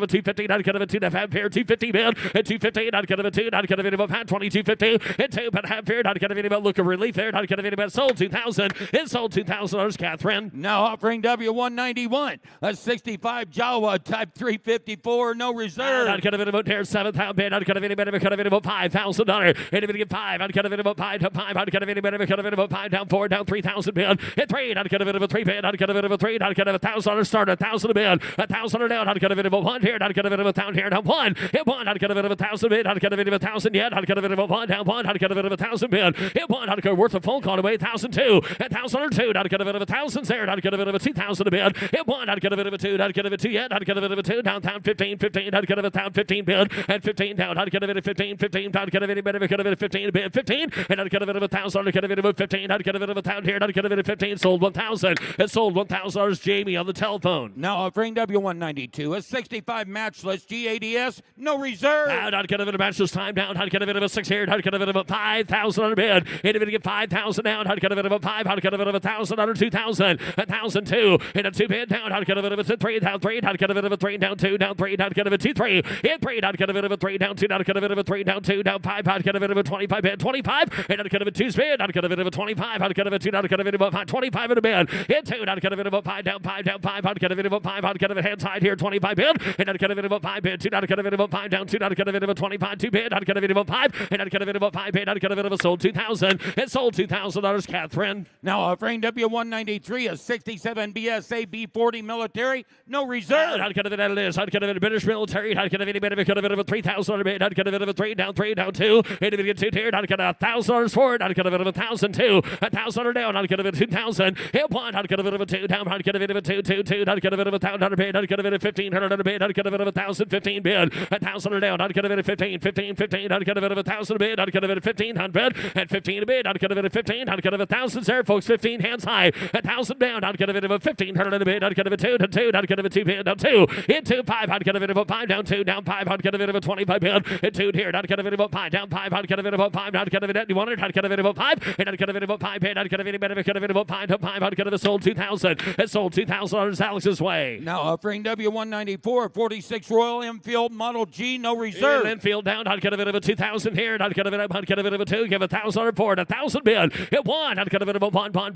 a 250. I'd get a bit of a 2 and a half here. 250 bid. Hit 250. I'd get a bit of a 2. I'd get a bit of a 2250. Hit 2 but half here. I'd get a bit of a look of relief there. I'd get a bit of a sold 2,000. It sold $2,000, Catherine. Now offering W191, a 65 Jawa Type 354, no reserve. I'd get a bit of a here 7,000 bid. I'd get a bit of a $5,000. Hit a bit of 5. I'd get a bit of a 5 to 5. I'd get a bit of a 5 down 4 down 3,000 bid. Hit 3. I'd get a bit of a 3 bid. I'd get a bit of a 3. I'd get a $1,000 start. 1,000 a bid. 1,000 or down. I'd get a bit of a 1 here. I'd get a bit of a down here down 1. Hit 1. I'd get a bit of a 1,000 bid. I'd get a bit of a 1,000 yet. I'd get a bit of a 1 down 1. I'd get a bit of a 1,000 bid. Hit 1. I'd go worth a phone call away. 1,002. 1,000 or 2. I'd get a bit of a 1,000 there. I'd get a bit of a 2,000 a bid. Hit 1. I'd get a bit of a 2. I'd get a bit of a 2 yet. I'd get a bit of a 2 down 15. I'd get a bit of 15 bid. And 15 down. I'd get a bit of 15. I'd get a bit of 15 bid. 15. And I'd get a bit of 1,000. I'd get a bit of 15. I'd get a bit of a down here. I'd get a bit of 15. Sold 1,000. It sold $1,000. Jamie on the telephone. Now offering W192, a 65 matchless GADS, no reserve. I'd get a bit of matchless time down. I'd get a bit of a 6 here. I'd get a bit of a 5,000 on a bid. Hit a bit to get 5,000 down. I'd get a bit of a 5. I'd get a bit of 1,000 under 2,000. 1,002. Hit a 2 bid down. I'd get a bit of a 3 down 3. I'd get a bit of a 3 down 2 down 3. I'd get a bit of a 2 3. Hit 3. I'd get a bit of a 3 down 2. I'd get a bit of a 3 3 down 2 down 5 out kind of it of a 25 bid 25 and out kind of a 2 spin out kind of it of a 25 out kind of a 2 out kind of it of a 25 in a bid hit 2 out kind of it of a 5 down 5 down 5 out kind of it of a 5 out kind of it hand side here 25 bid and out kind of it of a 5 bid 2 out kind of it of a 5 down 2 out kind of it of a 25 2 bid out kind of it of a 5 and out kind of it of a 5 bid out kind of it of a sold 2,000 it sold $2,000 Catherine. Now offering W193 a 67 BSA B40 military, no reserve. Out kind of it is out kind of it British military out kind of any bit of a 3,000 bid out kind of it of a 3 down 2 individual 2 tier out kind of $1,000 for it out kind of it of 1,002 1,000 down out kind of it 2,000 hit 1 out kind of it of a 2 down out kind of it of a 2 2 2 out kind of it of 1,000 bid out kind of it of 1,500 bid out kind of it of 1,015 bid 1,000 down out kind of it of 15 15 15 out kind of it of 1,000 bid out kind of it of 1,500 and 15 bid out kind of it of 15 out kind of 1,000 there folks 15 hands high 1,000 down out kind of it of 1,500 bid out kind of a 2 2 out kind of a 2 bid down 2 into 5 out kind of it of a 5 down 2 down 5 out kind of it of a 25 bid and 2 here out kind of it of a 5 down 5 out kind of it of a 5 out kind of it you want it out kind of it of a 5 and out kind of it of a 5 bid out kind of it better kind of it of a 5 down 5 out kind of a sold 2,000 it sold $2,000 Alex's way. Now offering W194 46 Royal Enfield Model G, no reserve. Enfield down out kind of it of a 2,000 here out kind of it up out kind of it of a 2 give $1,000 for it 1,000 bid it 1 out kind of it of a 1 out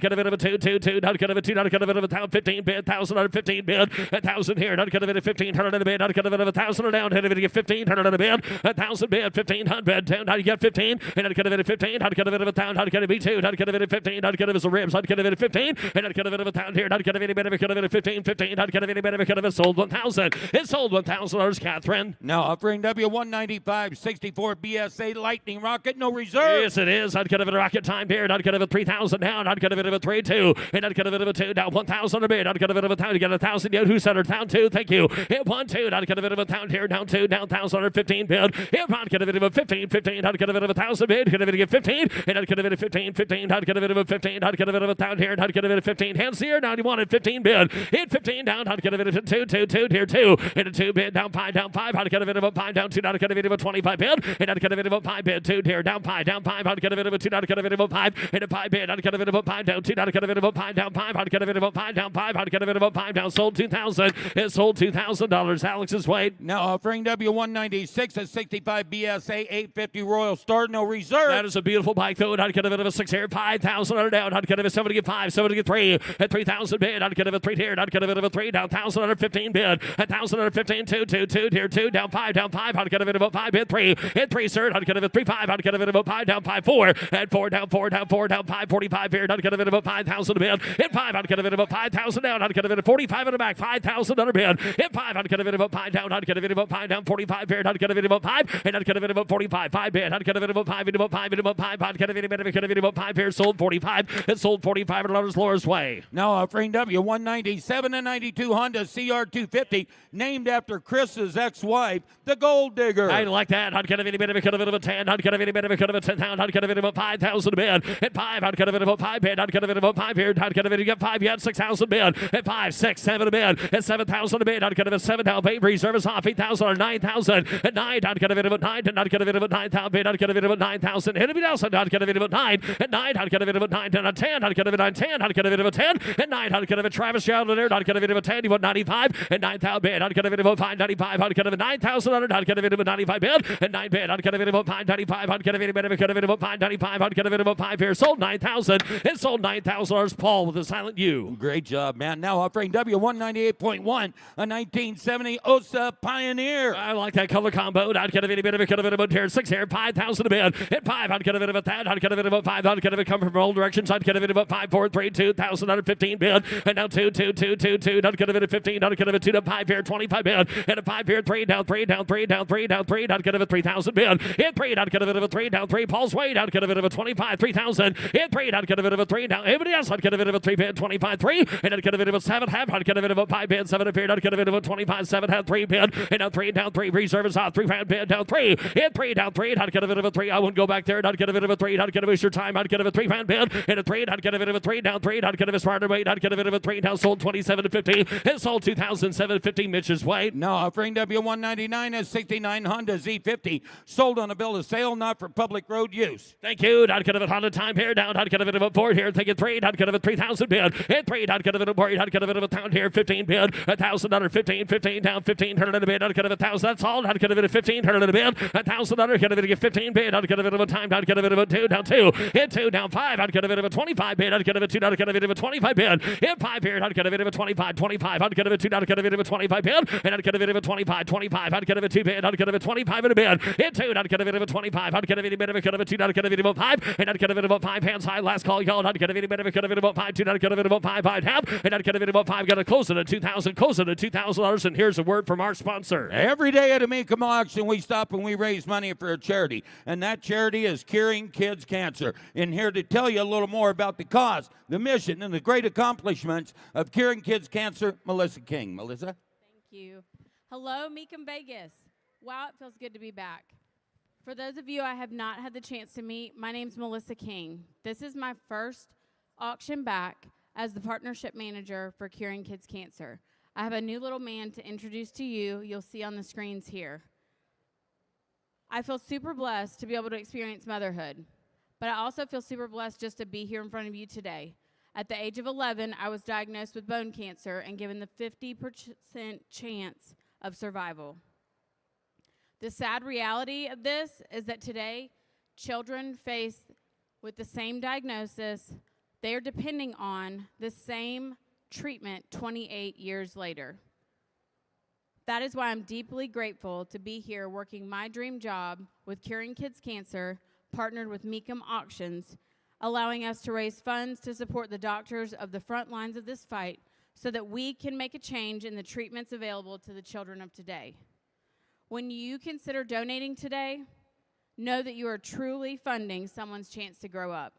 kind of it of a 2 2 2 out kind of a 2 out kind of it of a 15 bid 1,000 out 15 bid 1,000 here out kind of it of 1,500 in a bid out kind of it of 1,000 down out of it get 1,500 in a bid 1,000 bid 1,500 down how you get 15 and out kind of it of 15 out kind of it of a 1,000 out kind of it 2 out kind of it of 15 out kind of it some ribs out kind of it of 15 and out kind of it of a 1,000 here out kind of it better kind of it 15 15 out kind of it better kind of it sold 1,000 it sold $1,000 Catherine. Now offering W195 64 BSA Lightning Rocket, no reserve. Yes it is out kind of it a rocket time here out kind of a 3,000 down out kind of it of a 3 2 and out kind of it of a 2 down 1,000 a bid out kind of it of a 1,000 you get 1,000 who centered down 2 thank you hit 1 2 out kind of it of a 1,000 here down 2 down 1,015 bid hit out kind of it of a 15 15 out kind of it of a 1,000 bid kind of it get 15 and out kind of it of 15 15 out kind of it of a 15 out kind of it of a 1,000 here out kind of it of 15 hands here now you wanted 15 bid hit 15 down out kind of it of 2 2 2 here 2 and a 2 bid down 5 out kind of it of a 5 down 2 out kind of it of a 25 bid and out kind of it of a 5 bid 2 here down 5 out kind of it of a 2 out kind of it of a 5 and a 5 bid out kind of it of a 5 down 2 out kind of it of a 5 down 5 out kind of it of a 5 down 5 out kind of it of a 5 down sold 2,000 it sold $2,000 Alex's way. Now offering W196 a 65 BSA 850 Royal Star, no reserve. That is a beautiful bike though. I'd kind of it of a 6 here 5,000 down. I'd kind of a 7 to get 5 7 to get 3 at 3,000 bid. I'd kind of a 3 here. I'd kind of it of a 3 down 1,015 bid 1,015 2 2 2 here 2 down 5 I'd kind of it of a 5 bid 3 hit 3 sir. I'd kind of a 3 5 I'd kind of it of a 5 down 5 4 at 4 down 4 down 4 down 5 45 here. I'd kind of it of a 5,000 bid hit 5 I'd kind of it of a 5,000 down. I'd kind of it a 45 in the back 5,000 bid hit 5 I'd kind of it of a 5 down. I'd kind of it of a 5 down 45 here. I'd kind of it of a 5 and I'd kind of it of a 45 5 bid. I'd kind of it of a 5 into a 5 into a 5 I'd kind of it of a 5 here sold 45 it sold $45 Laura's way. Now offering W197 and 92 Honda CR250 named after Chris's ex-wife, the Gold Digger. I like that. I'd kind of any bit of a 10. I'd kind of any bit of a 10,000. I'd kind of it of a 5,000 bid at 5. I'd kind of it of a 5 bid. I'd kind of it of a 5 here. I'd kind of it you got 5 yet 6,000 bid at 5 6 7 a bid at 7,000 a bid. I'd kind of a 7 down Avery service off 8,000 or 9,000 at 9. I'd kind of it of a 9 and I'd kind of it of a 9,000 bid. I'd kind of it of a 9,000. Anybody else? I'd kind of it of a 9 at 9. I'd kind of it of a 9 and a 10. I'd kind of it 9 10. I'd kind of it of a 10 at 9. I'd kind of a Travis Stroud there. I'd kind of it of a 10. You want 95 at 9,000 bid. I'd kind of it of a 595. I'd kind of a 9,000 under. I'd kind of it of a 95 bid at 9 bid. I'd kind of it of a 595. I'd kind of it of a kind of it of a 595. I'd kind of it of a 5 here. Sold 9,000. It sold $9,000. Paul with a silent U. Great job, man. Now offering W198.1 a 1970 Osa Pioneer. I like that color combo. I'd kind of any bit of a kind of it about here. 6 here. 5,000 a bid. At 5. I'd kind of it about that. I'd kind of it about 5. I'd kind of it come from all directions. I'd kind of it about 5 4 3 2,000 under 15 bid. And now 2 2 2 2 2. I'd kind of it at 15. I'd kind of a 2 to 5 here. 25 bid. And a 5 here. 3 down 3 down 3 down 3 down 3. I'd kind of a 3,000 bid. Hit 3. I'd kind of it of a 3 down 3. Paul's weight. I'd kind of it of a 25 3,000. Hit 3. I'd kind of it of a 3 down. Everybody else. I'd kind of it of a 3 bid 25 3. And I'd kind of it of a 7 half. I'd kind of it of a 5 bid 7 appeared. I'd kind of it of a 25 7 half 3 bid. And now 3 down 3. Reserves off 3 round bid down 3. Hit 3 down 3. I'd kind of it of a 3. I wouldn't go back there. I'd kind of it of a 3. I'd kind of waste your time. I'd kind of a 3 round bid. And a 3. I'd kind of it of a 3 down 3. I'd kind of a smarter weight. I'd kind of it of a 3 down sold 27 to 50. It sold 2,750 Mitch's weight. Now offering W199 a 69 Honda Z50 sold on a bill of sale, not for public road use. Thank you. I'd kind of a Honda time here down. I'd kind of it of a 4 here. Take it 3. I'd kind of a 3,000 bid. Hit 3. I'd kind of it a 4. I'd kind of it of a pound here. 15 bid. $1,000 15 15 down 1,500 in a bid. I'd kind of 1,000. That's all. I'd kind of it a 15 1,500 to bid. $1,000. Get a bit of 15 bid. I'd get a bit of a time. I'd get a bit of a 2 down 2. Hit 2 down 5. I'd get a bit of a 25 bid. I'd get a bit of 2. I'd get a bit of a 25 bid. Hit 5 here. I'd get a bit of a 25. 25. I'd get a bit of 2. I'd get a bit of a 25 bid. And I'd get a bit of a 25. 25. I'd get a bit of 2 bid. I'd get a bit of 25 in a bid. Hit 2. I'd get a bit of a 25. I'd get a bit of a 2. I'd get a bit of a 5. And I'd get a bit of a 5 hands high. Last call y'all. I'd get a bit of a 5. 2. I'd get a bit of a 5. I'd have. And I'd get a bit of a 5. Got to close it at 2,000. Close it at $2,000. And here's a word from our sponsor. Every day at a Mecum auction, we stop and we raise money for a charity, and that charity is Curing Kids Cancer. And here to tell you a little more about the cause, the mission, and the great accomplishments of Curing Kids Cancer, Melissa King. Melissa? Thank you. Hello, Mecum Vegas. Wow, it feels good to be back. For those of you I have not had the chance to meet, my name's Melissa King. This is my first auction back as the partnership manager for Curing Kids Cancer. I have a new little man to introduce to you. You'll see on the screens here. I feel super blessed to be able to experience motherhood, but I also feel super blessed just to be here in front of you today. At the age of 11, I was diagnosed with bone cancer and given the 50% chance of survival. The sad reality of this is that today, children faced with the same diagnosis, they are depending on the same treatment 28 years later. That is why I'm deeply grateful to be here working my dream job with Curing Kids Cancer, partnered with Mecum Auctions, allowing us to raise funds to support the doctors of the front lines of this fight so that we can make a change in the treatments available to the children of today. When you consider donating today, know that you are truly funding someone's chance to grow up.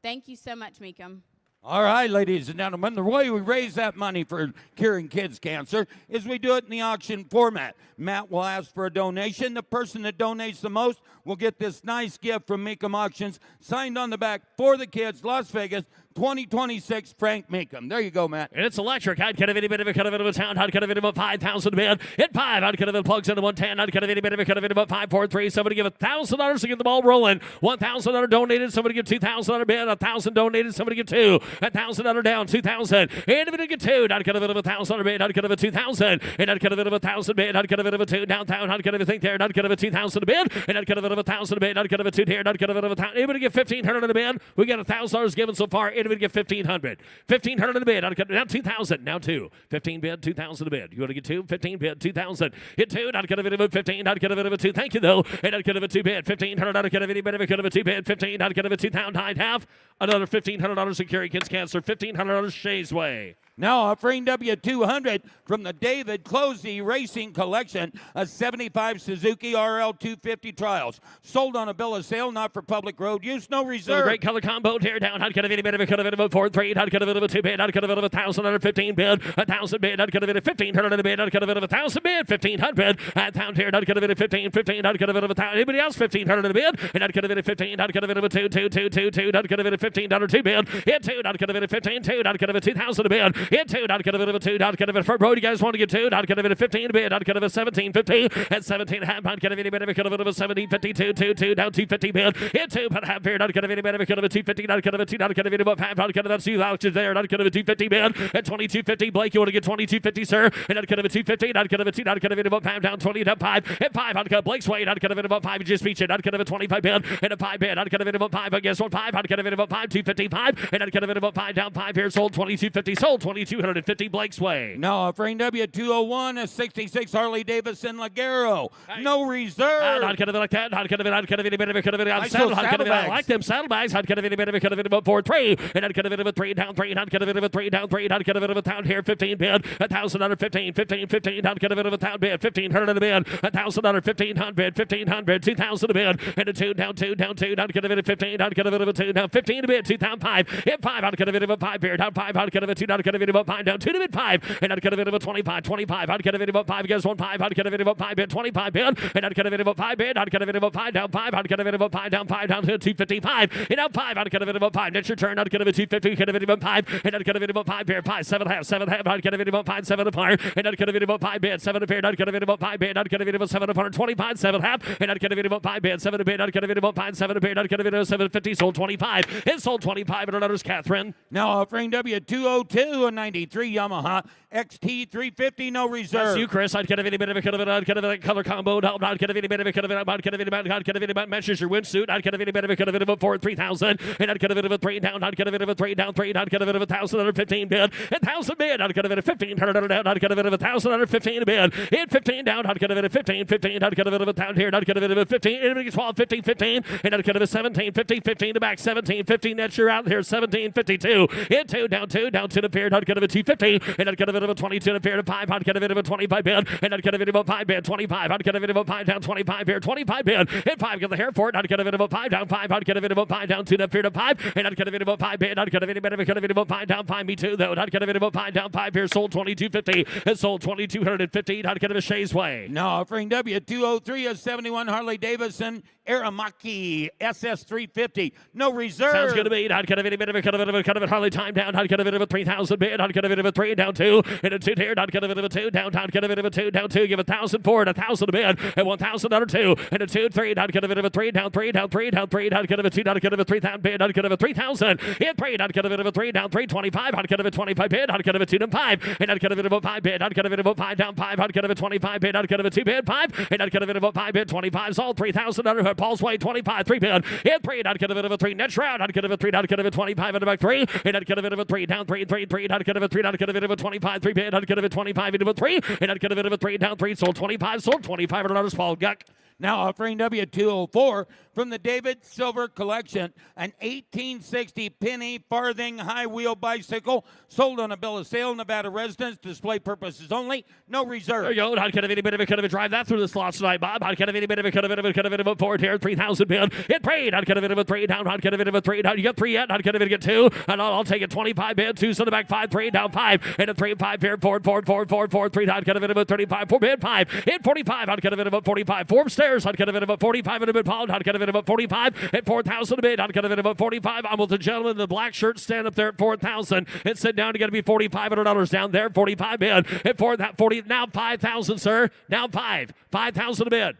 Thank you so much, Mecum. All right, ladies and gentlemen, the way we raise that money for Curing Kids Cancer is we do it in the auction format. Matt will ask for a donation. The person that donates the most will get this nice gift from Mecum Auctions, signed on the back, For the Kids, Las Vegas, 2026, Frank Mecum. There you go, Matt. And it's electric. I'd get a bit of a cut of it of a town. I'd get a bit of a 5,000 bid. Hit 5. I'd get a bit plugs into 110. I'd get a bit of a cut of it about 5, 4, 3. Somebody give $1,000 to get the ball rolling. $1,000 donated. Somebody give $2,000 bid. 1,000 donated. Somebody give 2. $1,000 down. 2,000. And if it get 2, I'd get a bit of $1,000 bid. I'd get a 2,000. And I'd get a bit of 1,000 bid. I'd get a bit of a 2 downtown. I'd get a thing there. And I'd get a 2,000 bid. And I'd get a bit of 1,000 bid. I'd get a 2 here. And I'd get a bit of 1,000. Anybody get 1,500 in the bid? We got $1,000 given so far. Anybody get 1,500? 1,500 in the bid. I'd get now 2,000. Now 2. 15 bid. 2,000 a bid. You want to get 2? 15 bid. 2,000. Hit 2. I'd get a bit of a 15. I'd get a bit of a 2. Thank you though. And I'd get a 2 bid. 1,500. I'd get a bit of a 2 bid. 15. I'd get a 2,000. I'd have another $1,500 to Curing Kids Cancer. $1,500 Shays Way. Now offering W200 from the David Closey Racing Collection, a 75 Suzuki RL 250 Trials. Sold on a bill of sale, not for public road use, no reserve. Great color combo, tear down. I'd get a bit of a cut of it about 4, 3. I'd get a bit of a 2 bid. I'd get a bit of 1,000 under 15 bid. 1,000 bid. I'd get a bit of 1,500 in a bid. I'd get a bit of 1,000 bid. 1,500. At town here, I'd get a bit of 15. 15. I'd get a bit of 1,000. Anybody else? 1,500 in a bid. And I'd get a bit of 15. I'd get a bit of a 2, 2, 2, 2, 2. I'd get a bit of $15 2 bid. Hit 2. I'd get a bit of 15. 2. I'd get a bit of 2,000 a bid. Hit 2. I'd get a bit of a 2. I'd get a bit for bro. You guys want to get 2? I'd get a bit of 15 a bid. I'd get a bit of 17, 50. At 17 half. I'd get a bit of a 17, 52, 2, 2, down 250 bid. Hit 2, but half period. I'd get a bit of a 250. I'd get a 2. I'd get a bit of half. I'd get a 2 vouchers there. I'd get a 250 bid. At 2250. Blake, you want to get 2250, sir? And I'd get a 250. I'd get a 2. I'd get a bit of 5 down 20 down 5. At 5, I'd get Blake's weight. I'd get a bit of 5. You just featured. I'd get a 25 bid. And a 5 bid. I'd get a bit of 5. I guess 1 5. I'd get a bit of 5. 255. And I'd get a bit of 5 down 5 here. Sold 2250. Sold 2250 Blake's way. Now offering W201, a 66 Harley Davidson Ligero. No reserve. I'd get a bit like that. I'd get a bit of Nice little I like them saddlebags. I'd get a bit of about 4, 3. And I'd get a bit of a 3 down 3. And I'd get a bit of a 3 down 3. And I'd get a bit of a town here. 15 bid. 1,000 under 15. 15, 15. I'd get a bit of a town bid. 1,500 in a bid. 1,000 under 1,500. 1,500. 2,000 a bid. And a 2 down 2 down 2. I'd get a bit of 15. I'd get a bit of a 2 down 15 a bid. 2 down 5. Hit 5. I'd get a bit of a 5 bid. Down 5. I'd get a bit of 2. I'd get a bit of a 5 down 2 to bid 5. And I'd get a bit of a 25. 25. I'd get a bit of a 5 against 1 5. I'd get a bit of a 5 bid. 25 bid. And I'd get a bit of a 5 bid. I'd get a bit of a 5 down 5. I'd get a bit of a 5 down 5 down to 255. And out 5. I'd get a bit of a 5. Next your turn. I'd get a bit of 250. Get a bit of a 5. And I'd get a bit of a 5 bid. 5 7 half. 7 half. I'd get a bit of a 5 7 apart. And I'd get a bit of a 5 bid. 7 apart. I'd get a bit of a 5 bid. I'd get a bit of a 7 apart. 25 7 half. And I'd get a bit of a 5 bid. 7 bid. I'd get a bit of a 5 7 apart. I'd get a bit of a 750. Sold 25. It sold 25. And another's Catherine. Now offering W202, a 93 Yamaha XT350, no reserve. That's you, Chris. I'd get a bit of a color combo. I'd get a bit of a I'd get a bit of a matches your windsuit. I'd get a bit of a Ford 3000, and I'd get a bit of a 3 down. I'd get a bit of a 3 down, 3. I'd get a bit of 1,000 under 15 bid. 1,000 bid. I'd get a bit of 1,500 down. I'd get a bit of 1,000 under 15 bid. In 15 down. I'd get a bit of 15. I'd get a bit of a down here. I'd get a bit of a 15. And it 12, 15, 15. And I'd get a 17, 15, 15 to back 17, 15. That's your out here. 17, 52. In 2 down to the period. I'd get a bit of 250. And I'd get a bit of a 22 to period of 5. I'd get a bit of a 25 bid. And I'd get a bit of a 5 bid. 25. I'd get a bit of a 5 down. 25 here. 25 bid. And 5 get the hair for it. I'd get a bit of a 5 down. 5. I'd get a bit of a 5 down to the period of 5. And I'd get a bit of a 5 bid. I'd get a bit of a 5 down. 5 me too though. I'd get a bit of a 5 down. 5 here. Sold 2250. And sold 2250. I'd get a Shays way. Now offering W203 a 71 Harley Davidson Aramaki SS350, no reserve. Sounds good to me. I'd get a bit of a Harley time down. I'd get a bit of a 3,000 bid. I'd get a bit of a 3 down 2 and a 2 here. I'd get a bit of a 2 down. I'd get a bit of a 2 down 2. Give 1,000 for it. 1,000 a bid and 1,000 under 2 and a 2 3. I'd get a bit of a 3 down 3 down 3 down 3. I'd get a 2. I'd get a 3,000 bid. I'd get a 3,000 in 3. I'd get a bit of a 3 down 3 25. I'd get a 25 bid. I'd get a 2 down 5 and I'd get a bit of a 5 bid. I'd get a bit of a 5 down 5. I'd get a 25 bid. I'd get a 2 bid 5 and I'd get a bit of a 5 bid 25. All 3,000 under Paul's way 25 3 bid in 3. I'd get a bit of a 3 next round. I'd get a 3. I'd get a 25 and back 3 and I'd get a bit of a 3 down 3 3 3. I'd get a 3. I'd get a bit of a 25 3 bid. I'd get a 25 into a 3 and I'd get a bit of a 3 down 3. Sold 25. Sold 25 and another Paul Guck. Now offering W204 from the David Silver Collection, an 1860 penny farthing high wheel bicycle, sold on a bill of sale, Nevada residence, display purposes only, no reserve. There you go. I'd get a bit of a drive that through the slots tonight, Bob. I'd get a bit of a Ford here, 3,000 bid. It prayed. I'd get a bit of a 3 down. I'd get a bit of a 3 down. You got 3 yet? I'd get a bit of 2. And I'll take it 25 bid, 2 on the back 5, 3 down 5, and a 3 5 here, 4 3. I'd get a bit of a 35 4 bid 5. In 45, I'd get a bit of a 45 4 upstairs. I'd get a bit of a 45 and a bit pound. I'd get a bit of a 45 at 4,000 a bid. I'd get a bit of a 45. I'm with the gentleman in the black shirt stand up there at 4,000 and sit down to get to be $4,500 down there. 45 bid at 40. Now 5,000, sir. Now 5,000 a bid.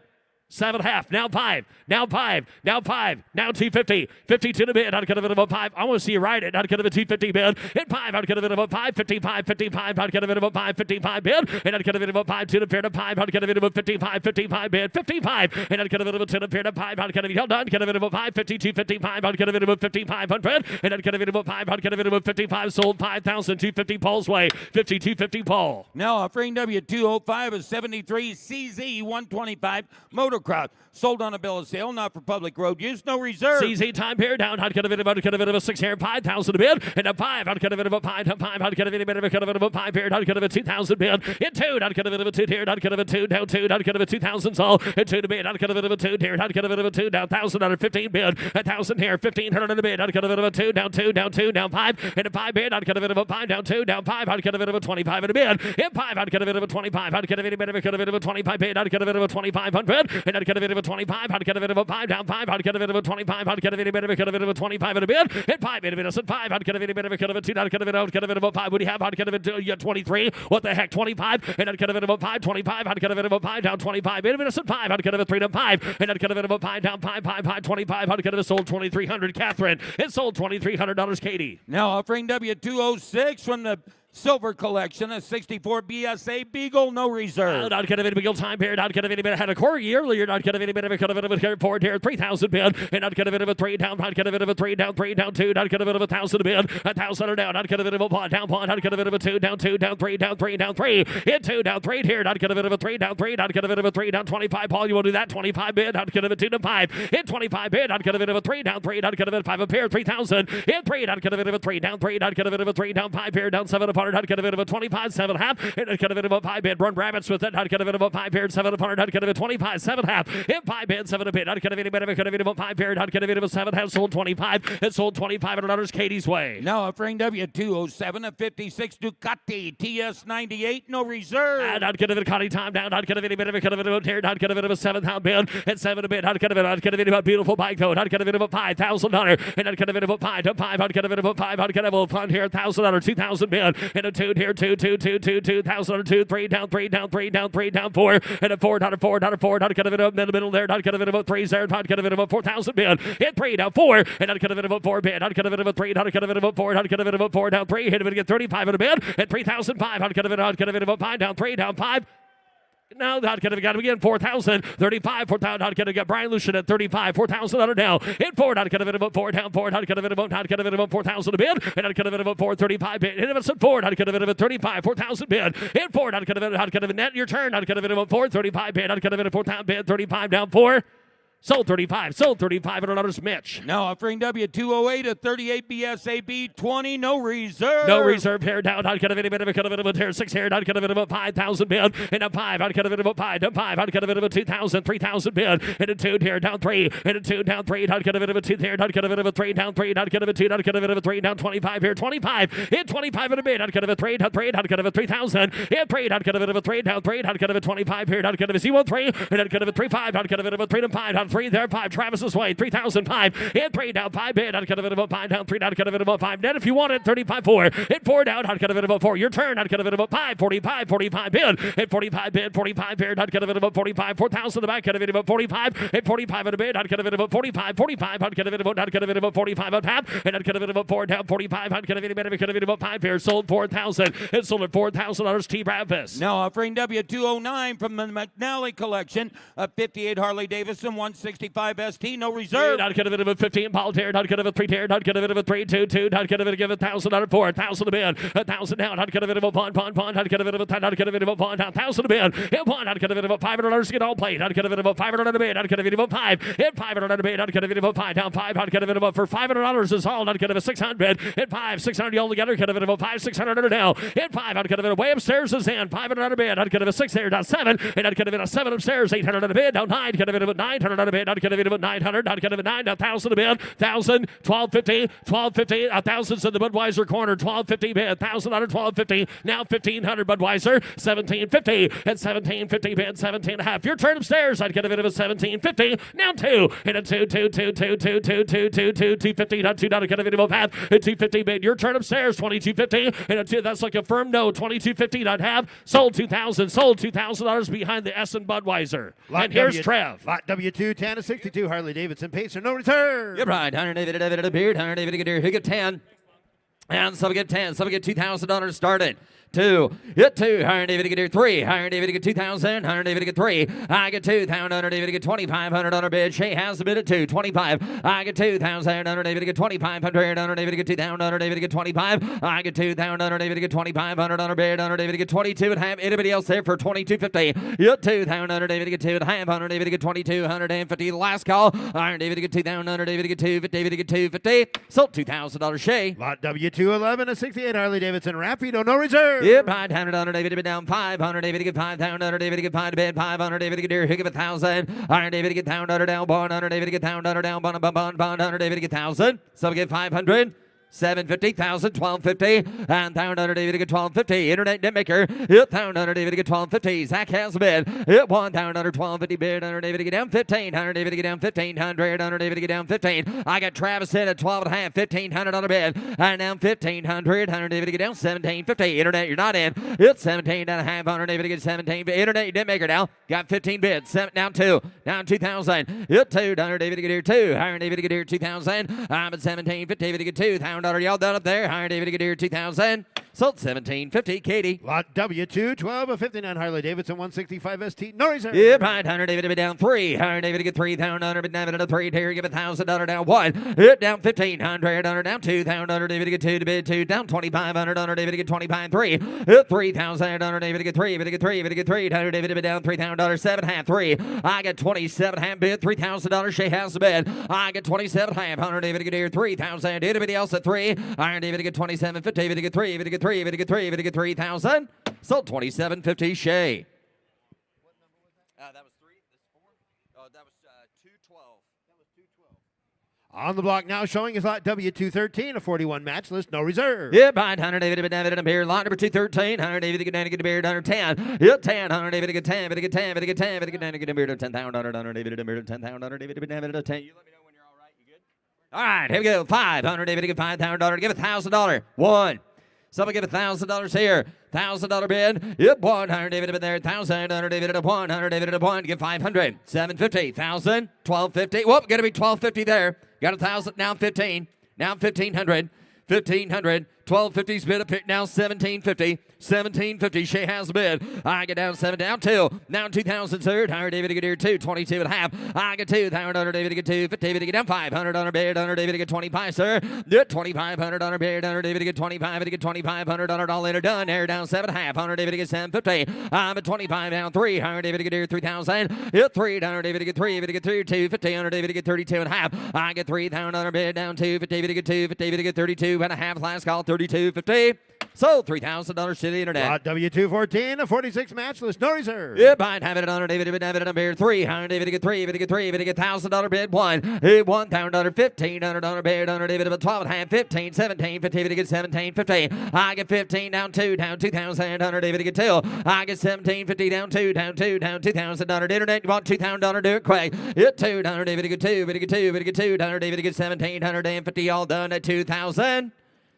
7.5. Now 5. Now 5. Now 5. Now 250. 52 to bid. I'd get a bit of a 5. I want to see you ride it. I'd get a bit of a 250 bid. At 5. I'd get a bit of a 5. 55. 55. I'd get a bit of a 5. 55 bid. And I'd get a bit of a 5. 2 to pair to 5. I'd get a bit of a 55. 55 bid. 55. And I'd get a bit of a 2 to pair to 5. I'd get a bit of a, get a bit of a 5. 52. 55. I'd get a bit of a 5,500. And I'd get a bit of a 5. I'd get a bit of a 55. Sold 5,000. 250 Paul's way. 52.50 Paul. Now offering W205 a 73 CZ 125 motocross. Sold on a bill of sale, not for public road use, no reserve. CZ time here down. I'd get a bit of a 6 here, 5,000 a bid, and a 5. I'd get a bit of a 5. I'd get a bit of a 5 here. I'd get a 2,000 bid. In 2, I'd get a bit of a 2 here. I'd get a 2 down 2. I'd get a 2,000 all. And 2 to bid. I'd get a bit of a 2 here. I'd get a bit of a 2 down 1,000 under 15 bid. 1,000 here, 1,500 in the bid. I'd get a bit of a 2 down 2 down 2 down 5 and a 5 bid. I'd get a bit of a 5 down 2 down 5. I'd get a bit of a 25 in a bid. In 5, I'd get a bit of a 25. I'd get a bit of a 25 bid. I'd get a bit of a 2,500 and I'd get a bit of a 25. I'd get a bit of a 5 down 5. I'd get a bit of a 25. I'd get a bit of a 25 in a bid. And 5 in a bid. I said 5. I'd get a bit of a 2. I'd get a bit of a 5. What do you have? I'd get a bit of 23. What the heck? 25. And I'd get a bit of a 5. 25. I'd get a bit of a 5 down 25. In a bid. I said 5. I'd get a 3 down 5. And I'd get a bit of a 5 down 5. 25. I'd get a sold 2,300. Catherine. It sold $2,300. Katie. Now offering W206 from the Silver Collection, a 64 BSA Beagle, no reserve. I'd get a bit of Beagle time period. I'd get a bit of had a corgi earlier. I'd get a bit of a Ford here, 3,000 bid, and I'd get a bit of a 3 down. I'd get a bit of a 3 down 3 down 2. I'd get a bit of 1,000 bid, 1,000 down. I'd get a bit of a pawn down pawn. I'd get a bit of a 2 down 2 down 3 down 3 down 3. Hit 2 down 3 here. I'd get a bit of a 3 down 3. I'd get a bit of a 3 down 25. Paul, you want to do that? 25 bid. I'd get a 2 to 5. Hit 25 bid. I'd get a bit of a 3 down 3. I'd get a bit of 5 a pair, 3,000. Hit 3. I'd get a bit of a 3 down 3. I'd get a bit of a 3 down 5 here down 7 apart. I'd get a bit of a 25 7.5. And I'd get a bit of a 5 bid. Run rabbits with it. I'd get a bit of a 5 paired 7 apart. I'd get a bit of 25 7.5. Hit 5 bid 7 a bid. I'd get a bit of a 5 paired. I'd get a bit of a 7.5. Sold 25. It sold $2,500 Katie's way. Now offering W207 a 56 Ducati TS98, no reserve. And I'd get a bit of Ducati time down. I'd get a bit of a tear. I'd get a bit of a 7th bid. At 7 a bid. I'd get a bit of a beautiful bike though. I'd get a bit of a $5,000. And I'd get a bit of a 5 to 5. I'd get a bit of a 5. I'd get a little fun here. $1,000, 2,000 bid. and a 2 here, 2, 2, 2, 2, 2,000, 2, 3 down, 3 down, 3 down, 3 down, 4, and a 4 down, 4 down, 4 down, kind of it up in the middle there, not kind of it about 3 there, not kind of it about 4,000 bid, hit 3 down 4, and not kind of it about 4 bid, not kind of it about 3, not kind of it about 4, not kind of it about 4 down 3, hit it again 35 in a bid, and 3,005, not kind of it about 5 down 3 down 5. Now, not going to got him again, 4,000, 35, 4,000, not going to get Brian Lucian at 35, 4,000 under now, hit 4, not going to about 4, down 4, not going to about 4,000 a bid, and not going to about 4, 35 bid, hit him at 4, not going to about 35, 4,000 bid, hit 4, not going to net your turn, not going to about 4, 35 bid, not going to 4,000 bid, 35 down 4. Sold 35, sold 35, and another's Mitch. Now offering W208 a 38 BSAB 20, no reserve. No reserve here, down, not kind of any bit of a cut of it about here, 6 here, not kind of it about 5,000 bid, and a 5, not kind of it about 5, down 5, not kind of it about 2,000, 3,000 bid, and a 2 here, down 3, and a 2 down 3, not kind of it about 2 here, not kind of it about 3, down 3, not kind of a 2, not kind of it about 3, down 25 here, 25, hit 25 in a bid, not kind of a 3, down 3, not kind of a 3,000, hit 3, not kind of it about 3, down 3, not kind of a 25 here, not kind of a C1 3, and not kind of a 3, 5, not kind of it about 3 down 5, down 3 there, 5, Travis's way, 3,005, hit 3 down 5 bid, not kind of it about 5, down 3, not kind of it about 5, net if you want it, 35 4, hit 4 down, not kind of it about 4, your turn, not kind of it about 5, 45, 45 bid, hit 45 bid, 45 bid, not kind of it about 45, 4,000 the back, kind of it about 45, hit 45 in a bid, not kind of it about 45, 45, not kind of it about, not kind of it about 45 on tap, and not kind of it about 4 down, 45, not kind of it about 5 here, sold 4,000, it sold at $4,000, T. Bradfus. Now offering W209 from the McNally collection, a 58 Harley Davidson 165 ST, no reserve. Not kind of it about 15, Paul Tear, not kind of a 3 Tear, not kind of it about 3, 2, 2, not kind of it give $1,000 out of 4, 1,000 a bid, 1,000 down, not kind of it about Pond, not kind of it about, not kind of it about Pond, 1,000 a bid, hit 1, not kind of it about $500 to get all played, not kind of it about $500 a bid, not kind of it about 5, hit $500 a bid, not kind of it about 5, down 5, not kind of it about for $500 is all, not kind of a 600, hit 5, 600 all together, kind of it about 5, 600 now, hit 5, not kind of it way upstairs is in, 500 a bid, not kind of a 6 there, down 7, and not kind of it a 7 upstairs, 800 a bid, down 9, kind of it about 900 a bid, not kind of it about 900, not kind of a 9, 1,000 a bid, 1,000, 1250, 1250, 1,000's in the Budweiser corner, 1250 bid, 1,000 under 1250, now 1,500 Budweiser, 1,750, and 1,750 bid, 17 and a half. Your turn upstairs, I'd get a bit of a 1,750, now 2, and a 2, 2, 2, 2, 2, 2, 2, 2, 2, 250, not 2, not a get a bit of a half, and 250 bid. Your turn upstairs, 2,250, and a 2, that's like a firm no, 2,250, not half, sold 2,000, sold $2,000 behind the S and Budweiser. Lot And here's W- Trev. Lot W2, 10 to 62, Harley Davidson Pacer, no return. You're right. 100 David a beard. 100 David a deer. Who get 10? And some get 10. Some get $2,000 started. 2, hit 2, 100 David get 3, 100 David get 2,000, 100 David get 3, I get 2,000, 100 David get 2,500 on her bid. Shay has the bid at 2, 25, I get 2,000, 100 David get 2,500, 100 David get 2,000, 100 David get 25, I get 2,000, 100 David get 2,500 on her bid, 100 David get 22 and a half. Anybody else there for 2,250? Hit 2,000, 100 David get 2 and a half, 100 David get 22, 150. The last call, 100 David get 2,000, 100 David get 2, David get 250. Sold $2,000 Shay. Lot W211 to 68, Harley Davidson Rapido, no reserve. Yep, 100 David to be down 500 David to get 5,000, 100 David to get 5 to bid, 500 David to get deer, give 1,000, 100 David to get down, 100 down, 100 David to get down, 100 down, 100 David to get 1,000, some get 500. 750, 1,000, 1,250, and 1,000 David to get 1,250. Internet net maker, hit 1,000 David to get 1,250. Zach has a bid, hit 1,000 1,250 bid, 100 David to get down 15, 100 David to get down 1,500, 100 David to get down 15. I got Travis in at 12 and a half, 1,500 on a bid, and down 1,500, 100 David to get down 1,750. Internet, you're not in. It's 17 and a half, 100 David to get 17. Internet net maker now got 15 bids, down 2, down 2,000. Hit 2, 100 David to get here 2, 100 David to get here 2,000. I'm at 1750 David to get 2,000. Y'all done up there. 100 David to get here 2,000. Sold 1,750. Katie. Lot W2, 12 of 59, Harley Davidson 165 ST, no reserve. Yep, right. 100 David to be down 3. 100 David to get 3,000. 100 David to 3. Here, give $1,000 down 1. Hit down 1,500. 100 down 2,000. 100 David to get 2 to bid 2. Down 2,500. 100 David to get 25. 3. Hit 3,000. 100 David to get 3. David to get 3. David to get 3. 100 David to be down $3,000. 7 half 3. I get 27 half bid. $3,000. Shay has the bid. I get 27 half. 100 David to get here 3,000. Anybody else at 3? 100 David to get 27.50. David to get 3. David to get 3. David to get 3. David to get 3,000. Sold 27.50. Shay. That was 3. This 4. Oh, that was 212. That was 212. On the block now showing is lot W213, a 41 match list, no reserve. Yeah, behind 100 David to David and beer. Lot number 213. 100 David to get down to get a beer. 110. Hit 10. 100 David to get 10. David to get 10. David to get 10. David to get down to get a beer. 10,000. 100 David to beer. 10,000. 100 David to David to 10. You let me know when you're all right. You good? All right, here we go. 500 David to get $5,000. Give $1,000. 1, Someone give $1,000 here. $1,000 bid. Yep, 100 David bid there. 1,000 under David at 100 David at 1. Give 500. 750. 1,000. 1,250. Whoop, gonna be 1,250 there. Got 1,000. Now 15. Now 1,500. 1,500. 1,250's bid a pick now 1,750. 1,750. Shay has the bid. I get down 7 down 2. Now 2,000 third. Higher David to get here 2. 22 and a half. I get 2. $100 David to get 2. 50 to get down 500 on bid. $100 David to get 25 sir. 2,500 on bid. $100 David to get 25 to get 2,500 all later done. Air down 7.5. $100 David to get 750. I'm at 25 down 3. Higher David to get here 3,000. 3. $100 David to get 3. David to get 3. 250. $100 David to get 32 and a half. I get 3,000 bid down 2. 50 David to get 2. 50 David to get 32 and a half. Last call 32.50. So $3,000 to the internet. Lot W214, a 46 matchless, no reserve. Yep, I'd have it on David, David, on bid 3. David to get 3, David to get 3, David to get $1,000 bid 1. $1,000, $1,500 bid on David about 12 and a half, 15, 17, 50 to get 1750. I get 15 down 2, down 2,000 on David to get 2. I get 1750 down 2, down 2, down $2,000 internet. You want $2,000, do it quick. Hit 2, David to get 2, David to get 2, David to get 2, David to get 1,750 all done at 2,000.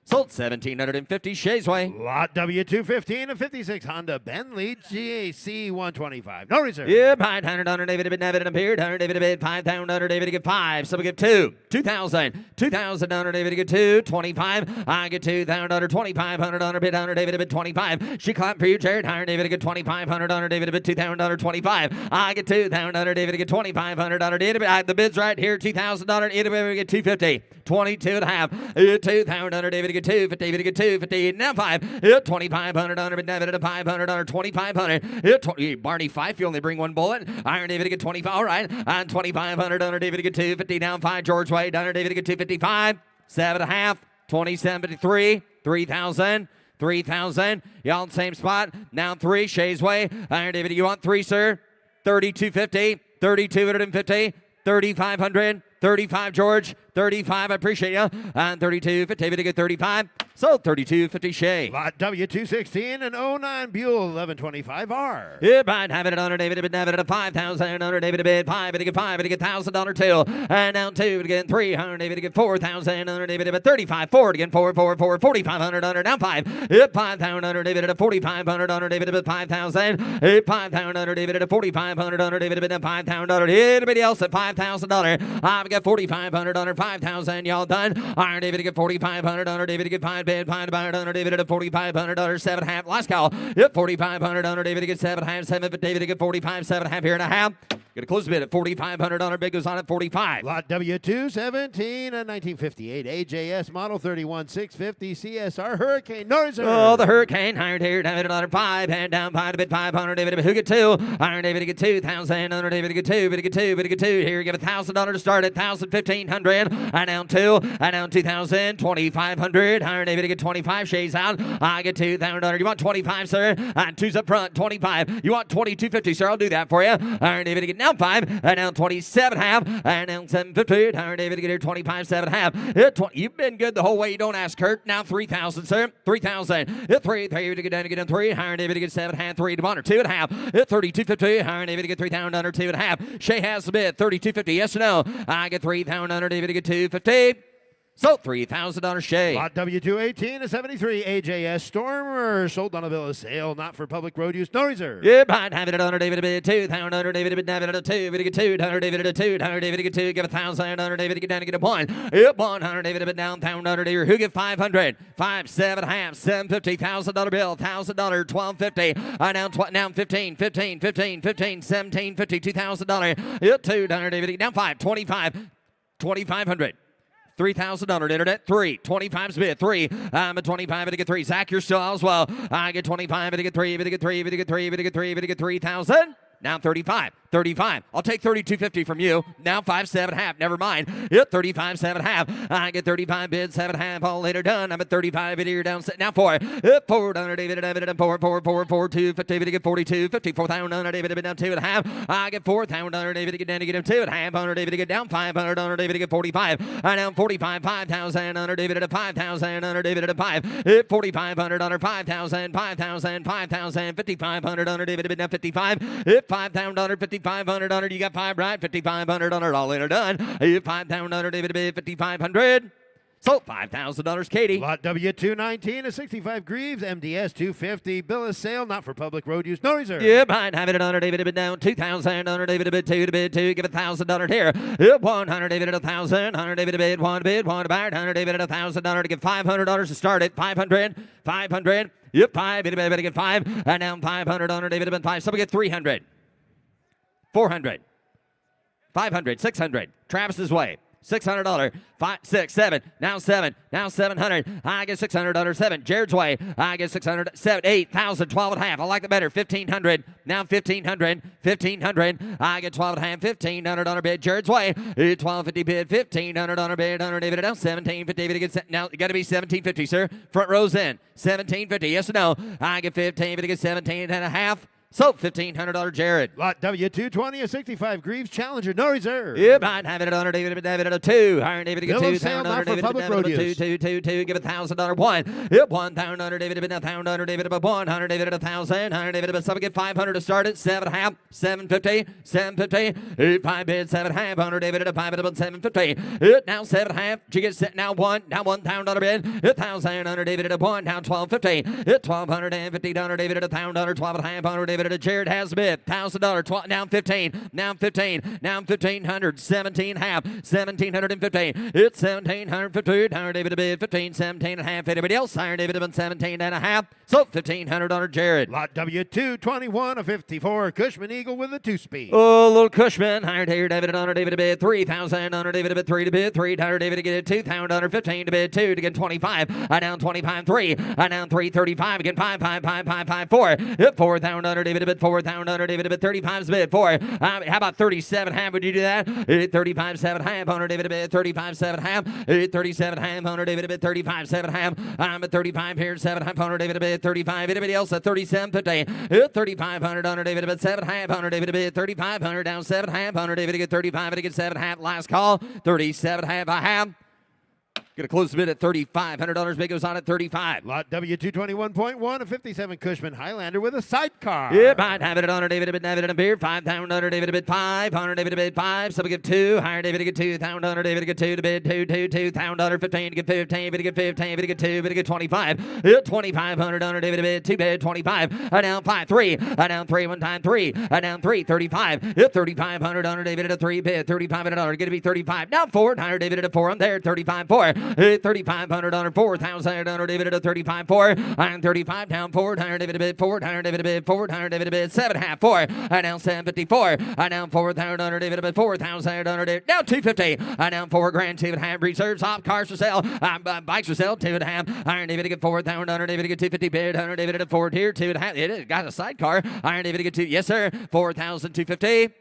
Sold 1,750 Shays Way. Lot W215, a 56 Honda Bentley GAC 125. No reserve. Yep, $500 David bid David appeared. David bid 5,000 David to get 5. So we get 2. 2,000. $2,000 David to get 2. 25. I get $2,000. 2,500 bid David bid 25. She clapped for you, Jared. David to get 2,500 David bid 2,000 25. I get $2,000 David to get 2,500 David. The bid's right here. $2,000 David to get 250. 22 and a half. $2,000 David to get 2. 50 to get 2. 50 now 5. $2,500 bid David at $500. 2,500. Barney Fife, you only bring one bullet. Iron David to get 25. All right. And 2,500 David to get 2. 50 down 5. George Wade. David to get 255. 7.5. 27.53. 3,000. 3,000. Y'all in the same spot. Now 3. Shays Way. Iron David, you want 3, sir? 32.50. 3,250. 3,500. 35, George. 35, I appreciate you. And 32, David to get 35. So 32.50 Shay. Lot W216, an 09 Buell 1125R. Yep, I'd have it on David bid David at 5,000 under David bid 5 to get 5 to get $1,000 2. And now 2 to get 300 David to get 4,000 under David bid 35 4 again 4 4,500 under now 5. Yep, 5,000 under David at 4,500 under David bid 5,000. Yep, 5,000 under David at 4,500 under David bid $5,000. Anybody else at $5,000? I've got 4,500 under 5,000. Y'all done? Iron David to get 4,500 under David to get 5 bid 5 under David at $4,500 7.5. Last call. Yep, 4,500 under David to get 7.5. 7 for David to get 45 7.5 here and a half. Gonna close the bid at 4,500 on bid goes on at 45. Lot W217, a 1958 AJS model 31650 CSR Hurricane. No reserve. Oh, the Hurricane. Hired here. David at 5. Hand down 5 to bid 500. David who get 2. Iron David to get 2,000 under David to get 2. Bid to get 2. Bid to get 2. Here, give $1,000 to start at 1,000, 1,500. And down 2. And down 2,000. 2,500. Iron David to get 25. Shays out. I get $2,000. You want 25, sir? And 2's up front. 25. You want 22.50, sir? I'll do that for you. Iron David to get now 5, and now 27.5, and now 7.50. Iron David to get here 25, 7.5. You've been good the whole way. You don't ask, Kurt. Now 3,000, sir. 3,000. 3 to get down to get down 3. Iron David to get 7.5. 3 to honor 2.5. 32.50. Iron David to get 3,000 under 2.5. Shay has the bid 32.50. Yes or no? I get 3,000 under David to get 2.50. So $3,000 Shay. Lot W218, a 73 AJS Stormer, sold on a bill of sale, not for public road use, no reserve. Yep, I'd have it under David to bid 2,000 under David to bid David at a 2. David to get 2. Under David at a 2. Under David to get 2. Give 1,000 under David to get down to get a 1. Yep, 100 David to bid down 1,000 under David. Who get 500? 5, 7.5, $750. $1,000 bill. $1,000. 12.50. Now 15. 17.50. $2,000. Yep, 2 under David. Now 5. 25. 2,500. $3,000 internet. 3. 25's bid. 3. I'm at 25 to get 3. Zach, you're still out as well. I get 25 to get 3. To get 3. To get 3. To get 3. To get 3,000. Now 35. 35. I'll take 32.50 from you. Now 5, 7.5. Never mind. Yep, 35, 7.5. I get 35 bids, 7.5. All later done. I'm at 35 bid here down. Now 4. Yep, 4 under David and 4, 2, 50 to get 42. 54,000 under David to down 2.5. I get 4,000 under David to get down to get him 2.5. Under David to get down 500 under David to get 45. I down 45. 5,000 under David at 5,000 under David at 5. Yep, 4,500 under 5,000. 5,000. 5,500 under David to down 55. Yep, 5,000 $5,500. You got 5 right. $5,500 all later done. $5,000 David to bid 5,500. Sold $5,000, Katie. Lot W219, a 65 Greaves, MDS 250, bill of sale, not for public road use, no reserve. Yep, I'd have it at 100, David, a bit down, 2,000, 100, David, a bit two, to bid two, give $1,000 here. Yep, 100, David, at 1,000, 100, David, a bid, one bid, one about, 100, David, at $1,000 to give $500 to start it, 500, 500, yep, 5, David, better get 5, and now 500, 100, David, a bit 5, somebody get 300, 400, 500, 600, Travis's way. $600, 5, 6, 7, now 7, now 700. I get $600, 7. Jared's way. I get 600, 7, 8,000, 12 and a half. I like it better. 1,500, now 1,500, 1,500. I get 12 and a half, $1,500 bid. Jared's way. 1,250 bid, $1,500 bid. 100 David now 1,750. David gets now. Got to be 1,750, sir. Front rows in. 1,750. Yes or no? I get 15. But he gets 17 and a half. So, $1,500 Jared. Lot W220, a 65 Greaves Challenger, no reserve. Yep, I'd have it at 100, David, at a 2. Iron David, get Bill 2. of sale, not for David, public road use. 2, give $1,000 1. Yep, 1,000, David, $1,000, David, about 100, David, at 1,000, 100, David, about 7, get 500 to start it, 7.5, 750, 750, 8, 5 bid, 7.5, 100, David, at a 5, about 750. It now 7.5, she gets set now 1, now $1,000 bid, 1,000, 100, David, at a 1, now 1,250, it 1,250, David, at a 1,000, 12.5, 100, David, at a Jared has the bid. $1,000, now 15, now 15, now 1,500, 17 half, 1,750. It's 1,750. Higher David a bid, 15, 17 and a half. Anybody else? Higher David a bid, 17 and a half. So $1,500 Jared. Lot W221, a 54 Cushman Eagle with a 2-speed. Oh, little Cushman. Higher David and Honor David a bid, 3,000. Honor David a bid, 3 to bid, 3. Higher David to get it, 2,000. 15 to bid, 2 to get 25. I down 25, 3. I down 3, 35. Again, 5, 5, 5, 5, 5, 4. 4,000. Honor David a bid, 4,000. David a bid, 35's bid, 4. How about 37 half? Would you do that? 35, 7 half. Honor David a bid, 35, 7 half. 37 half. Honor David a bid, 35, 7 half. I'm at 35 here, 7 half. Honor David a bid, 35. Anybody else at 37.50? 3,500. Honor David a bid, 7 half. Honor David a bid, 3,500 down 7 half. Honor David to get 35 and to get 7 half. Last call, 37 half. I have. Going to close the bid at $3,500. Bid goes on at 35. Lot W221.1, a 57 Cushman Highlander with a sidecar. Yep, I'd have it at Honor David a bid, David and a beer. 5,000. Honor David a bid, 5. Honor David a bid, 5. So we give 2. Higher David to get 2,000. Honor David to get 2 to bid, 2, 2, 2,000. 15 to get 15. Bid to get 15. Bid to get 2. Bid to get 25. 2,500. Honor David a bid, 2 bid, 25. I down 5, 3. I down 3 one time, 3. I down 3, 35. 3,500. Honor David at a 3 bid, $3,500. Going to be 35. Now 4. Higher David at a 4. I'm there, 35, 4. 3,500. Honor 4,000. Honor David at a 35, 4. Iron 35 down 4. Higher David a bid, 4. Higher David a bid, 4. Higher David a bid, 7 half, 4. I down 754. I down 4,000. Honor David a bid, 4,000. Honor David now 250. I down 4 grand, 2 and a half. Reserves off, cars for sale. Bikes for sale, 2 and a half. Iron David to get 4,000. Honor David to get 250 bid. Honor David at a 4 here, 2 and a half. It is got a sidecar. Iron David to get 2. Yes, sir. 4,250.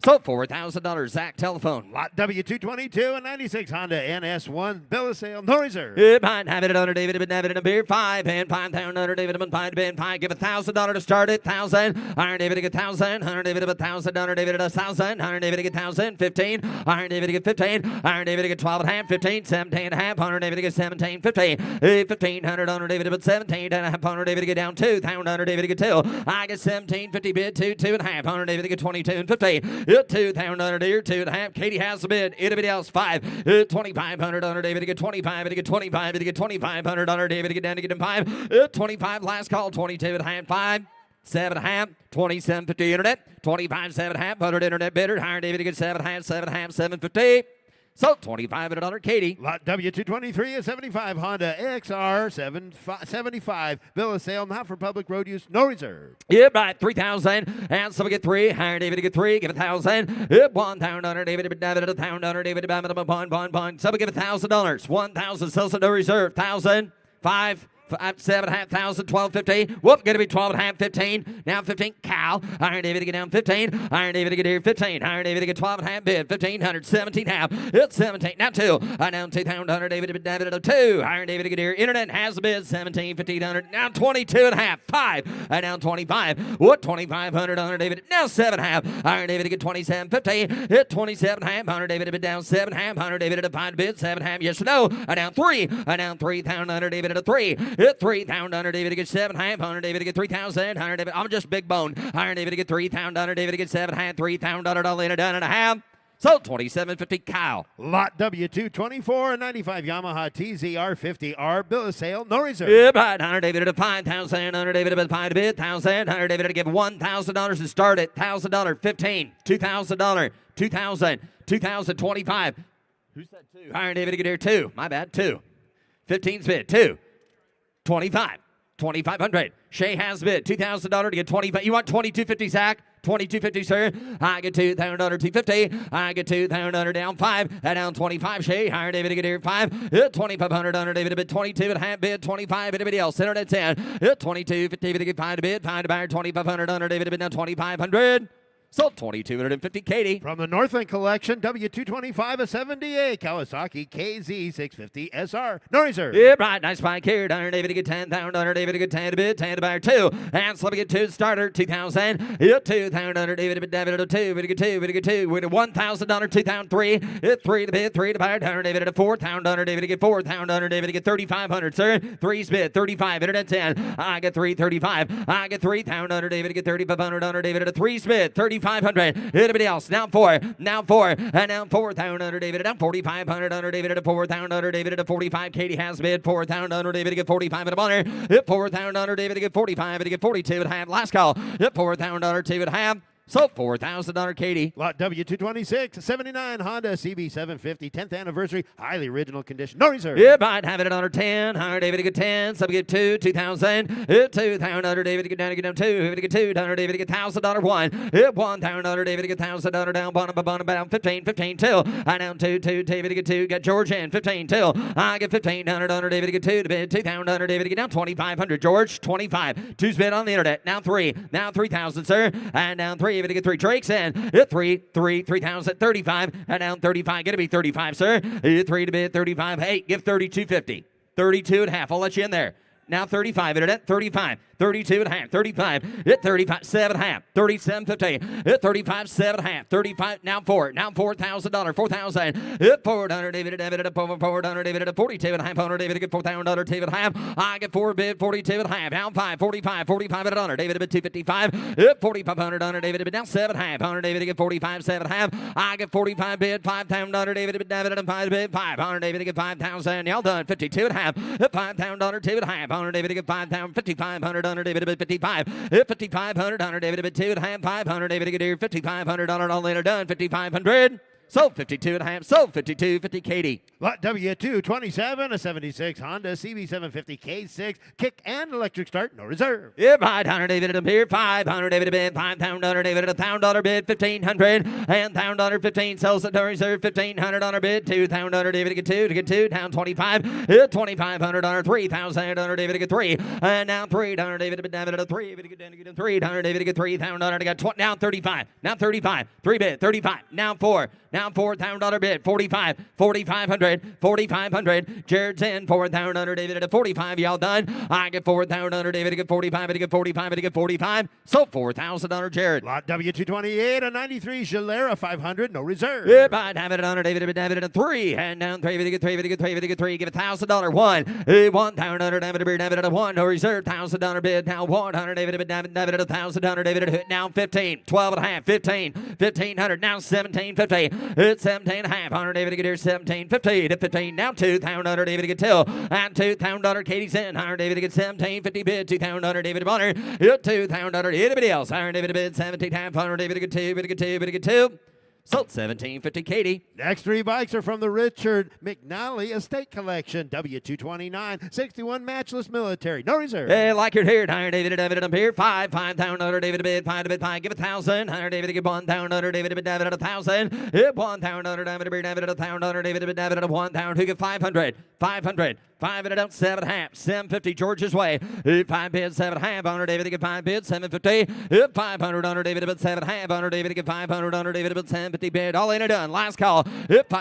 So $4,000. Zach, telephone. Lot W222, a 96 Honda NS1, bill of sale, no reserve. It might have it at Honor David, but David and a beer, 5 and 5,000. Honor David and 5 and 5. Give $1,000 to start it. 1,000. Iron David to get 1,000. Honor David at 1,000. Honor David at 1,000. Honor David to get 1,000. 15. Iron David to get 15. Iron David to get 12 and a half. 15. 17 and a half. Honor David to get 17. 50. 1,500. Honor David at 17 and a half. Honor David to get down 2,000. Honor David to get 2. I get 17.50 bid. 2, 2 and a half. Honor David to get 22 and 50. 2,000 under here, 2 and a half. Katie has the bid. Anybody else? 5. 2,500 under David to get 25. To get 25. To get 2,500 under David to get down to get him 5. 25. Last call. 22 and a half. 5. 7 and a half. 27.50 internet. 25. 7 and a half. 100 internet bidder. Higher David to get 7 and a half. 7 and a half. 7.50. So $2,500 Katie. Lot W223, a 75 Honda XR 75. Bill of sale, not for public road use, no reserve. Yep, right, 3,000. And someone get 3. Hire David to get 3. Give 1,000. Yep, 1,000 under David to David at 1,000 under David to bond. Someone give $1,000. 1,000 sells no reserve. 1,000. 5. 7 half thousand, 12.50. Whoop, gonna be 12 and a half, 15. Now 15. Cal. Iron David to get down 15. Iron David to get here 15. Iron David to get 12 and a half bid. 1,500. 17 half. It's 17. Now 2. I down 2,000. Iron David to David at 2. Iron David to get here. Internet has the bid. 17, 1,500. Now 22 and a half. 5. I down 25. What? 2,500. Iron David. Now 7 half. Iron David to get 27.50. Hit 27 half. Iron David to be down 7 half. Iron David to find bid. 7 half. Yes or no? I down 3. I down 3,000. Iron David at a 3. Hit 3,000. Iron David to get 7 half. Iron David to get 3,000. Iron David. I'm just big bone. Iron David to get 3,000. Iron David to get 7 half. $3,000 all in a done and a half. Sold 2750 Kyle. Lot W224, a 95 Yamaha TZR50R. Bill of sale, no reserve. Yeah, right. Hunter David at 5,000. Hunter David at 5 bid. 1,000. Hunter David to give $1,000 to start it. $1,000. 15. $2,000. 2,000. 2,025. Who said 2? Hunter David to get here 2. My bad. 2. 15's bid. 2. 25. 2,500. Shay has bid. $2,000 to get 25. You want 2250, Zach? 2250, sir. I get $2,000, 250. I get $2,000 down 5. And down 25. Shay, higher David to get here 5. 2,500 under David to bid 22 and a half bid 25. Anybody else? Center at 10. 2250 to get 5 to bid. 5 to buy 2,500 under David to bid now 2,500. Sold 2,250. Katie. From the Northland Collection, W225, a 78 Kawasaki KZ650 SR. No reserve. Yeah, right. Nice spike here. Hunter David to get 10,000. Hunter David to get 10 to bid. 10 to buy 2. And Slip to get 2 starter. 2,000. 2,000 under David to bid. David to 2. David to get 2. David to get 2. With $1,000. 2,003. 3 to bid. 3 to buy. Hunter David to 4,000. Hunter David to get 4,000. Hunter David to get 3,500, sir. 3's bid. 35. Internet 10. I get 335. I get 3,000. Hunter David to get 3,500. Hunter David to 3's bid. 3,500. Anybody else? Now 4. Now 4. And now 4,000 under David. Now 4,500 under David. At 4,000 under David. At 45. Katie has bid. 4,000 under David to get 45 at a honor. 4,000 under David to get 45 and to get 42 and a half. Last call. 4,000 under 2 and a half. So $4,000 Katie. Lot W226, 79 Honda CB750, 10th anniversary, highly original condition, no reserve. Yeah, I'd have it at under 10. Hunter David to get 10. Some get 2. 2,000. 2,000 under David to get down. To get down 2. David to get 2. Hunter David to get $1,000 1. 1,000 under David to get $1,000 down. Bottom down 15. 15 2. I down 2. David to get 2. Got George in 15 2. I get 1,500 under David to get 2 to bid. 2,000 under David to get down 2,500. George 25. 2's bid on the internet. Now 3. Now 3,000, sir. And down 3. To get 3. Drake's in. 3,000. 35. And down 35. Gonna be 35, sir. 3 to bid. 35. Hey, give 32.50. 32 and a half. I'll let you in there. Now 35. Internet 35. 32 and a half. 35. 35. 7 and a half. 37.50. 35. 7 and a half. 35. Now 4. Now $4,000. 4,000. 400 David at 400 David at 42 and a half. 100 David get $4,000. 2 and a half. I get 4 bid 42 and a half. Now 5. 45. 45 at 100. David at 255. 4,500 under David at now 7 and a half. 100 David get 45. 7 and a half. I get 45 bid 5,000 under David at 5 bid 500 David get 5,000. Y'all done 52 and a half. 5,000 2 and a half. 100 David get 5,000. 5,500 under David at 55. 5,500 under David at 2 and a half. 500 David get here. $5,500 all later done. 5,500. Sold 52 and a half. Sold 52.50 Katie. Lot W227, a 76 Honda CB750 K6, kick and electric start, no reserve. Yeah, 500 David at here. 500 David at bid. 5,000 David at $1,000 bid. 1,500 and $1,000 15. Sells at no reserve. 1,500 on our bid. 2,000 David to get 2 to get 2. Down 25. 2,500 on 3,000 David to get 3. And now 300 David at a 3. David to get 300 David to get 3,000 to get 20. Now 35. Now 35. 3 bid. 35. Now 4. Now $4,000 bid. 45. 4,500. 4,500. Jared's in. 4,000 David at a 45. Y'all done? I get 4,000 David to get 45. To get 45. To get 45. So $4,000 Jared. Lot W228, a 93 Gilera 500, no reserve. Yep, I'd have it on David at a 3. And down 3. To get 3. To get 3. To get 3. Give $1,000 1. 1,000 David at a 1. No reserve. $1,000 bid. Now 100 David at a 1,000 David at a hit. Now 15. 12 and a half. 15. 1,500. Now 17.50. It's 17 and a half. 100 David to get here. 17.50 to 15. Now 2,000 David to get 2. And $2,000 Katie's in. 100 David to get 17.50 bid. 2,000 David to Bonner. 2,000 anybody else. 100 David to bid 17 half. 100 David to get 2. Bid to get 2. Bid to get 2. Sold 17.50 Katie. Next 3 bikes are from the Richard McNally Estate Collection. W229, 61 matchless military. No reserve. Hey, like you're here. 100 David up here. 5,000 David to bid. 5 to bid 5. Give 1,000. 100 David to get 1,000 David to bid. David at 1,000. 1,000 David to bid. David at 1,000 David to bid. David at 1,000. Who get 500? 500. 5 and it out, 7 and a half. 750 George's way. 5 bids, 7 and a half. 100 David to get 5 bids, 750. 500 under David to bid 7 and a half. 100 David to get 500 under David to bid 750 bid. All in and done. Last call.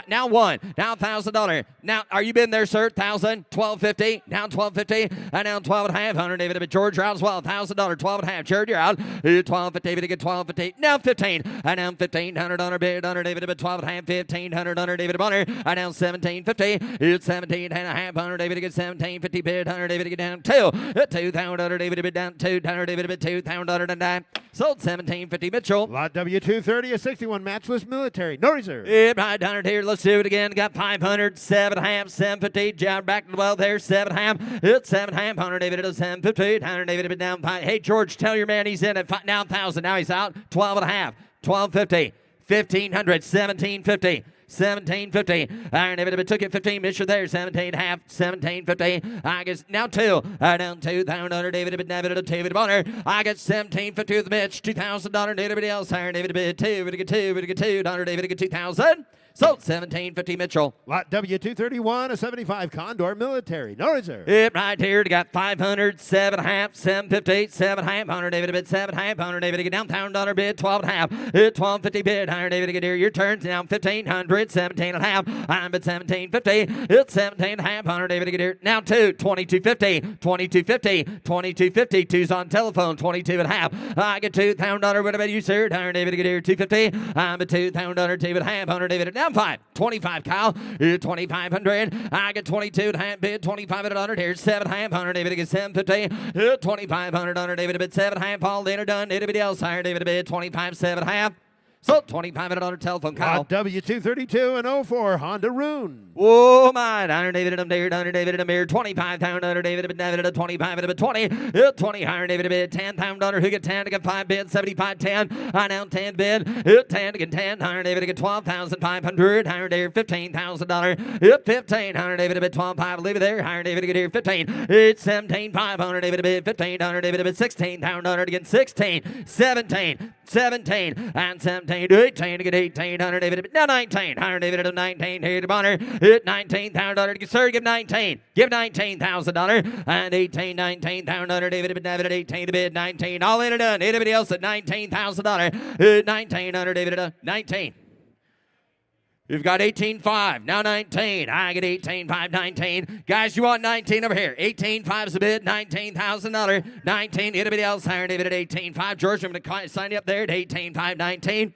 Now 1. Now $1,000. Now are you been there, sir? 1,000. 1,250. Now 1,250. And now 12 and a half. 100 David to bid. George, you're out as well. $1,000. 12 and a half. Jared, you're out. 1250 David to get 1250. Now 15. And now 1,500 under bid. 100 David to bid 12 and a half. 1,500 under David to Bonner. And now 1,750. It's 17 and a half. 100 David to get 1750 bid, 100 David to get down 2. 2,000 David to bid down 2,000 David to bid 2,000 and 9. Sold 1750 Mitchell. Lot W230, a 61 matchless military. No reserve. Yep, 100 here. Let's do it again. Got 500, 7.5, 750. Jab back to the well there. 7.5. It's 7.5. 100 David to 750. 100 David to bid down 5. Hey, George, tell your man he's in at now 1,000. Now he's out. 12.5. 1250. 1,500. 1,750. 1750. Iron David took it 15. Mr. there. 17.5. 1750. I guess now 2. Down 2,000 David David Bonner. I get 1750 with Mitch. $2,000 David else. Iron David bid 2. We get 2. We get 2. David get 2,000. Sold 1750 Mitchell. Lot W231, a 75 Condor military. No reserve. Yep, right here. Got 500, 7.5, 750, 7.5. 100 David bid 7.5. 100 David get down. $1,000 bid 12.5. 1250 bid. 100 David get here. Your turn now 1,500, 17.5. I'm at 1750. It's 17.5. 100 David get here. Now 2, 2250, 2250, 2250. Two's on telephone. 22.5. I get $2,000. What about you, sir? 100 David get here. 250. I'm at $2,000. 2.5. 100 David down 5. 25, Kyle. 2,500. I get 22.5 bid. 2,500 here. 7.5. 100 David get 750. 2,500 David bid 7.5. All later done. Anybody else higher? David bid 25, 7.5. So $2,500 telephone, Kyle. Lot W232 and 04 Honda Rune. Oh my! 100 David and David, 100 David and David, 25,000 David and David, 25 and 20, 20 higher David bid, $10,000 who get 10 to get 5 bid, 75 10. I now 10 bid, 10 to get 10, 100 David to get 12,500, higher David $15,000, 1,500 David to bid 12,500, leave it there, higher David to get here 15, it's 17,500 David to bid 1,500 David to bid 16,000 to get 16, 17, 17 and 17. 18 to get 1,800 David. Now 19. 100 David to 19 here to Bonner. Hit $19,000. Sir, give 19. Give $19,000. And 18, 19,000 David. David at 18 to bid 19. All in and done. Anybody else at $19,000? 1,900 David at 19. You've got 18.5. Now 19. I get 18.5, 19. Guys, you want 19 over here. 18.5's a bid. $19,000. 19. Anybody else higher David at 18.5? George, I'm going to sign you up there at 18.5, 19.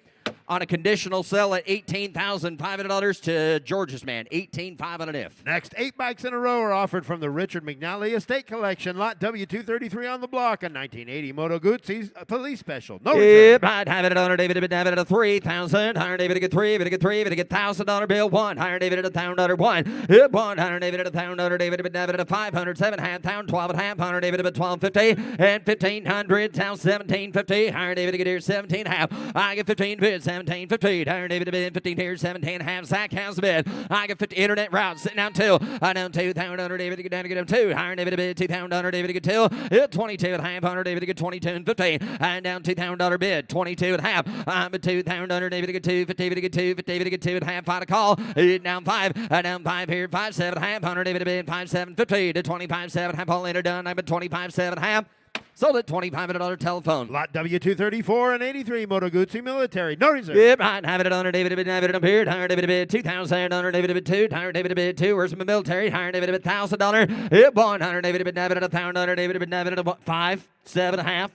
On a conditional sell at $18,500 to George's man. 18.5 on an if. Next, 8 bikes in a row are offered from the Richard McNally Estate Collection. Lot W233 on the block. A 1980 Moto Guzzi's police special. No reserve. Yep, I'd have it at 100 David at a 3,000. 100 David to get 3. David to get 3. David to get $1,000 bill. 1. 100 David at $1,000. 1. Yep, 100 David at $1,000. David at 500. 7.5. 12.5. 100 David at 12.50. And 1,500. Down 17.50. 100 David to get here 17.5. I get 15 bids. 17.50. Iron David bid 15 here, 17.5. Zach has the bid. I get 50 internet routes sitting down 2. I down 2,000 David to get down to get him 2. Iron David bid 2,000 David to get 2. 22.5. 100 David to get 22 and 50. And down $2,000 bid 22.5. I'm at 2,000 David to get 2. 50 to get 2. 50 to get 2.5. 5 to call. Down 5. Down 5 here. 5.7.5. 100 David bid 5.750 to 25.7. All later done. I'm at 25.7.5. Sold at $2,500 telephone. Lot W234 and 83 Moto Guzzi military. No reserve. Yep, I'd have it at 100 David David appeared. 100 David bid 2,000. 100 David bid 2. 100 David bid 2. Where's my military? 100 David bid $1,000. Yep, 100 David bid David at 1,000. David bid David at 5, 7.5,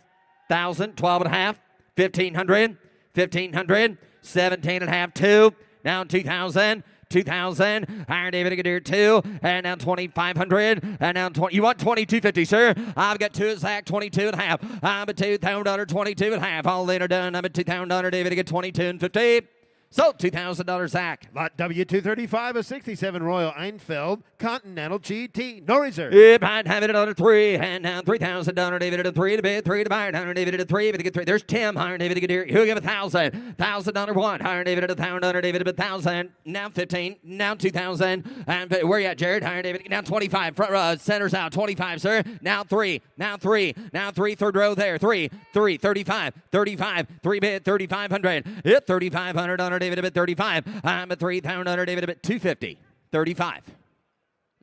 1,000, 12.5, 1,500, 1,500, 17.5, 2. Now 2,000. 2,000. Iron David to get here 2. And now 2,500. And now 20. You want 22.50, sir? I've got 2 exact 22.5. I'm at $2,000, 22.5. All later done. I'm at $2,000. David to get 22.50. So $2,000, Zach. Lot W235, a 67 Royal Einfeld Continental GT. No reserve. Yep, I'd have it at under 3. And now $3,000. David at a 3 to bid, 3 to buy. 100 David at a 3. But to get 3. There's Tim. 100 David to get here. He'll give $1,000. $1,000 1. 100 David at 1,000. David at 1,000. Now 15. Now 2,000. And where you at, Jared? 100 David. Now 25. Front row. Center's out. 25, sir. Now 3. Now 3. Now 3. Third row there. 3. 3. 35. 35. 3 bid. 3,500. Hit 3,500 on David at 35. I'm at 3,000. David at 250. 35.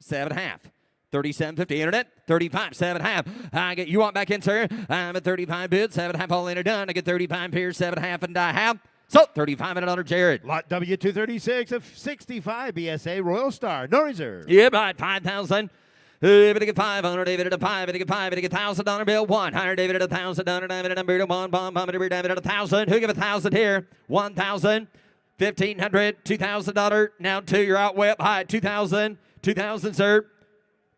7.5. 37.50 internet. 35. 7.5. I get you want back in, sir. I'm at 35 bid. 7.5 all in or done. I get 35 here. 7.5 and I have. So $3,500 Jared. Lot W236 of 65 BSA Royal Star. No reserve. Yep, right. 5,000. David to get 500, David at a 5, David to get 5, David to get $1,000 bill, 100, David at $1,000, David at a 1, bomb, David at 1,000. Who give 1,000 here? 1,000, 1,500, $2,000. Now 2, you're out way up high. 2,000, 2,000, sir.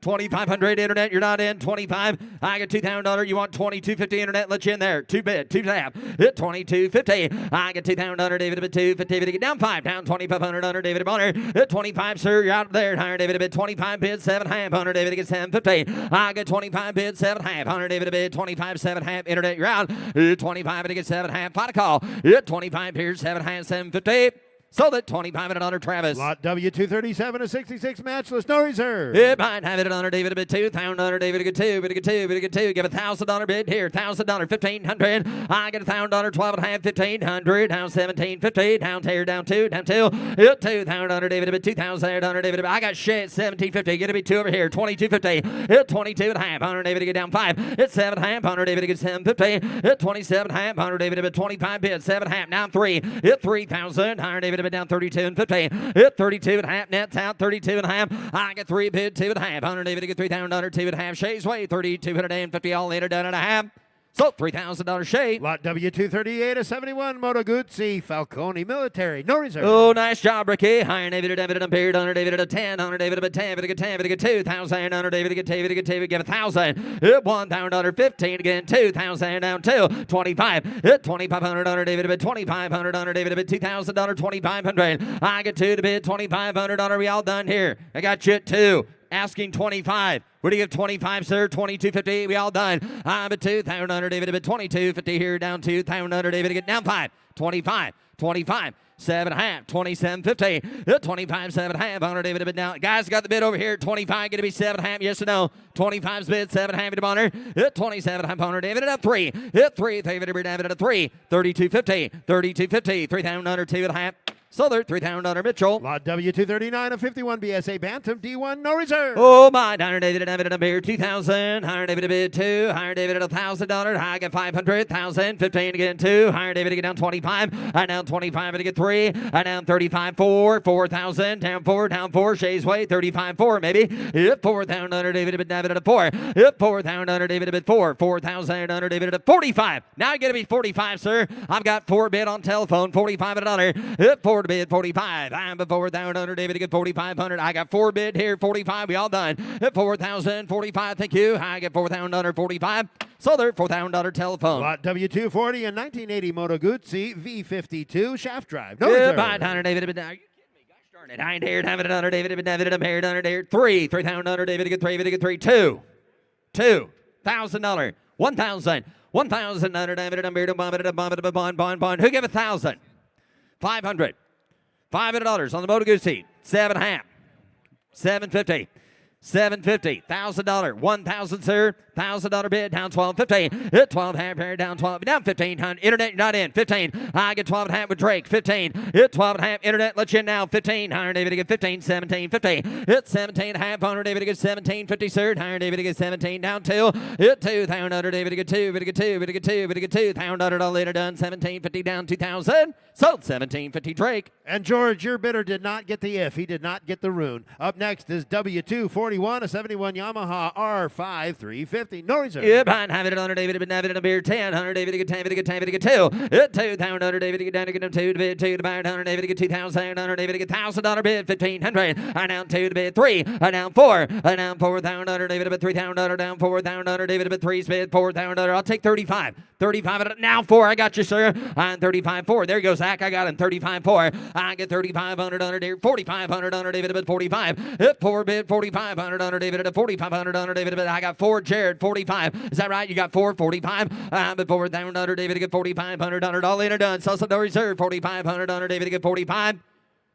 $2,500 internet, you're not in. 25. I get $2,000. You want $2,250 internet? Let you in there. 2 bid, 2 tap. Hit $2,250. I get $2,000. David bid 250. Get down 5. Down $2,500. David Bonner. Hit 25, sir. You're out there. Higher David bid 25 bid 7 half. 100 David gets 750. I get 25 bid 7 half. 100 David bid 25 7 half. Internet, you're out. Hit 25 and get 7 half. Pot a call. Hit 25 here 7 half 750. So that $2,500 Travis. Lot W237, a 66 matchless, no reserve. It might have it on David a bid $2,000. David a good 2, bid a good 2, bid a good 2. Give $1,000 bid here. $1,000, $1,500. I get $1,000, 12 and a half, $1,500. Down 1750. Down here, down 2, down 2. Hit $2,000. David a bid $2,000. David. I got shit. 1750. Get a bid 2 over here. 2250. Hit 22 and a half. 100 David to get down 5. Hit 7 and a half. 100 David to get 750. Hit 27 and a half. 100 David to bid 25 bid 7 and a half. Down 3. Hit 3,000. 100 David to bid down 32 and 50. Hit 32 and a half. Nets out 32 and a half. I get 3 bid 2 and a half. 100 David to get $3,000. 2 and a half. Shays way 3,250. All later done and a half. So $3,000 shade. Lot W238, a 71 Moto Guzzi Falcone Military, no reserve. Oh, nice job, Ricky. Higher David to David and Beard. 100 David to 10. 100 David to 10. David to get 10. David to get 2,000. 100 David to get David to get David. Give 1,000. Hit $1,000. 15 again. 2,000 down 2. 25. Hit 2,500. 100 David to bid 2,500. 100 David to bid $2,000. 2,500. I get 2 to bid $2,500. We all done here. I got you at 2. Asking 25. What do you give 25, sir? 2250. We all done. I'm at 2,000. David to bid 2250 here. Down 2,000. David to get down 5. 25. 25. 7.5. 2750. 25. 7.5. 100 David to bid down. Guys got the bid over here. 25 going to be 7.5. Yes or no? 25's bid 7.5 to Bonner. Hit 27.5. 100 David at 3. Hit 3. David at a 3. 3250. 3250. 3,000. 2.5. So they're $3,000 Mitchell. Lot W239, a 51 BSA Bantam D1, no reserve. Oh my, 100 David and Beer 2,000. 100 David a bid 2. 100 David at $1,000. I get 500. 1,000. 15 to get 2. 100 David to get down 25. I down 25 to get 3. I down 35 4. 4,000. Down 4. Down 4. Shays way 35 4 maybe. Hit 4,000. David a bid David at a 4. Hit 4,000. David a bid 4. 4,000. David at 45. Now I get to be 45, sir. I've got 4 bid on telephone. 45 at $1. Hit 4 to bid 45. I'm before 4,000. David to get 4,500. I got 4 bid here. 45. We all done. At 4,000. 45. Thank you. I get 4,000. 45. So they're $4,000 telephone. Lot W240 and 1980 Moto Guzzi V52 shaft drive. No Goodbye, reserve. 100 David. Are you kidding me? Gosh darn it. I ain't here. Have it another David. David. I'm here. 100. 3. 3,000. David to get 3. David to get 3. 2. $2,000. 1,000. 1,000. David. I'm here. Bond. Who gave 1,000? 500. $500 on the Moto Guzzi. 7.5. 750. 750. $1,000. 1,000, sir. $1,000 bid. Down 12.50. Hit 12 half here. Down 12. Down 1,500. Internet, you're not in. 15. I get 12 and a half with Drake. 15. Hit 12 and a half. Internet, let you in now. 15. 100 David to get 15. 17.50. Hit 17 and a half. 100 David to get 17.50, sir. 100 David to get 17. Down 2. Hit 2,000. David to get 2. David to get 2. David to get 2. David to get 2. $1,000 all later done. 17.50 down 2,000. Sold 17.50 Drake. And George, your bidder did not get the if. He did not get the rune. Up next is W241, a 71 Yamaha R5 350. No reserve. Yeah, behind David on David, but David and Beer 10. 100 David to get 10. David to get 10. David to get 2. Hit 2,000. David to get down to get him 2 to bid 2 to buy 100 David to get 2,000. 100 David to get $1,000 bid 1,500. I down 2 to bid 3. I down 4. I down 4,000. David to bid 3,000. Down 4,000. David to bid 3's bid 4,000. I'll take 35. 35 now 4. I got you, sir. I'm 35 4. There you go, Zach. I got him 35 4. I get 3,500 under David. 4,500 under David to bid 45. Hit 4 bid 4,500 under David to 4,500 under David to bid. I got 4 Jared 45. Is that right? You got 4 45. I'm at 4,000 under David to get 4,500 under. All in or done. So no reserve 4,500 under David to get 45.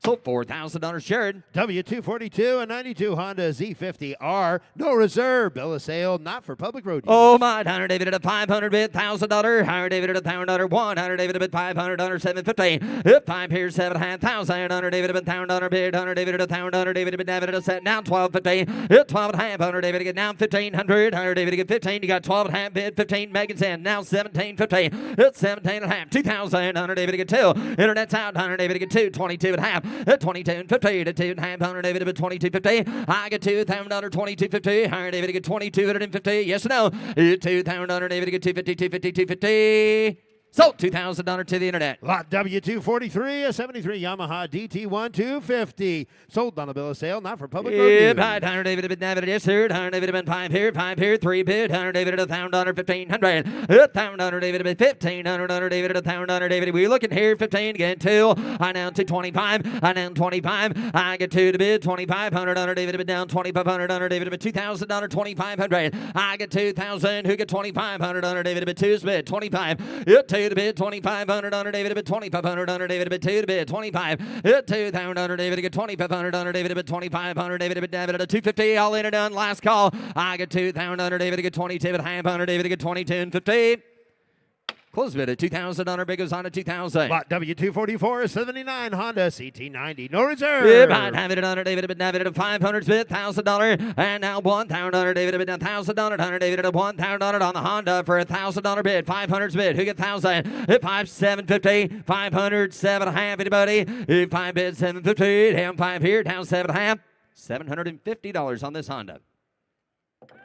So $4,000 Jared. W242, a 92 Honda Z50R. No reserve. Bill of sale, not for public road use. Oh my, 100 David at a 500 bid, $1,000. 100 David at a $1,000. 100 David at a bid, 500 under 750. Hit 5 here, 7,500. 100 David at a $1,000 bid. 100 David at a $1,000. David at a David at a set down 1250. Hit 12 and a half. 100 David to get down 1,500. 100 David to get 15. You got 12 and a half bid. 15 Megan's in. Now 1750. Hit 17 and a half. 2,000. 100 David to get 2. Internet's out. 100 David to get 2. 22 and a half. At 22 and 50 to 2 and a half. 100 David to 2250. I get $2,000 2250. 100 David to get 2,250. Yes or no? $2,000 David to get 250 250 250. Sold. $2,000 to the internet. Lot W243, a 73 Yamaha DT1 250. Sold on a bill of sale, not for public Yeah, review. bid, 100 David, bid, David, yes, sir. 100 David, bid, 5 here, 3 bid, 100 David, $1,000, 1,500. 1,000 David, bid, 1,500 David, 1,000 David. We're looking here, 15 again, 2. I down to 25. I down 25. I get 2 to bid, 2,500 David, bid down 2,500 David, bid $2,000, 2,500. I get 2,000. Who get 2,500 David, bid 2's bid, 25. 2 to bid, 2,500 David, bid 2,500 David, bid 2 to bid, 25. 2,000 David, get 2,500 David, bid 2,500 David, bid David, 250. All in and done. Last call. I get 2,000 David, get 22 at half 100 David, get 22 and 50. Close bid at $2,000. Bid goes on to 2,000. Lot W244, a 79 Honda CT90. No reserve. Yep, I'd have it at 100 David, bid David at 500 bid, $1,000. And now 1,000 David, bid $1,000. 100 David at $1,000 on the Honda for a $1,000 bid. 500 bid. Who get 1,000? 5, 750. 500, 7.5. Anybody? 5 bid, 750. Down 5 here, down 7.5. $750 on this Honda.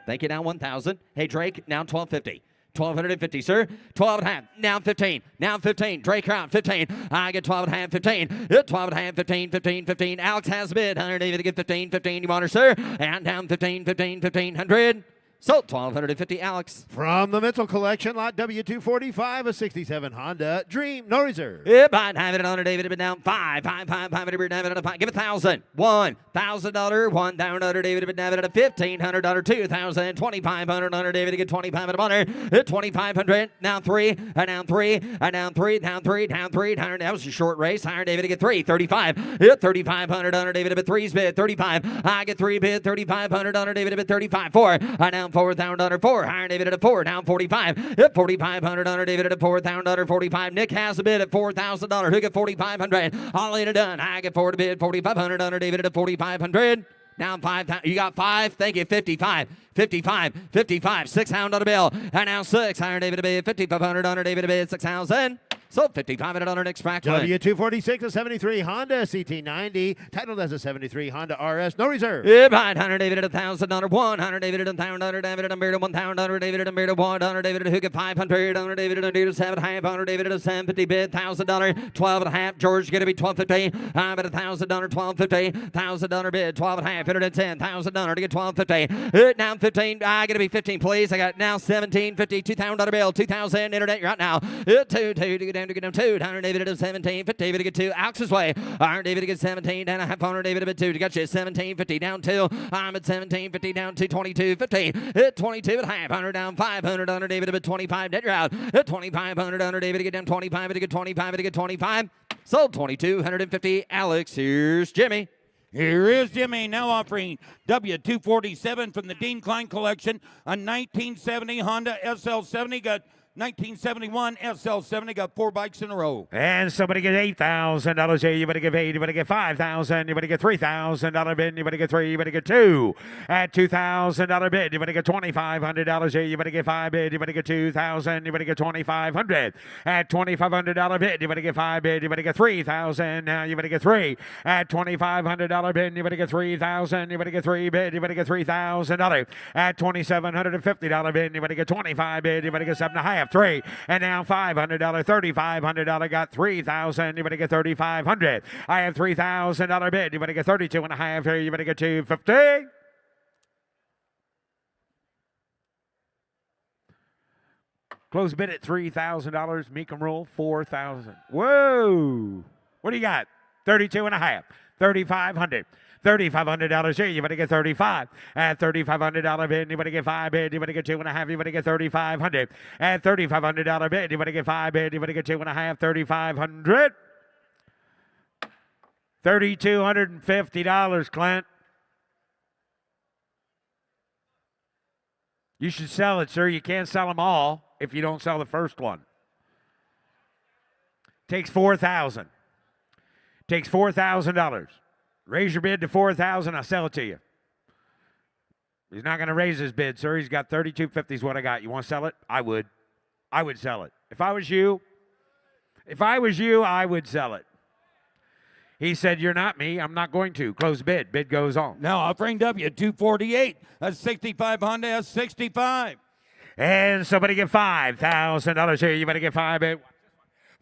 Thank you. Now 1,000. Hey Drake, now 1,250. 1,250, sir. 12 and a half. Now 15. Now 15. Drake Crown, 15. I get 12 and a half, 15. 12 and a half, 15, 15, 15. Alex has a bid. 100 David to get 15, 15. You want her, sir? And down 15, 15, 1,500. Sold. 1,250, Alex. From the Mitchell collection, lot W245, a 67 Honda Dream. No reserve. Yep, I'd have it at 100 David, bid down 5. 5, 5, 5, David, David, 5. Give it 1,000. $1,000. 1,000 David, bid David, at $1,500. 2,000. 2,500 David to get 2,500 on 2,500. Now 3. Down 3. Down 3. Down 3. Down 3. That was a short race. 100 David to get 3. 35. 3,500 on David, bid 3's bid. 35. I get 3 bid. 3,500 on David, bid 35. 4. Down 4,000 4. 100 David at 4. Down 45. 4,500 on David at 4,000 45. Nick has a bid at $4,000. Who get 4,500? All in and done. I get 4 to bid. 4,500 on David at 4,500. Down 5,000. You got 5. Thank you. 55. 55. 55. 600 on a bill. And now 6. 100 David to bid. 5,500 on David to bid. 6,000. So 5,500 on our next Franklin. W246, a 73 Honda CT90, titled as a 73 Honda RS, no reserve. Yeah, 100 David at $1,000. 100 David at 1,000. David at 1,000. David at 100 David at who get 500. 100 David at 7.5. David at 750 bid. $1,000. 12 and a half. George going to be 1250. I'm at $1,000. 1250. $1,000 bid. 12 and a half. 110. $1,000 to get 1250. Now 15. I got to be 15, please. I got now 1750. $2,000 bill. 2,000 internet. You're out now. 2 to get down to get down 2. 100 David at 17. 50 David to get 2. Alex's way. 100 David to get 17. Down a half. 100 David at 2 to get you 1750 down 2. I'm at 1750 down to 2250. Hit 22 at half. 100 down 500 under David at 25. Dead you're out. Hit 2,500 under David to get down 25 to get 25 to get 25. Sold 2,250. Alex, here's Jimmy. Here is Jimmy now offering W247 from the Dean Klein collection, a 1970 Honda SL70. Got 1971 SL70, got 4 bikes in a row. And somebody get $8,000 here. You better give 8. You better get 5,000. You better get $3,000 bid. You better get 3. You better get 2. At $2,000 bid, you better get $2,500 here. You better get 5 bid. You better get 2,000. You better get 2,500. At $2,500 bid, you better get 5 bid. You better get 3,000. Now you better get 3. At $2,500 bid, you better get 3,000. You better get 3 bid. You better get $3,000. At $2,750 bid, you better get 25 bid. You better get 7.5. 3 and now $500, $3,500 got 3,000. You better get 3,500. I have $3,000 bid. You better get 32 and a half here. You better get 250. Close bid at $3,000. Mecum roll 4,000. Whoa! What do you got? 32 and a half. 3,500. $3,500 here. You better get 35. At $3,500 bid, you better get 5 bid. You better get 2.5. You better get 3,500. At $3,500 bid, you better get 5 bid. You better get 2.5. 3,500. $3,250, Clint. You should sell it, sir. You can't sell them all if you don't sell the first one. Takes $4,000. Takes $4,000. Raise your bid to $4,000. I'll sell it to you. He's not going to raise his bid, sir. He's got $3,250 is what I got. You want to sell it? I would. I would sell it. If I was you, I would sell it. He said, you're not me. I'm not going to. Close bid. Bid goes on. Now offering W248, a 65 Honda S65. And somebody get $5,000 here. You better get 5 bid.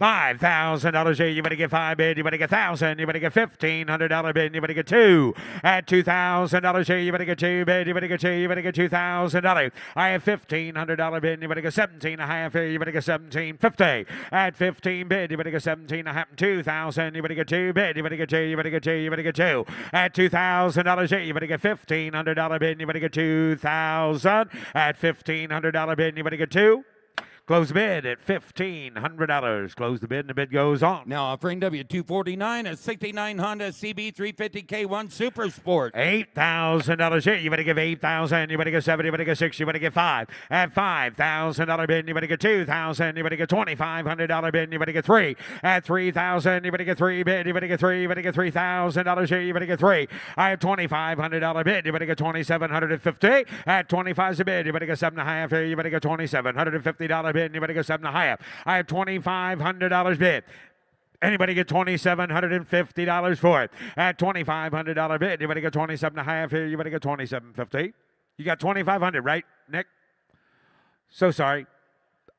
$5,000 here. You better get 5 bid. You better get 1,000. You better get $1,500 bid. You better get 2. At $2,000 here. You better get 2 bid. You better get 2. You better get $2,000. I have $1,500 bid. You better get 17.5 here. You better get 17.50. At 15 bid. You better get 17.5 and 2,000. You better get 2 bid. You better get 2. You better get 2. You better get 2. At $2,000 here. You better get $1,500 bid. You better get 2,000. At $1,500 bid. You better get 2. Close the bid at $1,500. Close the bid and the bid goes on. Now offering W249 a 69 Honda CB 350 K1 Super Sport. $8,000 here. You better give 8,000. You better get 7. You better get 6. You better get 5. At $5,000 bid, you better get 2,000. You better get $2,500 bid. You better get 3. At 3,000, you better get 3 bid. You better get 3. You better get $3,000 here. You better get 3. I have $2,500 bid. You better get $2,750. At 25's a bid. You better get 7.5 here. You better get $2,750 bid. And you better get 7.5. I have $2,500 bid. Anybody get $2,750 for it? At $2,500 bid, you better get 27.5 here. You better get $2,750. You got 2,500, right, Nick? So sorry.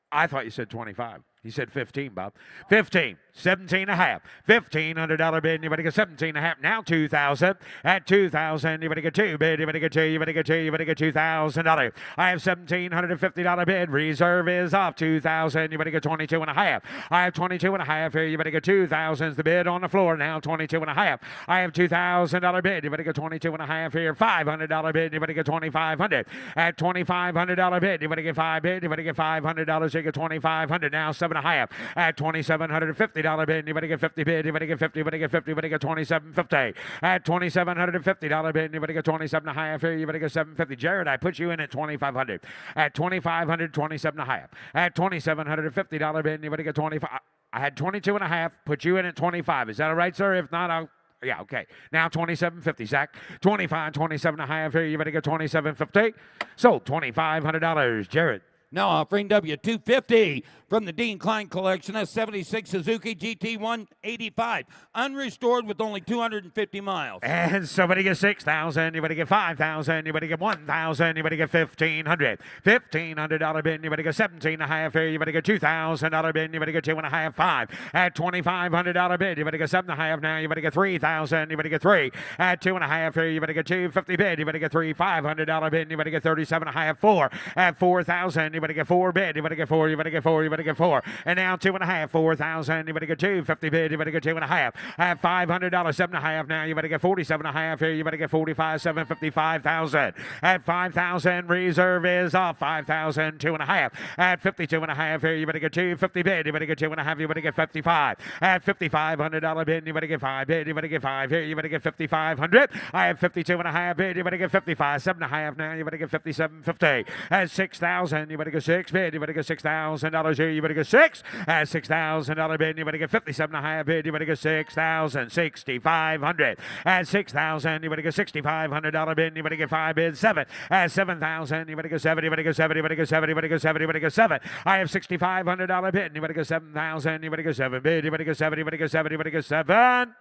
I thought you said 25. You said 15, Bob. 15. 17.5. $1,500 bid, and you better get 17.5. Now 2,000. At 2,000, you better get 2 bid. You better get 2. You better get 2. You better get $2,000. I have $1,750 bid. Reserve is off. 2,000. You better get 22.5. I have 22.5 here. You better get 2,000's the bid on the floor. Now 22.5. I have $2,000 bid. You better get 22.5 here. $500 bid. You better get 2,500. At $2,500 bid, you better get 5 bid. You better get $500. You get 2,500. Now 7.5. At $2,750 bid, you better get 50 bid. You better get 50. You better get 50. You better get 2,750. At $2,750 bid, you better get 27.5 here. You better get 750. Jared, I put you in at 2,500. At 2,500, 27.5. At $2,750 bid, you better get 25. I had 22.5. Put you in at 25. Is that all right, sir? If not, I'll. Yeah, okay. Now 27.50, Zach. 25, 27.5 here. You better get 27.50. Sold $2,500, Jared. Now offering W250 from the Dean Klein collection, a 76 Suzuki GT 185, unrestored with only 250 miles. And somebody get 6,000. You better get 5,000. You better get 1,000. You better get 1,500. $1,500 bid. You better get 17.5 here. You better get $2,000 bid. You better get 2.5. 5 at $2,500 bid. You better get 7.5 now. You better get 3,000. You better get 3 at 2.5 here. You better get 250 bid. You better get 3 $500 bid. You better get 37.5. 4 at 4,000. You better get 4 bid. You better get 4. You better get 4. You better get 4. And now 2.5. 4,000. You better get 250 bid. You better get 2.5 at $500. 7.5 now. You better get 47.5 here. You better get 45. 755,000 at 5,000. Reserve is off. 5,000. 2.5 at 52.5 here. You better get 250 bid. You better get 2.5. You better get 55 at $5,500 bid. You better get 5 bid. You better get 5 here. You better get 5,500. I have 52.5 bid. You better get 55. 7.5 now. You better get 57.50 at 6,000. You better get 6 bid. You better get $6,000 here. You better get 6 at $6,000 bid. You better get 57.5 bid. You better get 6,000. 6,500 at 6,000. You better get $6,500 bid. You better get 5 bid. 7 at 7,000. You better get 7. You better get 7. You better get 7. You better get 7. You better get 7. I have $6,500 bid. You better get 7,000. You better get 7 bid. You better get 7. You better get 7. You better get 7.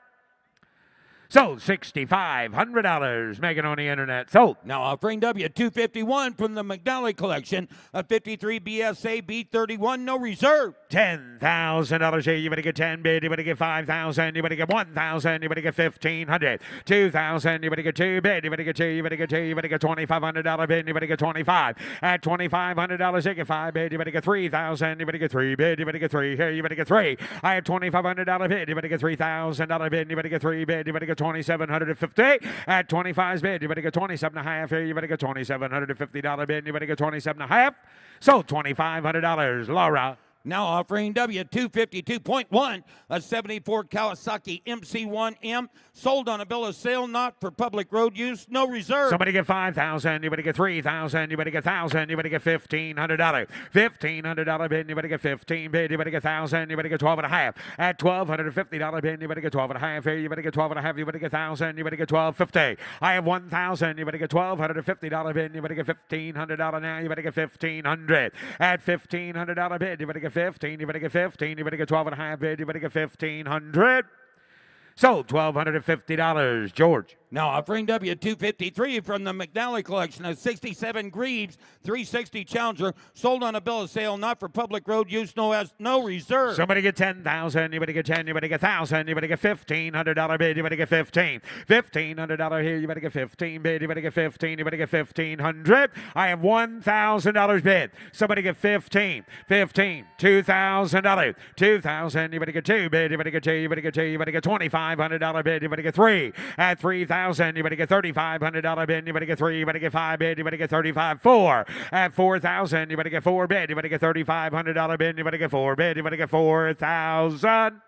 Sold $6,500. Making on the internet. Sold. Now offering W251 from the McNally collection, a 53 BSA B31, no reserve. $10,000 here. You better get 10 bid. You better get 5,000. You better get 1,000. You better get 1,500. 2,000. You better get 2 bid. You better get 2. You better get 2. You better get $2,500 bid. You better get 25. At $2,500, you get 5 bid. You better get 3,000. You better get 3 bid. You better get 3 here. You better get 3. I have $2,500 bid. You better get $3,000 bid. You better get 3 bid. You better get 2,750 at 25's bid. You better get 27.5 here. You better get $2,750 bid. You better get 27.5. Sold $2,500. Laura. Now offering W252.1, a 74 Kawasaki MC1M, sold on a bill of sale, not for public road use, no reserve. Somebody get 5,000. You better get 3,000. You better get 1,000. You better get $1,500. $1,500 bid. You better get 15 bid. You better get 1,000. You better get 12.5 at $1,250 bid. You better get 12.5 here. You better get 12.5. You better get 1,000. You better get 1,250. I have 1,000. You better get $1,250 bid. You better get $1,500 now. You better get 1,500 at $1,500 bid. You better get 15. You better get 15. You better get 12.5 bid. You better get 1,500. Sold $1,250. George. Now offering W253 from the McNally collection, a 67 Greaves 360 Challenger, sold on a bill of sale, not for public road use, no reserve. Somebody get 10,000. Anybody get 10? You better get 1,000. You better get $1,500 bid. You better get 15. $1,500 here. You better get 15 bid. You better get 15. You better get 1,500. I have $1,000 bid. Somebody get 15. 15. $2,000. 2,000. You better get 2 bid. You better get 2. You better get 2. You better get $2,500 bid. You better get 3. At 3,000. You better get $3,500 bid. You better get 3. You better get 5 bid. You better get 35. 4. At 4,000. You better get 4 bid. You better get $3,500 bid. You better get 4 bid. You better get 4,000.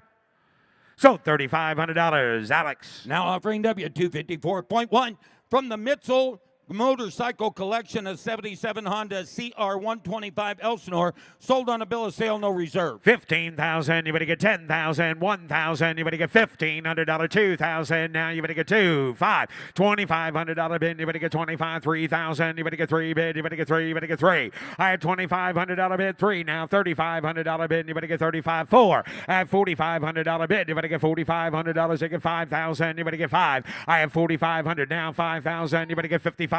So $3,500, Alex. Now offering W254.1 from the Mitchell motorcycle collection, a 77 Honda CR125 Elsinore, sold on a bill of sale, no reserve. 15,000. You better get 10,000. 1,000. You better get $1,500. 2,000. Now you better get 2. 5. $2,500 bid. You better get 25. 3,000. You better get 3 bid. You better get 3. You better get 3. I have $2,500 bid. 3 now. $3,500 bid. You better get 35. 4. I have $4,500 bid. You better get $4,500. You get 5,000. You better get 5. I have $4,500 now. 5,000. You better get 5,500.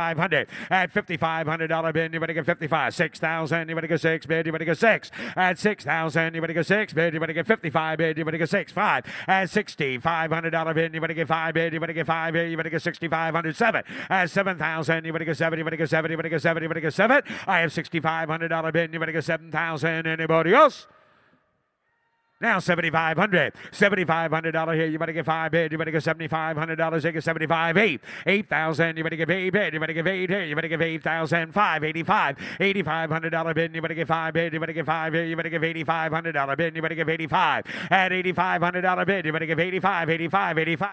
At $5,500 bid, you better get 55. 6,000. You better get 6 bid. You better get 6. At 6,000. You better get 6 bid. You better get 55 bid. You better get 6. 5. At $6,500 bid, you better get 5 bid. You better get 5 bid. You better get 6,500. 7. At 7,000. You better get 7. You better get 7. You better get 7. You better get 7. I have $6,500 bid. You better get 7,000. Anybody else? Now $7,500. $7,500 here. You better get 5 bid. You better get $7,500. You get 75. 8. 8,000. You better get 8 bid. You better get 8 here. You better get 8,000. 5. 85. $8,500 bid. You better get 5 bid. You better get 5 here. You better get $8,500 bid. You better get 85. At $8,500 bid. You better get 85. 85. 85.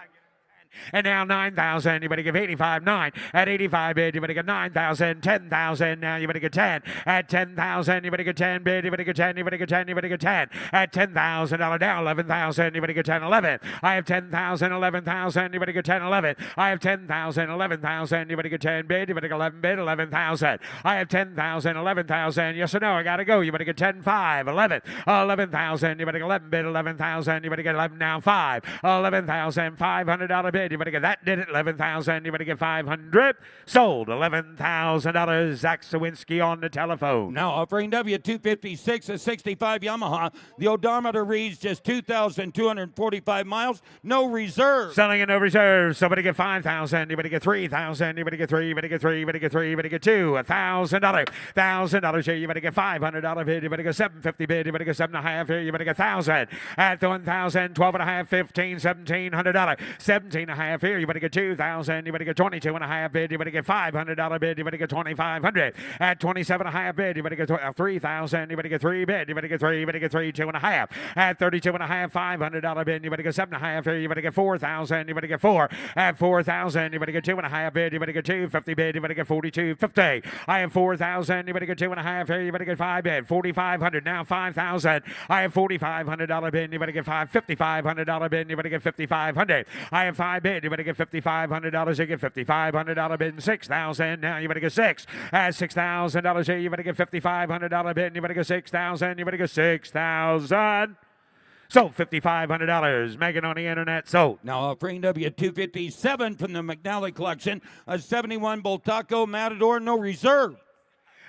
And now 9,000. You better give 85. 9. At 85 bid, you better get 9,000. 10,000. Now you better get 10. At 10,000, you better get 10 bid. You better get 10. You better get 10. You better get 10. At $10,000 down 11,000. You better get 10. 11. I have 10,000. 11,000. You better get 10. 11. I have 10,000. 11,000. You better get 10 bid. You better get 11 bid. 11,000. I have 10,000. 11,000. Yes or no? I gotta go. You better get 10. 5. 11. 11,000. You better get 11 bid. 11,000. You better get 11 now. 5. $11,500 bid. You better get that. Did it. 11,000. You better get 500. Sold. $11,000. Zach Sawinski on the telephone. Now offering W256, a 65 Yamaha. The odometer reads just 2,245 miles. No reserve. Selling in no reserve. Somebody get 5,000. You better get 3,000. You better get 3. You better get 3. You better get 3. You better get 2. $1,000. $1,000 here. You better get $500 bid. You better get 750 bid. You better get 7.5 here. You better get 1,000. At 1,000, 12.5, 15, $1,700. 17.5 here. You better get 2,000. You better get 22.5 bid. You better get $500 bid. You better get 2,500. At 27.5 bid. You better get 3,000. You better get 3 bid. You better get 3. You better get 3. 2.5. At 32.5, $500 bid. You better get 7.5 here. You better get 4,000. You better get 4. At 4,000. You better get 2.5 bid. You better get 250 bid. You better get 42.50. I have 4,000. You better get 2.5 here. You better get 5 bid. 4,500. Now 5,000. I have $4,500 bid. You better get $5,500 bid. You better get 5,500. I have 5 bid. You better get $5,500. You get $5,500 bid. 6,000. Now you better get 6. At $6,000 here. You better get $5,500 bid. You better get 6,000. You better get 6,000. So $5,500. Megan on the internet. So now offering W257 from the McNally collection, a 71 Boltaco Matador, no reserve.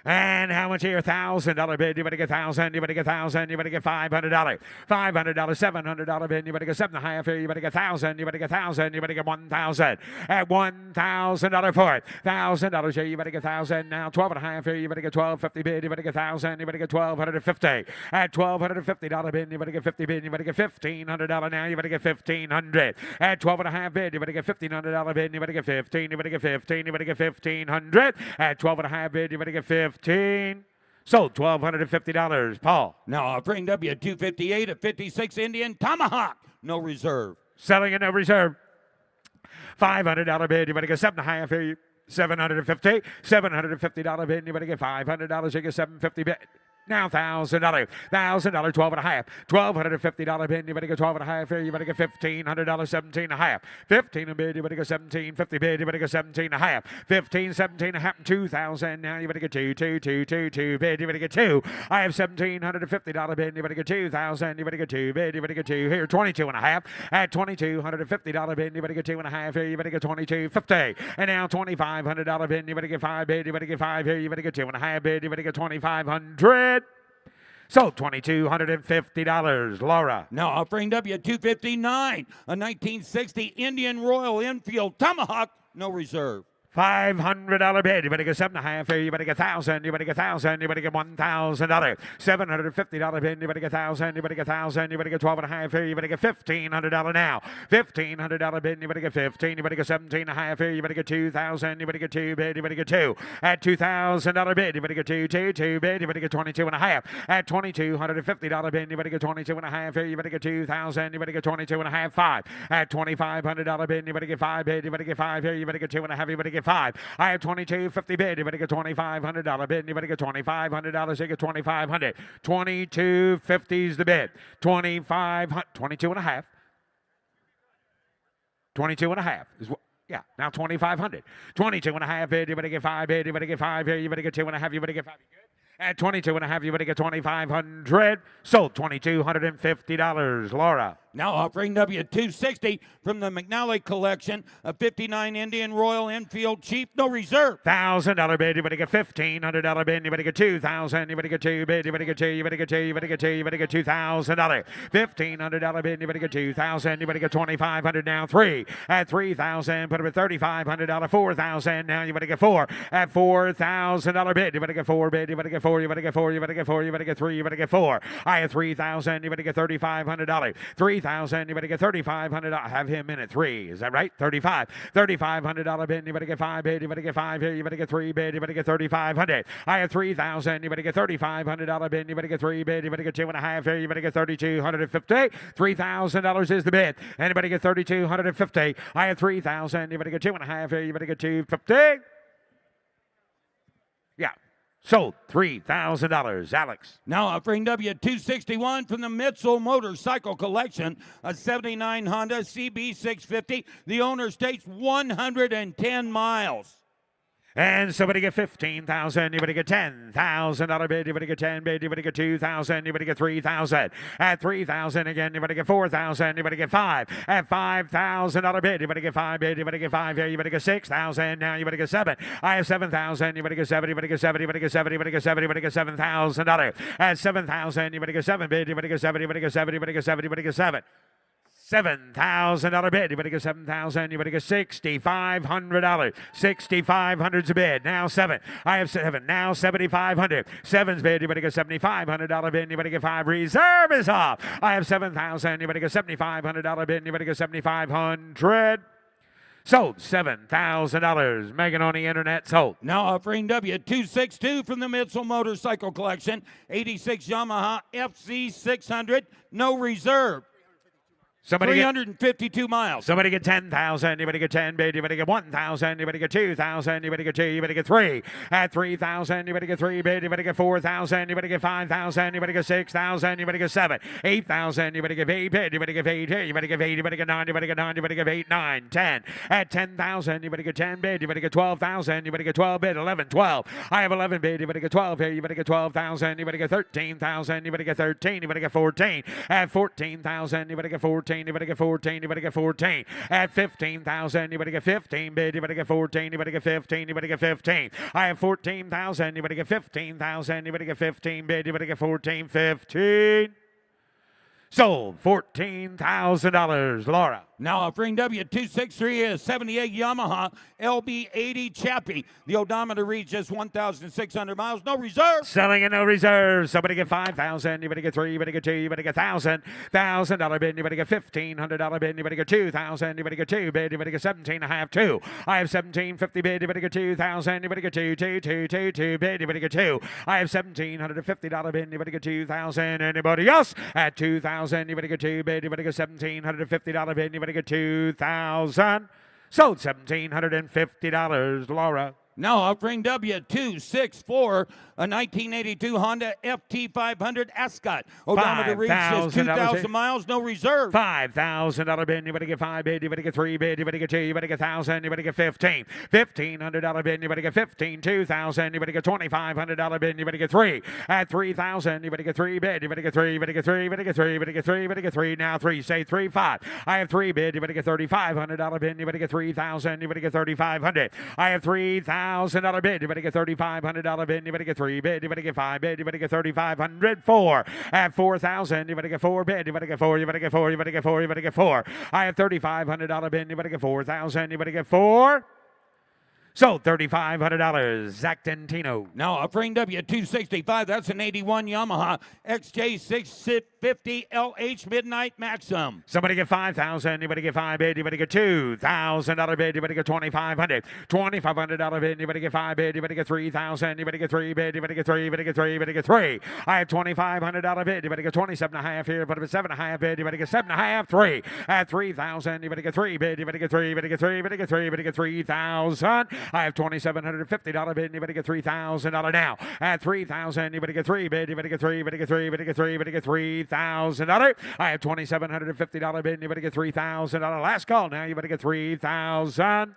and how much here? $1,000 bid. You better get 1,000. You better get 1,000. You better get $500. $500. $700 bid. You better get 7.5 here. You better get 1,000. You better get 1,000. You better get 1,000. At $1,000 for it. $1,000 here. You better get 1,000. Now 12.5 here. You better get 1,250 bid. You better get 1,000. You better get 1,250. At $1,250 bid. You better get 50 bid. You better get $1,500 now. You better get 1,500. At 12.5 bid. You better get $1,500 bid. You better get 15. You better get 15. You better get 1,500. At 12.5 bid. You better get 15. Sold $1,250. Paul. Now offering W258 a 56 Indian Tomahawk. No reserve. Selling it no reserve. $500 bid. You better get 7.5 here. $750. $750 bid. You better get $500. You get $750 bid. Now $1,000, $1,000, 12 and a half, $1,250 bid. You better get 12 and a half here. You better get $1,500, 17 and a half, 15 a bid. You better get 1750 bid. You better get 17 and a half, 15, 17 and a half, 2,000. Now you better get two bid. You better get two. I have $1,750 bid. You better get 2,000. You better get two bid. You better get two here. 22 and a half at $2,250 bid. You better get two and a half here. You better get 22.50. And now $2,500 bid. You better get five bid. You better get five here. You better get two and a half bid. You better get 2,500. So $2,250, Laura. Now offering W259, a 1960 Indian Royal Enfield Tomahawk, no reserve. $500 bid. You better get seven and a half here. You better get 1,000. You better get 1,000. You better get $1,000. $750 bid. You better get 1,000. You better get 1,000. You better get 12 and a half here. You better get $1,500 now. $1,500 bid. You better get 15. You better get 17 and a half here. You better get 2,000. You better get two bid. You better get two. At $2,000 bid. You better get two bid. You better get 22 and a half. At $2,250 bid. You better get 22 and a half here. You better get 2,000. You better get 22 and a half. Five. At $2,500 bid. You better get five bid. You better get five here. You better get two and a half. You better get five. I have $2,250 bid. You better get $2,500 bid. You better get $2,500. You get $2,500. $2,250 is the bid. 2,500. 22 and a half. 22 and a half is what. Yeah, now $2,500. 22 and a half bid. You better get five bid. You better get five here. You better get two and a half. You better get five. You good? At 22 and a half, you better get $2,500. Sold $2,250, Laura. Now offering W260 from the McNally collection, a 59 Indian Royal Enfield Chief, no reserve. $1,000 bid. You better get $1,500 bid. You better get 2,000. You better get two bid. You better get two. You better get two. You better get two. You better get $2,000. $1,500 bid. You better get 2,000. You better get 2,500 now. Three at 3,000. Put it at $3,500. 4,000. Now you better get four at $4,000 bid. You better get four bid. You better get four. You better get four. You better get four. You better get three. You better get four. I have 3,000. You better get $3,500. 3,000. You better get $3,500. I have him in at three. Is that right? 35. $3,500 bid. You better get five bid. You better get five here. You better get three bid. You better get 3,500. I have 3,000. You better get $3,500 bid. You better get three bid. You better get two and a half here. You better get 3,250. $3,000 is the bid. Anybody get 3,250? I have 3,000. You better get two and a half here. You better get 250. Yeah. Sold $3,000, Alex. Now offering W261 from the Mitchell Motorcycle Collection, a 79 Honda CB650. The owner states 110 miles. And somebody get 15,000. You better get $10,000 bid. You better get 10 bid. You better get 2,000. You better get 3,000. At 3,000 again. You better get 4,000. You better get five. At $5,000 bid. You better get five bid. You better get five here. You better get 6,000. Now you better get seven. I have 7,000. You better get seven. You better get seven. You better get seven. You better get seven. You better get $7,000. At 7,000. You better get seven bid. You better get seven. You better get seven. You better get seven. You better get seven. $7,000 bid. You better get 7,000. You better get $6,500. $6,500's a bid. Now seven. I have seven. Now 7,500. Seven's bid. You better get $7,500 bid. You better get five. Reserve is off. I have 7,000. You better get $7,500 bid. You better get 7,500. Sold $7,000. Megan on the internet sold. Now offering W262 from the Mitchell Motorcycle Collection, 86 Yamaha FC600, no reserve. Somebody 352 miles. Somebody get 10,000. You better get 10 bid. You better get 1,000. You better get 2,000. You better get two. You better get three. At 3,000. You better get three bid. You better get 4,000. You better get 5,000. You better get 6,000. You better get seven. 8,000. You better get eight bid. You better get eight here. You better get eight. You better get nine. You better get nine. You better get eight, nine, 10. At 10,000. You better get 10 bid. You better get 12,000. You better get 12 bid. 11, 12. I have 11 bid. You better get 12 here. You better get 12,000. You better get 13,000. You better get 13. You better get 14. At 14,000. You better get 14. You better get 14. You better get 14. At 15,000. You better get 15 bid. You better get 14. You better get 15. You better get 15. I have 14,000. You better get 15,000. You better get 15 bid. You better get 14. 15. Sold $14,000, Laura. Now offering W263 is 78 Yamaha LB80 Chappie. The odometer reads just 1,600 miles. No reserve. Selling and no reserve. Somebody get 5,000. You better get three. You better get two. You better get $1,000 bid. You better get $1,500 bid. You better get 2,000. You better get two bid. You better get 17 and a half. Two. I have 1750 bid. You better get 2,000. You better get two bid. You better get two. I have $1,750 bid. You better get 2,000. Anybody else at 2,000? You better get two bid. You better get $1,750 bid. You better get 2,000. Sold $1,750, Laura. Now offering W264, a 1982 Honda FT500 Ascot. Odometer reads says $5,000. 2,000 miles, no reserve. $5,000 bid. You better get 5 bid. You better get 3 bid. You better get 2. You better get 1,000. You better get 15. $1,500 bid. You better get 15. 2,000. You better get $2,500 bid. You better get 3. At 3,000. You better get 3 bid. You better get 3. You better get 3. You better get 3. You better get 3. You better get 3. Now 3. Say 3, 5. I have 3 bid. You better get $3,500 bid. You better get 3,000. You better get 3,500. I have $3,000 bid. You better get $3,500 bid. You better get 3 bid. You better get 5 bid. You better get 3,500. 4. At 4,000. You better get 4 bid. You better get 4. You better get 4. You better get 4. You better get 4. I have $3,500 bid. You better get 4,000. You better get 4. Sold $3,500. Zach Dentino. Now offering W265, that's an 81 Yamaha XJ650 LH Midnight Maxim. Somebody get 5,000. You better get 5 bid. You better get $2,000 bid. You better get 2,500. $2,500 bid. You better get 5 bid. You better get 3,000. You better get 3 bid. You better get 3. You better get 3. You better get 3. I have $2,500 bid. You better get 27.5 here. But if it's 7.5 bid, you better get 7.5. 3. At 3,000. You better get 3 bid. You better get 3. You better get 3. You better get 3. You better get 3,000. I have $2,750 bid, and you better get $3,000 now. At 3,000, you better get 3 bid. You better get 3. You better get 3. You better get 3. You better get $3,000. I have $2,750 bid, and you better get $3,000. Last call now. You better get 3,000.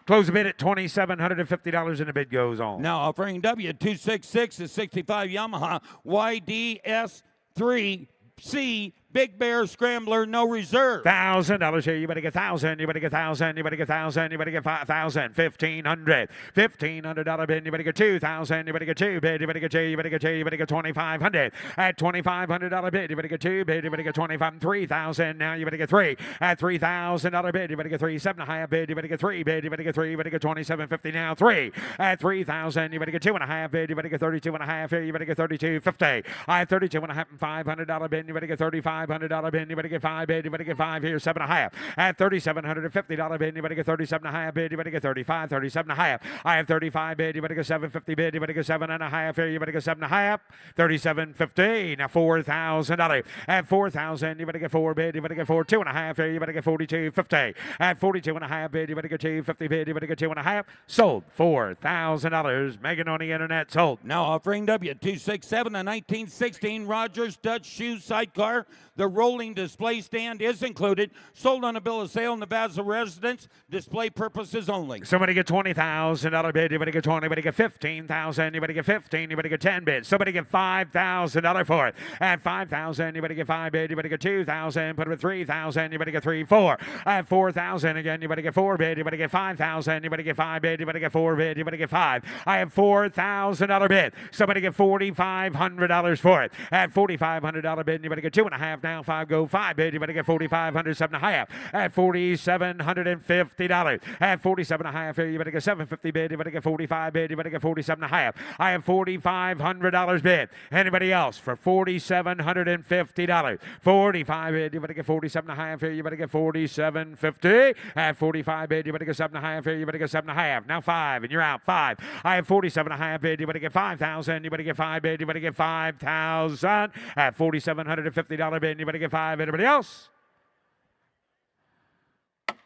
Close the bid at $2,750, and the bid goes on. Now offering W266 is 65 Yamaha YDS3C Big Bear Scrambler, no reserve. $1,000 here. You better get 1,000. You better get 1,000. You better get 1,000. You better get 5,000. $1,500. $1,500 bid. You better get 2,000. You better get 2 bid. You better get 2. You better get 2. You better get 2,500. At $2,500 bid. You better get 2 bid. You better get 25. 3,000. Now you better get 3. At $3,000 bid. You better get 3. 7.5 bid. You better get 3 bid. You better get 3. You better get 27.50 now. 3. At 3,000. You better get 2.5 bid. You better get 32.5 here. You better get 32.50. I have 32.5 and $500 bid. You better get 35. $500 bid. You better get 5 bid. You better get 5 here. 7.5. At $3,750 bid. You better get 37.5 bid. You better get 35. 37.5. I have 35 bid. You better get 750 bid. You better get 7.5 here. You better get 7.5. 37.50. Now $4,000. At 4,000. You better get 4 bid. You better get 4. 2.5 here. You better get 42.50. At 42.5 bid. You better get 250 bid. You better get 2.5. Sold $4,000. Megan on the internet sold. Now offering W267, a 1916 Rogers Dutch Shoe sidecar. The rolling display stand is included. Sold on a bill of sale, Nevada residence. Display purposes only. Somebody get $20,000 bid. You better get 20. You better get 15,000. You better get 15. You better get 10 bids. Somebody get $5,000 for it. At 5,000, you better get 5 bid. You better get 2,000. Put it with 3,000. You better get 3, 4. At 4,000 again. You better get 4 bid. You better get 5,000. You better get 5 bid. You better get 4 bid. You better get 5. I have $4,000 bid. Somebody get $4,500 for it. At $4,500 bid. You better get 2.5 now. 5 go 5 bid. You better get 4,500. 7.5. At $4,750. At 47.5 here. You better get 750 bid. You better get 45 bid. You better get 47.5. I have $4,500 bid. Anybody else for $4,750? 45 bid. You better get 47.5 here. You better get 47.50. At 45 bid. You better get 7.5 here. You better get 7.5. Now 5 and you're out. 5. I have 47.5 bid. You better get 5,000. You better get 5 bid. You better get 5,000. At $4,750 bid. You better get 5. Anybody else?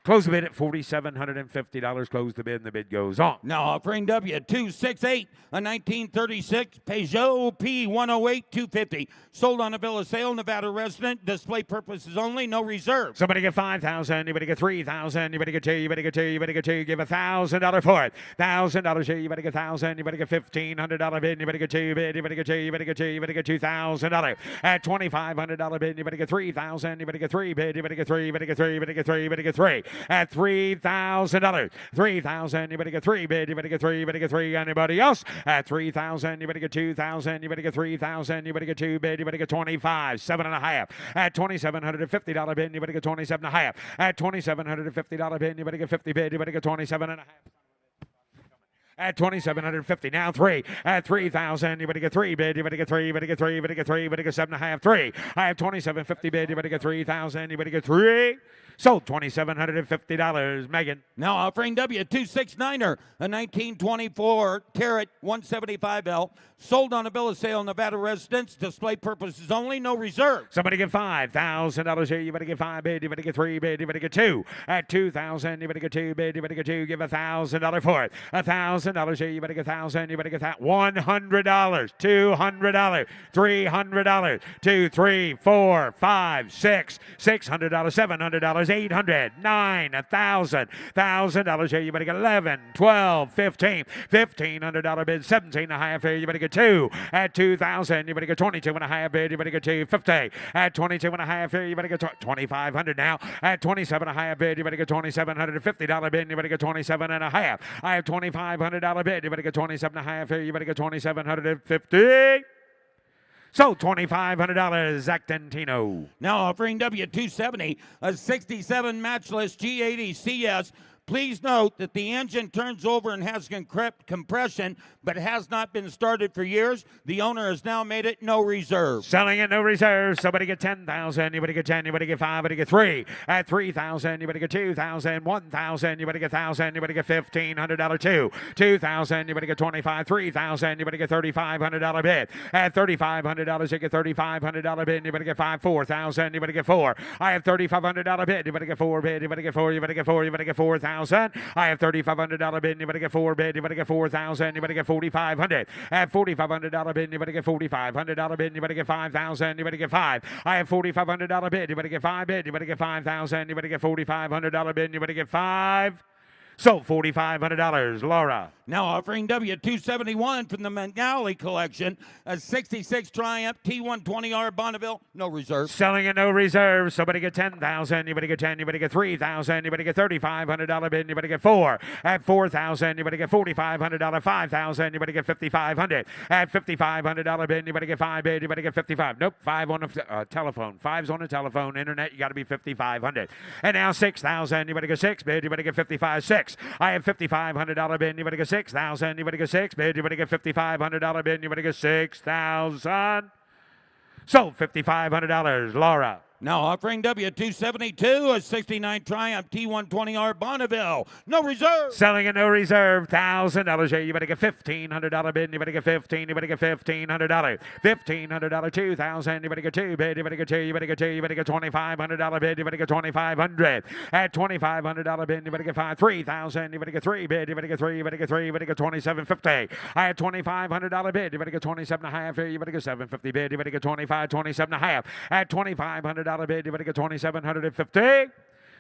Close the bid at $4,750. Close the bid, and the bid goes on. Now offering W268, a 1936 Peugeot P108 250. Sold on a bill of sale, Nevada resident. Display purposes only, no reserve. Somebody get 5,000. You better get 3,000. You better get 2. You better get 2. You better get 2. Give $1,000 for it. $1,000 here. You better get 1,000. You better get $1,500 bid. You better get 2 bid. You better get 2. You better get 2. You better get $2,000. At $2,500 bid. You better get 3,000. You better get 3 bid. You better get 3. You better get 3. You better get 3. You better get 3. At $3,000. 3,000. You better get 3 bid. You better get 3. You better get 3. Anybody else? At 3,000. You better get 2,000. You better get 3,000. You better get 2 bid. You better get 25. 7.5. At $2,750 bid. You better get 27.5. At $2,750 bid. You better get 50 bid. You better get 27.5. At $2,750. Now 3. At 3,000. You better get 3 bid. You better get 3. You better get 3. You better get 3. You better get 7.5. 3. I have $2,750 bid. You better get 3,000. You better get 3. Sold $2,750. Megan. Now offering W269er, a 1924 Carat 175L, sold on a bill of sale, Nevada residence, display purposes only, no reserve. Somebody get $5,000 here. You better get 5 bid. You better get 3 bid. You better get 2 at 2,000. You better get 2 bid. You better get 2. Give $1,000 for it. $1,000 here. You better get 1,000. You better get that. $100. $200. $300. 2, 3, 4, 5, 6. $600. $700. $800. 9. $1,000. $1,000 here. You better get 11, 12, 15. $1,500 bid. 17 and a half here. You better get 2 at 2,000. You better get 22 and a half bid. You better get 250 at 22 and a half here. You better get 2,500 now at 27 and a half bid. You better get $2,750 bid. You better get 27 and a half. I have $2,500 bid. You better get 27 and a half here. You better get 2,750. So $2,500, Zactantino. Now offering W270, a 67 matchless G80 CS. Please note that the engine turns over and has compression, but has not been started for years. The owner has now made it no reserve. Selling it no reserve. Somebody get 10,000. You better get 10. You better get 5. You better get 3 at 3,000. You better get 2,000. 1,000. You better get 1,000. You better get $1,500 2. 2,000. You better get 25. 3,000. You better get $3,500 bid. At $3,500, you get $3,500 bid. You better get 5. 4,000. You better get 4. I have $3,500 bid. You better get 4 bid. You better get 4. You better get 4. You better get 4,000. I have $3,500 bid. You better get 4 bid. You better get 4,000. You better get 4,500. At $4,500 bid. You better get $4,500 bid. You better get 5,000. You better get 5. I have $4,500 bid. You better get 5 bid. You better get 5,000. You better get $4,500 bid. You better get 5. So $4,500, Laura. Now offering W271 from the McNally collection, a 66 Triumph T120R Bonneville, no reserve. Selling it no reserve. Somebody get 10,000. You better get 10. You better get 3,000. You better get $3,500 bid. You better get 4. At 4,000. You better get $4,500. 5,000. You better get 5,500. At $5,500 bid. You better get 5 bid. You better get 55. Nope. 5 on the telephone. 5's on the telephone. Internet. You got to be 5,500. And now 6,000. You better get 6 bid. You better get 55. 6. I have $5,500 bid. You better get 6,000. You better get 6 bid. You better get $5,500 bid. You better get 6,000. So $5,500, Laura. Now offering W272, a 69 Triumph T120R Bonneville, no reserve. Selling it no reserve, $1,000 here. You better get $1,500 bid. You better get 15. You better get $1,500. $1,500, 2,000. You better get 2 bid. You better get 2. You better get 2. You better get $2,500 bid. You better get 2,500. At $2,500 bid. You better get 5. 3,000. You better get 3 bid. You better get 3. You better get 3. You better get $2,750. I had $2,500 bid. You better get 27 and a half here. You better get $750 bid. You better get 25. 27 and a half. At $2,500 bid. You better get $2,750.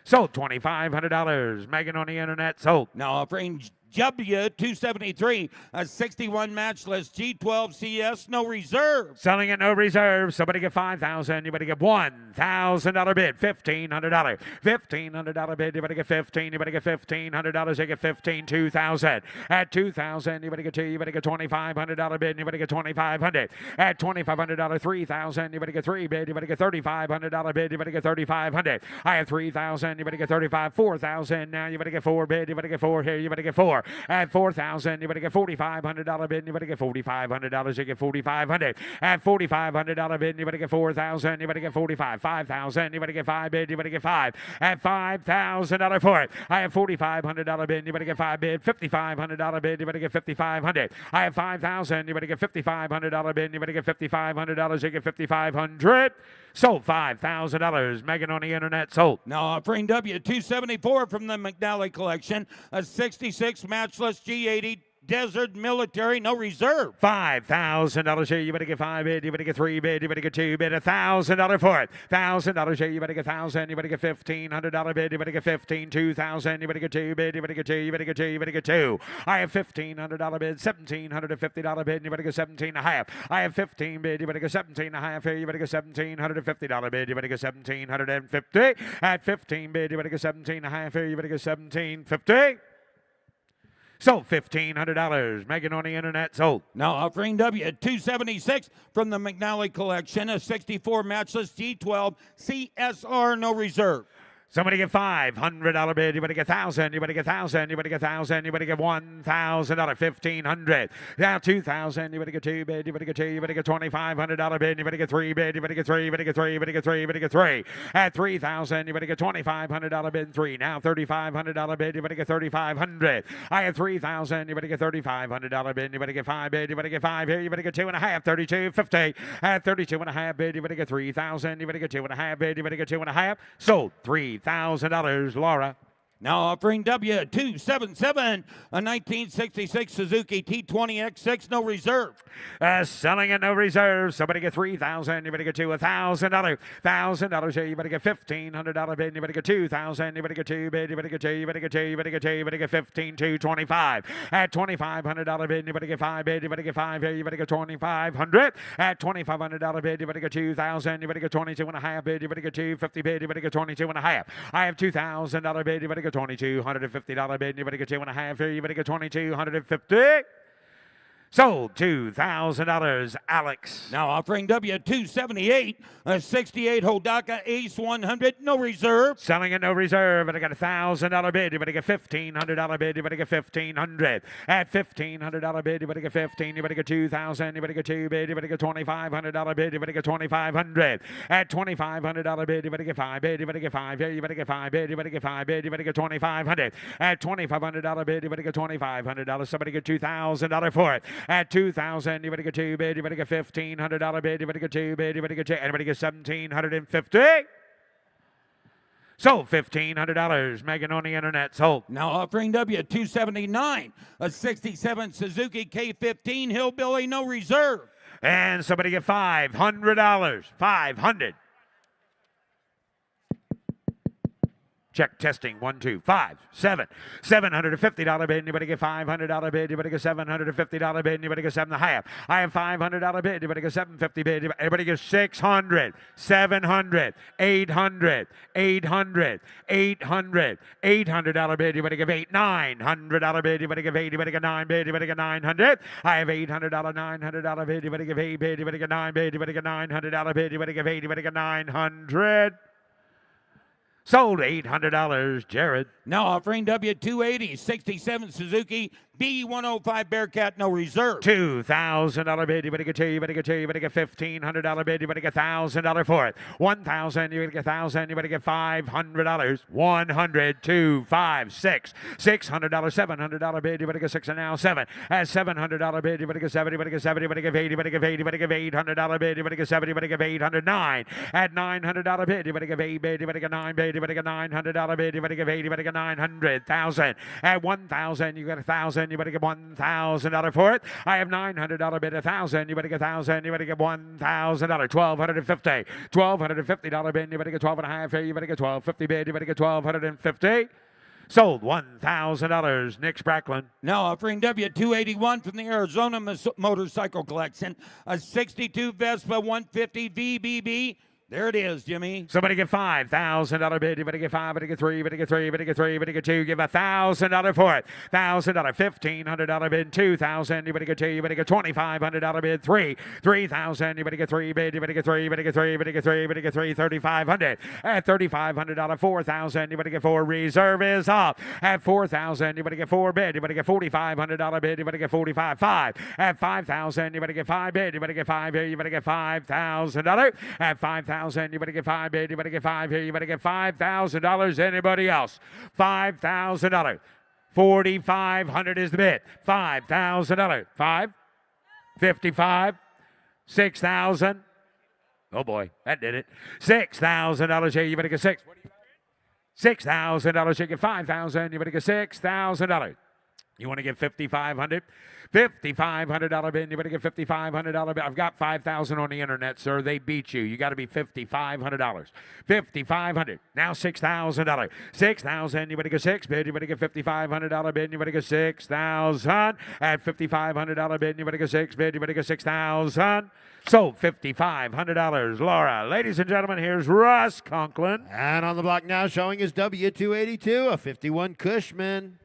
Sold $2,500. Megan on the internet. Sold. Now offering W273, a 61 matchless G12 CS, no reserve. Selling it no reserve. Somebody get 5,000. You better get $1,000 bid. $1,500. $1,500 bid. You better get 15. You better get $1,500. You get 15. 2,000. At 2,000. You better get 2. You better get $2,500 bid. You better get 2,500. At $2,500. 3,000. You better get 3 bid. You better get $3,500 bid. You better get 3,500. I have 3,000. You better get 35. 4,000. Now you better get 4 bid. You better get 4 here. You better get 4. At 4,000, you better get $4,500 bid. You better get $4,500. You get 4,500. At $4,500 bid, you better get 4,000. You better get 45. 5,000. You better get 5 bid. You better get 5. At $5,000 for it. I have $4,500 bid. You better get 5 bid. $5,500 bid. You better get 5,500. I have 5,000. You better get $5,500 bid. You better get $5,500. You get 5,500. Sold $5,000. Megan on the internet. Sold. Now offering W274 from the McNally collection, a 66 matchless G80 Desert Military, no reserve. $5,000 here. You better get 5 bid. You better get 3 bid. You better get 2 bid. $1,000 for it. $1,000 here. You better get 1,000. You better get $1,500 bid. You better get 15. 2,000. You better get 2 bid. You better get 2. You better get 2. You better get 2. I have $1,500 bid. $1,750 bid. You better get 17 and a half. I have 15 bid. You better get 17 and a half here. You better get $1,750 bid. You better get 1,750. At 15 bid. You better get 17 and a half here. You better get 1,750. Sold $1,500. Megan on the internet. Sold. Now offering W276 from the McNally collection, a 64 matchless G12 CSR, no reserve. Somebody get $500 bid. Anybody get 1,000? Anybody get 1,000? Anybody get 1,000? Anybody get $1,000? 1,500. Now 2,000. Anybody get 2 bid? Anybody get 2? Anybody get $2,500 bid? Anybody get 3 bid? Anybody get 3? Anybody get 3? Anybody get 3? Anybody get 3? At 3,000. Anybody get $2,500 bid? 3. Now $3,500 bid. Anybody get 3,500? I have 3,000. Anybody get $3,500 bid? Anybody get 5 bid? Anybody get 5 here? Anybody get 2.5? 32.50. At 32.5 bid. Anybody get 3,000? Anybody get 2.5 bid? Anybody get 2.5? Sold. $3,000, Laura. Now offering W277, a 1966 Suzuki T20X6, no reserve. Selling at no reserve. Somebody get 3,000. Anybody get $1,000. $1,000 here. Anybody get $1,500 bid. Anybody get 2,000. Anybody get 2 bid. Anybody get 2. Anybody get 2. Anybody get 2. Anybody get 15 to 25. At $2,500 bid. Anybody get 5 bid. Anybody get 5 here. Anybody get 2,500. At $2,500 bid. Anybody get 2,000. Anybody get 22.5 bid. Anybody get 250 bid. Anybody get 22.5. I have $2,000 bid. Anybody get $2,250 bid. Anybody get 2.5 here? Anybody get 2,250? Sold. $2,000, Alex. Now offering W278, a 68 Hodaka Ace 100, no reserve. Selling at no reserve, and I got $1,000 bid. Anybody get $1,500 bid. Anybody get 1,500. At $1,500 bid. Anybody get 15. Anybody get 2,000. Anybody get 2 bid. Anybody get $2,500 bid. Anybody get 2,500. At $2,500 bid. Anybody get 5 bid. Anybody get 5 here. Anybody get 5 bid. Anybody get 5 bid. Anybody get 2,500. At $2,500 bid. Anybody get $2,500. Somebody get $2,000 for it. At 2,000, anybody get 2 bid, anybody get $1,500 bid, anybody get 2 bid, anybody get 2, anybody get 1,750. Sold. $1,500. Megan on the internet. Sold. Now offering W279, a 67 Suzuki K15 Hillbilly, no reserve. And somebody get $500. 500. Check testing. 1, 2, 5, 7. $750 bid. Anybody get $500 bid? Anybody get $750 bid? Anybody get 7.5? I have $500 bid. Anybody get $750 bid? Anybody get $600, $700, $800, $800, $800, $800 bid. Anybody give $900 bid? Anybody give 8? Anybody get 9 bid? Anybody get 900? I have $800, $900 bid. Anybody give 8 bid? Anybody get 9 bid? Anybody get $900 bid? Anybody give 8? Anybody get 900? Sold. $800, Jared. Now offering W280, 67 Suzuki B105 Bearcat, no reserve. $2,000 bid. Anybody get 2? Anybody get 2? Anybody get $1,500 bid? Anybody get $1,000 for it? 1,000. Anybody get 1,000? Anybody get $500? 100, 2, 5, 6. $600, $700 bid. Anybody get 6 and now 7. At $700 bid. Anybody get 7? Anybody get 7? Anybody get 8? Anybody get 8? Anybody get $800 bid. Anybody get 7? Anybody get $809. At $900 bid. Anybody get 8 bid. Anybody get 9 bid. Anybody get $900 bid. Anybody get 8? Anybody get 900,000. At 1,000, you get 1,000. Anybody get $1,000 for it? I have $900 bid. 1,000. Anybody get 1,000? Anybody get $1,000? $1,250. $1,250 bid. Anybody get 12.5 here? Anybody get 12.50 bid. Anybody get 1,250? Sold. $1,000. Nick Spracklin. Now offering W281 from the Arizona Motorcycle Collection, a 62 Vespa 150 VBB. There it is, Jimmy. Somebody get $5,000 bid. Anybody get 5? Anybody get 3? Anybody get 3? Anybody get 3? Anybody get 2? Give $1,000 for it. $1,000. $1,500 bid. 2,000. Anybody get 2? Anybody get $2,500 bid. 3. 3,000. Anybody get 3 bid. Anybody get 3? Anybody get 3? Anybody get 3? Anybody get 3? $3,500. At $3,500. 4,000. Anybody get 4? Reserve is up. At 4,000. Anybody get 4 bid. Anybody get $4,500 bid. Anybody get 45. 5. At 5,000. Anybody get 5 bid. Anybody get 5 here. Anybody get $5,000. At 5,000. Anybody get 5 bid? Anybody get 5 here? Anybody get $5,000? Anybody else? $5,000. 4,500 is the bid. $5,000. 5. 55. 6,000. Oh boy, that did it. $6,000 here. You better get 6. $6,000. You get 5,000. You better get $6,000. You want to get $5,500? $5,500 bid. Anybody get $5,500 bid? I've got 5,000 on the internet, sir. They beat you. You got to be $5,500. $5,500. Now $6,000. 6,000. Anybody get 6 bid? Anybody get $5,500 bid? Anybody get 6,000? At $5,500 bid. Anybody get 6 bid? Anybody get 6,000? Sold. $5,500. Laura. Ladies and gentlemen, here's Russ Conklin. And on the block now showing is W282, a 51 Cushman.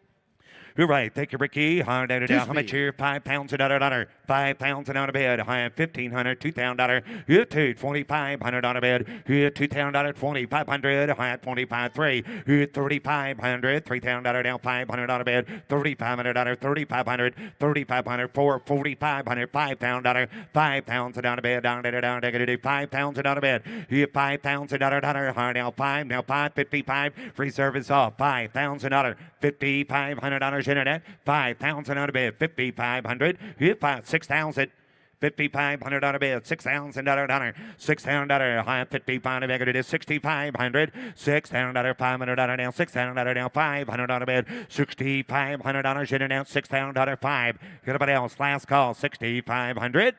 You're right. Thank you, Ricky. How much here? 5 pounds $1. 5 pounds and on a bed. High $1,500. $2,000. Here to $2,500 on a bed. Here $2,000. $2,500. High 25.3. Here $3,500. $3,000 down 500 on a bed. $3,500. $3,500. $3,500. $4,500. $5,000. 5 pounds and on a bed. Down 5 pounds and on a bed. Here $5,000. High now 5. Now 555. Reserve is off. $5,000. $5,500 internet. 5 pounds and on a bed. $5,500. Here 6,000. $5,500 on a bed, $6,000 $6,000 high, $5,500 bigger it is $6,500, $6,000 $500 down, $6,000 down, $500 on a bed, $6,500 in and out, $6,000 5. Anybody else? Last call, $6,500.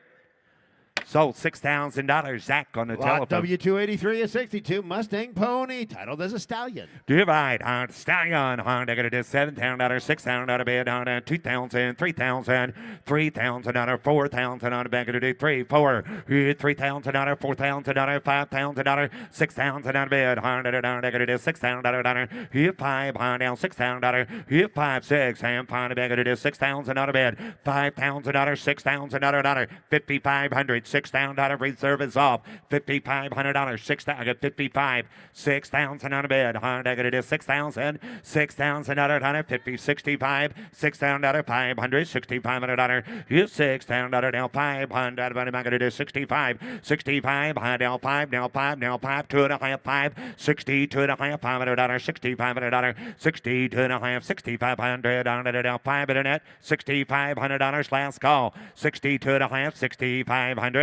Sold $6,000. Zach on the Lot telephone. W283 is 62 Mustang Pony, titled as a stallion. Divide on Stallion. Honda got it is $7,000, $6,000 bid on $2,000, $3,000, $3,000, $4,000 on the back of the 3, 4, $3,000, $4,000, $5,000, $6,000 on the bid. Honda down got it is $6,000. Here 5 on down $6,000. Here 5, 6 and find the back of it is $6,000 on the bid. $5,000, $6,000, $5,500. $6,000 reserve is off. $5,500. 6,000. I got 55. 6,000 on a bed. Honda got it is 6,000. $6,000 50. 65. $6,000 $500. $6,500. You $6,000 now 500. But I'm going to do 65. 65. Now 5. Now 5. Now 5. 2.5. 5. 62 and a half. $500. $6,500. 62 and a half. $6,500. Now 5 internet. $6,500 last call. 62 and a half. $6,500.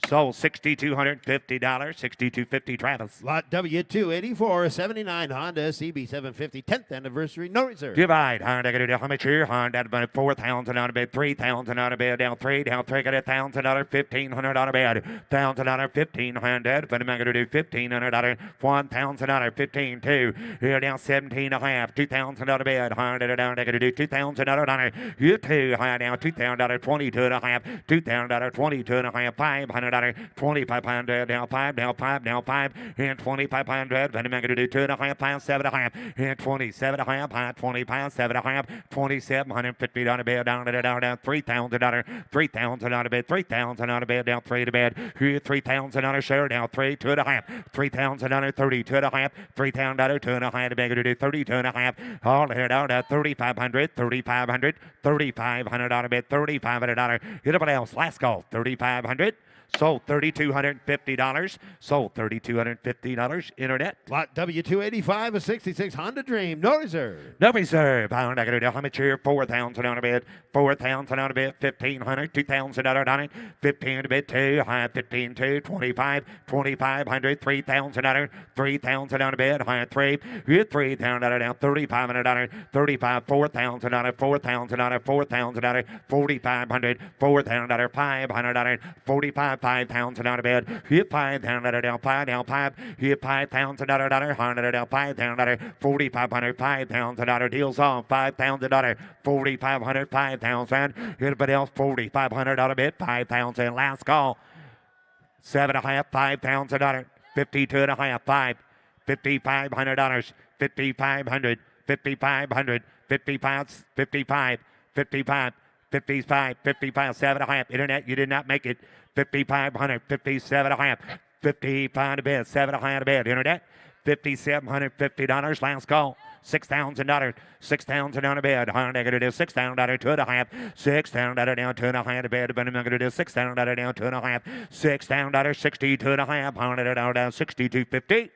Sold $6,250. $6,250 Travis. Lot W284 79 Honda CB750 10th anniversary, no reserve. Divide. Honda got it how much here? Honda about 4,000 on a bed, 3,000 on a bed, down 3, got $1,000, $1,500 on a bed, $1,000, $1,500, but I'm going to do $1,500, $1,000, 15, 2, here down 17 and a half, $2,000 on a bed, Honda down, I got to do $2,000, you 2, high down, $2,000, 22 and a half, $2,000, 22 and a half, $500, $2,500, now 5, now 5, now 5, and $2,500, then I'm going to do 2.5, 5, 7.5, and 27.5, high, 25, 7.5, $2,750 on a bed, down, $3,000, $3,000 on a bed, $3,000 on a bed, down 3 to bed, here $3,000 on a share, down 3, 2.5, $3,000 on a 32.5, $3,000, 2.5 to beg to do 32.5, all here down to $3,500, $3,500, $3,500 on a bed, $3,500. Anybody else? Last call, $3,500. Sold $3,250. Sold $3,250. Internet. Lot W285 a 66 Honda Dream, no reserve. No reserve. I'm not going to do how much here? 4,000 on a bed. 4,000 on a bed. 1,500. $2,000 on it. 15 a bed. 2. High 15. 2. 25. 2,500. $3,000. 3,000 on a bed. High 3. Hit $3,000 down. $3,500. 35. 4,000 on it. 4,000 on it. 4,000 on it. 4,500. $4,000. $500. 45. 5,000 on a bed. Hit $5,000 down 5 down 5. Hit $5,000 $100 down 5,000 $4,500 $5,000 deals on $5,000 $4,500 $5,000. Anybody else? $4,500 on a bed. $5,000 last call. 7.5 $5,000 $52.5 5 $5,500 $5,500 $5,500 $55 $55 $55 55 $55 7.5 internet. You did not make it. $5,500 $57.5 $55 a bed. 7.5 a bed internet. $5,750 last call. $6,000 $6,000 on a bed. Honda going to do $6,000 2.5 $6,000 down 2.5 a bed. But I'm going to do $6,000 down 2.5 $6,000 62.5 Honda down 62.50.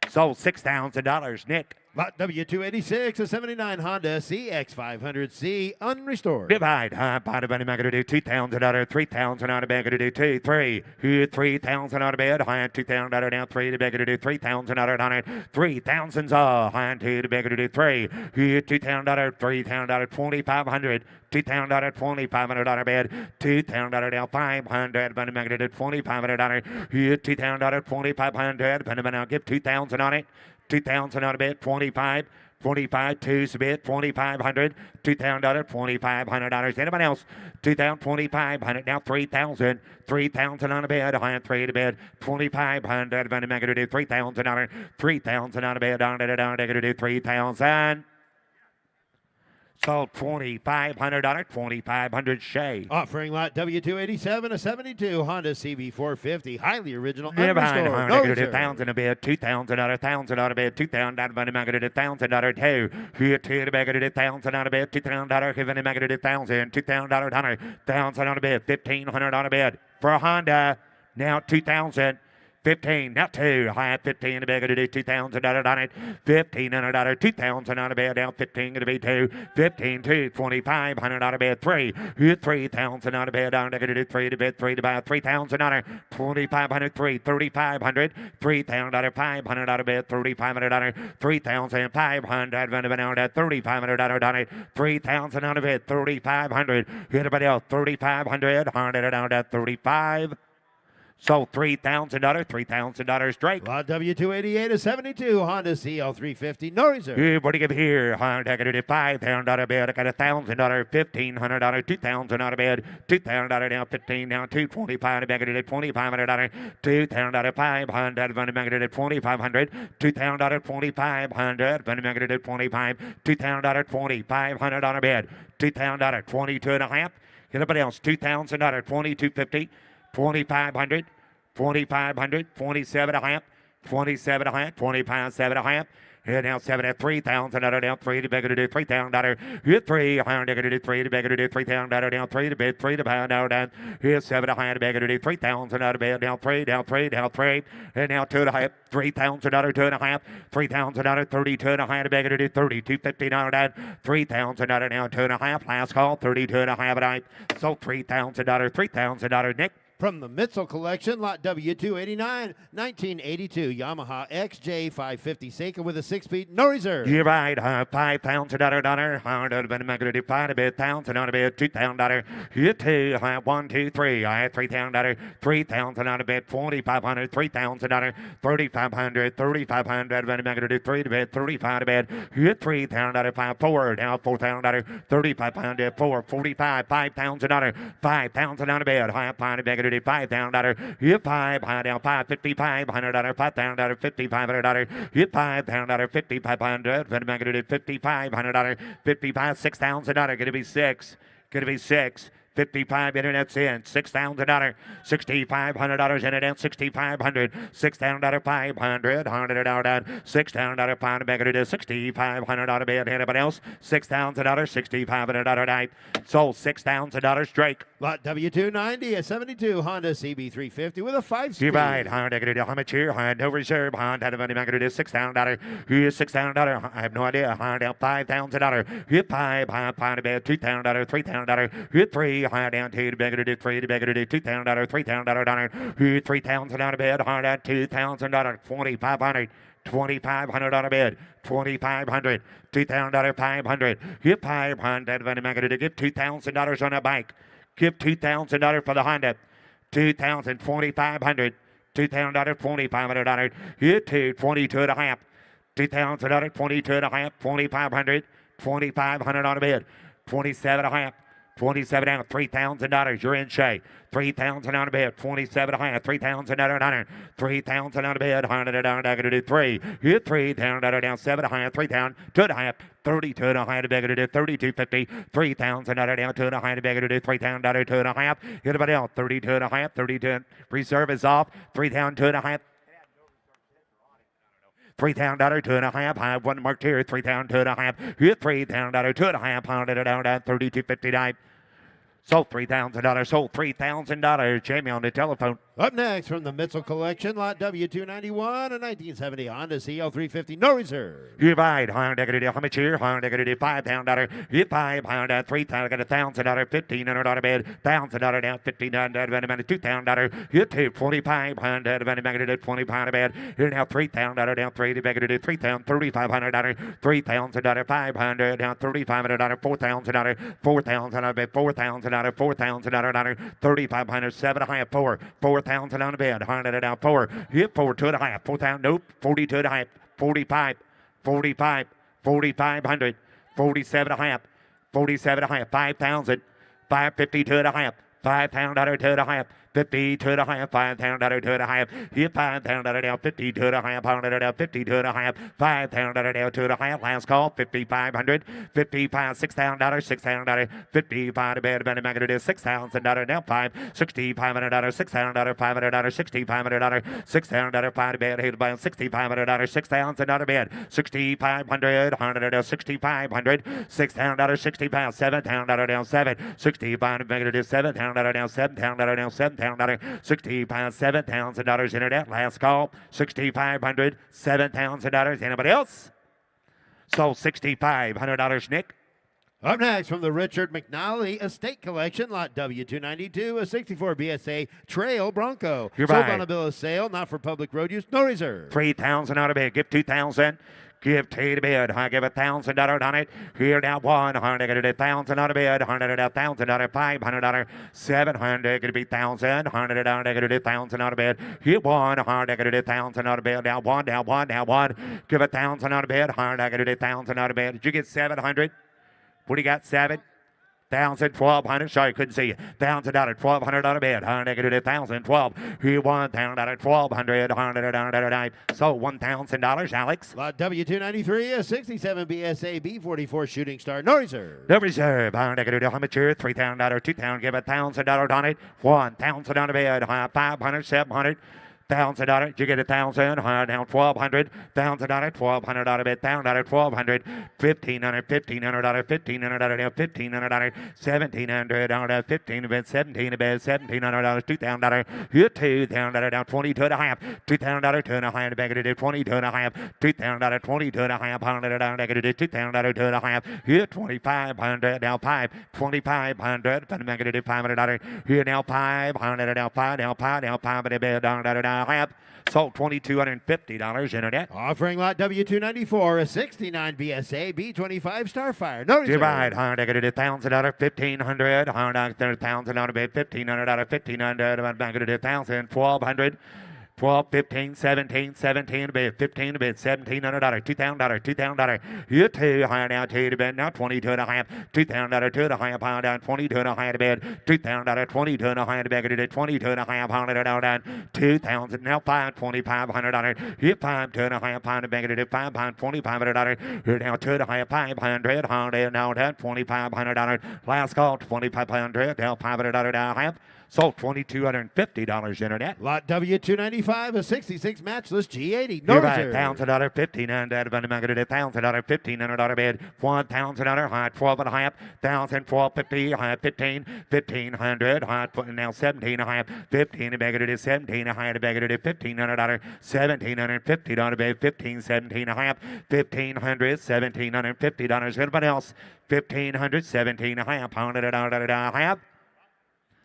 Sold $6,000. Nick. Lot W286 a 79 Honda CX500C unrestored. Divide. Body bunny, I'm going to do $2,000, $3,000 on a bed, going to do 2, 3. Here, $3,000 on a bed, high $2,000 down 3 to bed, going to do $3,000 on it. 3,000's off, high 2 to bed, going to do 3. Here, $2,000, $3,000, $2,500. $2,000, $2,500 on a bed. $2,000 down 500. But I'm going to do $2,500. Here, $2,000, $2,500. But I'm going to give $2,000 on it. $2,000 on a bed, 25, 25, 2's a bed, $2,500, $2,000, $2,500. Anybody else? $2,000, $2,500, now $3,000, $3,000 on a bed, high 3 to bed, $2,500, but I'm going to do $3,000, $3,000 on a bed, down to do $3,000. Sold $2,500, 2,500 Shay. Offering lot W287, a 72 Honda CB450, highly original, Never mind, unrestored, $100, no reserve. 1,000 a bid, $2,000, $1,000 bid, $2,000 money magnet, $1,000 two. Here to the magnet, $1,000 bid, $2,000 giving the magnet, $1,000, $2,000 hunter, $1,000 bid, $1,500 bid for a Honda. Now 2,000. 15, now 2, high at 15, the bid gonna do $2,000 on it, $1,500, 2,000 on the bid, down 15 gonna be 2, 15, 2, $2,500 on the bid, 3, 3,000 on the bid, down, they're gonna do 3 to bid, 3 to buy, $3,000, 2,500, 3, 3,500, $3,000, $500 on the bid, $3,500, $3,500, $3,500 on it, $3,000 on the bid, $3,500, anybody else, $3,500, $100 down at 35. Sold $3,000, $3,000 Drake. Lot W288, a 72 Honda CL350, no reserve. Good, what do you give here? Honda, I got a $5,000 bid. I got $1,000, $1,500, $2,000 bid. $2,000 down, 15 down, $225. I got it at $2,500, $2,000, $500. Van Magnet at $2,500, $2,000, $2,500. Van Magnet at $25, $2,000, $2,500 on a bid. $2,000, 22 and a half. Anybody else? $2,000, $2,250. 2,500, 2,500, 27 and a half, 27 and a half, 25, 7.5. And now 7 at $3,000 down 3 to bigger to do $3,000. Hit 3, higher to do 3 to bigger to do $3,000 down 3 to bid 3 to pound down. Hit 7 to higher to bigger to do $3,000 out of bed down 3, down 3, down 3. And now 2 to high $3,000 2 and a half, $3,000 32 and a high to bigger to do $3,250 down $3,000 now 2 and a half. Last call 32 and a half at night. So $3,000, $3,000 Nick. From the Mitchell collection, lot W289, 1982 Yamaha XJ550 Seiko with a 6-speed, no reserve. You're right, $5,000, $100, been a good $5 a bit, $1,000 a bit, $2,000, you 2, 1, 2, 3, I had $3,000, $3,000 a bit, $4,500, $3,000, $3,500, $3,500, been a good 3 to bit, $35 a bit, you 3,000, 5, 4, now $4,000, $3,500, 4, $45, $5,000, $5,000 a bit, high $5 a bit, $5,000, you 5, high down 555, $100, $5,000, $5,500, you $5,000, $5,500, then I'm going to do $5,500, $55, $6,000, going to be 6, going to be 6. 55 internet's in $6,000, $6,500 internet, $6,500, $6,000, $500, $100 $6,000 pound bag it is $6,500 bid. Anybody else? $6,000, $6,500 night. Sold $6,000 Drake. Lot W290, a 72 Honda CB350 with a 5-speed. You right, Honda, how much here? Honda, no reserve. Honda, money bag it is $6,000. Here's $6,000. I have no idea. Honda, $5,000. Hit 5, pound bed, $2,000, $3,000. Hit 3. High down 2 to beg it to 3 to beg it to $2,000, $3,000 $3,000 bid, hard at $2,000, $2,500, $2,500 on a bid, $2,500, $2,000, $500, give $500, Van Magnet to give $2,000 on a bike, give $2,000 for the Honda, $2,000, $2,500, $2,000, $2,500, hit 22 and a half, $2,000, 22 and a half, $2,500, $2,500 on a bid, 27 and a half. 27 down, $3,000. You're in, Shay. 3,000 on a bid. 27 and a half, $3,000. 3,000 on a bid. 100 down, I'm going to do 3. Hit 3 down, down 7 and a half, 3 down, 2 and a half, 32 and a half, I'm going to do 32.50. 3,000 down, 2 and a half, I'm going to do 3,000, 2 and a half. Anybody else? 32 and a half, 32. Reserve is off. 3 down, 2 and a half. $3,000, 2 and a half. I have one marked here. 3,000, 2 and a half. Hit $3,000, 2 and a half. Pounded it down, $32.59. Sold $3,000. Sold $3,000. Jamie on the telephone. Up next from the Mitchell collection, lot W291, a 1970 Honda CL350, no reserve. You right, Honda going to do how much here? Honda going to do $5,000. You $500, $3,000, got $1,000, $1,500 bid, $1,000 down, $1,500, $2,000. You $2,500, $2,500 bid. You're now $3,000 down, $3,000, $3,000, $3,500, $3,000, $500 down, $3,500, $4,000, $4,000 bid, $4,000, $4,000, $3,500, 7.5, 4,000 on the bed, 100 down 4, hit 4, 2 and a half, 4,000, nope, 42 and a half, 45, 45, 4,500, 47 and a half, 47 and a half, 5,000, 552 and a half, $5,000, 2 and a half, 52 and a half, $5,000 to the half. Hit $5,000 down, 52 and a half, $100 down, 52 and a half, $5,000 down to the half. Last call, 5,500, 55, $6,000, $6,000, 55 to bed, about a do $6,000 down, 5, $6,500, $6,000, $500, $6,500, $6,000, 5 to bed, hit by $6,500, $6,000 bed, $6,500, $100, $6,500, $6,000, 65, $7,000 down, 7, $6,500 to bed, $7,000 down, $7,000 down, $7,000, $65, $7,000 internet. Last call, $6,500, $7,000. Anybody else? So $6,500, Nick. Up next from the Richard McNally Estate Collection, lot W292, a 64 BSA Trail Bronco. You're Sold right. on a bill of sale, not for public road use, no reserve. 3,000 out of bid. Give 2,000. Give 2 to bid. I give $1,000 on it. Here now 100. Get it 1,000 out of bid. 100 $1,000 $500 700. Get it be 1,000. 100 out. Get it 1,000 out of bid. Hit 100. Get it 1,000 out of bid. Now 1. Now 1. Now 1. Give 1,000 out of bid. 100. Get it 1,000 out of bid. Did you get 700? What do you got? 7. 1,000, 1,200. Sorry, couldn't see you. $1,000, 1,200 out of bid. 100, 1,000, 12. Here, $1,000, 1,200, 100, so $1,000, Alex. Lot W293, a 67 BSA B44 Shooting Star, no reserve. No reserve. 100, how much here? $3,000, 2,000. Give $1,000 on it. 1,000 out of bid. 500, 700. $1,000. Did you get 1,000? Down 1,200. $1,000. 1,200 out of it. $1,000. 1,200. $1,500. $1,500. $1,500 down. $1,500. $1,700 down. 15 of it. 17 of it. $1,700. $2,000. Here $2,000 down. 22 and a half. $2,000. 2 and a half. Negative 22 and a half. $2,000. 22 and a half. $100 down. Negative $2,000. 2 and a half. Here 2,500 down 5. 2,500. Negative $500. Here now 500 down 5 down 5 down 5 and a bit down half. Sold $2,250 internet. Offering lot W294, a 69 BSA B25 Starfire, no reserve. Divide $100, $1,000, $1,500, $1,000 bid, $1,500, $1,500, back to $1,000, $1,200. 12, 15, 17, 17 to bid, 15 to bid, $1,700, $2,000, $2,000. You 2 higher now, 2 to bid, now 22 and a half, $2,000, 2 to higher, pound down, 22 and a higher to bid, $2,000, 22 and a higher to bid, 22 and a half, $100 down, 2,000, now 5, $2,500. You 5, 2 and a half, pound to bid, 5 pound, $2,500. You're now 2 to higher, 500, $100 now down, $2,500. Last call, $2,500, now $500 down half. Sold $2,250 internet. Lot W295, a 66 matchless G80, no reserve. $1,000, $1,500, $1,000, $1,500 bid, $1,000 high, 12 and a half, 1,000, 1250, high 15, 1,500, high now 17 and a half, 15 bigger to 17 a high to bigger to $1,500, $1,750 bid, 15, 17 and a half, $1,500, $1,750. Anybody else? $1,500, 17 and a half, $100 a half.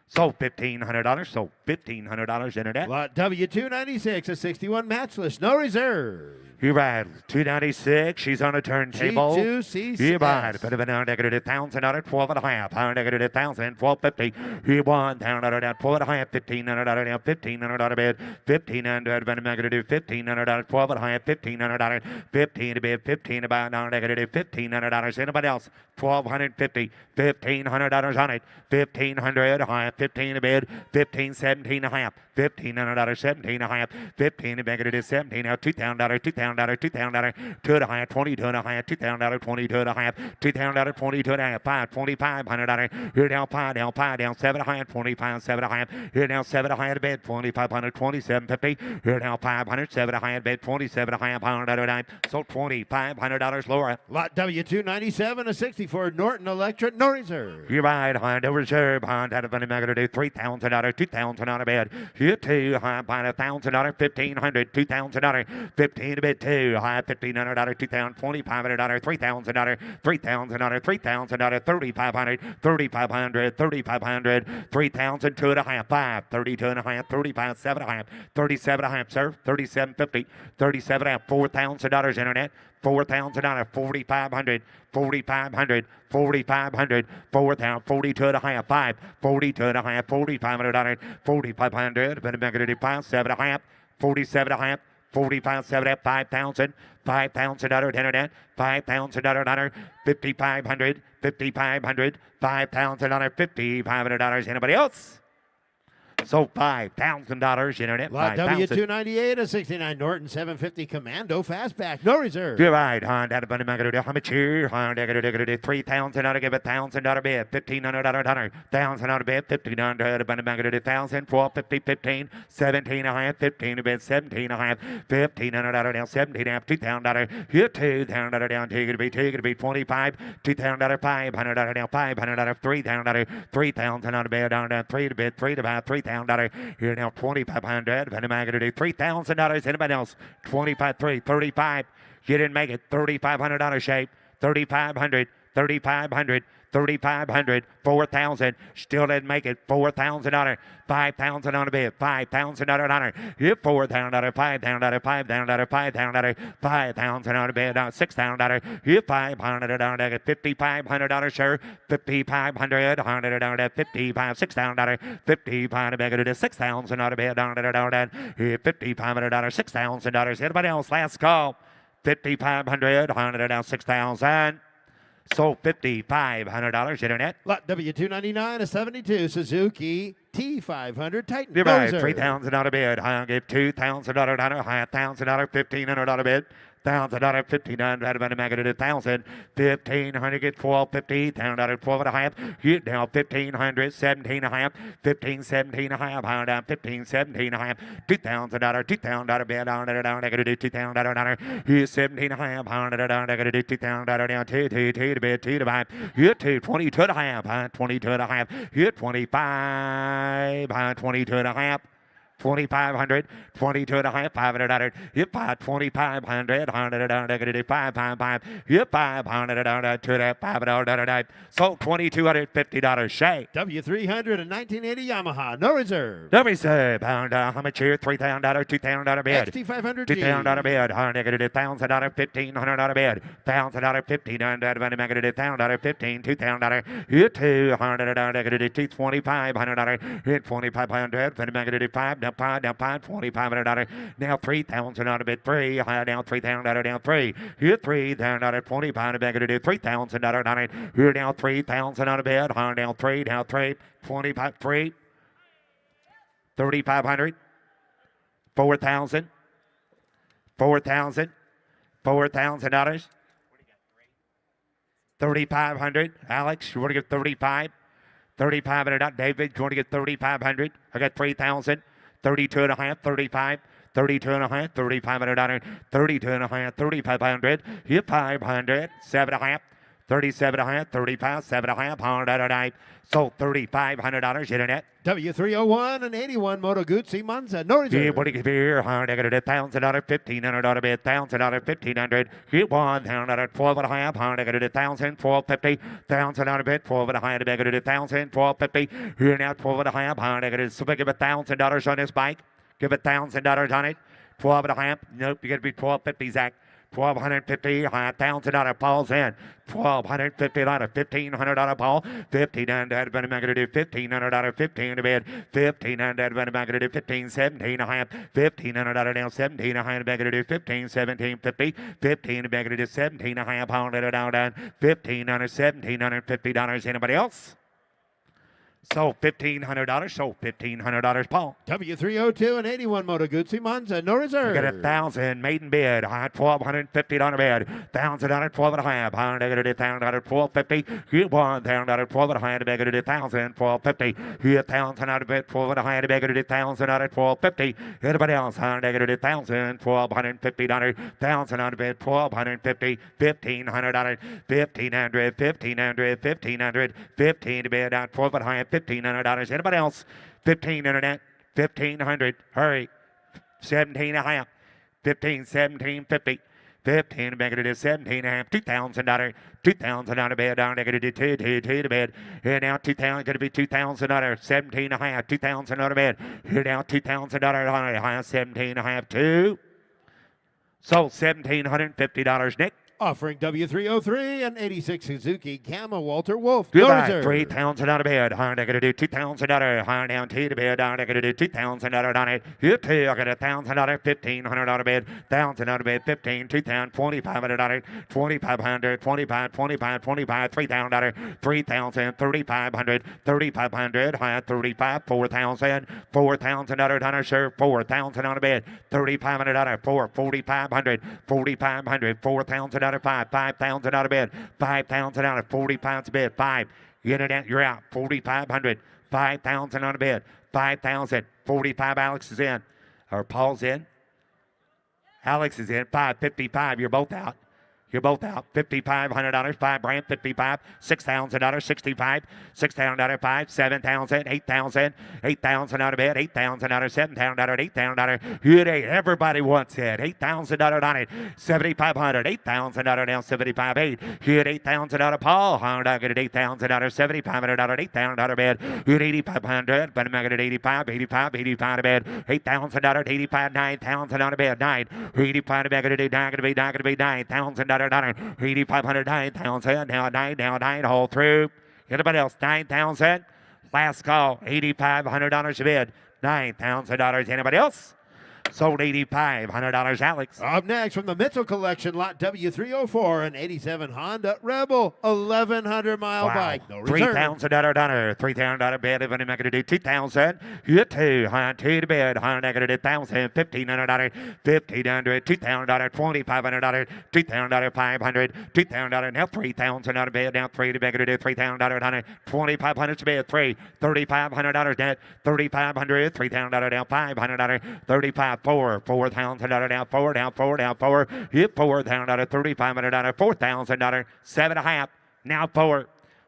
Sold $1,500. Sold $1,500 internet. Lot W296, a 61 matchless, no reserve. You're right. 296. She's on a turntable. G2CCS. You're right. But if an negative $1,000, 12 and a half. Negative 1,000, 1250. You $1,000 down, 12 and a half. $1,500 down, $1,500 bid. 1,500 but a negative 1,500, 12 and a half. $1,500. 15 to bid. 15 about now negative $1,500. Anybody else? $1,250. $1,500 on it. 1,500 high. 15 to bid. 15, 17 and a half. $1,500, 17 and a half. 15 to bid. It is 17 now. $2,000, $2,000, $2,000. 2 and a half. 22 and a half. $2,000, 22 and a half. $2,000, 22 and a half. 5, $2,500. Here down 5 down 5 down 7 and a half. 25, 7 and a half. Here down 7 and a half to bid. 2,500, 27.50. Here down 500, 7 and a half bid. 27 and a half. $100. So $2,500 lower. Lot W297, a 64 Norton Electra, no reserve. You're right, no reserve. Honda to $3,000, $2,000 on a bed. Here two, high by $1,000, $1,500, $2,000, 15 to bid 2, high $1,500, 2,000, $2,500, $3,000, $3,000, $3,000, $3,500, $3,500, $3,500, 3,000, 2 and a half, 5, 32 and a half, 35, 7 and a half, 37 and a half, sir, 37.50, 37 and a half, $4,000 internet. $4,000, 4,500, 4,500, 4,500, 4,000, 42 and a half, 5, 42 and a half, $4,500, 4,500, but a negative 5, 7 and a half, 47 and a half, 45, 7 and a half, 5,000, $5,000 internet, $5,000, 5,500, 5,500, $5,000, $5,500. Anybody else? So $5,000 internet. Lot 5,000. W298, a 69 Norton 750 Commando Fastback. No reserve. You're right, Honda, the bunny maggot, how much here? Honda, $3,000, give a $1,000 bid, $1,500, $1,000 bid, $1,500, the bunny maggot, $1,000, $1,250, $15, $17.5, $15 bid, $17.5, $1,500 down, $17.5, $2,000, here $2,000 down, $2 to be $25, $2,000, $500 down, $500, $3,000, $3,000 bid, down, $3 to bid, $3 to buy, $3,000, here now $2,500, bunny maggot, $3,000, anybody else? 25, 3, 35. You didn't make it. $3,500 shape. 3,500. 3,500. 3,500. 4,000. Still didn't make it. $4,000. 5,000 on a bid. $5,000 honor. You $4,000. $5,000. $5,000. $5,000. 5,000 on a bid. $6,000. You $500 on a $5,500 share. $5,500. $100. $55. $6,000. $5,500. $6,000 on a bid. $5,500. $6,000. Anybody else? Last call. $5,500. $100. 6,000. So $5,500 internet. Lot W299, a 72 Suzuki T500 Titan. You're No right. reserve. $3,000 bid. I'll give $2,000 honor. $1,000. $1,500 bid. $1,000, $1,500, about a maggot at $1,000, $1,500, get $1,250, $1,000, $12.5, get now $1,500, $17.5, $15, $17.5, $100, $15, $17.5, $2,000, $2,000 bid, $100, I gotta do $2,000, here's $17.5, $100, I gotta do $2,000, down $2 to bid, $2 to buy, here $2, $22.5, $22.5, here $25, $22.5. 2,500, 22.5, $500, hip $2,500, 100, $555, hip $500, $500, so $2,250 shake. W300 and 1980 Yamaha, no reserve. Let me say, pound, how much here? $3,000, $2,000 bid. XT500G. $2,000 bid, $100, $1,000, $1,500 bid, $1,000, $1,500, $1,000, $15, $2,000, hit $200, $2,500, hit $2,500, $5, down $2,500, now $3,000 bid, $3, down $3,000, down $3, here $3,000, $2,500, $3,000, here now $3,000 bid, down $3, down $3, 25, $3, 3,500, 4,000, 4,000, $4,000, 3,500. Alex, you want to get 35? 3,500. David, you want to get 3,500? I got 3,000. 32.5, 35, 32.5, $3,500, 32.5, 3,500, here 500, 7.5, 37.5, 35, 7.5, $100, so $3,500 internet. W301 and 81 Moto Guzzi Monza, no reserve. Yeah, what do you get here? $1,000, $1,500 bid, $1,000, $1,500, here $1,000, 12.5, $100, $1,000, $1,250, $1,000 bid, 12.5, $1,000, $1,250, here now $12.5, $100, so we give $1,000 on this bike, give $1,000 on it, 12.5, nope, you got to be $1,250, Zach. $1,250, $1,000 falls in. $1,250, $1,500 ball. $1,500, but I'm going to do $1,500, $15 to bid. $1,500, but I'm going to do $15, $17.5. $1,500 down, $17.5. I'm going to do $15, $17.50. $15, I'm going to do $17.5. $100 down, $1,500, $1,750. Anybody else? So $1,500, so $1,500, Paul. W302 and 81 Moto Guzzi Monza, no reserve. I got 1,000 maiden bid, $1,250 bid, $1,000, 12.5, $1,000, 1,250, here $1,000, 12.5, $1,000, 1,250, here $1,000 bid, 12.5, $1,000, 1,250. Anybody else? $1,000, 1,250, $1,000 bid, 1,250, $1,500, $1,500, $1,500, $1,500, $15 bid, 12.5. $1,500. Anybody else? 15 internet. 1,500. Hurry. 17.5. 15, 17, 50. 15, make it is 17.5. $2,000. $2,000 bid down. They're going to do two to bid. Here now, 2,000 going to be $2,000. 17.5. $2,000 bid. Here now, $2,000 on it. 17.5. 2. So $1,750. Nick. Offering W303 and 86 Suzuki Gamma Walter Wolf. No Goodbye. reserve. 3,000 out of bed. Higher they're gonna do 2,000 out. Higher down to the bed. Down they're gonna do 2,000 out on it. Hit two. I got 1,000 out. 1,500 out of bed. 1,000 out of bed. 15. 2,000. 2,500 out. 2,500. 25. 25. 25. 3,000 out. 3,000. 3,500. 3,500. High 35. 4,000. 4,000 out of sir. 4,000 out of bed. 3,500 out. 4. 4,500. 4,500. 4,000 out of 5. 5,000 out of bed. 5,000 out of 40 pounds of bed. 5. You're out. 4,500. 5,000 on the bed. 5,000. 45. Alex is in. Or Paul's in. Alex is in. 555. You're both out. You're both out. $5,500. 5 brand. 55. $6,000. 65. $6,000. 5. 7,000. 8,000. 8,000 out of bed. 8,000 out of 7,000. 8,000. Good 8. Everybody wants it. $8,000 on it. 7,500. 8,000 out of down. 75. 8. Good 8,000 out of Paul. I get it. 8,000 out of 7,500 out of 8,000 out of bed. Good 8,500. But I'm going to get 85. 85. 85 out of bed. 8,000 out of 85. 9,000 out of bed. 9. 85 out of bed. Going to be 9,000 out. 8,500, 9,000, now 9, all through. Anybody else? 9,000. Last call, $8,500 a bid. $9,000. Anybody else? Sold $8,500, Alex. Up next from the Mitchell Collection, lot W304, an 87 Honda Rebel, 1,100-mile bike. No reserve. $3,000 donor, $3,000 bid. If I'm going to do 2,000, you two, $2 to bid, $100 to 1,000, $1,500, $1,500, $2,000, $2,500, $2,000, $500, $2,000. Now $3,000 bid. Now 3 to bid, $3,000 donor, $2,500 to bid. 3, $3,500 net, $3,500, $3,000 down, $500, $35. 4, $4,000 down, 4 down, 4 down, 4. Hit 4 down, $3,500, $4,000, 7.5. Now 4,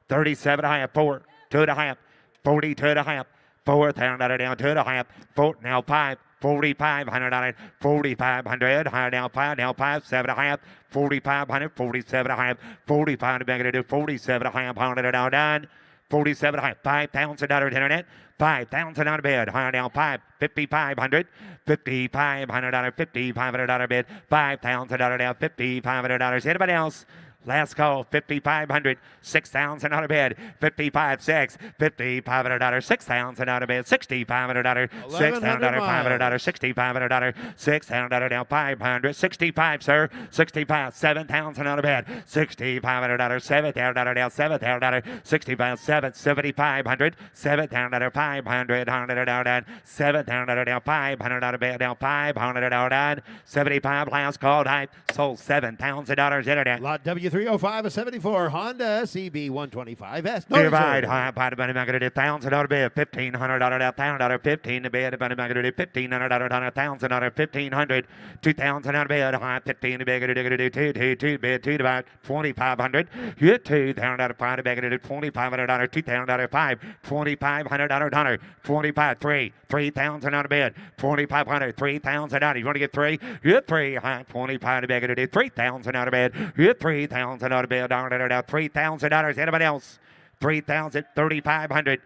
37.5, 4, 2.5, 42.5, $4,000 down, 2.5, 4. Now 5. $4,500, $4,500, higher down 5, now 5, 7.5, $4,500, $47.5, $4,500, going to do $47.5, down, done. $47.5, $5,000 internet, $5,000 on bid, higher down 5, $5,500, $5,500, $5,500 bid, $5,000 down, $5,500. Anybody else? Last call, $5,500, $6,000 out of bed, $55,600, $5,500, $6,000 out of bed, $6,500, $6,500, $6,500, $6,000 down, $500, $65, sir, $65, $7,000 out of bed, $6,500, $7,000 down, $7,000, $65, $7,500, $7,000, $500, $100 down, $7,000 down, $500 out of bed, down, $500 down, $75, last call, type, sold $7,000 internet. Lot W305, a 74 Honda CB 125S. No Divide, reserve. high, part of money, going to do $1,000 bid, $1,500, $1,000, 15 to bid, money, going to do $1,500, $1,000, $1,500, $2,000 out of bid, high, 15 to bid, going to do 2 bid, 2 divide, $2,500, hit $2,000 out of 5 to bid, going to do $2,500, $2,000 out of 5, $2,500, 25, 3, $3,000 out of bid, $2,500, $3,000 out. You want to get 3? Hit 3, high, 25 to bid, going to do $3,000 out of bid, hit 3,000 out of bid, $3,000. Anybody else? 3,000, 3,500,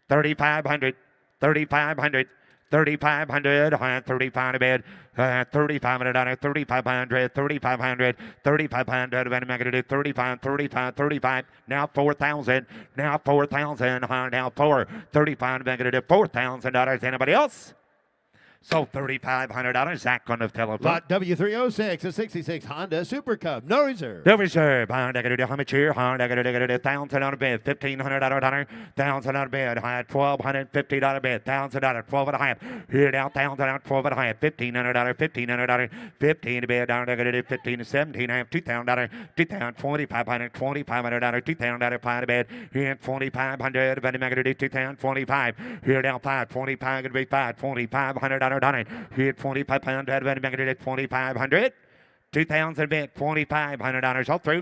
3,500, 3,500, 3,500, 35 to bid, 3,500, 3,500, 3,500, 3,500, I'm going to do 35, 35, 35, now 4,000, now 4,000, now 4, 35, I'm going to do $4,000. Anybody else? So $3,500, Zach on the telephone. Lot W306, a 66 Honda Super Cub. No reserve. No reserve. How much here? How much? 1,000 on a bed. $1,500. 1,000 on a bed. $1,250 bed. $1,000. 12 and a half. Here down. 1,000 12 and a half. $1,500. $1,500. 15 to bed. Down. 15 to 17 and a half. $2,000. 2,000. $2,500. $2,500. $2,000. 5 to bed. Here $2,500. But I'm going to do 2,000. 25. Here down 5. 25 going to be 5. $2,500. Here $2,500. But I'm going to do 2,500. 2,000 bid, $2,500 all through.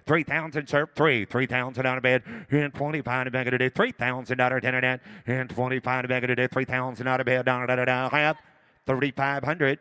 3,000 sir, 3,000 on a bed, and 25 to beg to do $3,000 internet, and 25 to beg to do $3,000 on a bed, have 3,500,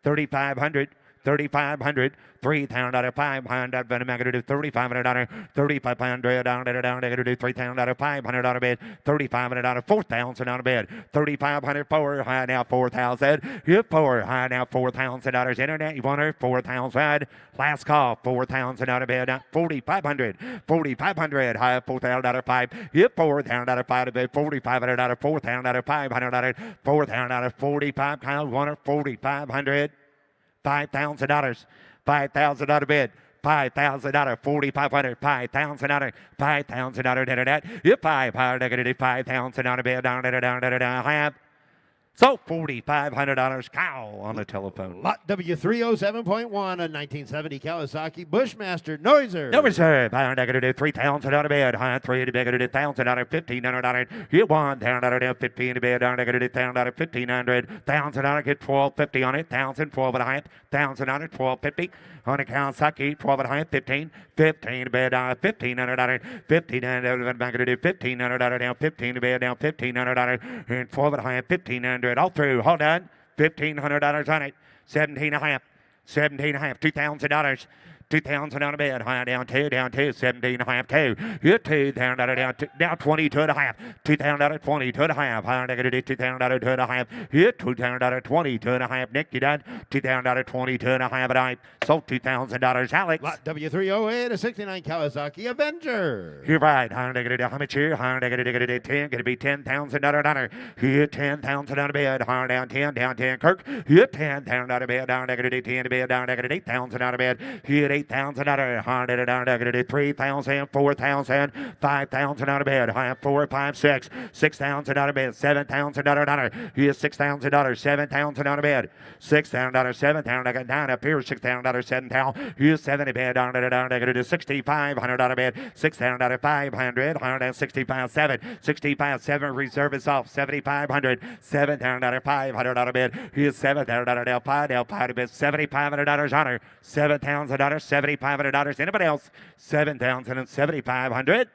3,500, $3,500, $3,500, then I'm going to do $3,500, $3,500, down, to do $3,500 bid, $3,500, $4,000 bid, $3,500 for high now $4,000, yep, for high now $4,000, internet, you want her $4,000, last call $4,000 bid, $4,500, $4,500, high $4,000 five, yep, $4,000 five bid, $4,500, $4,500, $4,000, 45, Kyle Warner, $4,500, $5,000, $5,000 bid, $5,000, $4,500, $5,000, $5,000 internet. Yep, $5,000 bid, down, have. So $4,500 cow on the telephone. Lot W307.1, a 1970 Kawasaki Bushmaster Noiser. No reserve. $3,000 bid. High three to big $1,000, $1,500. You $1,000, $15 bid. $1,000, $1,500. $1,000 get $1,250 on it. $1,000, $12.5. $1,000, $1,250 on a Kawasaki. $12.5, $15. $15 bid. $1,500. $1,500 back to do $1,500 down. $15 bid down. $1,500 and $12.5. $1,500 all through. Hold on. $1,500 on it. $17.5. $17.5. $2,000. $2,000 on a bid. High down two, 17.5 two. You $2,000 down two, now 22.5. $2,000 22.5. High negative $2,000 2.5. You $2,000 22.5. Nick, you done? $2,000 22.5 and I sold $2,000. Alex. Lot W308, a 69 Kawasaki Avenger. You're right. High negative how much here? High negative 10. Gonna be $10,000. You $10,000 on a bid. High down 10. Kirk. You $10,000 bid. Down negative 10 bid. Down negative $8,000 on a bid. You $8,000, $100 down, $3,000, $4,000, $5,000 out of bed, high 4, 5, 6, $6,000 out of bed, $7,000, here's $6,000, $7,000 out of bed, $6,000, $7,000, I got down up here, $6,000, $7,000, here's 70 bed, down, $6,500 out of bed, $6,000, $500, $165, 7, 65, 7, reserve is off, $7,500, $7,000, $500 out of bed, here's $7,000, now 5 to bed, $7,500 on her, $7,000, $7,500. Anybody else? $7,7,500.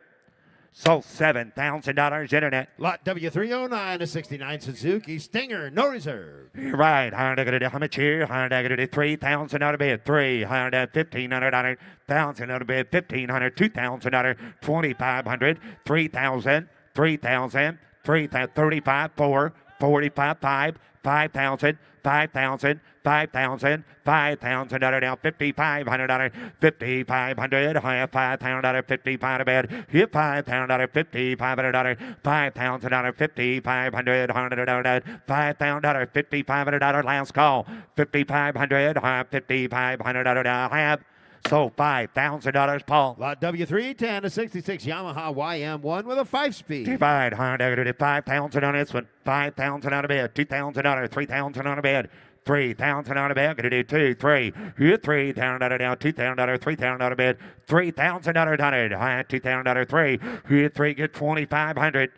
So $7,000 internet. Lot W309, a 69 Suzuki Stinger, no reserve. You're right. How much here? $3,000 out of bed. $1,500. $1,000 out of bed. $1,500. $2,000. $2,500. $3,000. $3,000. $35. $4. $45. $5. $5,000. $5,000. $5,000, $5,000 down, $5,500, $5,500, high $5,000, $55 bed, here $5,000, $5,500, $5,000, $5,500, $100, $5,000, $5,500 last call, $5,500, high $5,500 down, have. So $5,000, Paul. Lot W310, a 66 Yamaha YM1 with a 5-speed. Divide, $5,000 on this one, $5,000 out of bed, $2,000, $3,000 on a bed. $3,000 out of bed. Gonna do 2, 3. You $3,000 down, $2,000, $3,000 out of bed. $3,000 on it. High $2,000, 3. You 3 get $2,500.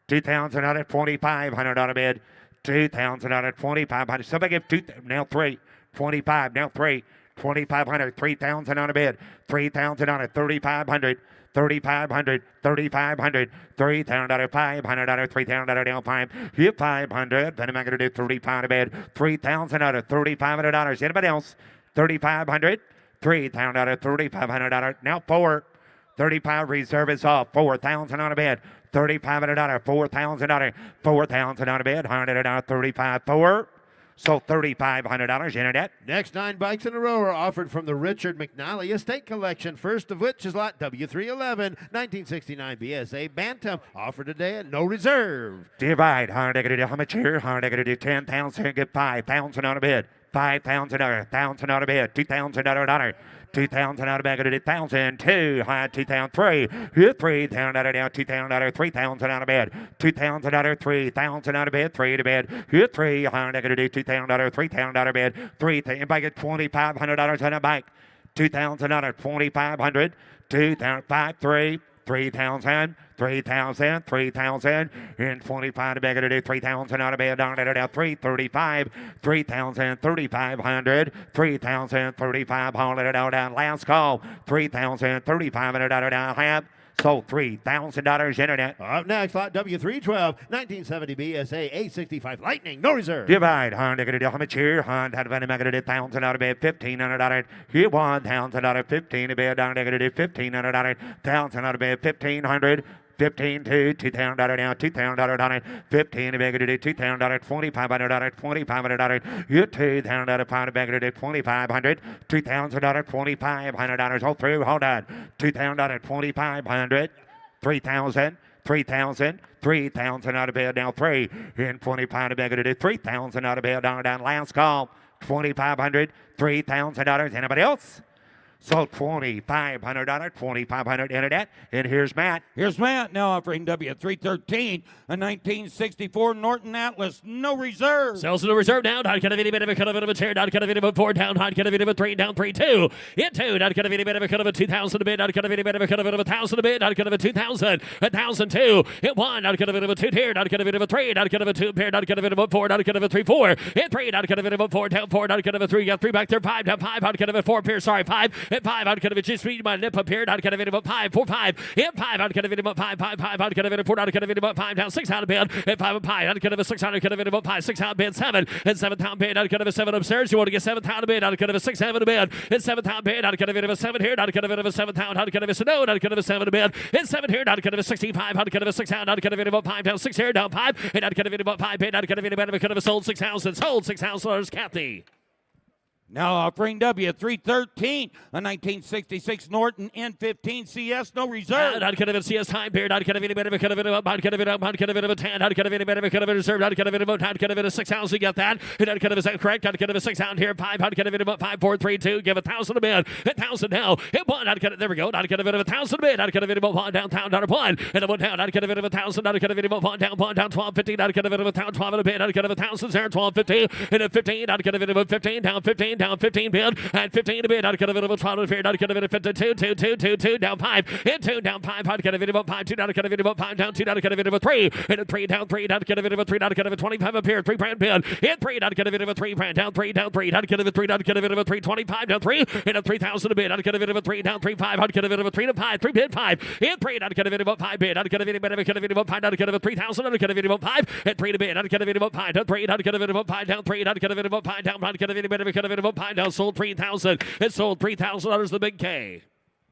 $2,000 out of $2,500 out of bed. $2,000 out of $2,500. Somebody give 2 now 3. 25 now 3. $2,500. $3,000 on a bed. $3,000 on it. $3,500. $3,500, $3,500, $3,000, $500, $3,000 down 5, here $500, then I'm going to do 35 to bed, $3,000, $3,500. Anybody else? $3,500, $3,000, $3,500. Now 4, 35 reserve is off. $4,000 on a bed, $3,500, $4,000, $4,000 on a bed, $100, $35, 4. So $3,500 internet. Next 9 bikes in a row are offered from the Richard McNally Estate Collection. First of which is lot W311, 1969 BSA Bantam, offered today at no reserve. Divide. How much here? How do 10,000? Get 5,000 on a bid. $5,000, $1,000 on a bid. $2,000. $2,000 out of bag of $1,000, 2, high 2,003, here $3,000 out of down, $2,000, $3,000 out of bed, $2,000 out of $3,000 out of bed, 3 to bed, here 3, high negative $2,000, $3,000 out of bed, 3, anybody get $2,500 on a bike, $2,000 out of $2,500, 2,000, 5, 3, 3,000, 3,000, 3,000, and 25 to beg it to do 3,000 out of bed, down at 335, 3,000, 3,500, 3,000, 3,500 out down. Last call, 3,000, 3,500 out down. Have. Sold $3,000 internet. Up next, lot W312, 1970 BSA A65 Lightning, no reserve. Divide, Honda, get a helmet cheer, Honda, had a $1,000 bid, $1,500. Hit $1,000, 15 a bid, down, negative $1,500, $1,000 bid, $1,500. 15 to $2,000 now, $2,000 on it, 15 a bag of it, $2,000, $2,500, $2,500, you $2,000 pound a bag of it, $2,500, $2,000, $2,500 all through, hold on, $2,000, $2,500, $3,000, $3,000 out of bed now, 3 in 20 pound a bag of it, $3,000 out of bed down, last call, $2,500, $3,000, anybody else? So $2,500 internet. And here's Matt. Here's Matt now offering W313, a 1964 Norton Atlas, no reserve. Sells no reserve down. Not kind of any bit of a cut of a chair. Not kind of any bit of a 4 down. Not kind of any bit of a 3 down. 3 2. Hit 2. Not kind of any bit of a cut of a 2,000 a bid. Not kind of any bit of a cut of a 1,000 a bid. Not kind of a 2,000. 1,002. Hit 1. Not kind of a 2 here. Not kind of a 3. Not kind of a 2 pair. Not kind of a 4. Not kind of a 3 4. Hit 3. Not kind of a 4 down 4. Not kind of a 3. Got 3 back there. 5 down 5. Not kind of a 4 pair. Sorry 5. Hit 5. Not kind of a just read my lip up here. Not kind of about 5 4 5. Hit 5. Not kind of about 5 5 5. Not kind of 4. Not kind of about 5 down 6 out of bed. Hit 5 up high. Not kind of a 6 out of about 5 6 out of bed 7. And 7th down bed. Not kind of a 7 upstairs. You want to get 7th out of bed. Not kind of a 6 7 to bed. And 7th down bed. Not kind of a 7 here. Not kind of a 7th down. Not kind of a no. Not kind of a 7 to bed. And 7 here. Not kind of a 65. Not kind of a 6 out. Not kind of about 5 down 6 here. Down 5. And not kind of about 5 bed. Not kind of about kind of a sold 6,000. Sold $6,000. Kathy. Now offering W313, a 1966 Norton N15 CS, no reserve. Not kind of a CS time period. Not kind of any bit of a kind of it up. Not kind of it up. Not kind of it of a 10. Not kind of any bit of a kind of it reserve. Not kind of it about. Not kind of it a 6,000. Get that. Not kind of is that correct? Not kind of a 6 down here. 5. Not kind of it about 5 4 3 2. Give 1,000 a bid. 1,000 now. Hit 1. Not kind of there we go. Not kind of it of 1,000 a bid. Not kind of it about 1 downtown. Not 1 and a 1 down. Not kind of it of 1,000. Not kind of it about 1 down 12 50. Not kind of it of 12 and a bid. Not kind of 1,000 there 12 50 and a 15. Not kind of it about 15 down 15 bid. And 15 to bid, not kind of a 12 here, not kind of a 52, 2, 2, 2, 2, down 5, and 2, down 5, not kind of about 5, 2, not kind of about 5, down 2, not kind of about 3, and a 3, down 3, not kind of about 3, not kind of a 25 up here, 3 brand bid, and 3, not kind of about 3 brand, down 3, not kind of a 3, not kind of about 3, 25, down 3, and a 3,000 a bid, not kind of about 3, down 3, 5, not kind of about 3 to 5, 3 bid 5, and 3, not kind of about 5 bid, not kind of about 5, not kind of a 3,000, not kind of about 5, and 3 to bid, not kind of about 5, down 3, not kind of about 5, down 3, not kind of about 5, down, not kind of about 5, down, sold 3,000, it sold $3,000 the big K.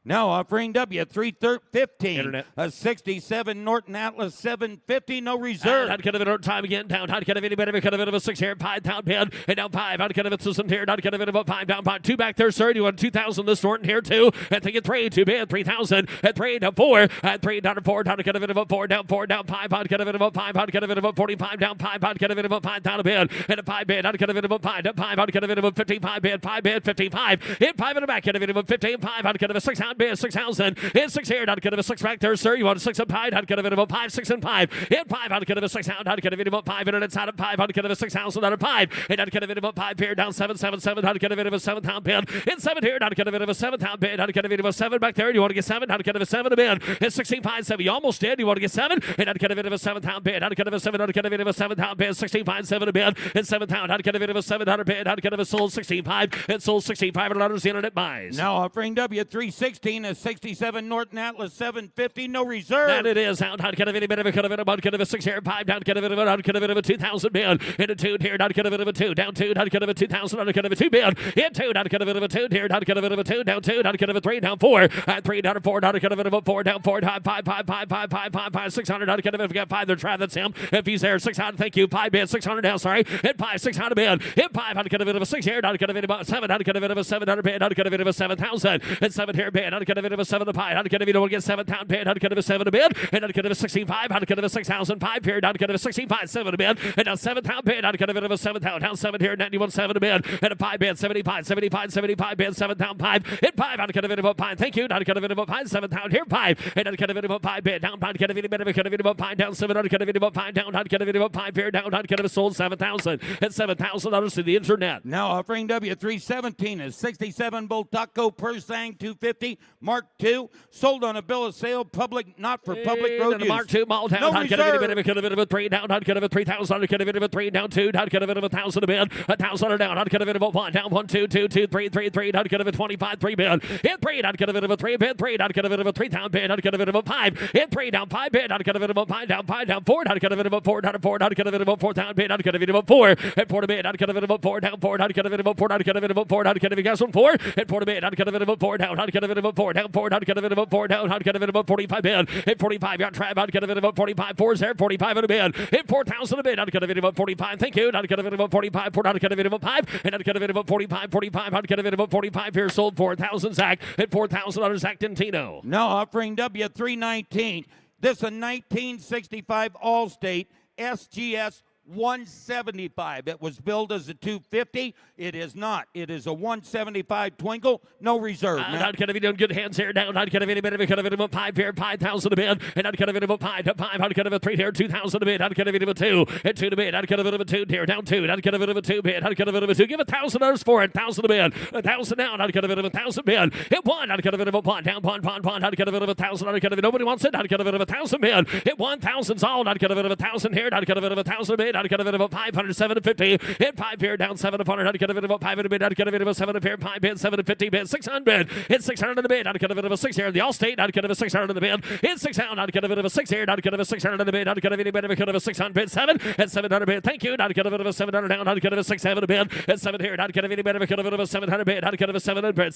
Now offering W315, Internet. a 67 Norton Atlas 750, no reserve. Not kind of an time again down. Not kind of any better. Kind of a 6 here. 5 down bid. And down 5. Not kind of a system here. Not kind of about 5 down 5. 2 back there, sir. You want 2,000 this Norton here too. And take it 3. 2 bid. 3,000. And 3 down 4. And 3 down to 4. Not kind of about 4 down 4 down 5. Not kind of about 5. Not kind of about 45 down 5. Not kind of about 5 down a bid. And a 5 bid. Not kind of about 5 down 5. Not kind of about 55 bid. 5 bid. 55. Hit 5 in the back. Kind of about 15. 5. Not kind of a 6 out bid. 6,000. Hit 6 here. Not kind of a 6 back there, sir. You want a 6 up high. Not kind of about 5, 6 and 5. Hit 5. Not kind of a 6 out. Not kind of about 5. And it's out of 5. Not kind of a 6,000 out of 5. And not kind of about 5 here. Down 7, 7, 7. Not kind of a 7 pound bid. Hit 7 here. Not kind of a 7 pound bid. Not kind of a 7 back there. You want to get 7. Not kind of a 7 a bid. Hit 16, 5, 7. You almost did. You want to get 7. And not kind of a 7 pound bid. Not kind of a 7. Not kind of a 7 pound bid. 16, 5, 7 a bid. And 7 pound. Not kind of a 700 bid. Not kind of a sold 16, 5. It sold 16, 500 the internet buys. Now offering W316, a 67 Norton Atlas 750, no reserve. That it is. Out. Not kind of any bit of a kind of about kind of a 6 here. 5 down. Kind of a 2,000 bid. And a 2 here. Not kind of a 2 down 2. Not kind of a 2,000. Not kind of a 2 bid. Hit 2. Not kind of a 2 here. Not kind of a 2 down 2. Not kind of a 3 down 4. 3 down 4. Not kind of a 4 down 4. 5 5 5 5 5 5 5 5 600. Not kind of a 5 there. Try that's him. If he's there, 600. Thank you. 5 bid. 600 now. Sorry. Hit 5 600 bid. Hit 5. Not kind of a 6 here. Not kind of about 7. Not kind of a 700 bid. Not kind of a 7,000. And 7 here bid. Not kind of a 7 to 5. Not kind of you get 7 pound bid. Not kind of a 7 to bid. And not kind of a 16,5. Not kind of a 6,005 here. Not kind of a 16,5 7 to bid. And now 7 pound bid. Not kind of a 7 pound. Down 7 here. 91 7 to bid. And a 5 bid. 75 75 75 bid. 7 down 5. Hit 5. Not kind of about 5. Thank you. Not kind of about 5. 7 pound here. 5. And not kind of about 5 bid. Down 5. Kind of about 5 down 7. Not kind of about 5 down. Not kind of about 5 here. Down. Not kind of sold 7,000. And $7,000 to the internet. Now offering W317 is 67 Bultaco Persang 250, Mark II, sold on a bill of sale, public, not for public road use. Mark II, mall down. No I'd get a reserve. bit of a 3 down. I'd get a 3,000. I'd get a bit of a 3 down 2. I'd get a bit of 1,000 a bid. 1,000 down. I'd get a bit of a 1 down 1 2 2 2 3 3 3. I'd get a bit of 25 3 bid. Hit 3. I'd get a bit of a 3 bid 3. I'd get a bit of a 3 down bid. I'd get a bit of a 5. Hit 3 down 5 bid. I'd get a bit of a 5 down 4. I'd get a bit of a 4 down 4. I'd get a bit of a 4 down bid. I'd get a bit of a 4. Hit 4 to bid. I'd get a bit of a 4 down 4. I'd get a bit of a 4. I'd get a bit of a 4. I'd get a bit of a 4. Hit 4 to bid. I'd get a bit of a 4 down. I'd get a bit of a 4 down 4. I'd get a bit of a 4 down. I'd get a bit of a 45 bid. Hit 45 yard trap. I'd get a bit of a 45 4 there. 45 in a bid. Hit 4,000 a bid. I'd get a bit of a 45. Thank you. I'd get a bit of a 45 4. I'd get a bit of a 5. And I'd get a bit of a 45 45. I'd get a bit of a 45 here. Sold 4,000 Zach. Hit 4,000 on Zach Dentino. Now offering W319. This is a 1965 Allstate SGS 175. It was billed as a 250. It is not. It is a 175 Twinkle. No reserve. I'd get a bit of good hands here down. I'd get a bit of a 5 here. 5,000 a bid. And I'd get a bit of a 5 to 5. I'd get a bit of a 3 here. 2,000 a bid. I'd get a bit of a 2. At 2 to bid. I'd get a bit of a 2 here. Down 2. I'd get a bit of a 2 bid. I'd get a bit of a 2. Give $1,000 for it. 1,000 a bid. 1,000 down. I'd get a bit of 1,000 bid. Hit 1. I'd get a bit of a 1. Down 1. I'd get a bit of 1,000. I'd get a bit. Nobody wants it. I'd get a bit of 1,000 bid. Hit 1,000's all. I'd get a bit of 1,000 here. I'd get a bit of 1,000 bid. I'd get a bit of a 500. 750. Hit 5 here. Down 7 upon it. I'd get a bit of a 5 in a bid. I'd get a bit of a 7 here. 5 bid. 750 bid. 600. Hit 600 in the bid. I'd get a bit of a 6 here in the Allstate. I'd get a bit of a 600 in the bid. Hit 600. I'd get a bit of a 6 here. I'd get a bit of a 600 in the bid. I'd get a bit of a 600 bid. 7 at 700 bid. Thank you. I'd get a bit of a 700 down. I'd get a 6 7 a bid. At 7 here. I'd get a bit of a 700 bid. I'd get a 700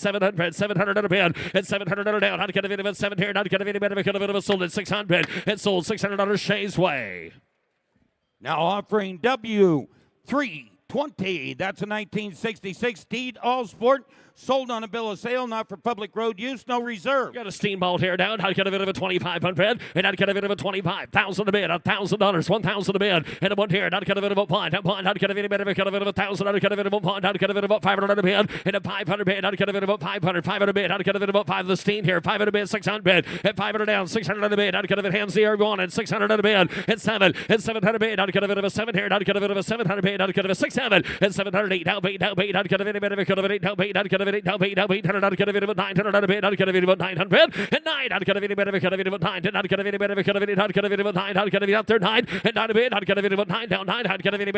700 in a bid. At 700 down. I'd get a bit of a 7 here. I'd get a bit of a sold at 600. It sold $600 Shay's way. Now offering W320. That's a 1966 Steed All Sport. Sold on a bill of sale, not for public road use, no reserve. Got a steamboat here down. I'd get a bit of a 25 bid, and I'd get a bit of a 25,000 a bid, $1,000, 1,000 a bid, and a 1 here, and I'd get a bit of a pond, I'd get a bit of a 1,000, I'd get a bit of a pond, I'd get a bit of a 500 a bid, and a 500 bid, I'd get a bit of a 500 bid, I'd get a bit of a 5 of the steam here, 500 bid, 600 bid, at 500 down, 600 a bid, I'd get a bit hands the everyone, and 600 a bid, at 7, at 700 bid, I'd get a bit of a 7 here, and I'd get a bit of a 700 bid, I'd get a 6 7, at 708 down bait, I'd get a bit of a 8 down bait, I'd get a bit down bait. I'd get a bit of a 900 a bit. I'd get a bit of a 900 and 9. I'd get a bit of a 9. I'd get a bit of a 9. I'd get a bit of a 9. I'd get a bit of 9 and 9 a bit. I'd get a bit of a 9 down 9. I'd get a bit of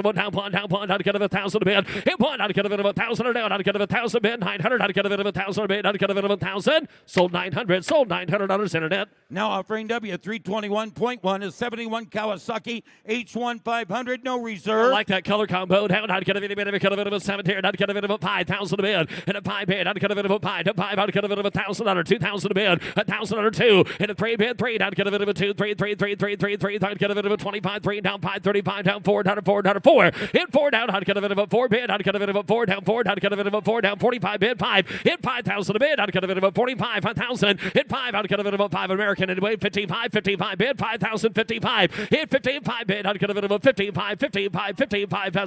a down pond. I'd get a 1,000 a bit. Hit 1. I'd get a bit of 1,000 down. I'd get a 1,000 a bit. 900. I'd get a bit of 1,000 a bit. I'd get a bit of 1,000. Sold 900. Sold $900 internet. Now offering W321.1 is 71 Kawasaki H1 500. No reserve. I like that color combo down. I'd get a bit of a 7 here. I'd get a bit of a 5,000 a bit and a 5 bid. I'd get a bit of a 5 to 5. I'd get a bit of a $1,000, 2,000 a bid, $1,000 2 and a 3 bid 3. I'd get a bit of a 2 3 3 3 3 3 3. I'd get a bit of a 25 3 down 5 35 down 4 down 4 down 4. Hit 4 down. I'd get a bit of a 4 bid. I'd get a bit of a 4 down 4. I'd get a bit of a 4 down 45 bid 5. Hit 5,000 a bid. I'd get a bit of a 45 5,000. Hit 5. I'd get a bit of a 5 American anyway 55 bid 5,000 55. Hit 55 bid. I'd get a bit of a 55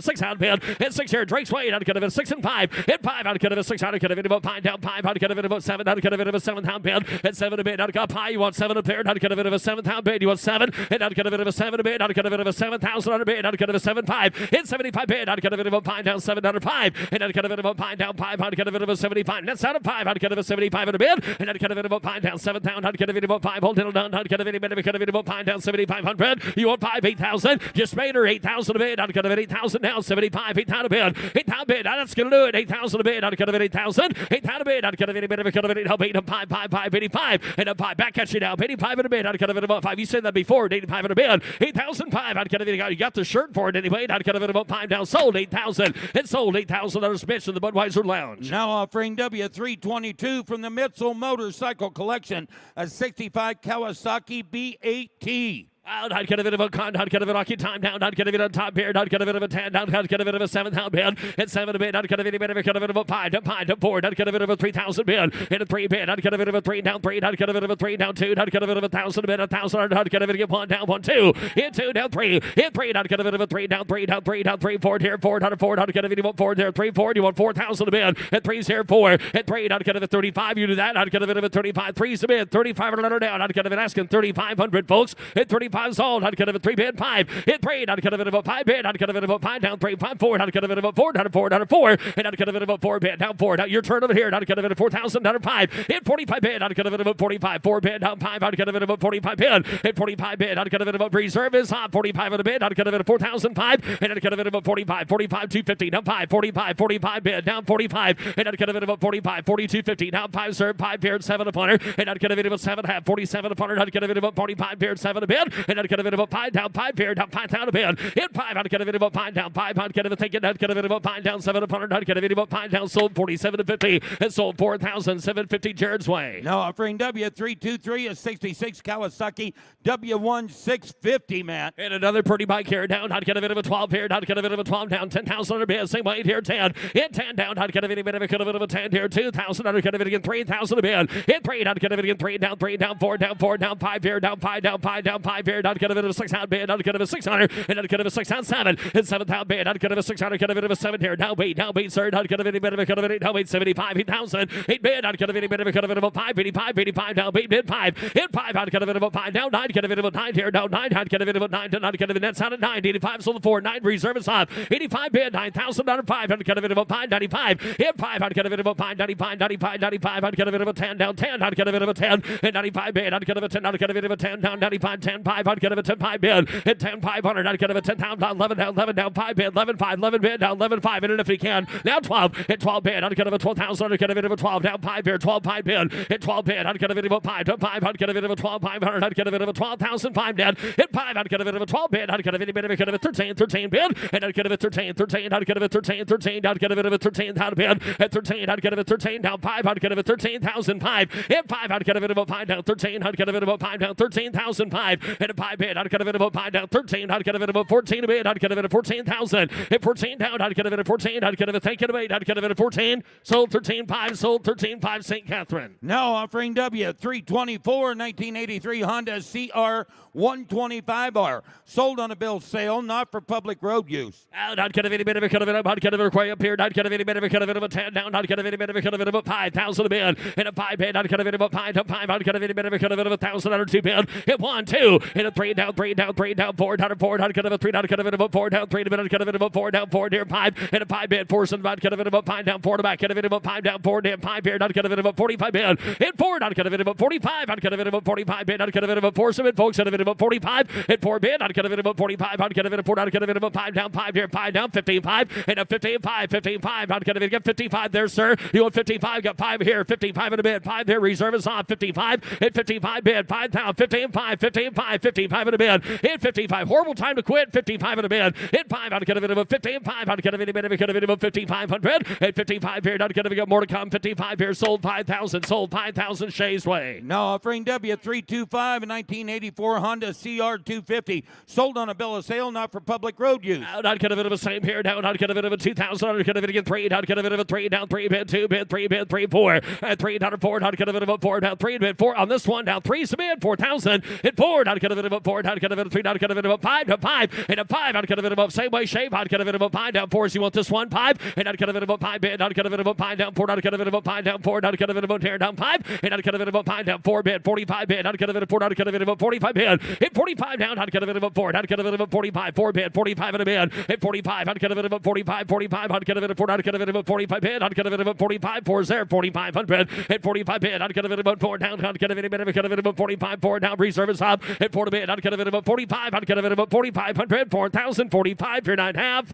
600 bid. Hit 6 here Drake's Wade. I'd get a bit of 6 and 5. Hit 5. I'd get a bit of 6. I'd get a bit of a 5 down 5. I'd get a bit of a 7. I'd get a bit of a 7 down bid. At 7 a bid. I'd got pie. You want 7 a bid. I'd get a bit of a 7 down bid. You want 7. And I'd get a bit of a 7 a bid. I'd get a bit of a 7,000 on a bid. I'd get a bit of a 7 5. Hit 75 bid. I'd get a bit of a 5 down 705. And I'd get a bit of a 5 down 5. I'd get a bit of a 75. That's out of 5. I'd get a bit of a 75 on a bid. And I'd get a bit of a 5 down 7 down. I'd get a bit of a 5 hold it down. I'd get a bit of a 5 down 7,500. You want 5 8,000. Just made her 8,000 a bid. I'd get a bit 8,000 down 75 8,000 a bid. 8,000 bid. That's gonna do it. 8,000 a bid. I'd get a bit 8,000. 8,000 a bid. I'd get a bit of a 5 85 and a 5 back at you now. 85 in a bid. I'd get a bit of a 5. You said that before. 85 in a bid. 8,005. I'd get a bit. You got the shirt for it anyway. I'd get a bit of a 5 down. Sold 8,000. It sold $8,000 Mitch in the Budweiser Lounge. Now offering W322 from the Mecum Motorcycle Collection, a 65 Kawasaki B8T. I'd get a bit of a con, I'd get a bit of hockey time down, I'd get a bit of top beard, I'd get a bit of a 10 down, I'd get a bit of a 7 down bid, and 7 a bid, I'd get a bit of a 5 to 4, I'd get a bit of a 3,000 bid, and a 3 bid, I'd get a bit of a 3 down 3, I'd get a bit of a 3 down 2, I'd get a bit of a 1,000 bid, 1,000, I'd get a bit of 1 down 1 2, hit 2 down 3, hit 3, I'd get a bit of a 3 down 3 down 3 down 3 4 here 4 out 4, I'd get a bit of a 4 there 3 4, you want 4,000 a bid, and 3's here 4, at 3, I'd get a 35, you do that, I'd get a bit of a 35, 3's a bid, 3,500 down, I'd get a bit asking 3,500 folks, at 3,500 5 sold. Not get of a 3 bid 5. Hit 3. Not get of it about 5 bid. Not get of it about 5 down 3 5 4. Not get of it about 4 down 4 down 4. And not get of it about 4 bid down 4. Now your turn over here. Not get of it at 4,000 down 5. Hit 45 bid. Not get of it about 45. 4 bid down 5. Not get of it about 45 bid. Hit 45 bid. Not get of it about reserve is hot. 45 on the bid. Not get of it at 4,005. And not get of it about 45. 45 250 down 5. 45 45 bid down 45. And not get of it about 45. 42 50 down 5 serve 5 paired 7 upon her. And not get of it about 7 half 47 upon her. Not get of it about 45 paired 7 a bid. And not get of it about 5 down 5 paired down 5 down a bid. Hit 5. Not get of it about 5 down 5. Not get of it thinking. Not get of it about 5 down 7 upon her. Not get of it about 5 down sold 47 to 50. And sold 4,750 Jared's way. Now offering W323 a 66 Kawasaki W1 650, Matt. And another pretty bike here down. Not get a bit of a 12 here. Not get a bit of a 12 down. 10,000 under bid. Same weight here. 10. Hit 10 down. Not get a bit of a 10 here. 2,000 under. Get a bit again. 3,000 a bid. Hit 3. Not get a bit again. 3 down. 3 down. 4 down. 4 down. 5 here. Down 5 down. 5 down. 5 here. Not get a bit of a 6 out bid. Not get a bit of a 600. And not get a bit of a 6 out 7. And 7 down bid. Not get a bit of a 600. Get a bit of a 7 here. Down beat. Down beat, sir. Not get a bit of a cut of it. Down beat 75. 8,000. 8 bid. Not get a bit of a cut of it. About 5. 85. 85 down beat. Bid 5. Hit 5. Not get a bit about 5 down 9. Get a bit about 9 here. Down 9. Not get a bit about 9. Not get a bit net sound at 9. 85 sold the 4. 9 reserve is on. 85 bid. 9,000 down 5. Not get a bit about 5. 95. Hit 5. Not get a bit about 5. 95. 95. 95. Not get a bit of a 10 down 10. Not get a bit of a 10. And 95 bid. Not get a bit of a 10. Not get a bit of a 10 down 95. 10 5. Not get a bit of a 10 5 bid. Hit 10 500. Not get a bit of a 10 down 11 down 11 down 5 bid. 11 5. 11 bid down 11 5. And if he can. Now 12. Hit 12 bid. Not get a bit of a 12,000. Not get a bit of a 12 down 5 bid. 12 5 bid. Hit 12 bid. Not get a bit of a 5 down 5. Not get a bit of a 12 500. Not get a bit of a 12,005 down. Hit 5. Not get a bit of a 12 bid. Not get a bit of a 13 13 bid. And not get a bit 13 13. Not get a bit 13 13. Not get a bit of a 13 down bid. At 13. Not get a bit 13 down 5. Not get a bit 13,005. Hit 5. Not get a bit of a 5 down 13. Not get a bit of a 5 down 13,005. Hit a 5 bid. Not get a bit of a 5 down 13. Not get a bit of a 14 bid. Not get a bit of 14,000. Hit 14 down. Not get a bit of 14. Not get a bit thank you to 8. Not get a bit of 14. Sold 13 5. Sold 13 5 St. Catherine. Now offering W324 1983 Honda CR 125R. Sold on a bill of sale, not for public road use. Not get a bit of a cut of it up. Not get a bit of a way up here. Not get a bit of a cut of it of a 10 down. Not get a bit of a cut of it of a 5,000 a bid. And a 5 bid. Not get a bit of a 5 down 5. Not get a bit of a cut of it of a 1,000 under 2 bid. Hit 1 2. And a 3 down 3 down 3 down 4 down 4. Not get a 3. Not get a bit of a 4 down 3. Not get a bit of a 4 down 4 near 5. And a 5 bid. 4 and not get a bit of a 5 down 4 to back. Get a bit of a 5 down 4 down 5 here. Not get a bit of a 45 bid. Hit 4. Not get a bit of a 45. Not get a bit of a 45 bid. Not get a bit of a 4 submit folks. Not a bit of a 45. Hit 4 bid. Not get a bit of a 45. Not get a bit of 4. Not get a bit of a 5 down 5 here. 5 down 55. And a 55. 55. Not get a bit. Get 55 there, sir. You want 55. Got 5 here. 55 in a bid. 5 there. Reserve is on. 55. Hit 55 bid. 5 down. 15 5. 15 5. 55 in a bid. Hit 55. Horrible time to quit. 55 in a bid. Hit 5. Not get a bit of a 15 5. Not get a bit of a 5,500. Hit 55 here. Not get a bit more to come. 55 here. Sold 5,000. Sold 5,000 Shays Way. Now offering W325 a 1984 Honda CR250. Sold on a bill of sale, not for public road use. Not get a bit of a same here. Now not get a bit of a 2,000. Not get a bit again 3. Not get a bit of a 3 down 3 bid 2 bid 3 bid 3 4. And 3 down 4. Not get a bit of a 4 down 3 bid 4 on this one down 3 submit 4,000. Hit 4. Not get a bit of a 4. Not get a bit of 3. Not get a bit of a 5 to 5. And a 5. Not get a bit of a same way shape. Not get a bit of a 5 down 4. So you want this one 5. And not get a bit of a 5 bid. Not get a bit of a 5 down 4. Not get a bit of a 5 down 4. Not get a bit of a tear down 5. And not get a bit of a 5 down 4 bid 45 bid. Not get a bit of 4. Not get a bit of a 45 bid. Hit 45 down. Not get a bit of a 4. Not get a bit of a 45 4 bid 45 in a bid. Hit 45. Not get a bit of a 45 45. Not get a bit of 4. Not get a bit of a 45 bid. Not get a bit of a 45 4 there 4,500. Hit 45 bid. Not get a bit of a 4 down. Not get a bit of a 45 4 down. Reserve is up. Hit 4 bid. Not get a bit of a 45. Not get a bit of a 4,500. 4,000 45 for 9.5.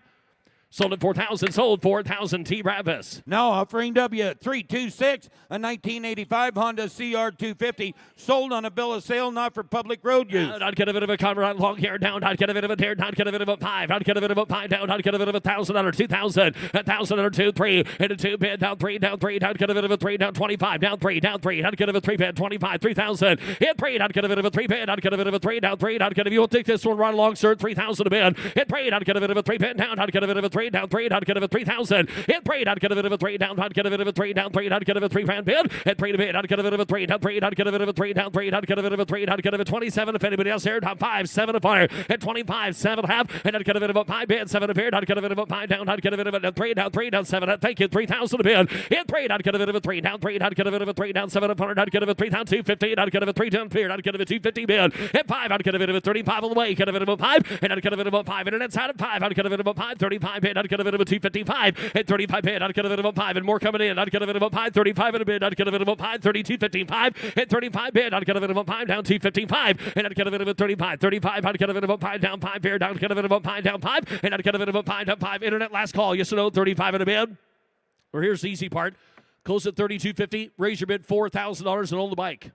Sold at 4,000. Sold 4,000 T. Ravis. Now offering W326 a 1985 Honda CR250. Sold on a bill of sale, not for public road use. Not get a bit of a cover right long here down. Not get a bit of a tear. Not get a bit of a 5. Not get a bit of a 5 down. Not get a bit of a 1,000 under 2,000. 1,000 under 2 3. And a 2 bid down 3 down 3. Not get a bit of a 3 down 25 down 3 down 3. Not get a bit of a 3 bid 25 3,000. Hit 3. Not get a bit of a 3 bid. Not get a bit of a 3 down 3. Not get a. You will take this one right along, sir. 3,000 a bid. Hit 3. Not get a bit of a 3 bid down. Not get a bit of a 3 3, down 3, not get of a 3,000. Hit 3, not get of a 3, down, not get of a 3, down 3, not get of a 3 grand bid. Hit 3 to bid, not get of a 3, down 3, not get of a 3, down 3, not get of a 3, not get of a 27. If anybody else here, top 5, 7 up on her. Hit 25, 7 half, and not get of it about 5 bid, 7 up here, not get of it about 5 down, not get of it about 3, down 3, down 7. Thank you, 3,000 a bid. Hit 3, not get of it about 3, down 3, not get of it about 3, down 7 up on her, not get of a 3, down 250, not get of a 3 down here, not get of a 250 bid. Hit 5, not get of it about 35 all the way, get of it about 5, and not get of it about 5, and then inside of 5, not get of it about 5, 35 bid, not get of it about 255, hit 35 bid, not get of it about 5, and more coming in, not get of it about 5, 35 in a bid, not get of it about 5, 32, 55, hit 35 bid, not get of it about 5, down 255, and not get of it about 35, 35, not get of it about 5, down 5 here, down get of it about 5, down 5, and not get of it about 5, down 5, internet last call, yes or no, 35 in a bid. Or here's the easy part, close at 32.50, raise your bid $4,000 and own the bike.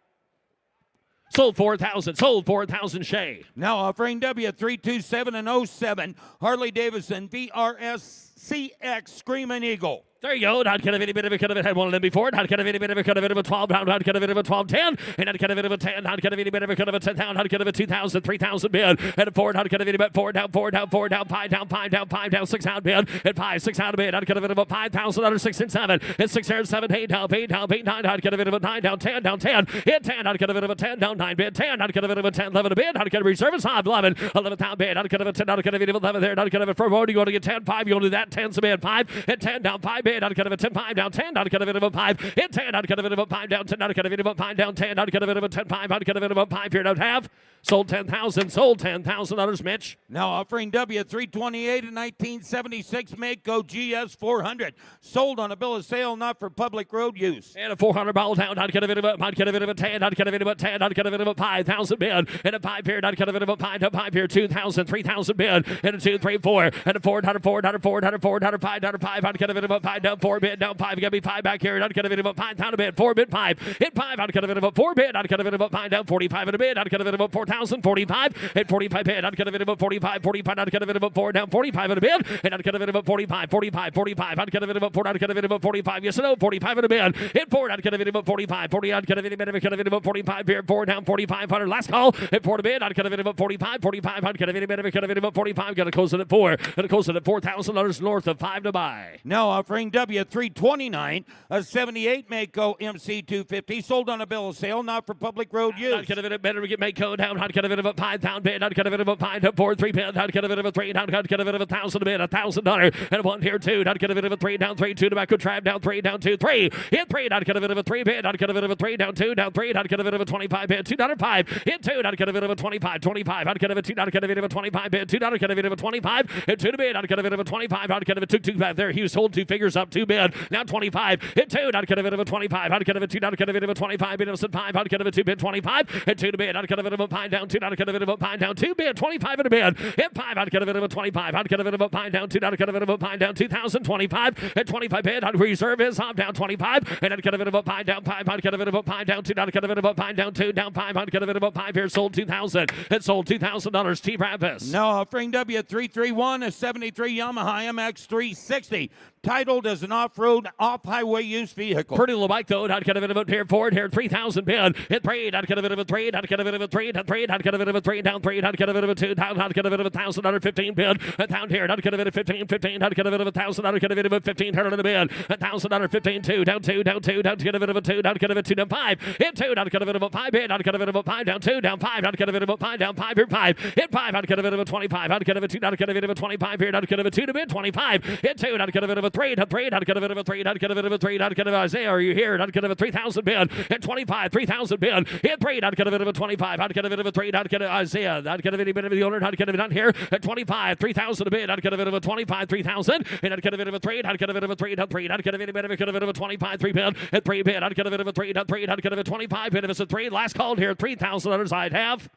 Sold 4,000. Sold 4,000. Shay. Now offering W327 and 07 Harley Davidson VRS CX Screaming Eagle. There you go. Not kind of any bit of it. Could have had one of them before. Not kind of any bit of it. Could have been a 12 down. Not kind of a 12 10. And not kind of a 10. Not kind of any bit of it. Could have a 10 down. Not kind of a 2,000. 3,000 bid. And a 4. Not kind of any bit. 4 down. 4 down. 4 down. 5 down. 5 down. 5 down. 6 out bid. And 5. 6 out bid. Not kind of about 5,000 under 6 and 7. And 6 there. 7 8 down. 8 down. 8 9. Not kind of about 9 down. 10 down. 10. Hit 10. Not kind of about 10 down. 9 bid. 10. Not kind of about 10. 11 a bid. Not kind of reserve is high. 11. 11 down bid. Not kind of a 10. Not kind of 11 there. Not kind of a 4. You want to get 10. 5. You want to do that. 10's a bid. 5. And 10 down. 5 bid. Not kind of a 10. 5 down 10, not kind of it about 5, hit 10, not kind of it about 5 down 10, not kind of it about 5 down 10, not kind of it about 10, 5, not kind of it about 5 here, don't have. Sold 10,000, sold $10,000, Mitch. Now offering W328 and 1976 Mecum GS 400. Sold on a bill of sale, not for public road use. And a 400 ball down, not kind of it about 10, not kind of it about 10, not kind of it about 5,000 bid. And a 5 here, not kind of it about 5 to 5 here, 2,000, 3,000 bid. And a 2, 3, 4, and a 4, not a 4, not a 4, not a 4, not a 5, not a 5, not kind of it about 5 down 4 bid, down 5, got to be 5 back here, not kind of it about 5 down a bid, 4 bid 5, hit 5, not kind of it about 4 bid, not kind of it about 5 down 45 in a bid, not kind of it about 4,000, 45. Hit 45 bid, not kind of it about 45, 45, not kind of it about 4, down 45 in a bid, and not kind of it about 45, 45, 45, not kind of it about 4, not kind of it about 45, yes or no, 45 in a bid, hit 4, not kind of it about 45, 40, not kind of it about 45 here, 4 down 4,500, last call, hit 4 to bid, not kind of it about 45, 45, not kind of it about 45, got to close it at 4, got to close it at $4,000 north of 5 to buy. Now offering W329, a 78 Mecum MC250, sold on a bill of sale, not for public road use. Not kind of it better get Mecum down, not kind of it about 5 pound bid, not kind of it about 5 to 4, 3 bid, not kind of it about 3, not kind of it about 1,000 a bid, $1,000, and 1 here 2, not kind of it about 3, down 3, 2 tobacco trap, down 3, down 2, 3, hit 3, not kind of it about 3 bid, not kind of it about 3, down 2, down 3, not kind of it about 25 bid, 2, not 5, hit 2, not kind of it about 25, 25, not kind of it 2, not kind of it about 25 bid, 2, not kind of it about 25, hit 2 to bid, not kind of it about 25, not kind of it 2, 2 back there, he was sold 2 figures up, 2 bid, now 25, hit 2, not kind of it about 25, not kind of it 2, not kind of it about 25, bid, 5, not kind of it 2 bid, 25, hit 2 to bid, not kind of it about 5 down 2, not kind of it about 5 down 2 bid, 25 in a bid, hit 5, not kind of it about 25, not kind of it about 5 down 2, not kind of it about 5 down 2,025, hit 25 bid, not reserve is off down 25, and not kind of it about 5 down 5, not kind of it about 5 down 2, not kind of it about 5 down 2, down 5, not kind of it about 5 here, sold 2,000, it sold $2,000, T. Rappis. Now offering W331, a 73 Yamaha MX360. Titled as an off-road, off-highway use vehicle. Pretty little bike though, not kind of it about here forward here, 3,000 bid, hit 3, not kind of it about 3, not kind of it about 3, down 3, not kind of it about 3, down 3, not kind of it about 2, down, not kind of it about 1,000 under 15 bid, down here, not kind of it at 15, 15, not kind of it about 1,000, not kind of it about 1,500 in the bid, 1,000 under 15, 2, down 2, down 2, down kind of it about 2, down kind of it 2, down 5, hit 2, not kind of it about 5 bid, not kind of it about 5, down 2, down 5, not kind of it about 5, down 5 here 5, hit 5, not kind of it about 25, not kind of it 2, not kind of it about 25 here, not kind of it 2 to bid, 25, hit 2, not kind of it about 3, down 3, not kind of it about 3, not kind of it about 3, not kind of Isaiah, are you here? Not kind of a 3,000 bid, hit 25, 3,000 bid, hit 3, not kind of it about 25, not kind of it about 3, not kind of Isaiah, not kind of any bit of the owner, not kind of it on here, at 25, 3,000 a bid, not kind of it about 25, 3,000, and not kind of it about 3, not kind of it about 3, not 3, not kind of any bit of it, kind of it about 25, 3 bid, at 3 bid, not kind of it about 3, not 3, not kind of it 25 bid, if it's a 3, last called here, $3,000 I'd have.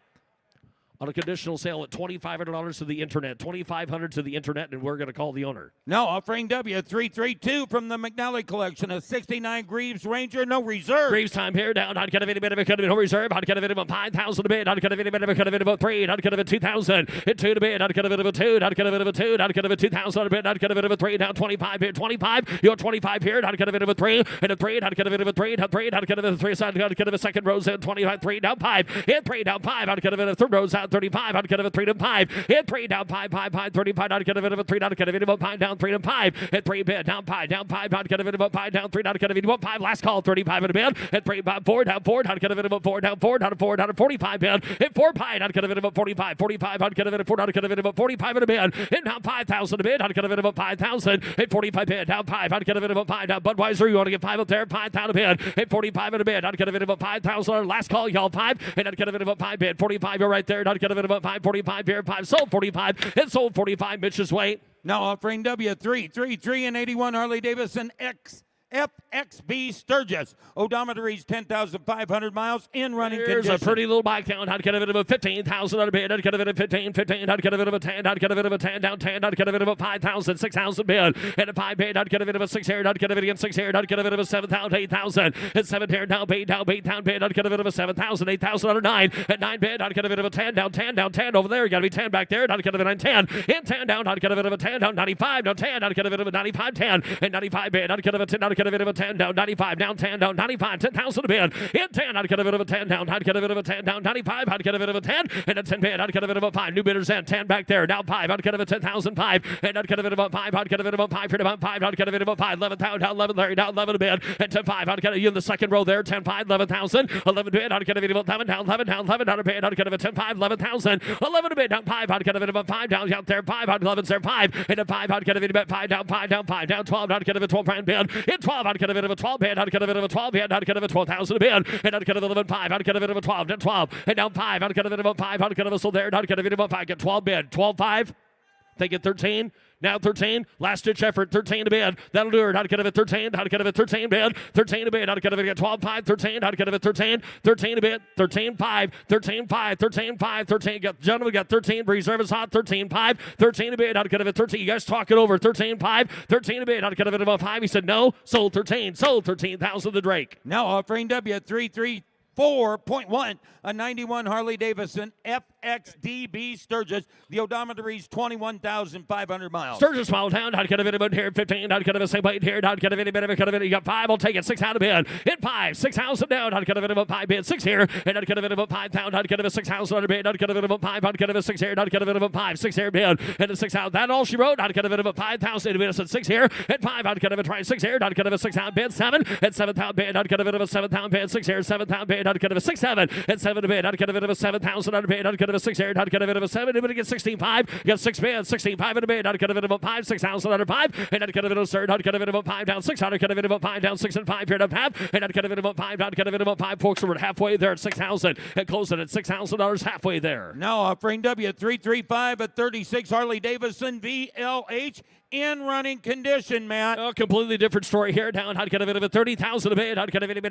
On a conditional sale at $2,500 to the internet, $2,500 to the internet, and we're going to call the owner. Now offering W332 from the McNally collection, a 69 Greaves Ranger, no reserve. Greaves time here, down, not kind of any bit of it, could have been no reserve, not kind of it about 5,000 a bid, not kind of any bit of it, could have been about 3, not kind of it 2,000, hit 2 to bid, not kind of it about 2, not kind of it about 2, not kind of it 2,000 a bid, not kind of it about 3, down 25 bid, 25, you're 25 here, not kind of it about 3, and a 3, not kind of it about 3, not 3, not kind of it 3, side, not kind of a second rows in 25, 3, down 5, hit 3, down 5, not kind of it a third rows out, down 35, out of a 3 to 5, hit 3 down 5, 35, out of a 3 down, out of a 5 down 3 to 5, hit 3 bid down 5, out of a 5 down 3 down, out of a 5, last call 35 in a bid, hit 3 down 4 down 4, out of a 4 down 4 down 4 down 45 bid, hit 4 pie, out of a 45, 45, out of a 4 out of a 45 in a bid, hit down 5,000 a bid, out of a 5,000, hit 45 bid down 5, out of a 5 down Budweiser, you want to get 5 up there, 5,000 a bid, hit 45 in a bid, out of a 5,000, last call y'all 5, and out of a 5 bid, 45 you're right there, out of a 5, 45 here, 5 sold 45, it sold 45, Mitch's weight. Now offering W333 and 81 Harley Davidson FXB Sturgis. Odometer reads 10,500 miles in running Here's condition. a pretty little bike down. I'd get it of 15,000 out of bid. I'd get it of 15. I'd get it of a 10. I'd get it of a 10 down 10. I'd get it of a 5,000, 6,000 bid. And a 5 bid. I'd get it of a 6 here. I'd get it again 6 here. I'd get it of a 7,000, 8,000. And 7 here down bid down bid. I'd get it of a 7,000, 8,000 out of 9. At 9 bid. I'd get it of a 10 down 10 over there. You got to be 10 back there. I'd get it of a 10. In 10 down. I'd get it of a 10 down 95 down 10. I'd get it of a 95 10. And 95 bid. I'd get it of a 10. I'd get it of a 10 down 95 down 10 down 95 10,000 a bid. In 10 I'd get a bit of a 10 down. I'd get a bit of a 10 down 95. I'd get a bit of a 10 and a 10 bid. I'd get a bit of a 5. New bidders in 10 back there. Now 5. I'd get a bit of 10,005 and I'd get a bit of a 5. I'd get a bit of a 5 for about 5. I'd get a bit of a 5. 11,000 down 11 there down 11 a bid and 10 5. I'd get you in the second row there 10 5 11,000 11 bid. I'd get a bit of a 11 down 11 down 11 down a bid. I'd get a bit of 10 5 11,000 11 a bid down 5. I'd get a bit of a 5 down out there 5. I'd 11 there 5 and a 5. I'd get a bit of a 5 down 5 down 5 down 12. I'd get a bit of 12 brand bid. In 12 I'd get a bit of a 12 bid. I'd get a bit of a 12 bid. I'd get a bit of 12,000 a bid and I'd get a bit of a 5. I'd get a bit of a 12 down 12 and down 5. I'd get a bit of a 5. I'd get a whistle there. I'd get a bit of a 5. Get 12 bid 12 5. They get 13. Now 13. Last ditch effort. 13 to bid. That'll do it. I'd get a bit 13. I'd get a bit 13 bid. 13 to bid. I'd get a bit 12 5. 13. I'd get a bit 13. 13 to bid. 13 5. 13 5. 13 5. 13. Got gentlemen got 13. Reserve is hot. 13 5. 13 to bid. I'd get a bit 13. You guys talk it over. 13 5. 13 to bid. I'd get a bit of a 5. He said no. Sold 13. Sold 13,000 to Drake. Now offering W334.1, a 91 Harley Davidson FXDB Sturgis. The odometer reads 21,500 miles. Sturgis small down. I'd get a bit of a here. 15. I'd get a same weight here. I'd get a bit of a cut of it. You got 5. I'll take it. 6 out of bid. Hit 5. 6,000 down. I'd get a bit of a 5 bid. 6 here. And I'd get a bit of a 5,000. I'd get a 6,000 under bid. I'd get a bit of a 5. I'd get a 6 here. I'd get a bit of a 5. 6 here bid. And a 6 out. That all she wrote. I'd get a bit of a 5,000. And a 6 here. And 5. I'd get a try 6 here. I'd get a 6 out bid. 7. And 7,000 bid. I'd get a bit of a 7,000 bid. 6 here. 7,000 bid. I'd get a 6 7. And 7 to bid. I'd get a bit of a 7,000 under bid. I'd get a 6 here. I'd get a bit of a 7. And get 16.5. Get 6 bid. 16.5 in a bid. I'd get a bit of a 5. 6,000 under 5. And I'd get a bit of a third. I'd get a bit of a 5 down 6. I'd get a bit of a 5 down 6 and 5 here to half. And I'd get a bit of a 5. I'd get a bit of a 5. Folks are halfway there at 6,000. And closing at $6,000 halfway there. Now offering W335 at 36 Harley Davidson VLH in running condition, Matt. A completely different story here. Down, I'd get a bit of a 30,000 a bid. I'd get a bit of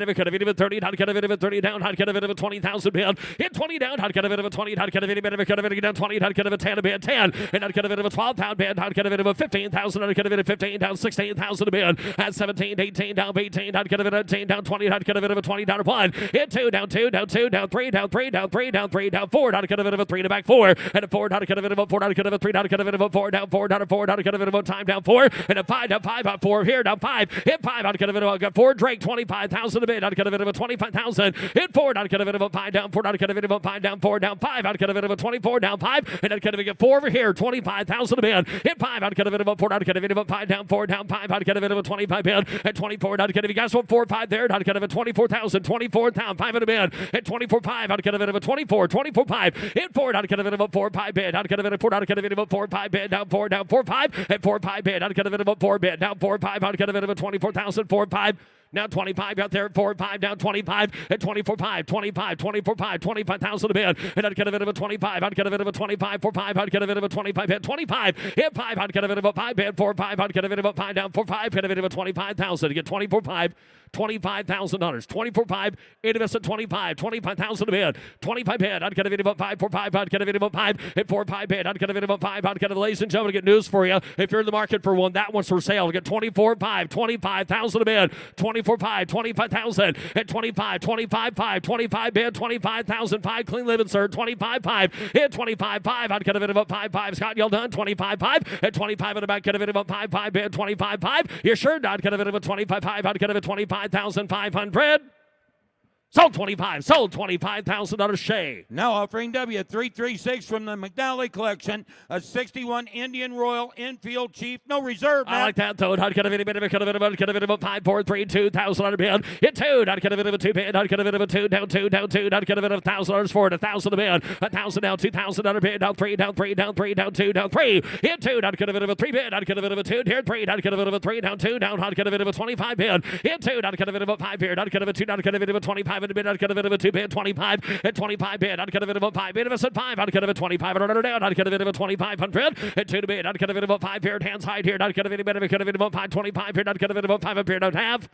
a 30. I'd get a bit of a 30 down. I'd get a bit of a 20,000 bid. Hit 20 down. I'd get a bit of a 20. I'd get a bit of a down 20. I'd get a bit of a 10 a bid 10. And I'd get a bit of a 12,000 bid. I'd get a bit of a 15,000. I'd get a bit of 15 down 16,000 a bid. At 17, 18 down 18. I'd get a bit of 18 down 20. I'd get a bit of a 20 down 1. Hit 2 down 2 down 2 down 3 down 3 down 3 down 3 down 4. I'd get a bit of a 3 to back 4. And a 4. I'd get a bit of a 4. I'd get a bit of a 3. I'd get a bit of a 4 down 4 down a 4. I'd get a bit of a time down 4. And a 5 down 5 out 4 here down 5. Hit 5. I'd get a bit of a 4. Drake 25,000 a bid. I'd get a bit of a 25,000. Hit 4. I'd get a bit of a 5 down 4. I'd get a bit of a 5 down 4 down 5. I'd get a bit of a 24 down 5. And I'd get a bit of a 4 over here. 25,000 a bid. Hit 5. I'd get a bit of a 4. I'd get a bit of a 5 down 4 down 5. I'd get a bit of a 25 bid. At 24. I'd get a, you guys want 4 5 there. I'd get a bit of a 24,000. 24,000 5 in a bid. At 24 5. I'd get a bit of a 24 5. Hit 4. I'd get a bit of a 4 5 bid. I'd get a bit of a 4. I'd get a bit of a 4 5 bid. Down 4 5. At 4 5 bid. I'd get a bit of a 4 bid. Down 4 5. I'd get a bit of a 24,000 4 5. Now 25 out there, 4 5 down 25 at 24 5, 25, 24 5, 25,000 a bid. And I'd get a bit of a 25, I'd get a bit of a 25, 4 5, I'd get a bit of a 25 hit 25, hit 5, I'd get a bit of a 5 bid, 4 5, I'd get a bit of a 5 down 4 5, hit a bit of a 25,000 to get 24 5. $25,000. 24 5, invest at 25, 25,000 a bid. 25 bid, I'd get a bit of a 5 4 5, I'd get a bit of a 5 at 4 5 bid, I'd get a bit of a 5, I'd get a, ladies and gentlemen, get news for you. If you're in the market for one, that one's for sale. Get 24 5, 25,000 a bid. 24 5, 25,000 at 25, 25 5, 25 bid, 25,000 5, clean living, sir. 25 5, hit 25 5, I'd get a bit of a 5 5. Scott, y'all done? 25 5 at 25 in the back, get a bit of a 5 5 bid, 25 5. You're sure? I'd get a bit of a 25 5, I'd get a bit of a 25,500. Sold 25. Sold $25,000 Shay. Now offering W336 from the McNally collection, a 61 Indian Royal Infield Chief, no reserve. I like that though. Not gonna be about 5, 4, 3, $2,000 bid. Hit two. Not gonna be 2 bid. Not gonna be 2 down 2 down 2. Not gonna be $1,000 for it. 1,000 a bid. 1,000 down $2,000 bid. Down 3 down 3 down 3 down 2 down 3. Hit two. Not gonna be 3 bid. Not gonna be 2 here 3. Not gonna be 3 down 2 down. Not gonna be 25 bid. Hit two. Not gonna be 5 bid. Not gonna be 2. Not gonna be 25 in the bid. Not gonna be 2 bid. 25 and 25 bid. Not gonna be 5 bid. If it's at 5. Not gonna be 25 down. Not gonna be 2,500 and 2 to bid. Not gonna be 5 here. Hands high here. Not gonna be better. Could have been about 525 here. Not gonna be about 5 up here. Don't have.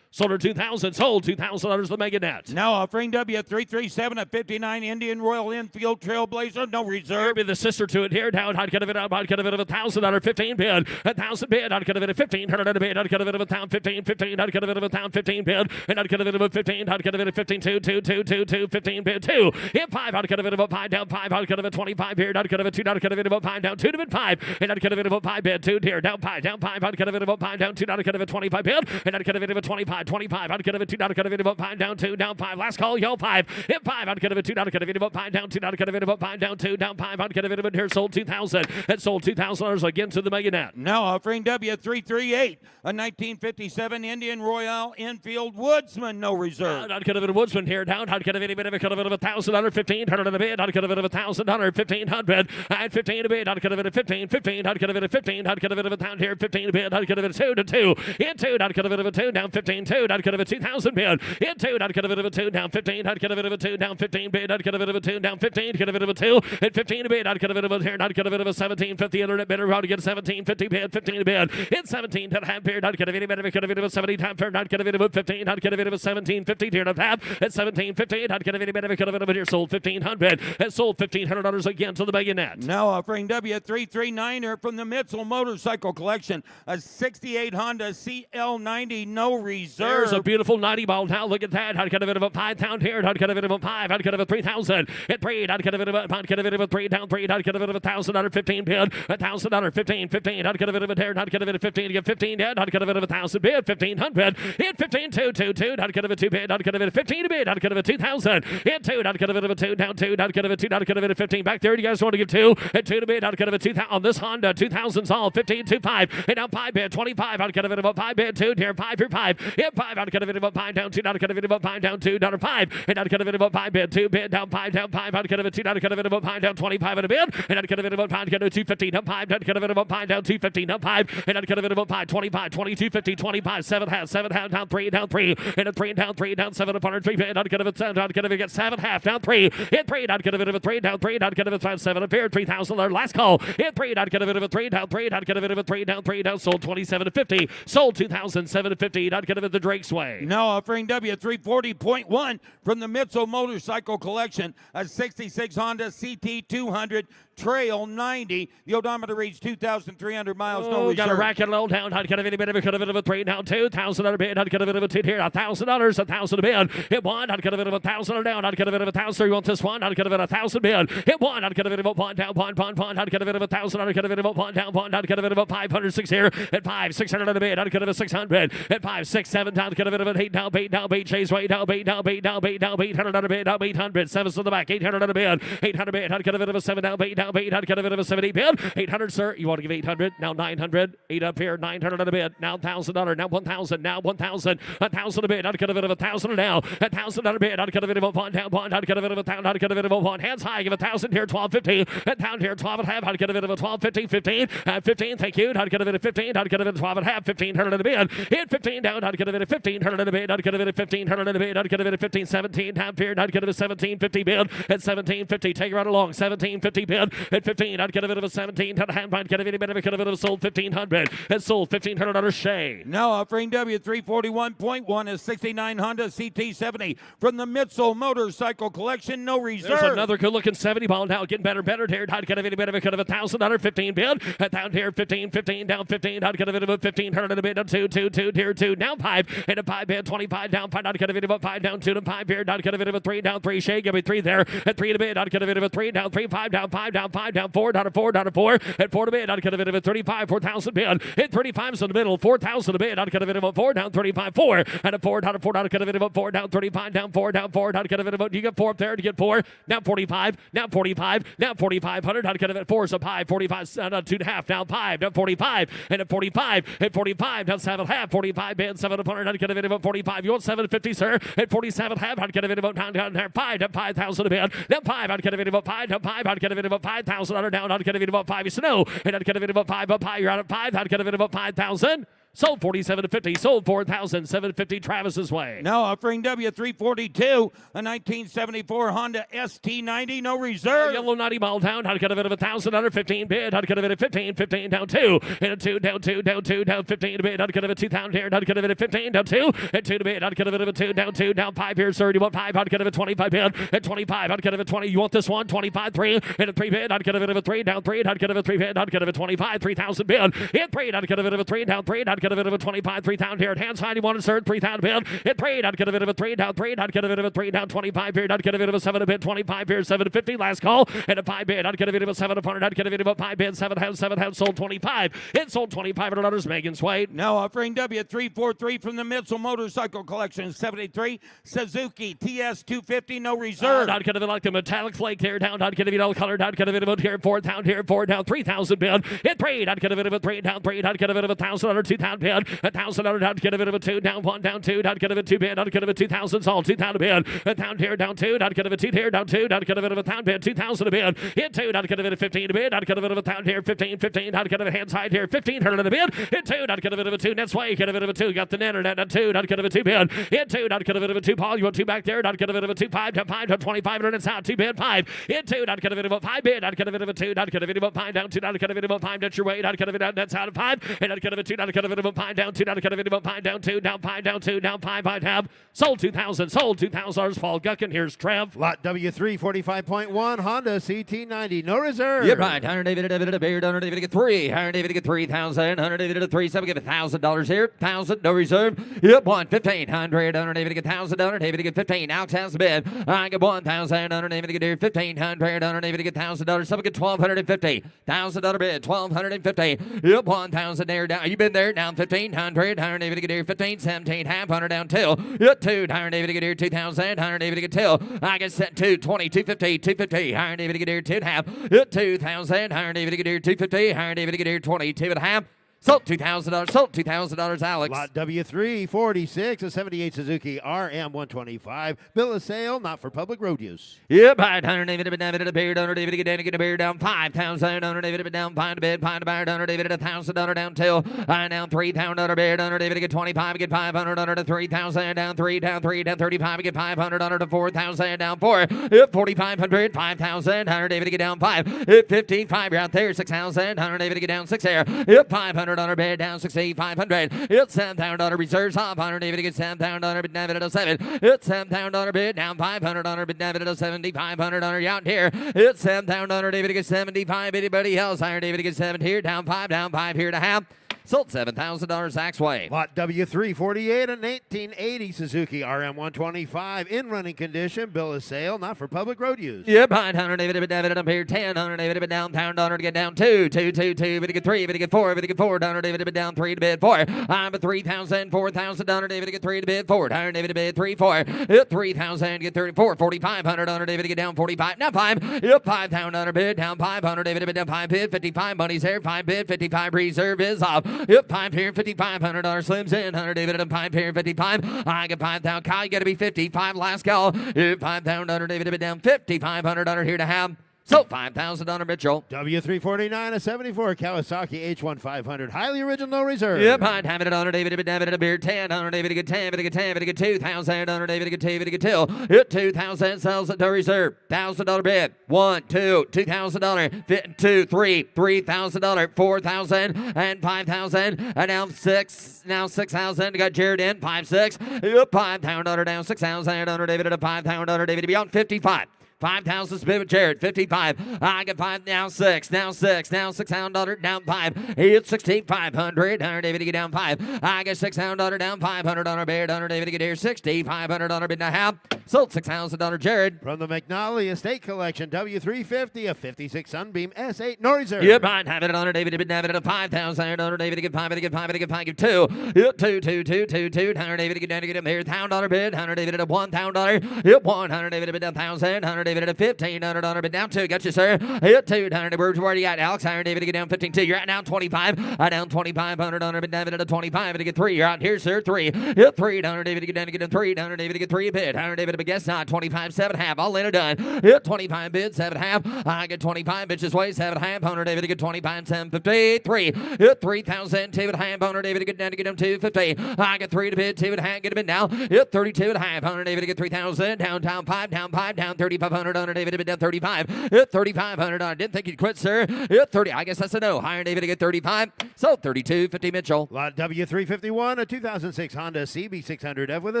Sold her 2,000. Sold $2,000 the mega net. Now offering W337 a 59 Indian Royal Infield Trailblazer, no reserve. Be the sister to it here. Down. Not gonna be out. Not gonna be $1,000. 15 bid. 1,000 bid. Not gonna be 1,500 bid. Not gonna be about 15. 15. Not gonna be about 15 bid. And not gonna be about 15. Not gonna be 15. 2 2 2 2 2 15 bid 2. Hit 5. Not gonna be about 5 down 5. Not gonna be 25 here. Not gonna be 2. Not gonna be about 5 down 2 to bid 5. And not gonna be about 5 bid 2 here. Down 5 down 5. Not gonna be about 5 down 2. Not gonna be 25 bid. And not gonna be about 25. 25. Not gonna be 2. Not gonna be about 5 down 2 down 5. Last call. Yo 5. Hit 5. Not gonna be 2. Not gonna be about 5 down 2. Not gonna be about 5 down 2 down 5. Not gonna be about here. Sold 2,000. And sold $2,000 again to the mega net. Now offering W338 a 1957 Indian Royal Infield Woodsman, no reserve. Not gonna be a Woodsman here. Down. Not gonna be a bit of $1,000. 1,500 in the bid. Not gonna be $1,000. 1,500 and 15 a bid. Not gonna be 15. 15. Not gonna be 15. Not gonna be a pound here. 15 a bid. Not gonna be 2 to 2. In 2. Not gonna be 2 down 15 2. Not gonna be 2,000 bid. In 2. Not gonna be 2 down 15. Not gonna be 2 down 15 bid. Not gonna be 2 down 15. Gonna be 2 and 15 a bid. Not gonna be here. Not gonna be 1750 internet bidder. Round to get 1750 bid. 15 a bid. In 17 to half bid. Not gonna be better. Could have been 70 time fair. Not gonna be 15. Not gonna be 1750 here to half. At 1750. Not gonna be better. Could have been here. Sold 1,500 and sold $1,500 again to the mega net. Now offering W339er from the Mitchell Motorcycle Collection, a 68 Honda CL90, no reserve. There's a beautiful 90 ball now. Look at that. Not gonna be about 5 down here. Not gonna be about 5. Not gonna be 3,000 at 3. Not gonna be about. Not gonna be about 3 down 3. Not gonna be about $1,000. 15 bid. $1,000. 15. 15. Not gonna be about here. Not gonna be 15 to get 15 dead. Not gonna be about 1,000 bid. 1,500 hit 15 2 2 2. Not gonna be 2 bid. Not gonna be 15 bid. Not gonna be 2,000 hit 2. Not gonna be about 2 down 2. Not gonna be 2. Not gonna be 15 back there. You guys want to give 2 and 2 to bid. Not gonna be 2,000 on this Honda. 2,000's all 15 2 5 and down 5 bid 25. Not gonna be about 5 bid 2 here 5 here 5 hit 5. Not gonna be about 5 down 2. Not gonna be about 5 down 2 down 5 and not gonna be about 5 bid 2 bid down 5 down 5. Not gonna be 2. Not gonna be about 5 down 25 in a bid and not gonna be about 5 down 250 down 5. Not gonna be about 5 down 250 down 5 and not gonna be about 5 25 22 50 25 7 half down 3 down 3 and a 3 down 3 down 7 upon 3 bid. Not gonna be 10. Not gonna be get 7 half down 3 hit 3. Not gonna be about 3 down 3. Not gonna be 5 7 up here $3,000 last call hit 3. Not gonna be about 3 down 3. Not gonna be about 3 down 3 down sold 2750 sold 2,750. Not gonna be the Drake's way. Now offering W340.1 from the Mitchell Motorcycle Collection, a 66 Honda CT200 Trail 90. The odometer reads 2,300 miles. No reserve. Got a racket low down. Not gonna be a bit of a could have been a 3 down 2,000 bid. Not gonna be a 2 here. $1,000. 1,000 a bid. Hit 1. Not gonna be a 1,000 down. Not gonna be a 1,000. You want this one? Not gonna be a 1,000 bid. Hit 1. Not gonna be a 1 down 1. Not gonna be a 1,000. Not gonna be a 1 down 1. Not gonna be a 506 here. At 5 600 on a bid. Not gonna be 600. At 5 6 7 down. Gonna be a 8 down 8 down 8 chase way down 8 down 8 down 8 down 800 on a bid. Down 800. 7s to the back. 800 on a bid. 800 bid. Not gonna be a 7 down 8 down 8. Not gonna be a 70 bid. 800 sir. You want to give 800? Now 900. 8 up here. 900 on a bid. Now $1,000. Now 1,000. Now 1,000. 1,000 a bid. Not gonna be a 1,000 now. 1,000 on a bid. Not gonna be a 1 down 1. Not gonna be a 1,000. Not gonna be a 1. Hands high. Give 1,000 here. 1250. And down here. 12 and a half. Not gonna be a 1250. 15. 15. Thank you. Not gonna be a 15. Not gonna be a 12 and a half. 1,500 on a bid. Hit 15 down. Not gonna be a 1,500 on a bid. Not gonna be a 1,500 on a bid. Not gonna be a 15. 17 half here. Not gonna be a 1750 bid. At 1750. Take it right along. 1750 bid. At 15. Not gonna be a 17. Not gonna be a bit of a could have sold 1,500. And sold $1,500 Shay. Now offering W341.1 is 69 Honda CT70 from the Mitchell Motorcycle Collection, no reserve. There's another good looking 70 ball now. Getting better here. Not gonna be a bit of a could have $1,000. 15 bid. Down here. 15. 15 down 15. Not gonna be about 1,500 a bid. Down 2 2 2 here 2 down 5 and a 5 bid. 25 down 5. Not gonna be about 5 down 2 to 5 here. Not gonna be about 3 down 3 Shay. Give me 3 there. At 3 to bid. Not gonna be about 3 down 3 5 down 5 down 5, down 4, down to 4, down to 4, at 4 to bid, out of it, 35, 4,000 bid, hit 35's in the middle, 4,000 to bid, out of it, 4, down 35, 4, and a 4, down to 4, down of it, 4, down 35, down 4, down 4, down of it, you get 4 up there, you get 4, now 45, now 45, now 4,500, out of it, 4 is up high, 45, 2.5, down 5, down 45, and at 45, at 45, down 7.5, 45, bid, 700, out of it, 45, you want 750, sir, at 47, half, out of it, down 5, down 5,000 to bid, down 5, out of it, 5, down 5, out of it, 5,000, down, out of it, 5, you know, and out of it, 5, up high, you're out at 5, out of it, 5,000. Sold 47.50, sold 4,750 Travis's way. Now offering W342, a 1974 Honda ST90, no reserve. Yellow 90 mile down, how to get a bit of 1,000 under 15 bid, how to get a bit of 15, 15 down 2, and a 2 down 2, down 2, down 15 to bid, how to get a bit of 2,000 here, how to get a bit of 15 down 2, and 2 to bid, how to get a bit of a 2 down 2, down 5 here, sir. You want 5, how to get a bit of 25 bid, at 25, how to get a bit of 20. You want this one, 25, 3, and a 3 bid, how to get a bit of a 3 down 3, how to get a bit of 3 bid, how to get a bit of 25, 3,000 bid, hit 3, how to get a bit of a 3 down 3, how to get a bit of a 25. 3,000 here at hands high. You want to serve 3,000 bid. Hit 3. I'd get a bit of a 3 down 3. I'd get a bit of a 3 down 25 here. I'd get a bit of a 7 a bid 25 here. 750 last call and a 5 bid. I'd get a bit of a 7 opponent. I'd get a bit of a 5 bid. 7 house sold 25. It sold $2,500. Megan's weight. Now offering W343 from the Mitchell Motorcycle Collection 73 Suzuki TS250, no reserve. I'd get a bit like the metallic flake there down. I'd get a bit all colored. I'd get a bit of a here 4 down here 4 down 3,000 bid. Hit 3. I'd get a bit of a 3 down 3. I'd get a bit of a $1,000 2,000 bid. $1,000. I'd get a bit of a 2 down 1 down 2. I'd get a bit of 2 bid. I'd get a bit of 2,000 sold 2,000 bid. A down here down 2. I'd get a bit of 2 here down 2. I'd get a bit of a 1,000 bid 2,000 a bid. Hit 2. I'd get a bit of 15 a bid. I'd get a bit of a 1,000 here 15 15. I'd get a bit of hands high here 1,500 a bid. Hit 2. I'd get a bit of a 2 next way. Get a bit of a 2. Got the internet at 2. I'd get a bit of a 2 bid. Hit 2. I'd get a bit of a 2 Paul. You want 2 back there. I'd get a bit of a 2 5 down 5 down 25 and it's out 2 bid 5. Hit 2. I'd get a bit of a 5 bid. I'd get a bit of a 2. I'd get a bit of a 5 down 2. I'd get a bit of a 5 that's your weight. I'd get a bit of that's out of 5. And I'd get a bit of 2. I'd get a bit of a 5 down 2. I'd get a bit of a 5 down 2 down 5 down 2 down 5 I'd have sold 2,000 sold $2,000 Paul Guckin. Here's Trev. Lot W3 45.1 Honda CT90, no reserve. You're right. 100 David a beard, 100 David get 3, 100 David get 3,000, 100 David a 3, 7 give $1,000 here, 1,000 no reserve. Yep, 1 1,500, 100 David get 1,000, 100 David get 15. Alex has the bid. I get 1,000, 100 David get here 1,500, 100 David get $1,000. Some get 1,250, $1,000 bid, 1,250. Yep, 1,000 there down. You been there down 1,500, 100 David get here 15, 17 half, 100 down 2. Yep, 2, 100 David get here 2,000, 100 David get 2. I get set 2, 20, 250, 250, 100 David get here 2 and a half. Yep, 2,000, 100 David get here 250, 100 David get here 22 and a half. Sold $2,000. Sold $2,000, Alex. Lot W3 46, a 78 Suzuki RM125. Bill of sale, not for public road use. Yep, 100 David a beard, 100 David get a beard down 5,000, 100 David down 5 to bid, 5 to beard, 100 David $1,000 down 2. I down 3,000 beard, 100 David get 25, get 500 under to 3,000 down 3 down 3 down 35, get 500 under to 4,000 down 4. Yep, 4,500, 5,000, 100 David get down 5. Yep, 15,500 out there, 6,000, 100 David get down 6 there. Yep, 500 bid down 6,500. It's $7,000 reserves off. 100 David gets $7,000 bid David at a 7. It's $7,000 bid down 500 bid David at a 7,500 out here. It's $7,000 David gets 75. Anybody else? Higher David gets 7 here down 5 here to half. Sold $7,000 Zach's way. Lot W3 48, a 1980 Suzuki RM125 in running condition. Bill of sale, not for public road use. Yep, 100 David up here 10, 100 David down $1,000 to get down 2, 2, 2, 2, David get 3, David get 4, David get 4, 100 David down 3 to bid 4. I'm at 3,000, 4,000, 100 David get 3 to bid 4, 100 David bid 3, 4. Yep, 3,000 get 34, 4,500, 100 David get down 45, now 5. Yep, 5,000 bid down 500 David down 5 bid 55, money's there 5 bid 55 reserve is off. Yep, 5 here, $5,500 slims in, 100 David and 5 here, 55. I get 5,000. Kyle, you got to be 55 last call. 5,000 David down 5,500 here to have. So $5,000 Mitchell. W349, a 74 Kawasaki H1500, highly original, no reserve. Yep, I'd have it on David a beard 10, 100 David get 10, David get 10, David get 2,000, 100 David get 2, David get 2. Hit 2,000 sells at no reserve. $1,000 bid. 1, 2, $2,000. 2, 3, $3,000. 4,000 and 5,000 and now 6. Now 6,000. Got Jared in 5, 6. Yep, $5,000 down 6,000. 100 David at a $5,000 David beyond 55. 5,000 split with Jared. 55. I get 5. Now 6. Now 6. Now $600 down 5. It's 6,500. Hunter David to get down 5. I get $600 down 500 on our bid. Hunter David to get here 6,500 on our bid and a half. Sold $6,000 Jared. From the McNally Estate Collection, W350, a 56 Sunbeam S8 Noiser. Yep, I'd have it on her David to bid, have it at 5,000 on her David to get 5, to get 5, to get 5, give 2. Yep, 2, 2, 2, 2, 2. Hunter David to get down to get him here. $1,000 bid. Hunter David at a $1,000. Yep, 100 David to bid down 1,000. Hunter David at a $1,500 bid down 2. Got you, sir. Yep, 200. Where's where you at, Alex? Hunter David to get down 15 2. You're at down 25. Down 2,500 on her bid. David at a 25 to get 3. You're out here, sir. 3. Yep, 3. Hunter David to get down to get him 3. Hunter David to get 3 bid. Hunter David to guess not 25 7.5. All in or done. Yep, 25 bid 7.5. I get 25 bitches way 7.5. Hunter David to get 25 753. Hit 3,000 2.5. Hunter David to get down to get him 250. I get 3 to bid 2.5. Get him in now. Hit 32.5. Hunter David to get 3,000. Down 5. Down 5. Down 3,500. Hunter David to bid down 35. Hit 3,500. I didn't think you'd quit, sir. Hit 30. I guess that's a no. Hunter David to get 35. So 32.50 Mitchell. Lot W351, a 2006 Honda CB600F with a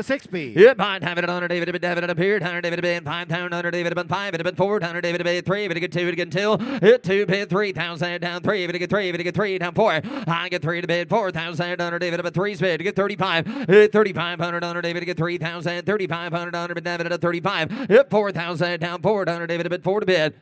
6-speed. Yep, I'd have it on Hunter David to bid. David appeared. Hunter David to bid 5,000. Hunter David to bid 5. It bid 4. Hunter David to bid 3. But to get 2. To get 2. Hit 2 bid 3,000. Down 3. But to get 3. But to get 3. Down 4. I get 3 to bid 4,000. Hunter David to bid 3 bid to get 35. Hit 3,500. Hunter David to get 3,000. 3,500. Hunter bid David at 35. Hit 4,000. Down 4. Hunter David to bid 4 to bid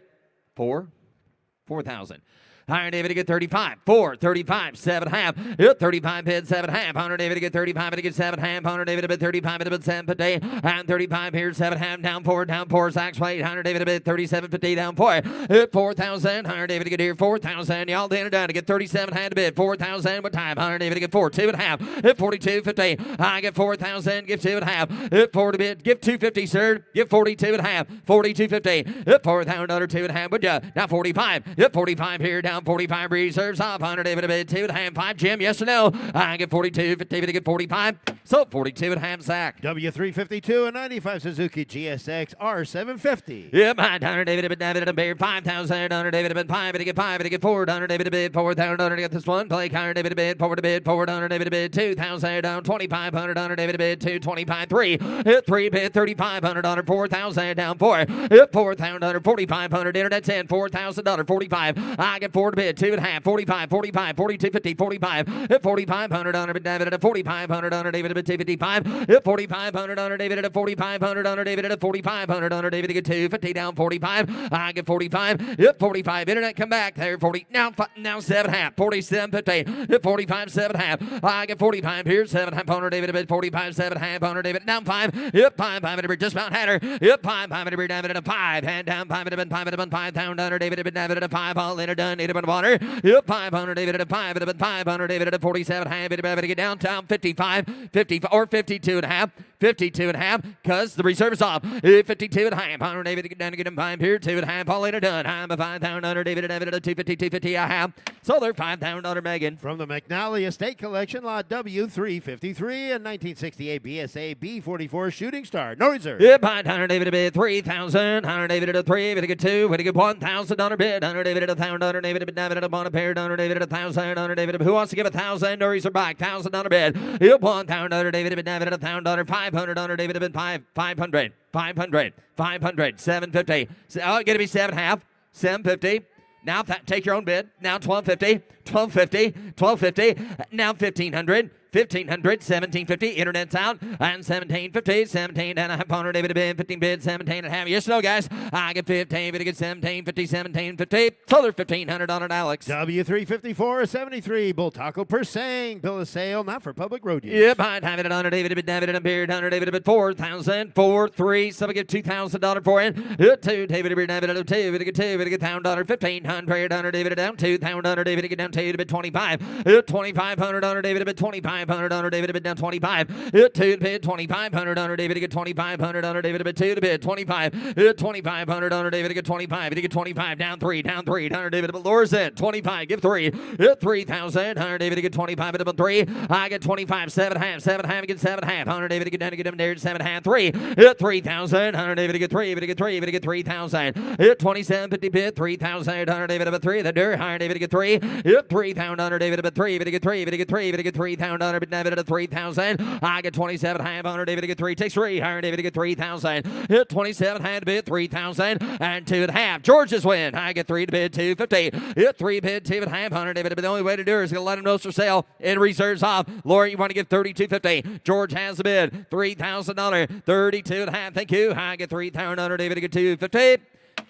4,000. Hunter David to get 35. 4, 35, 7.5. Hit 35 bid 7.5. Hunter David to get 35 to get 7.5. Hunter David to bid 35 to bid 7.50. And 35 here 7.5. Down 4. Down 4. Sacks plate. Hunter David to bid 37.50. Down 4. Hit 4,000. Hunter David to get here 4,000. Y'all did it down to get 37. Had to bid 4,000. What time? Hunter David to get 4. 2.5. Hit 42.50. I get 4,000. Give 2.5. Hit 4 to bid. Give 250, sir. Give 42.5. 42.50. Hit $4,000 2.5. Would ya? Now 45. Hit 45 here. Down 45 reserves off. Hunter David to bid 2.5. 5 Jim. Yes or no? I get 42.50 to get 45. So 42.5 Zach. W352, a 95 Suzuki GSX R750. Yep, Hunter David to bid David to bid 5,000. Hunter David to bid 5 to get 5 to get 4. Hunter David to bid 4,000. Hunter to get this one. Blake Hunter David to bid 4 to bid 4. Hunter David to bid 2,000. Down 2,500. Hunter David to bid 225 3. Hit 3 bid 3,500. 4,000 down 4. Hit 4,000. 4,500. Internet 10. $4,000. 45. I get 4 to bid 2.5. 45. 45. 42.50. 45. Hit 4,500. Hunter bid David at 4,500. Hunter David to bid 255. Hit 4,500. Hunter David at 4,500. Hunter David at 4,500. Hunter David to get 250 down 45. I get 45. Hit 45. Internet come back there 40. Now 7.5. 47.50. Hit 45 7.5. I get 45 here 7.5. Hunter David to bid 45 7.5. Hunter David down 5. Hit 5. 5 just about had her. Hit 5. 5 David at a 5. Hand down 5 5 5 down. Hunter David to bid David at a 5. All in or done. Need a bit of water. Hit 500 David at a 5. At a 500 David at a 47. Half. David to get downtown 55. 50 or 52.5. 52.5 because the reserve is off. 52.5. Hunter David to get down to get him 5 here. 2.5. All in or done. I'm a 5,000. Hunter David at a 250. 250. I have. So they're $5,000 Megan. From the McNally Estate Collection, lot W353, a 1968 BSA B44 Shooting Star. No reserve. Yep, Hunter David to bid 3,000. Hunter David at a 3. Bid to get 2. Bid to get $1,000 bid. Hunter David at 1,000. Hunter David at David at a bond pair. Hunter David at 1,000. Hunter David. Who wants to give 1,000? Or he's back. $1,000 bid. Yep, 1,000. Hunter David at David at $1,000. 500. Hunter David at 500. 500. 500. 750. Oh, gonna be 7.5. 750. Now take your own bid. Now 1250. 1250. 1250. Now 1,500. 1,500, 1,750, internet's out, and 1,750, 17 and a half. Hunter David to bid, 15 bid, 17 and a half. Yes, no, guys. I get 15, but I get 1750, 1750. So they're $1,500 Alex. W354, a 73 Bull Taco per sang. Bill of sale, not for public road use. Yep, I'd have it at Hunter David to bid, David and Beard. Hunter David to bid 4,000, 4, 3. Somebody get $2,000 for it. 2, David to bid, David to 2, but I get 2, but I get $1,000, 1,500. Hunter David to down 2,000. Hunter David to get down 2 to bid 25. 2,500. Hunter David to bid 25. 500 David to bid down 25. Hit 2 to bid 2,500 David to get 2,500 David to bid 2 to bid 25. Hit 2,500 David to get 25. To get 25 down 3 David to bid lowers it 25. Give 3. Hit 3,000 David to get 25 to bid 3. I get 25 7.5 get 7.5 David to get down to get him there 7.5 3. Hit 3,000 David to get 3 to get 3 to get 3,000. Hit 27.50 bid 3,000 David to bid 3 the dirt David to get 3. Hit 3,000 David to bid 3 to get 3 to get 3 to get 3,000 $100 bid David at 3,000. I get 27 half. $100 David to get 3. Takes 3. $100 David to get 3,000. Hit 27 hand to bid 3,000 and 2.5. George's win. I get 3 to bid 250. Hit 3 bid 2.5. $100 David. But the only way to do it is going to let him know it's for sale. In reserves off. Laura, you want to give 32.50. George has the bid. $3,000. 32.5. Thank you. I get 3,000. David to get 250.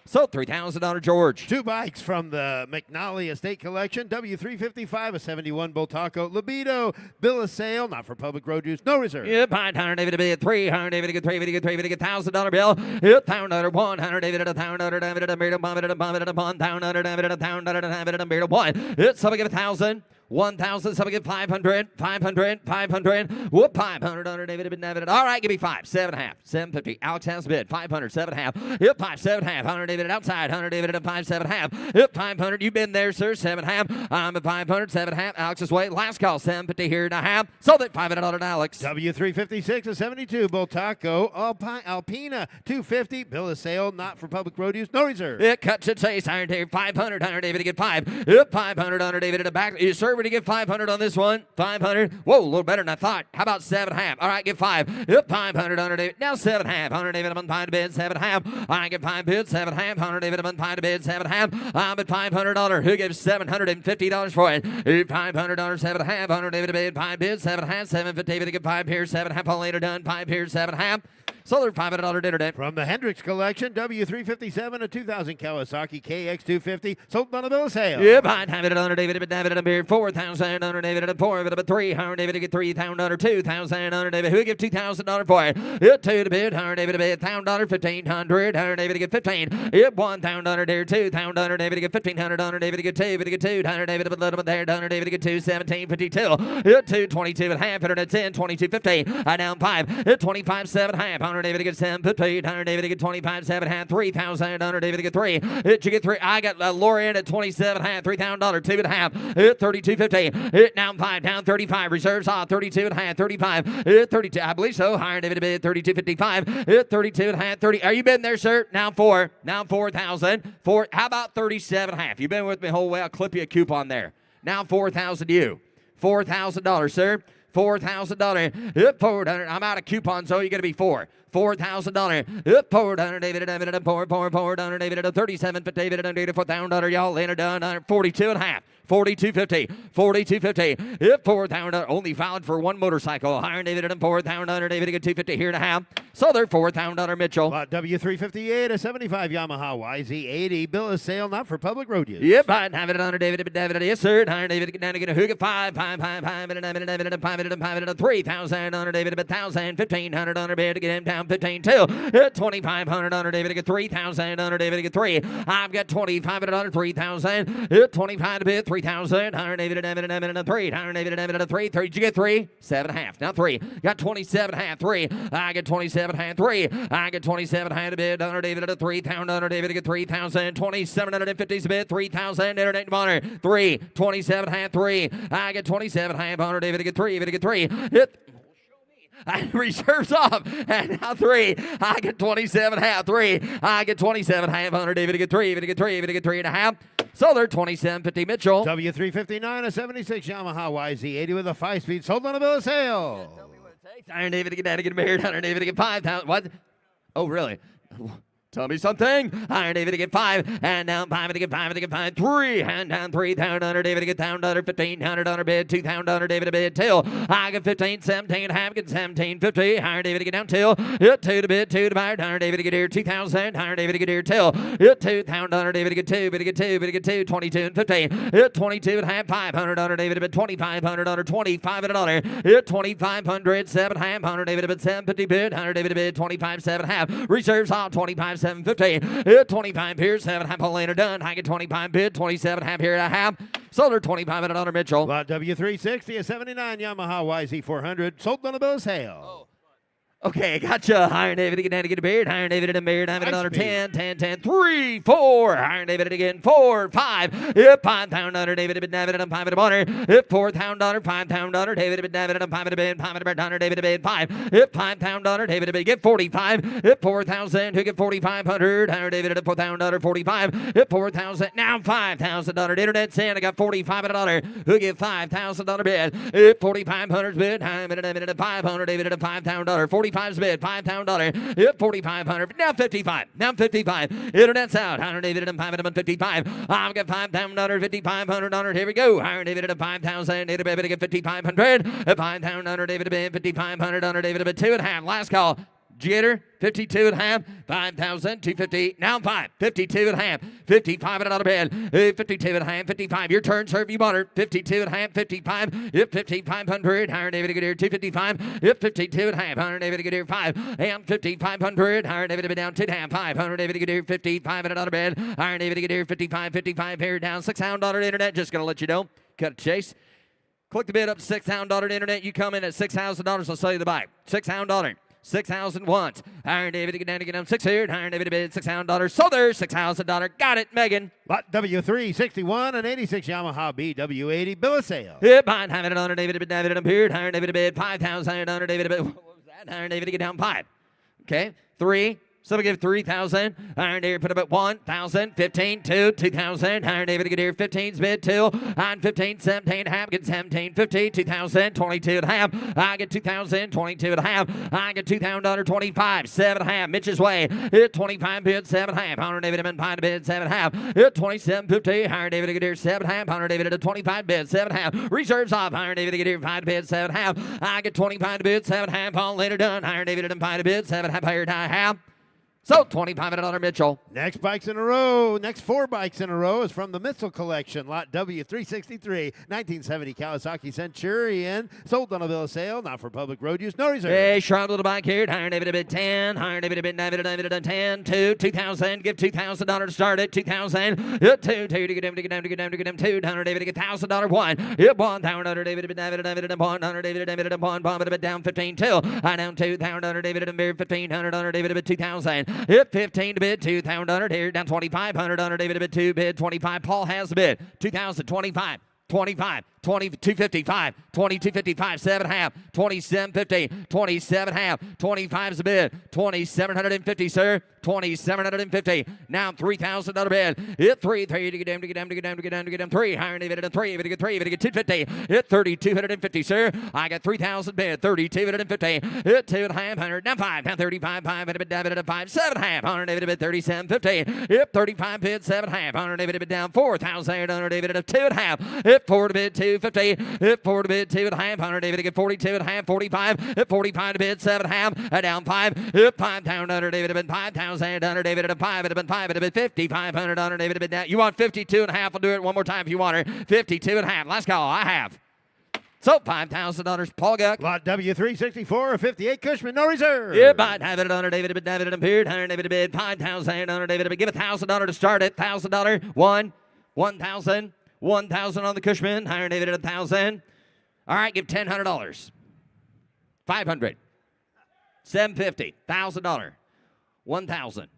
So $3,000 George. 2 bikes from the McNally Estate Collection. W355, a 71 Bull Taco. Libido, bill of sale, not for public road use, no reserve. Yep, $100 David to bid 300 David to get 3 David to get $1,000 bill. Yep, $1,000 100 David at $1,000 David at $1,000 David at $1,000 It's somebody give 1,000. 1,000, somebody get 500, 500, 500. Whoop, $500 David. All right, give me 5, 7.5, 750. Alex has the bid. 500, 7.5. Yep, 5, 7.5. 100 David outside. 100 David at 5, 7.5. Yep, 500. You've been there, sir. 7.5. I'm at 500, 7.5. Alex's way. Last call, 750 here and a half. Sold it $500 to Alex. W356, a 72 Bull Taco. Alpina, 250. Bill of sale, not for public road use, no reserve. It cuts its face. 500, 100 David to get 5. Yep, 500, 100 David at the back. You sir, to get 500 on this one. 500. Whoa, a little better than I thought. How about 7.5? All right, get 5. Yep, 500, 100 David. Now 7.5. 100 David, I'm on 5 to bid. 7.5. I get 5 bids. 7.5. 100 David, I'm on 5 to bid. 7.5. I'm at $500. Who gives $750 for it? $500. 7.5. 100 David to bid. 5 bids. 7.5. 750 David to get 5 here. 7.5. All later done. 5 here. 7.5. So they're $500 dinner day. From the Hendricks Collection, W357, a 2000 Kawasaki KX250, sold on a bill of sale. Yep, I'd have it at 100 David, but David at a beer, 4,000, 100 David at a 4, but 300 David to get 3,000, 2,000, 100 David. Who give $2,000 for it? Yep, 2 to bid, 100 David to bid, $1,000, 1,500, 100 David to get 15. Yep, 1,000 there, 2,000, David to get 1,500, 100 David to get 2, but to get 2, 100 David to little bit there, 100 David to get 2, 1,752. Yep, 222 and a half, 110, 2250. I down 5. Yep, 25, 7.5, 100 David to get 750. 100 David to get 25, 7.5, 3,000, 100 David to get 3. Hit you get 3. I got Laura in at 27.5, $3,000, 2.5. Hit 32.50. Hit down 5, down 35. Reserves off 32.5, 35. Hit 32. I believe so. Higher David to bid 32.55. Hit 32.5, 30. Are you been there, sir? Now 4. Now 4,000. 4. How about 37.5? You've been with me the whole way. I'll clip you a coupon there. Now 4,000 you. $4,000, sir. $4,000. Yep, 400. I'm out of coupons, so you're going to be 4. $4,000. Yep, 400 David, David, 400 David, 37 David, David, $4,000. Y'all later done 42 and a half. 42.50. 42.50. Yep, 4,000. Only valid for one motorcycle. Higher David and 4,000. David get 250 here and a half. So they're $4,000 Mitchell. W358, a 75 Yamaha YZ80. Bill of sale, not for public road use. Yep, I'd have it on David. David, yes, sir. Higher David get down to get a hook at 5, 5, 5, 5, and David, 3,000 on David, 1,000, 1,500 on bid to get him down 15 2. 2,500 on David to get 3,000 on David to get 3. I've got 2,500 on 3,000. 25 to bid 3,000. 100 David and 3. 100 David and 3. 3. Did you get 3? 7.5. Now 3. Got 27.5. 3. I get 27.5. 3. I get 27.5 to bid. 100 David at 3,000. 100 David to get 3,000. 2,750 to bid. 3,000. Internet honor. 3. 27.5. 3. I get 27.5. 100 David to get 3. David to get 3. Hit. Reserves off. And now 3. I get 27.5. 3. I get 27.5. 100 David to get 3. David to get 3. David to get 3.5. So they're 27.50 Mitchell. W359, a 76 Yamaha YZ80 with a 5-speed, sold on a bill of sale. Tell me what it takes. Iron David to get down to get married. Iron David to get 5,000. What? Oh, really? Tell me something. Iron David to get 5. And down 5 to get 5 to get 5. 3. And down 3,000. David to get down 1,500 bid. 2,000 David to bid. 2. I get 15, 17 half. Get 17.50. Iron David to get down 2. Hit 2 to bid. 2 to buy. Iron David to get here. 2,000. Iron David to get here. 2. Hit 2,000. David to get 2. Bid to get 2. Bid to get 2. 22 and 50. Hit 22 and half. 500 David to bid. 2,500 $25. Hit 2,500. 7 half. 100 David to bid. 750 bid. 100 David to bid. 25 7 half. Reserves on 25 750. Hit 25 here. 7 half. All later done. I get 25 bid. 27 half here and a half. Sold her 25 Mitchell. W360, a 79 Yamaha YZ400, sold on a bill of sale. Okay, gotcha. Iron David again, to get a beard. Iron David and a beard. Iron Nice another speed. 10, 10, 10, 3, 4. Iron David again, 4, 5. Yep, $5 David and David and $5. Yep, $4,000, $5,000. David and David and $5. David and 5. Yep, $5,000. David and get 45. Yep, 4,000. Who get 4,500? Iron David and $4,000, 45. Yep, 4,000. Now $5,000. Internet saying I got $45. Who get $5,000 bid? Yep, 4,500 bid. Iron David and 500. David and $5,000. 45's bid, $5,000. Yep, 4,500. Now 55. Now 55. Internet's out. Iron David and 55. I've got $5,000, $5,500. Here we go. Iron David and 5,000. David to get 5,500. $5,000. David to bid, $5,500. David to bid 2.5. Last call. Jitter, 52 and a half, 5,000, 250, now 5, 52 and a half, 55 and out of bed, 52 and a half, 55, your turn, serve you butter, 52 and a half, 55, yep, 5,500, Iron David to get here, 255, yep, 52 and a half, Iron David to get here, 5, and 5,500, Iron David to be down 2.5, 500, David to get here, 55 and out of bed, Iron David to get here, 55 here, down $6,000 internet, just going to let you know, cut a chase. Click the bid up to $6,000 internet, you come in at $6,000, I'll sell you the bike, $6,000. 6,000 once. Iron David to get down to get down 600. Iron David to bid $6,000. So there's $6,000. Got it, Megan. Lot W361 and 86 Yamaha BW80 bill of sale. Yep, behind having it on David to bid David and appeared. Iron David to bid 5,000. Iron David to bid. What was that? Iron David to get down 5. Okay, 3. Somebody give 3,000. Iron David put up at 1,000. 15, 2, 2,000. Iron David to get here. 15's bid 2. Iron 15, 17 and a half. Get 17, 50, 2,000. 22 and a half. I get 2,000. 22 and a half. I get $2,000. 25. 7 and a half. Mitch's way. Hit 25 bid 7 and a half. Iron David and 5 bid 7 and a half. Hit 27, 50. Iron David to get here. 7 and a half. Iron David at a 25 bid 7 and a half. Reserves off. Iron David to get here. 5 bid 7 and a half. I get 25 bid 7 and a half. All later done. Iron David and 5 bid 7 and a half. Hired I have. So, $25 Mitchell. Next bikes in a row, next 4 bikes in a row is from the Mitchell collection. Lot W363, 1970 Kawasaki Centurion. Sold on a bill of sale, not for public road use, no reserve. Hey, sharp little bike here. Iron David a bid 10. Iron David a bid David 10. 2, 2,000. Give $2,000 to start it. 2,000. 2 to get him, to get him, to get him, to get him. 2. Iron David to get $1,000. 1. Yep, 1,000. David a bid David 1. Iron David a bid 1. Bomb a bit down 15. 2. I down 2,000. David a bid 1,500. David a bid 2,000. Yep, 15 to bid, 2,000 here, down 2,500 under David a bid 2 bid 25. Paul has the bid 2,025. 25, 20, 255, 2255, 7.5, 2750, 27.5, 25's the bid, 2,750, sir, 2,750. Now $3,000 bid. Hit 3, to get down, to get down, to get down, to get down, to get down. 3, higher David at 3, to get 3, to get 250. Hit 3,250, sir. I got 3,000 bid, 3,250. Hit 2,500. Now 5, now 35, 5, and a bid David at 5, 7.5, under David a bid 3,750. Hit 35 bid, 7.5, under David a bid down 4,000, under David at 2.5. Hit 4 to bid 250. Hit 4 to bid 2.5. Under David to get 42.5. 45. Hit 45 to bid 7.5. Down 5. Hit 5,000 under David to bid 5,000. Under David at a 5. It had been 5. It had been 5,500 under David to bid down. You want 52.5? I'll do it one more time if you want her. 52.5. Last call. I have. So $5,000. Paul Guck. Lot W364, 58 Cushman, no reserve. Yep, I'd have it under David to bid David and appeared. Under David to bid 5,000 under David to bid. Give $1,000 to start it. $1,000. 1,000. 1,000 on the Cushman. Higher David at 1,000. All right, give $1,000. 500. 750. $1,000. 1,000.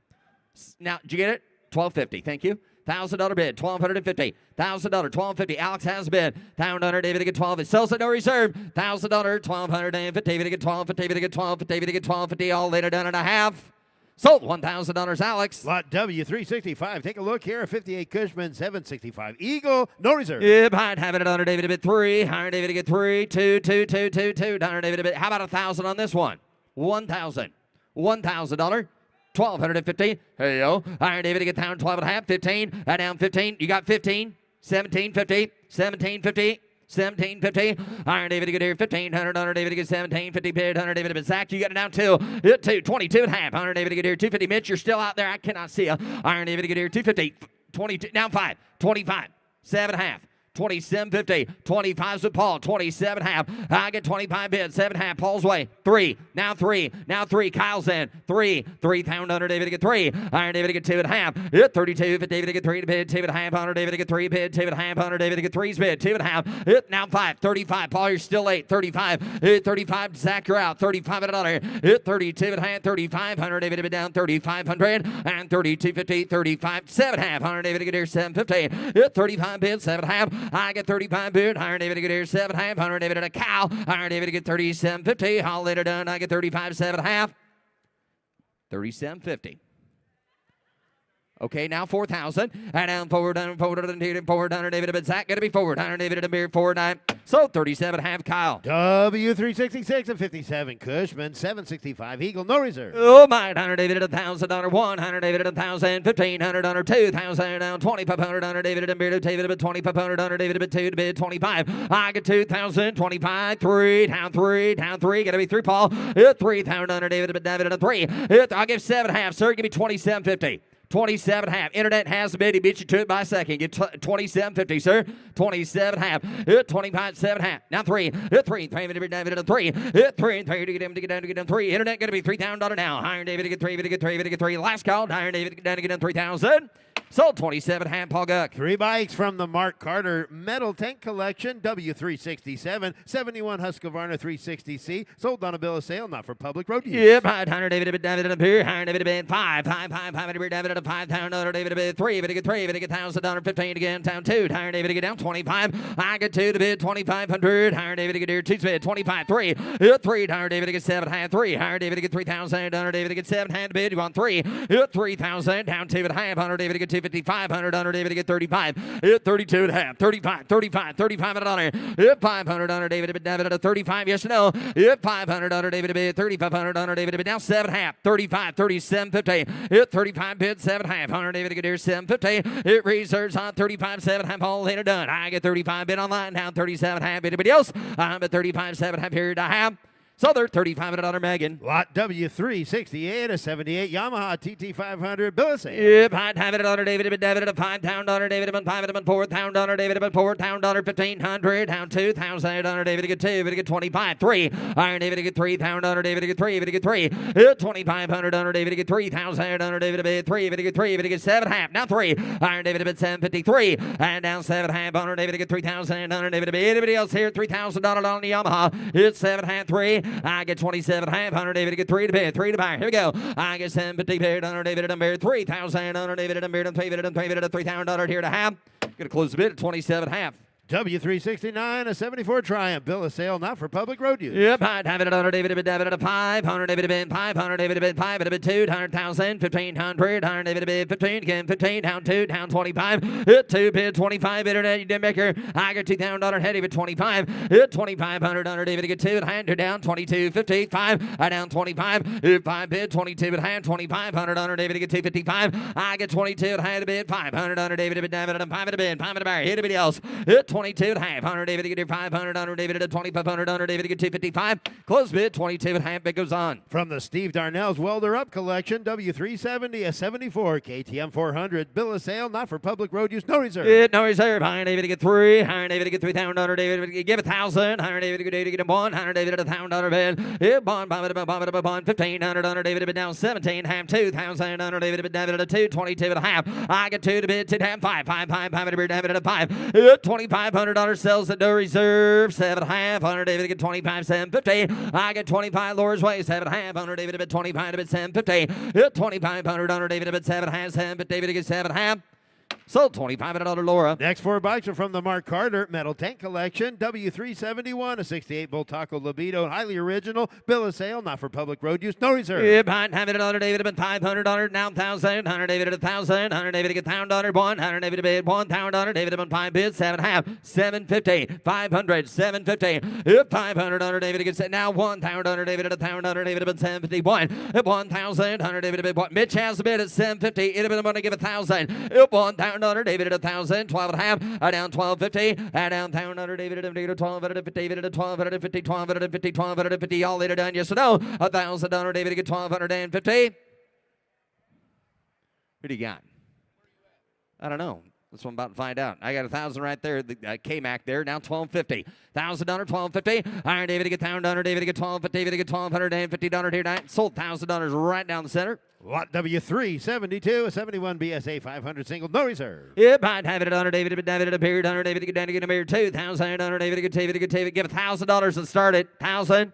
Now, did you get it? 1,250. Thank you. $1,000 bid. 1,250. $1,000. 1,250. Alex has a bid. $1,000. David to get 12. It sells at no reserve. $1,000. 1,250. David to get 1,250. David to get 1,250. David to get 1,250. All later done and a half. Sold $1,000, Alex. Lot W365. Take a look here. 58 Cushman, 765 Eagle, no reserve. Yep, I'd have it under David a bit 3. Higher David to get 3. 2, 2, 2, 2, 2. Under David a bit. How about 1,000 on this one? 1,000. $1,000. 1,250. There you go. Higher David to get down 12.5. 15. Down 15. You got 15. 1750. 1750. 1750. Iron David to get here. 1,500. Under David to get 1750. Bid. Under David to bid. Zach, you got it down 2. Hit 2. 22.5. Under David to get here. 250. Mitch, you're still out there. I cannot see you. Iron David to get here. 250. 22. Down 5. 25. 7.5. 27.50. 25's with Paul. 27.5. I get 25 bid. 7.5. Paul's way. 3. Now 3. Now 3. Kyle's in. 3. 3 pound under David to get 3. Iron David to get 2.5. 32 for David to get 3 to bid. 2.5 under David to get 3 bid. 2.5 under David to get 3's bid. 2.5. Now 5. 35. Paul, you're still 8. 35. 35. Zach, you're out. 35 at another. 32.5. 3,500. David to bid down 3,500. And 32.50. 35. 7.5. Iron David to get here 7.50. 35 bid. 7.5. I get 35 bid. Iron David to get here 7.5. Iron David at a cow. Iron David to get 37.50. All later done. I get 35. 7.5. 37.50. Okay, now 4,000. And down forward, under David, but Zach going to be forward. Under David, and beer forward 9. So 37.5, Kyle. W366 and 57, Cushman, 765, Eagle, no reserve. Oh, my. Under David at $1,000, 100 David at 1,000, 1,500 under 2,000, down 2,500 under David and beer to David, but 2,500 under David, but 2 to bid 25. I get 2,000, 25, 3, down 3, down 3, going to be 3, Paul. 3,000 under David, but David at a 3. I'll give 7.5, sir. Give me 27.50. 27.5. Internet has the bid. He beat you to it by a second. Get 27.50, sir. 27.5. 25.7.5. Now 3. 3. David at 3. 3. 3 to get him to get down to get down 3. Internet going to be $3,000 now. Iron David to get 3. To get 3. To get 3. Last call. Iron David to get down to get down 3,000. Sold 27.5, Paul Guck. 3 bikes from the Mark Carter Metal Tank Collection, W367, 71 Husqvarna 360C, sold on a bill of sale, not for public road use. Yep, 100 David at a beer, 100 David 5, 5, 5, 5, David at a 5, $1,000 David at 3, David get 3, David get $1,000, 15 again, down 2, 100 David get down 25, I get 2 to bid 2,500, 100 David get here 2 to bid 25, 3, 3, 100 David get 7, 3, 100 David get 3,000, 100 David get 7, hand bid, you want 3, 3,000, down 2.5, 100 David get 255, 100 under David to get 35. 32.5. 35. 35. 35 at honor. 500 under David to David at a 35. Yes or no? 500 under David to bid. 3,500 under David to bid. Now 7.5. 35. 37.50. 35 bid. 7.5. 100 David to get here 7.50. It reserves on 35. 7.5. All later done. I get 35 bid online. Down 37.5. Anybody else? I'm at 35. 7.5 here to have. So they're $3,500 Megan. Lot W368, a 78 Yamaha TT500, bill of sale. Yep, I'd have it at $100 David, David at a $5,000 David, $5, $4,000 David, $4,000, $1,500, down 2,000 under David to get 2, David to get 25, 3, Iron David to get 3,000 David to get 3, David to get 3, 2,500 under David to get 3,000 under David to bid 3, David to get 3, David to get 7.5, now 3, Iron David to bid 753, and down 7.5 under David to get 3,000 under David to bid. Anybody else here? $3,000 on the Yamaha. It's 7.5, 3. I get 27.5 under David to get 3 to bid, 3 to buy. Here we go. I get 750 bid under David to bid 3,000 under David to bid and $3,000 here to have. Gonna close the bid at 27.5. W369, a 74 Triumph, bill of sale, not for public road use. Yep, I'd have it at under David at a 500 David bid 500 David bid 5 at a 200,000 1,500 100 David bid 15 again 15 down 2 down 25 hit 2 bid 25 internet you didn't make her. I got $2,000 heavy at 25 hit 2,500 under David to get 2 at hand her down 22.50 5 I down 25 hit 5 bid 22 at hand 2,500 under David to get 255 I get 22 at hand to bid 500 under David to bid David at 5 at a bid 5 at a bar hit anybody else hit 22.5 100 David to get here 500 under David at 2,500 under David to get 255 close bid 22.5 bid goes on from the Steve Darnell's Welder Up Collection W370 a 74 KTM 400 bill of sale not for public road use no reserve no reserve 100 David to get 3 100 David to get 3,000 under David to give 1,000 100 David to get 1 100 David at $1,000 bid bond 1,500 under David to bid down 17 half 2,000 under David to bid David at a 2 22 and a half I get 2 to bid 2 half 5 5 to bid David at a 5 $2,500 sells at no reserve 7.5 100 David to get 25 750 I get 25 lowers way 7.5 100 David to bid 25 to bid 750 2,500 under David to bid 7.5 7 David to get 7.5 sold $2,500 Laura. Next 4 bikes are from the Mark Carter Metal Tank Collection. W371, a 68 Bull Taco Libido, highly original. Bill of sale, not for public road use, no reserve. Yep, I'd have it at $100 David, $500, now 1,000. 100 David at 1,000. 100 David to get $1,000, 100 David to bid $1,000. David at 5 bids, 7.5, 750, 500, 750. Yep, 500 under David to get set now 1,000 under David at 1,000 under David at 751. 1,000 under David to bid what? Mitch has a bid at 750. It'd have been going to give 1,000. Yep, 1,000 under David at 1,000, 12 and a half, down 12.50, down 1,000 under David at 1,250, David at 1,250, 1,250, 1,250, all later done, yes or no? 1,000 under David to get 1,250. Who do you got? I don't know. That's what I'm about to find out. I got 1,000 right there. The K-Mac there. Now $1,250. $1,000, $1,250. Iron David to get $1,000. David to get $1,250. David to get $1,250 here tonight. Sold $1,000 right down the center. Lot W372, a 71 BSA 500 single, no reserve. Yep, I'd have it on David, David, appeared on David, get down to get a mirror, $2,000, David, David, give $1,000 and start it. $1,000.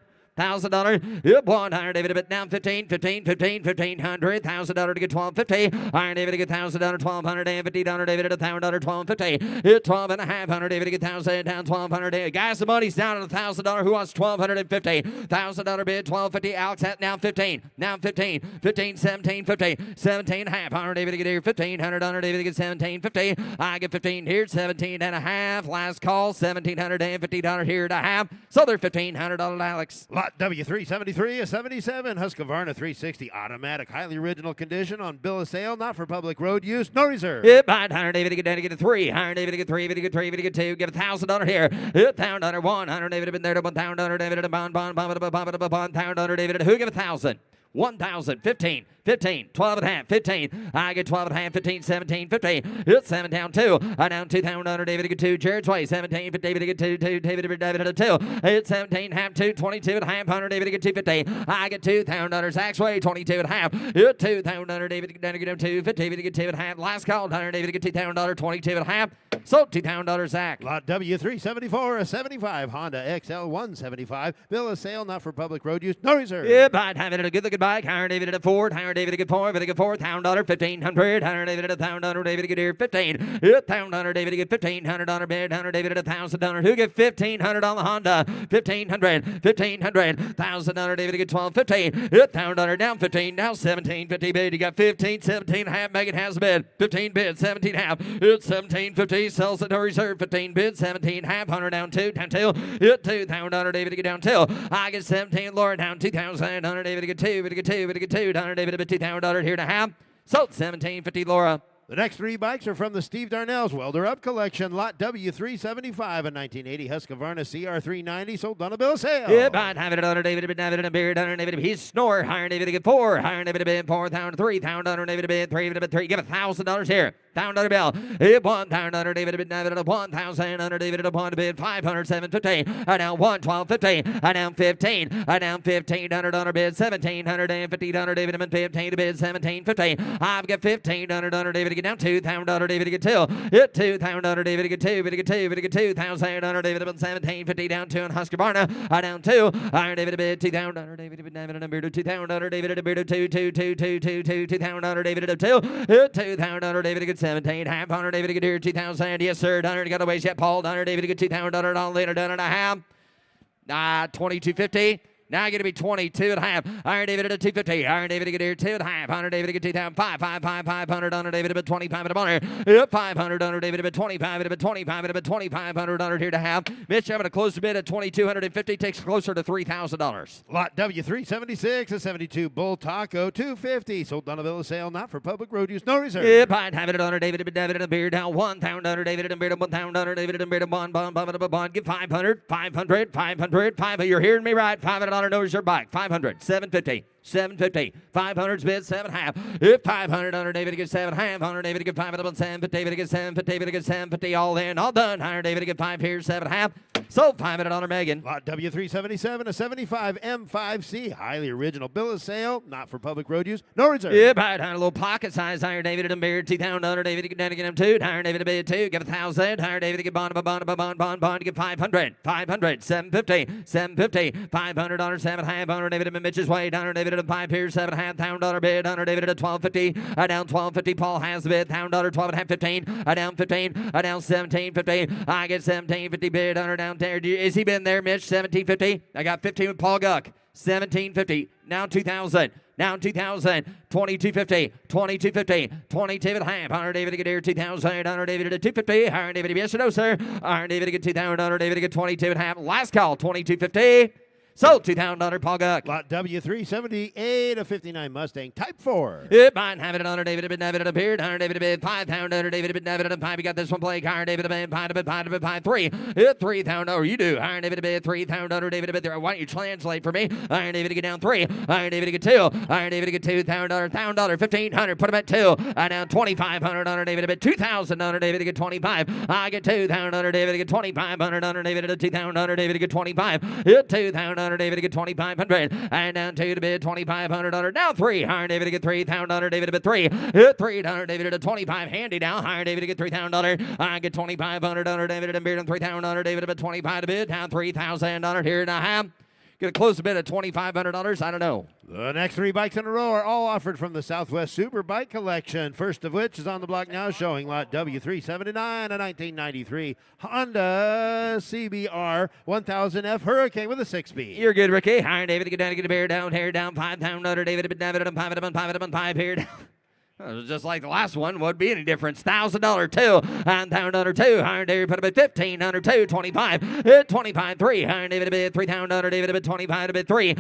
Yep, $100. David, down 15, 15, 15, 1,500. $1,000 to get 1250. Iron David to get $1,000, $1,250. David at $1,000, 1250. Hit 12 and a half hundred. David to get 1,000 down 1,200. Guys, the money's down at $1,000. Who wants 1,250? $1,000 bid 1,250. Alex at now 15. Now 15, 15, 17, 50, 17 and a half. Iron David to get here 1,500. David to get 1750. I get 15 here, 17 and a half. Last call, $1,750 here to have. So they're $1,500, Alex. Lot W373, a 77 Husqvarna 360 automatic, highly original condition on bill of sale, not for public road use, no reserve. Yep, $100. David to get down to get a 3. $100. David to get 3. David to get 3. David to get 2. Give $1,000 here. Yep, $1,000. $100. David been there to $1,000. David to bond. $1,000. David who give 1,000? 1,000, 15, 15, 12 and a half, 15. I get 12 and a half, 15, 17, 50. It's 7 down 2. I down $2,000. David to get 2. Jared's way, 17, but David to get 2, 2. David to 2. It's 17 half, 2, 22 and a half, 100. David to get 250. I get $2,000. Zach's way, 22 and a half. It's $2,000. David to get down to get 2, 50. David to get 2 and a half. Last call, 100. David to get $2,000, 22 and a half. So $2,000, Zach. Lot W374, a 75 Honda XL 175. Bill of sale, not for public road use, no reserve. Yep, I'd have it at a good looking bike. Iron David at a 4. Iron David to get 4. David to get 4. $1,000, $1,500. Iron David at $1,000. David to get here 15. Yep, $1,000. David to get $1,500 bid. Iron David at $1,000. Who get $1,500 on the Honda? $1,500. $1,000. David to get 12.50. Yep, $1,000 down 15. Now 17.50 bid. You got 15, 17 and a half. Megan has a bid. 15 bid, 17 and a half. It's 17.50. Sells it no reserve. 15 bid, 17 and a half. 100 down 2. Down 2. Hit $2,000. David to get down 2. I get 17. Laura down 2,000. David to get 2. David to get 2. David to get 2. David to get $2,000 here to have. So $1,750, Laura. The next 3 bikes are from the Steve Darnell's Welder Up collection. Lot W375, a 1980 Husqvarna CR390, sold on a bill of sale. Yep, I'd have it on David, David, and Beard, David, he's snore. Iron David to get 4. Iron David to bid 4,000, $3,000, David to bid 3, David to bid 3. Give $1,000 here. $1,000 bill. Yep, $1,000, David to bid, David to 1,000, David to bond to bid 500, 750. I down 1,250. I down 15. I down $1,500 bid 1,700 and $50. David to bid 15 to bid 1,750. I've got $1,500 David to get down $2,000. David to get 2. Hit $2,000. David to get 2. David to get 2. David to get $2,000. David to bid 1,750 down 2 on Husqvarna. I down 2. Iron David to bid $2,000. David to bid David to bid $2,000. David to bid $2,000. David to 2. Hit $2,000. David to get 17 half. $100. David to get here 2,000. Yes sir. $100 got away yet. Paul. $100. David to get $2,000 all later. $1 and a half. 22.50. Now going to be 22 and a half. Iron David at a 250. Iron David to get here 2 and a half. 100 David to get 2,000. 500 on David to 25 at a honor. Yep, 500 on David to 25 at a 25 at a 2,500 on here to have. Mitch having to close the bid at 2,250. Takes closer to $3,000. Lot W376, a 72 Bull Taco 250. Sold on a bill of sale, not for public road use, no reserve. Yep, I'd have it on David and Beard down 1,000 David and Beard 1,000 David and Beard bond. Give 500. You're hearing me right. $500 no reserve bike. 500. 750. 750. 500's bid 7.5. If 500 under David to get 7.5. 100 David to get 5 up on 7. David to get 7. David to get 750. All in, all done. 100 David to get 5 here. 7.5. So 500 on Megan. Lot W377, a 75 M5C, highly original bill of sale, not for public road use, no reserve. Yep, I'd have a little pocket size. Iron David and Beard 2,000 under David to get down to get him 2. Iron David to bid 2. Give 1,000. Iron David to get bond to get 500. 500. 750. 500 on 7.5. 100 David to Mitch's way. 100 David to 5 here. $7.5 bid. 100 David at 12.50. I down 12.50. Paul has the bid. $1,000. 12.5. 15. I down 15. I down 17.50. I get 17.50 bid. 100 down there. Is he been there, Mitch? 17.50. I got 15 with Paul Guck. 17.50. Now 2,000. Now 2,000. 22.50. 22.50. 22 and a half. 100 David to get here 2,000. 100 David at 250. Iron David, yes or no, sir? Iron David to get 2,000. 100 David to get 22 and a half. Last call. 22.50. Sold. $2,000 Paul Guck. Lot W378, a 59 Mustang Type 4. It might have it at 100 David bid David appeared 100 David bid 5,000 David bid David 5. You got this one play car David bid 5 3. It 3,000 or you do 100 David bid 3,000 David bid there. Why don't you translate for me? 100 David get down 3. 100 David get 2. 100 David get $2,000 1,500. Put him at 2. I down 2,500 on David bid 2,000 David get 25. I get 2,000 David get 2,500 David at 2,000 David get 25. It 2,000 David get 2,500 and down 2 to bid 2,500 down 3. Higher David get 3,000 David bid 3. Hit 300 David at 25 handy down. Higher David get 3,000 I get 2,500 David and bid on 3,000 David at 25 to bid down $3,000 here and a half. Gonna close the bid at $2,500. I don't know. The next 3 bikes in a row are all offered from the Southwest Super Bike Collection. First of which is on the block now, showing lot W379, a 1993 Honda CBR 1000F Hurricane with a 6-speed. You're good, Ricky. Higher David get down to get a bear down here down 5,000 David bid David and 5 here down. Just like the last one, would be any difference. $1,000 2 and $1,000 2. Higher David put a bid 1,500 2 25. Hit 25 3. Higher David bid 3,000 David bid 25 to bid 3.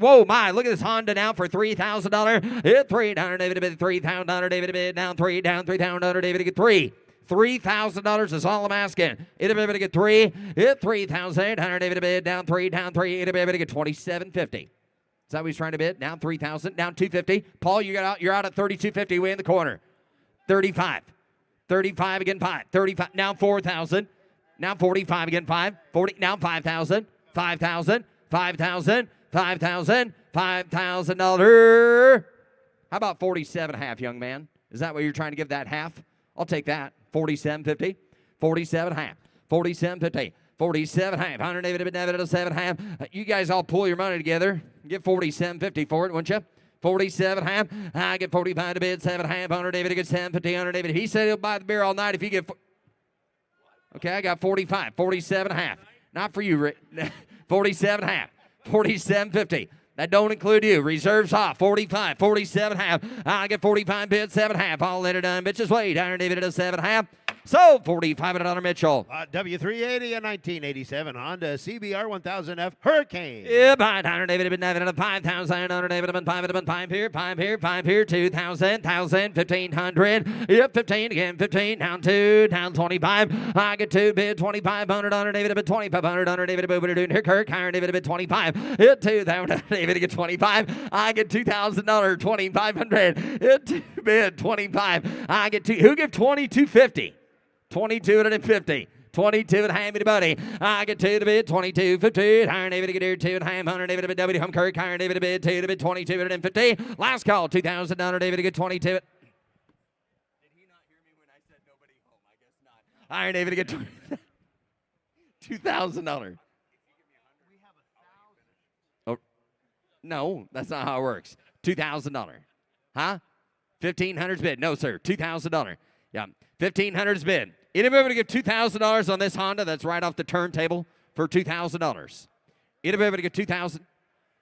Whoa my! Look at this Honda now for $3,000. Hit 3,000 David bid 3,000 David bid down 3 down 3,000 David get 3. $3,000 is all I'm asking. It'll be able to get 3. Hit 3,800 David bid down 3 down 3. It'll be able to get $2,750. Is that what he's trying to bid? Down 3,000, down 250. Paul, you're out at 32.50 way in the corner. 35. 35 again 5. 35 now 4,000. Now 45 again 5. 40 now 5,000. 5,000. 5,000. 5,000. $5,000. How about 47.5, young man? Is that what you're trying to give that half? I'll take that. 47.50. 47.5. 47.50. 47.5. 100 David at 7.5. You guys all pull your money together. Get 47.50 for it, wouldn't you? 47.5. I get 45 to bid 7.5. 100 David gets 7.50. 100 David. He said he'll buy the beer all night if you get. Okay, I got 45. 47.5. Not for you, Rick. 47.5. 47.50. That don't include you. Reserves off. 45. 47.5. I get 45 bid 7.5. All in it done. Bitches wait. 100 David at 7.5. So, $4,500 Mitchell. W380, a 1987 Honda CBR 1000F Hurricane. Yeah, 500 David at 5,000. 100 David at 5 here, 5 here, 2,000, 1,000, 1,500. Yep, 15 again, 15, down 2, down 25. I get 2 bid 2,500. 100 David at 2,500. 100 David at what are doing here, Kirk. Higher David at 25. Hit 2,000. David get 25. I get $2,000, 2,500. Hit 2 bid 25. I get 2. Who give 22.50? 22.50. 22 and a half, buddy. I get 2 to bid, 22.50. Higher David to get here, 2 and a half. 100 David to bid, W. Kirk. Higher David to bid, 2 to bid, 22.50. Last call, $2,000 David to get 22. Did he not hear me when I said nobody home? I guess not. Higher David to get $2,000. Oh, no, that's not how it works. $2,000. Huh? $1,500's bid. No, sir. $2,000. Yeah. $1,500's bid. Anybody to give $2,000 on this Honda that's right off the turntable for $2,000? Anybody to give $2,000?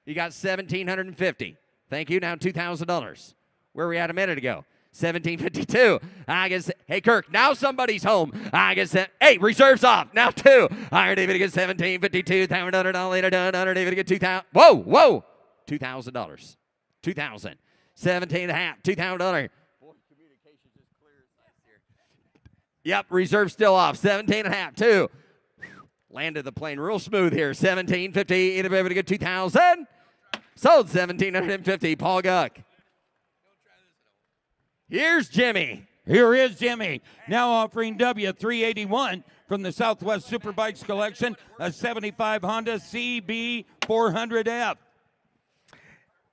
You got $1,750. Thank you. Now $2,000. Where were we at a minute ago? $1,752. I guess. Hey, Kirk. Now somebody's home. I guess that. Hey, reserves off. Now 2. Higher David to get $1,752. $1,000 later done. 100 David to get $2,000. Whoa. $2,000. 2,000. 17.5. $2,000. Yep, reserve still off. 17.5, 2. Landed the plane real smooth here. 17.50. Anybody to get 2,000? Sold 1,750. Paul Guck. Here's Jimmy. Here is Jimmy, now offering W381 from the Southwest Superbikes collection, a 75 Honda CB400F.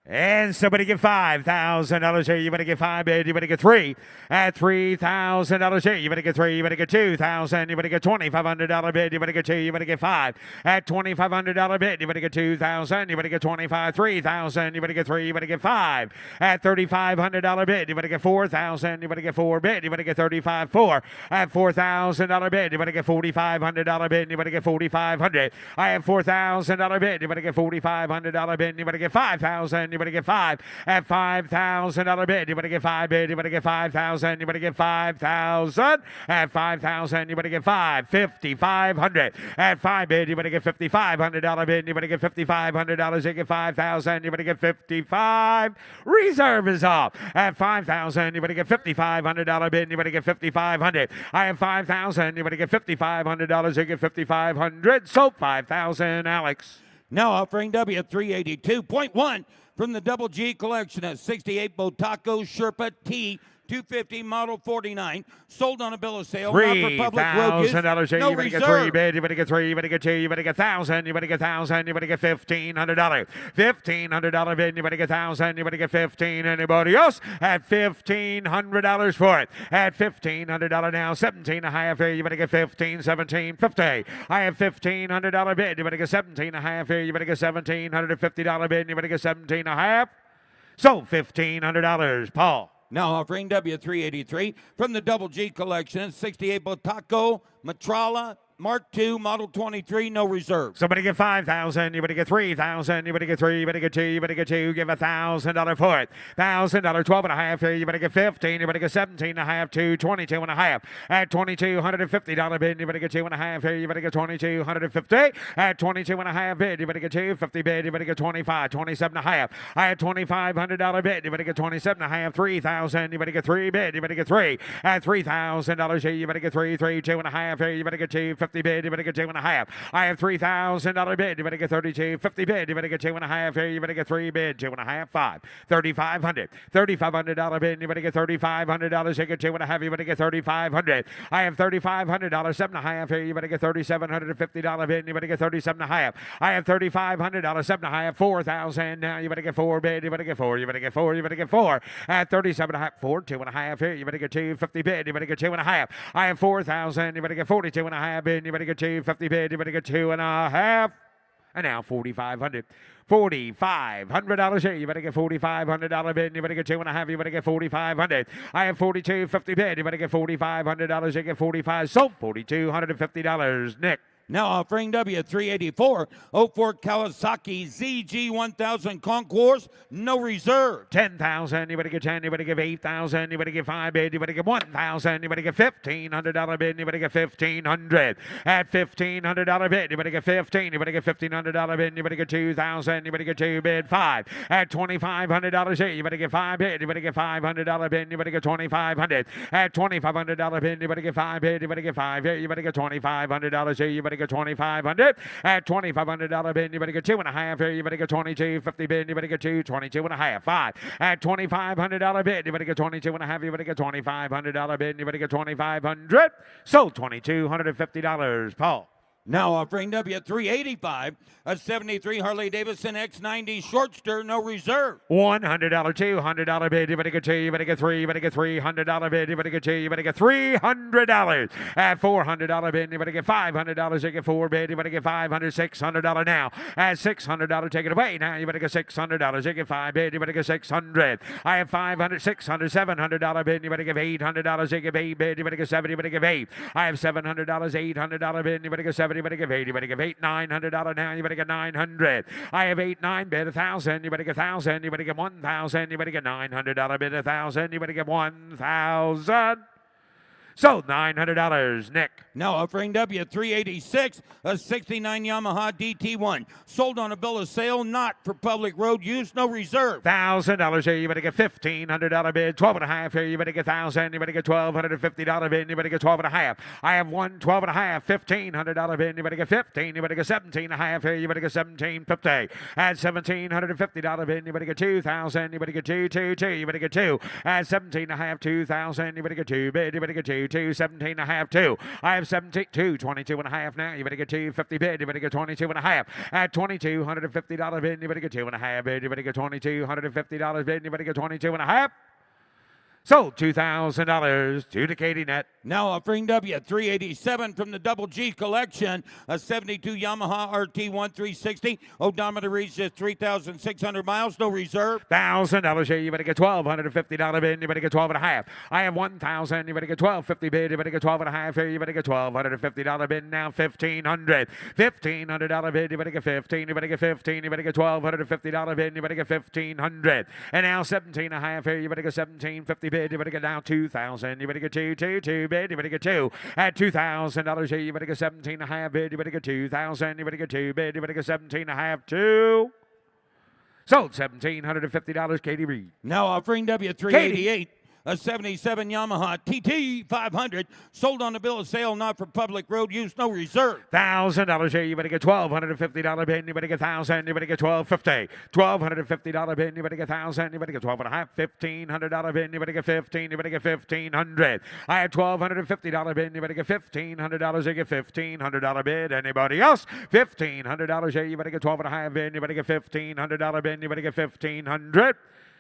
And somebody get $5,000 here. You better get 5 bid. You better get 3 at $3,000 here. You better get 3. You better get 2,000. You better get $2,500 bid. You better get 2. You better get 5 at $2,500 bid. You better get 2,000. You better get 25. 3,000. You better get 3. You better get 5 at $3,500 bid. You better get 4,000. You better get 4 bid. You better get 35. 4 at $4,000 bid. You better get $4,500 bid. You better get 4,500. I have $4,000 bid. You better get $4,500 bid. You better get 5,000. Anybody get five? At $5,000 bid. Anybody get five bid? Anybody get 5,000? Anybody get 5,000? At 5,000. Anybody get five? 5,500. At five bid. Anybody get $5,500 bid? Anybody get $5,500? They get 5,000. Anybody get 55? Reserve is off. At 5,000. Anybody get $5,500 bid? Anybody get 5,500? I have 5,000. Anybody get $5,500? They get 5,500. So 5,000, Alex. Now offering W382.1 from the Double G collection at 68 Botaco Sherpa T 250 model 49, sold on a bill of sale. Not for public road use. $3,000. No You better get reserve. three bid. You better get three. You better get two. You better get 1,000. You better get 1,000. You better get $1,500. $1,500 bid. You better get 1,000. You better get 15. Anybody else? At $1,500 for it. At $1,500 now. 17 and a half here. You better get 15. 17. 50. I have $1,500 bid. You better get 17 and a half here. You better get $1,750 bid. You better get 17 and a half. So $1,500. Paul. Now offering W383 from the Double G collection, 68 Botaco Matrala Mark II, Model 23, no reserve. Somebody get 5,000. You better get 3,000. You better get three. You better get two. You better get two. Give $1,000 for it. $1,000. 12 and a half here. You better get 15. You better get 17 and a half. 22 and a half. At $2,250 bid. You better get 2 and a half here. You better get 2,250. At 22 and a half bid. You better get 250 bid. You better get 25. 27 and a half. I had $2,500 bid. You better get 27 and a half. 3,000. You better get three bid. You better get three. At $3,000 here. You better get three. 2 and a half here. You better get 250 bid. You better get 2 and a half. I have $3,000 bid. You better get 32.50 bid. You better get 2 and a half here. You better get three bid. 2 and a half. 5. $3,500. $3,500 bid. You better get $3,500. You get 2 and a half. You better get 3,500. I have $3,500. 7 and a half here. You better get $3,750 bid. You better get 37 and a half. I have $3,500. 7 and a half. 4,000. Now you better get 4 bid. You better get 4. You better get 4. You better get 4. At 37 and a half. 4. 2 and a half here. You better get 250 bid. You better get 2 and a half. I have 4,000. You better get 42 and a half bid. You better get 250 bid. You better get 2 and a half. And now $4,500. $4,500 here. You better get $4,500 bid. You better get 2 and a half. You better get 4,500. I have $42.50 bid. You better get $4,500. You get 45. So $4,250. Nick. Now offering W384 04 Kawasaki ZG1000 Concours, no reserve. 10,000. You better get 10. You better give 8,000. You better get 5 bid. You better get 1,000. You better get $1,500 bid. You better get 1,500. At $1,500 bid. You better get 15. You better get $1,500 bid. You better get 2,000. You better get 2 bid. 5. At $2,500 here. You better get 5 bid. You better get $500 bid. You better get 2,500. At $2,500 bid. You better get 5 bid. You better get 5 here. You better get $2,500 here. You better get 2,500. At $2,500 bid. You better get 2 and a half here. You better get 22.50 bid. You better get 22 and a half. 5. At $2,500 bid. You better get 22 and a half. You better get $2,500 bid. You better get 2,500. So $2,250. Paul. Now offering W385, a 73 Harley Davidson X90 Shortster, no reserve. $100, $200 bid. You better get 2. You better get 3. You better get $300 bid. You better get 2. You better get $300. At $400 bid. You better get $500. You get 4 bid. You better get $500. $600 now. At $600, take it away. Now you better get $600. You get 5 bid. You better get 600. I have $500, $600, $700 bid. You better give $800. You give 8 bid. You better get 7. You better give 8. I have $700, $800 bid. You better get 7. You better give 8. You better give 8. $900 now. You better get 900. I have 8, 9 bid. 1,000. You better get 1,000. You better get 1,000. You better get $900 bid. 1,000. You better get 1,000. So $900. Nick. Now offering W386, a 69 Yamaha DT1, sold on a bill of sale, not for public road use, no reserve. $1,000 here. You better get $1,500 bid. 12 and a half here. You better get 1,000. You better get $1,250 bid. You better get 12 and a half. I have 12 and a half. $1,500 bid. You better get 15. You better get 17 and a half here. You better get 17.50. At $1,750 bid. You better get 2,000. You better get 2. You better get 2. At 17 and a half. 2,000. You better get 2 bid. You better get 2. 17 and a half. 2. I have 22 and a half now. You better get 250 bid. You better get 22 and a half. At $2,250 bid. You better get 2 and a half bid. You better get $2,250 bid. You better get 22 and a half. Sold $2,000 to Katie Net. Now offering W387 from the Double G collection, a 72 Yamaha RT1360. Odometer reaches 3,600 miles, no reserve. $1,000 here. You better get $1,250 bid. You better get 12 and a half. I have 1,000. You better get 1,250 bid. You better get 12 and a half here. You better get $1,250 bid. Now $1,500. $1,500 bid. You better get 15. You better get 15. You better get $1,250 bid. You better get 1,500. And now 17 and a half here. You better get 1750 bid. You better get now 2,000. You better get two bid. You better get two. At $2,000 here. You better get 17 and a half bid. You better get 2,000. You better get two bid. You better get 17 and a half. Two. Sold $1,750, Katie Reed. Now offering W388, a 77 Yamaha TT 500, sold on the bill of sale, not for public road use, no reserve. $1,000 here. You better get $1,250 bid. You better get 1,000. You better get $1,250. $1,250 bid. You better get 1,000. You better get 12 and a half. $1,500 bid. You better get 15. You better get 1,500. I had $1,250 bid. You better get $1,500. You get $1,500 bid. Anybody else? $1,500 here. You better get 12 and a half bid. You better get $1,500 bid. You better get 1,500.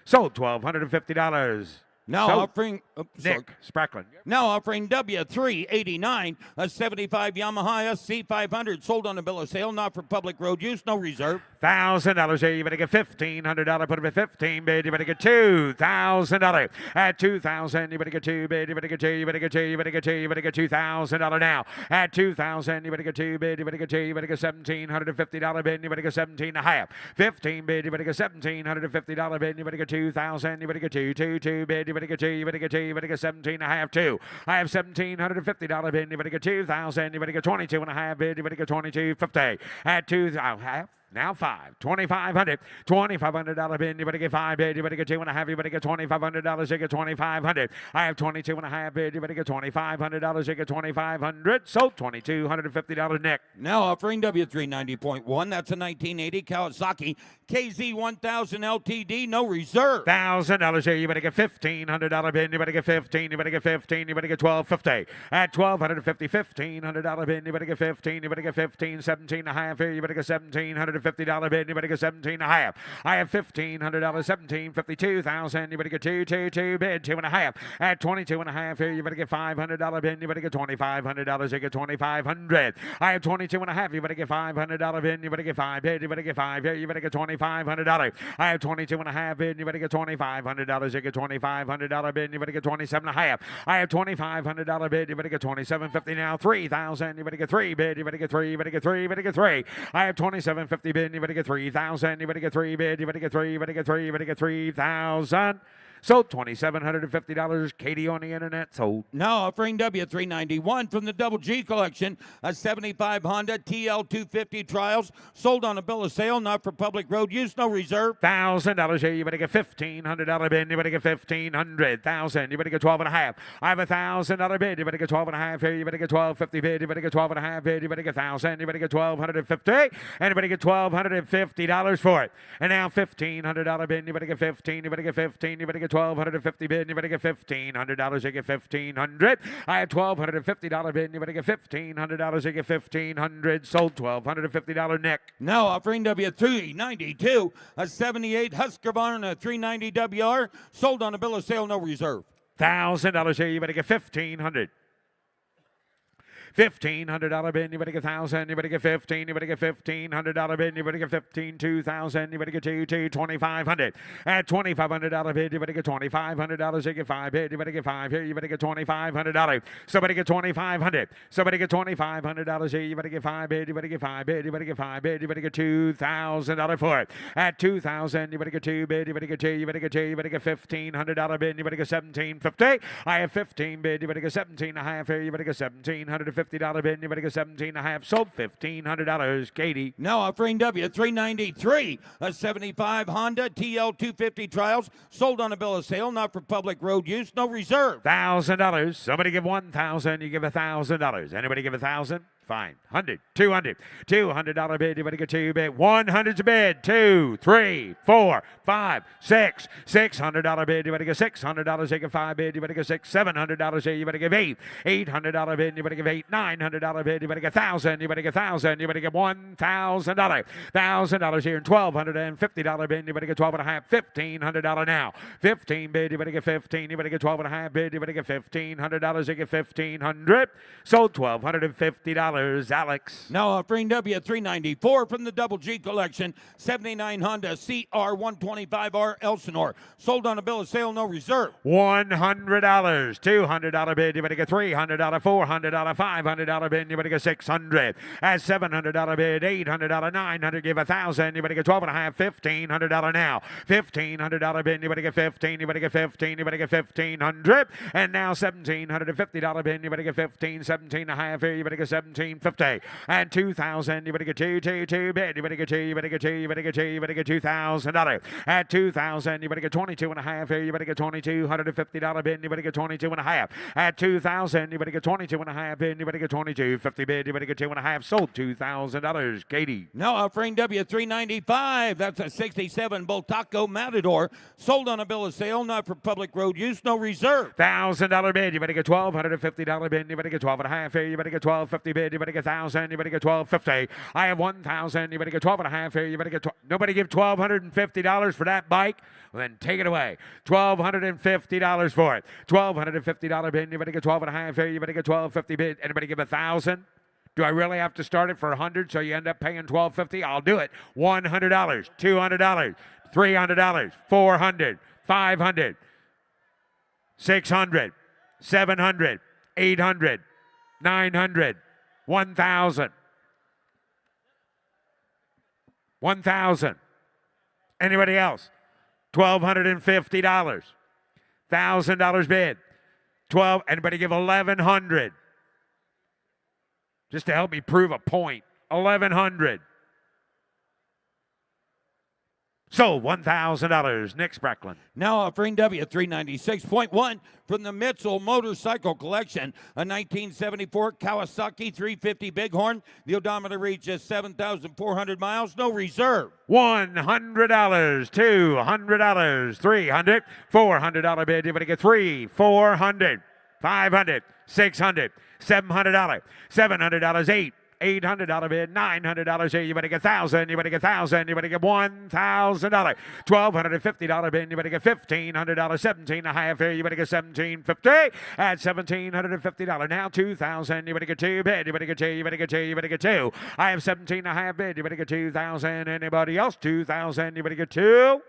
Sold $1,250. Now So, offering Nick Sprackland. Now offering W389, a 75 Yamaha SC500, sold on the bill of sale, not for public road use, no reserve. $1,000 here. You better get $1,500. Put it at 15 bid. You better get $2,000. At 2,000, you better get two bid. You better get two. You better get two. You better get two. You better get $2,000 now. At 2,000, you better get two bid. You better get two. You better get $1,750 bid. You better get 17 and a half. 15 bid. You better get $1,750 bid. You better get 2,000. You better get two bid. You better get two. You better get two. You better get 17 and a half. Two. I have $1,750 bid. You better get 2,000. You better get 22 and a half bid. You better get 22.50. At 2,000. Now five. $2,500. $2,500 bid. You better get five bid. You better get two and a half. You better get $2,500. You get $2,500. I have 22 and a half bid. You better get $2,500. You get $2,500. Sold $2,250, Nick. Now offering W390.1, that's a 1980 Kawasaki KZ1000 LTD, no reserve. $1,000 here. You better get $1,500 bid. You better get 15. You better get 15. You better get $1,250. At $1,250. $1,500 bid. You better get 15. You better get 15. 17 and a half here. You better get $1,750 bid. You better get 17 and a half. I have $1,500. 1750. 2,000. You better get two bid. Two and a half. At 22 and a half here. You better get $500 bid. You better get $2,500. You get 2,500. I have 22 and a half. You better get $500 bid. You better get five bid. You better get five here. You better get $2,500. I have 22 and a half bid. You better get $2,500. You get $2,500 bid. You better get 27 and a half. I have $2,500 bid. You better get 2750 now. 3,000. You better get three bid. You better get three. You better get three. You better get three. I have 2750 bid. You better get 3,000. You better get three bid. You better get three. You better get three. You better get 3,000. Sold $2,750. Katie on the internet sold. Now offering W391 from the Double G collection, a 75 Honda TL250 Trials, sold on a bill of sale, not for public road use, no reserve. $1,000 here. You better get $1,500 bid. You better get 1,500. 1,000. You better get 12 and a half. I have $1,000 bid. You better get 12 and a half here. You better get 1250 bid. You better get 12 and a half bid. You better get 1,000. You better get 1,250. And you better get $1,250 for it. And now $1,500 bid. You better get 15. You better get 15. You better get 1,250 bid. You better get $1,500. You get 1,500. I have $1,250 bid. You better get $1,500. You get 1,500. Sold $1,250, Nick. Now offering W392, a 78 Husqvarna 390 WR, sold on a bill of sale, no reserve. $1,000 here. You better get 1,500. $1,500 bid. You better get 1,000. You better get 15. You better get $1,500 bid. You better get 15. 2,000. You better get two. 2,500. At $2,500 bid. You better get $2,500. You get five bid. You better get five here. You better get $2,500. Somebody get 2,500. Somebody get $2,500 here. You better get five bid. You better get five bid. You better get five bid. You better get $2,000 for it. At 2,000. You better get two bid. You better get two. You better get two. You better get $1,500 bid. You better get 1,750. I have 15 bid. You better get 17 and a half here. You better get $1,750 bid. You better get 17 and a half. Sold $1,500. Katie. Now offering W393, a 75 Honda TL250 Trials, sold on a bill of sale, not for public road use, no reserve. $1,000. Somebody give 1,000. You give $1,000. Anybody give 1,000? Fine. 100, 200, $200 bid. Anybody get 2 bid? 100's a bid. 2, 3, 4, 5, 6. $600 bid. Anybody get $600? They get 5 bid. Anybody get 6, $700 here. You better give 8. $800 bid. Anybody give 8. $900 bid. Anybody get 1,000. You better get 1,000. You better get $1,000. $1,000 here and $1,250 bid. Anybody get 12 and a half. $1,500 now. 15 bid. You better get 15. You better get 12 and a half bid. You better get $1,500. They get 1,500. Sold $1,250. Alex. Now offering W394 from the Double G collection, 79 Honda CR125R Elsinore. Sold on a bill of sale, no reserve. $100. $200 bid. You better get $300. $400. $500 bid. You better get $600. At $700 bid. $800. $900. Give $1,000. You better get 12 and a half. $1,500 now. $1,500 bid. You better get 15. You better get 15. You better get 1,500. And now $1,750 bid. You better get 15. 17 and a half here. You better get 17. $1,750 and $2,000. You better get two bid. You better get two. You better get two. You better get two. You better get $2,000 at $2,000. You better get 22 and a half here. You better get $2,250 bid. You better get 22 and a half at $2,000. You better get 22 and a half bid. You better get 22.50 bid. You better get 2 and a half. Sold $2,000. Katie. Now offering W395. That's a 67 Bultaco Matador. Sold on a bill of sale, not for public road use, no reserve. $1,000 bid. You better get $1,250 bid. You better get 12 and a half here. You better get $1,250 bid. You better get 1,000. You better get $1,250. I have 1,000. You better get 12 and a half here. You better get nobody give $1,250 for that bike. Well, then take it away. $1,250 for it. $1,250 bid. You better get 12 and a half here. You better get $1,250 bid. Anybody give 1,000? Do I really have to start it for 100 so you end up paying $1,250? I'll do it. $100, $200, $300, $400, $500, $600, $700, $800, $900, $1,000. $1,000. Anybody else? $1,250. $1,000 bid. 12. Anybody give 1,100? Just to help me prove a point. 1,100. Sold $1,000. Nick Sprecklin. Now offering W396.1 from the Mitchell Motorcycle Collection, a 1974 Kawasaki 350 Bighorn. The odometer reaches 7,400 miles, no reserve. $100, $200, $300, $400 bid. You better get 3, $400, $500, $600, $700, $700, 8. $800 bid, $900 here. You better get 1,000. You better get 1,000. You better get $1,000. $1,250 bid. You better get $1,500. 17 and a half here. You better get $1,750 at $1,750. Now 2,000. You better get 2 bid. You better get 2. You better get 2. You better get 2. I have 17 and a half bid. You better get 2,000. Anybody else? 2,000. You better get 2.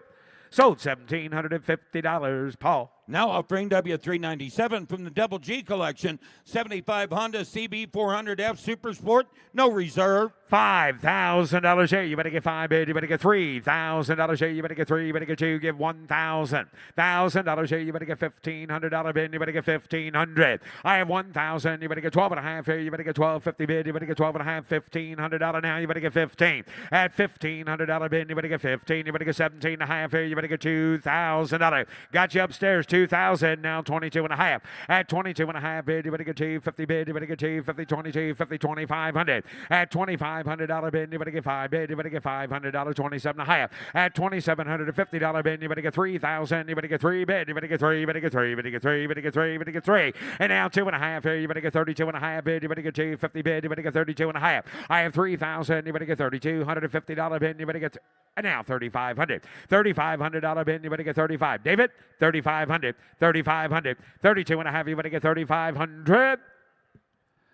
Sold $1,750. Paul. Now offering W397 from the Double G Collection, 75 Honda CB400F Super Sport, no reserve. $5,000 here. You better get 5 bid. You better get $3,000 here. You better get 3. You better get 2. Give $1,000. $1,000 here. You better get $1,500 bid. You better get $1,500. I have 1,000. You better get 12 and a half here. You better get $1,250 bid. You better get 12 and a half. $1,500 now. You better get 15. At $1,500 bid. You better get 15. You better get 17 and a half here. You better get $2,000. Got you upstairs. 2,000. Now 22 and a half. At 22 and a half bid. You better get 250 bid. You better get 250, 22, 50, 2,500. At $2,500 bid. You better get 5 bid. You better get $500. 27 and a half. At $2,750 bid. You better get 3,000. You better get 3 bid. You better get 3. You better get 3. You better get 3. You better get 3. You better get 3. And now 2 and a half here. You better get 32 and a half bid. You better get 250 bid. You better get 32 and a half. I have 3,000. You better get $3,250 bid. You better get. And now $3,500. $3,500 bid. You better get 35. David, 3,500. 3,500. 32 and a half. You better get 3,500.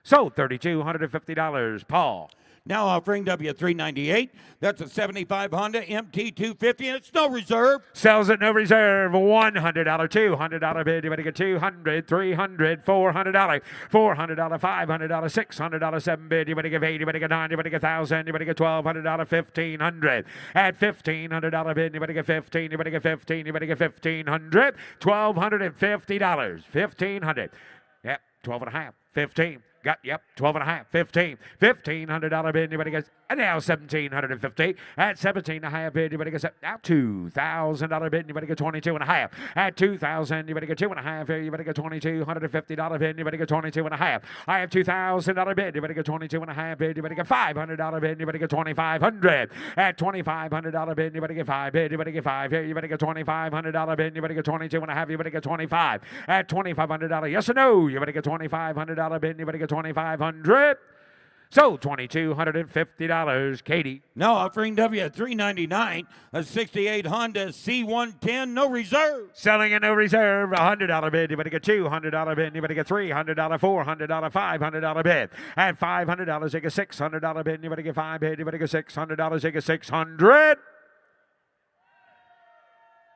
Sold $3,250. Paul. Now offering W398. That's a 75 Honda MT250, and it's no reserve. Sells at no reserve. $100, $200 bid. You better get $200, $300, $400, $400, $500, $600, 7 bid. You better get 8. You better get 9. You better get 1,000. You better get $1,200, $1,500. At $1,500 bid. You better get 15. You better get 15. You better get $1,500. $1,250. $1,500. Yep, 12 and a half. 15. Got, yep, 12 and a half, 15. $1,500 bid. Anybody gets, and now 1,750. At 17 and a half bid. Anybody gets, now $2,000 bid. Anybody get 22 and a half. At 2,000, anybody get 2 and a half. Anybody get $2,250 bid. Anybody get 22 and a half. I have $2,000 bid. Anybody get 22 and a half bid. Anybody get $500 bid. Anybody get 2,500. At $2,500 bid. Anybody get 5 bid. Anybody get 5 here. Anybody get $2,500 bid. Anybody get 22 and a half. Anybody get 25. At $2,500, yes or no? You better get $2,500 bid. Anybody get 2,500. So $2,250. Katie. Now offering W at $399, a 68 Honda C110, no reserve. Selling in no reserve, $100 bid. Anybody get $200 bid. Anybody get $300, $400, $500 bid. At $500, they get $600 bid. Anybody get 5 bid. Anybody get $600, they get $600.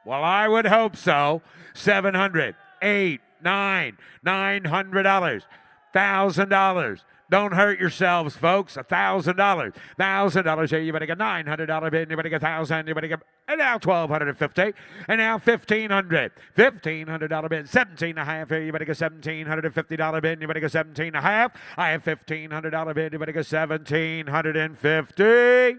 Well, I would hope so. $700, $800, $900, $900, $1,000. Don't hurt yourselves, folks. $1,000. $1,000 here. You better get $900 bid. You better get $1,000. You better get, and now $1,250. And now $1,500. $1,500 bid. 17 and a half here. You better get $1,750 bid. You better get 17 and a half. I have $1,500 bid. You better get $1,750.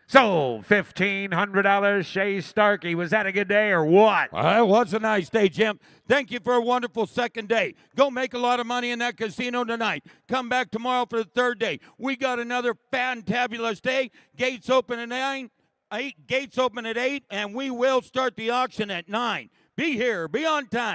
So, $1,500, Shay Starkey. Was that a good day or what? It was a nice day, Jim. Thank you for a wonderful second day. Go make a lot of money in that casino tonight. Come back tomorrow for the third day. We got another fantabulous day. Gates open at 9, 8, gates open at 8, and we will start the auction at 9. Be here. Be on time.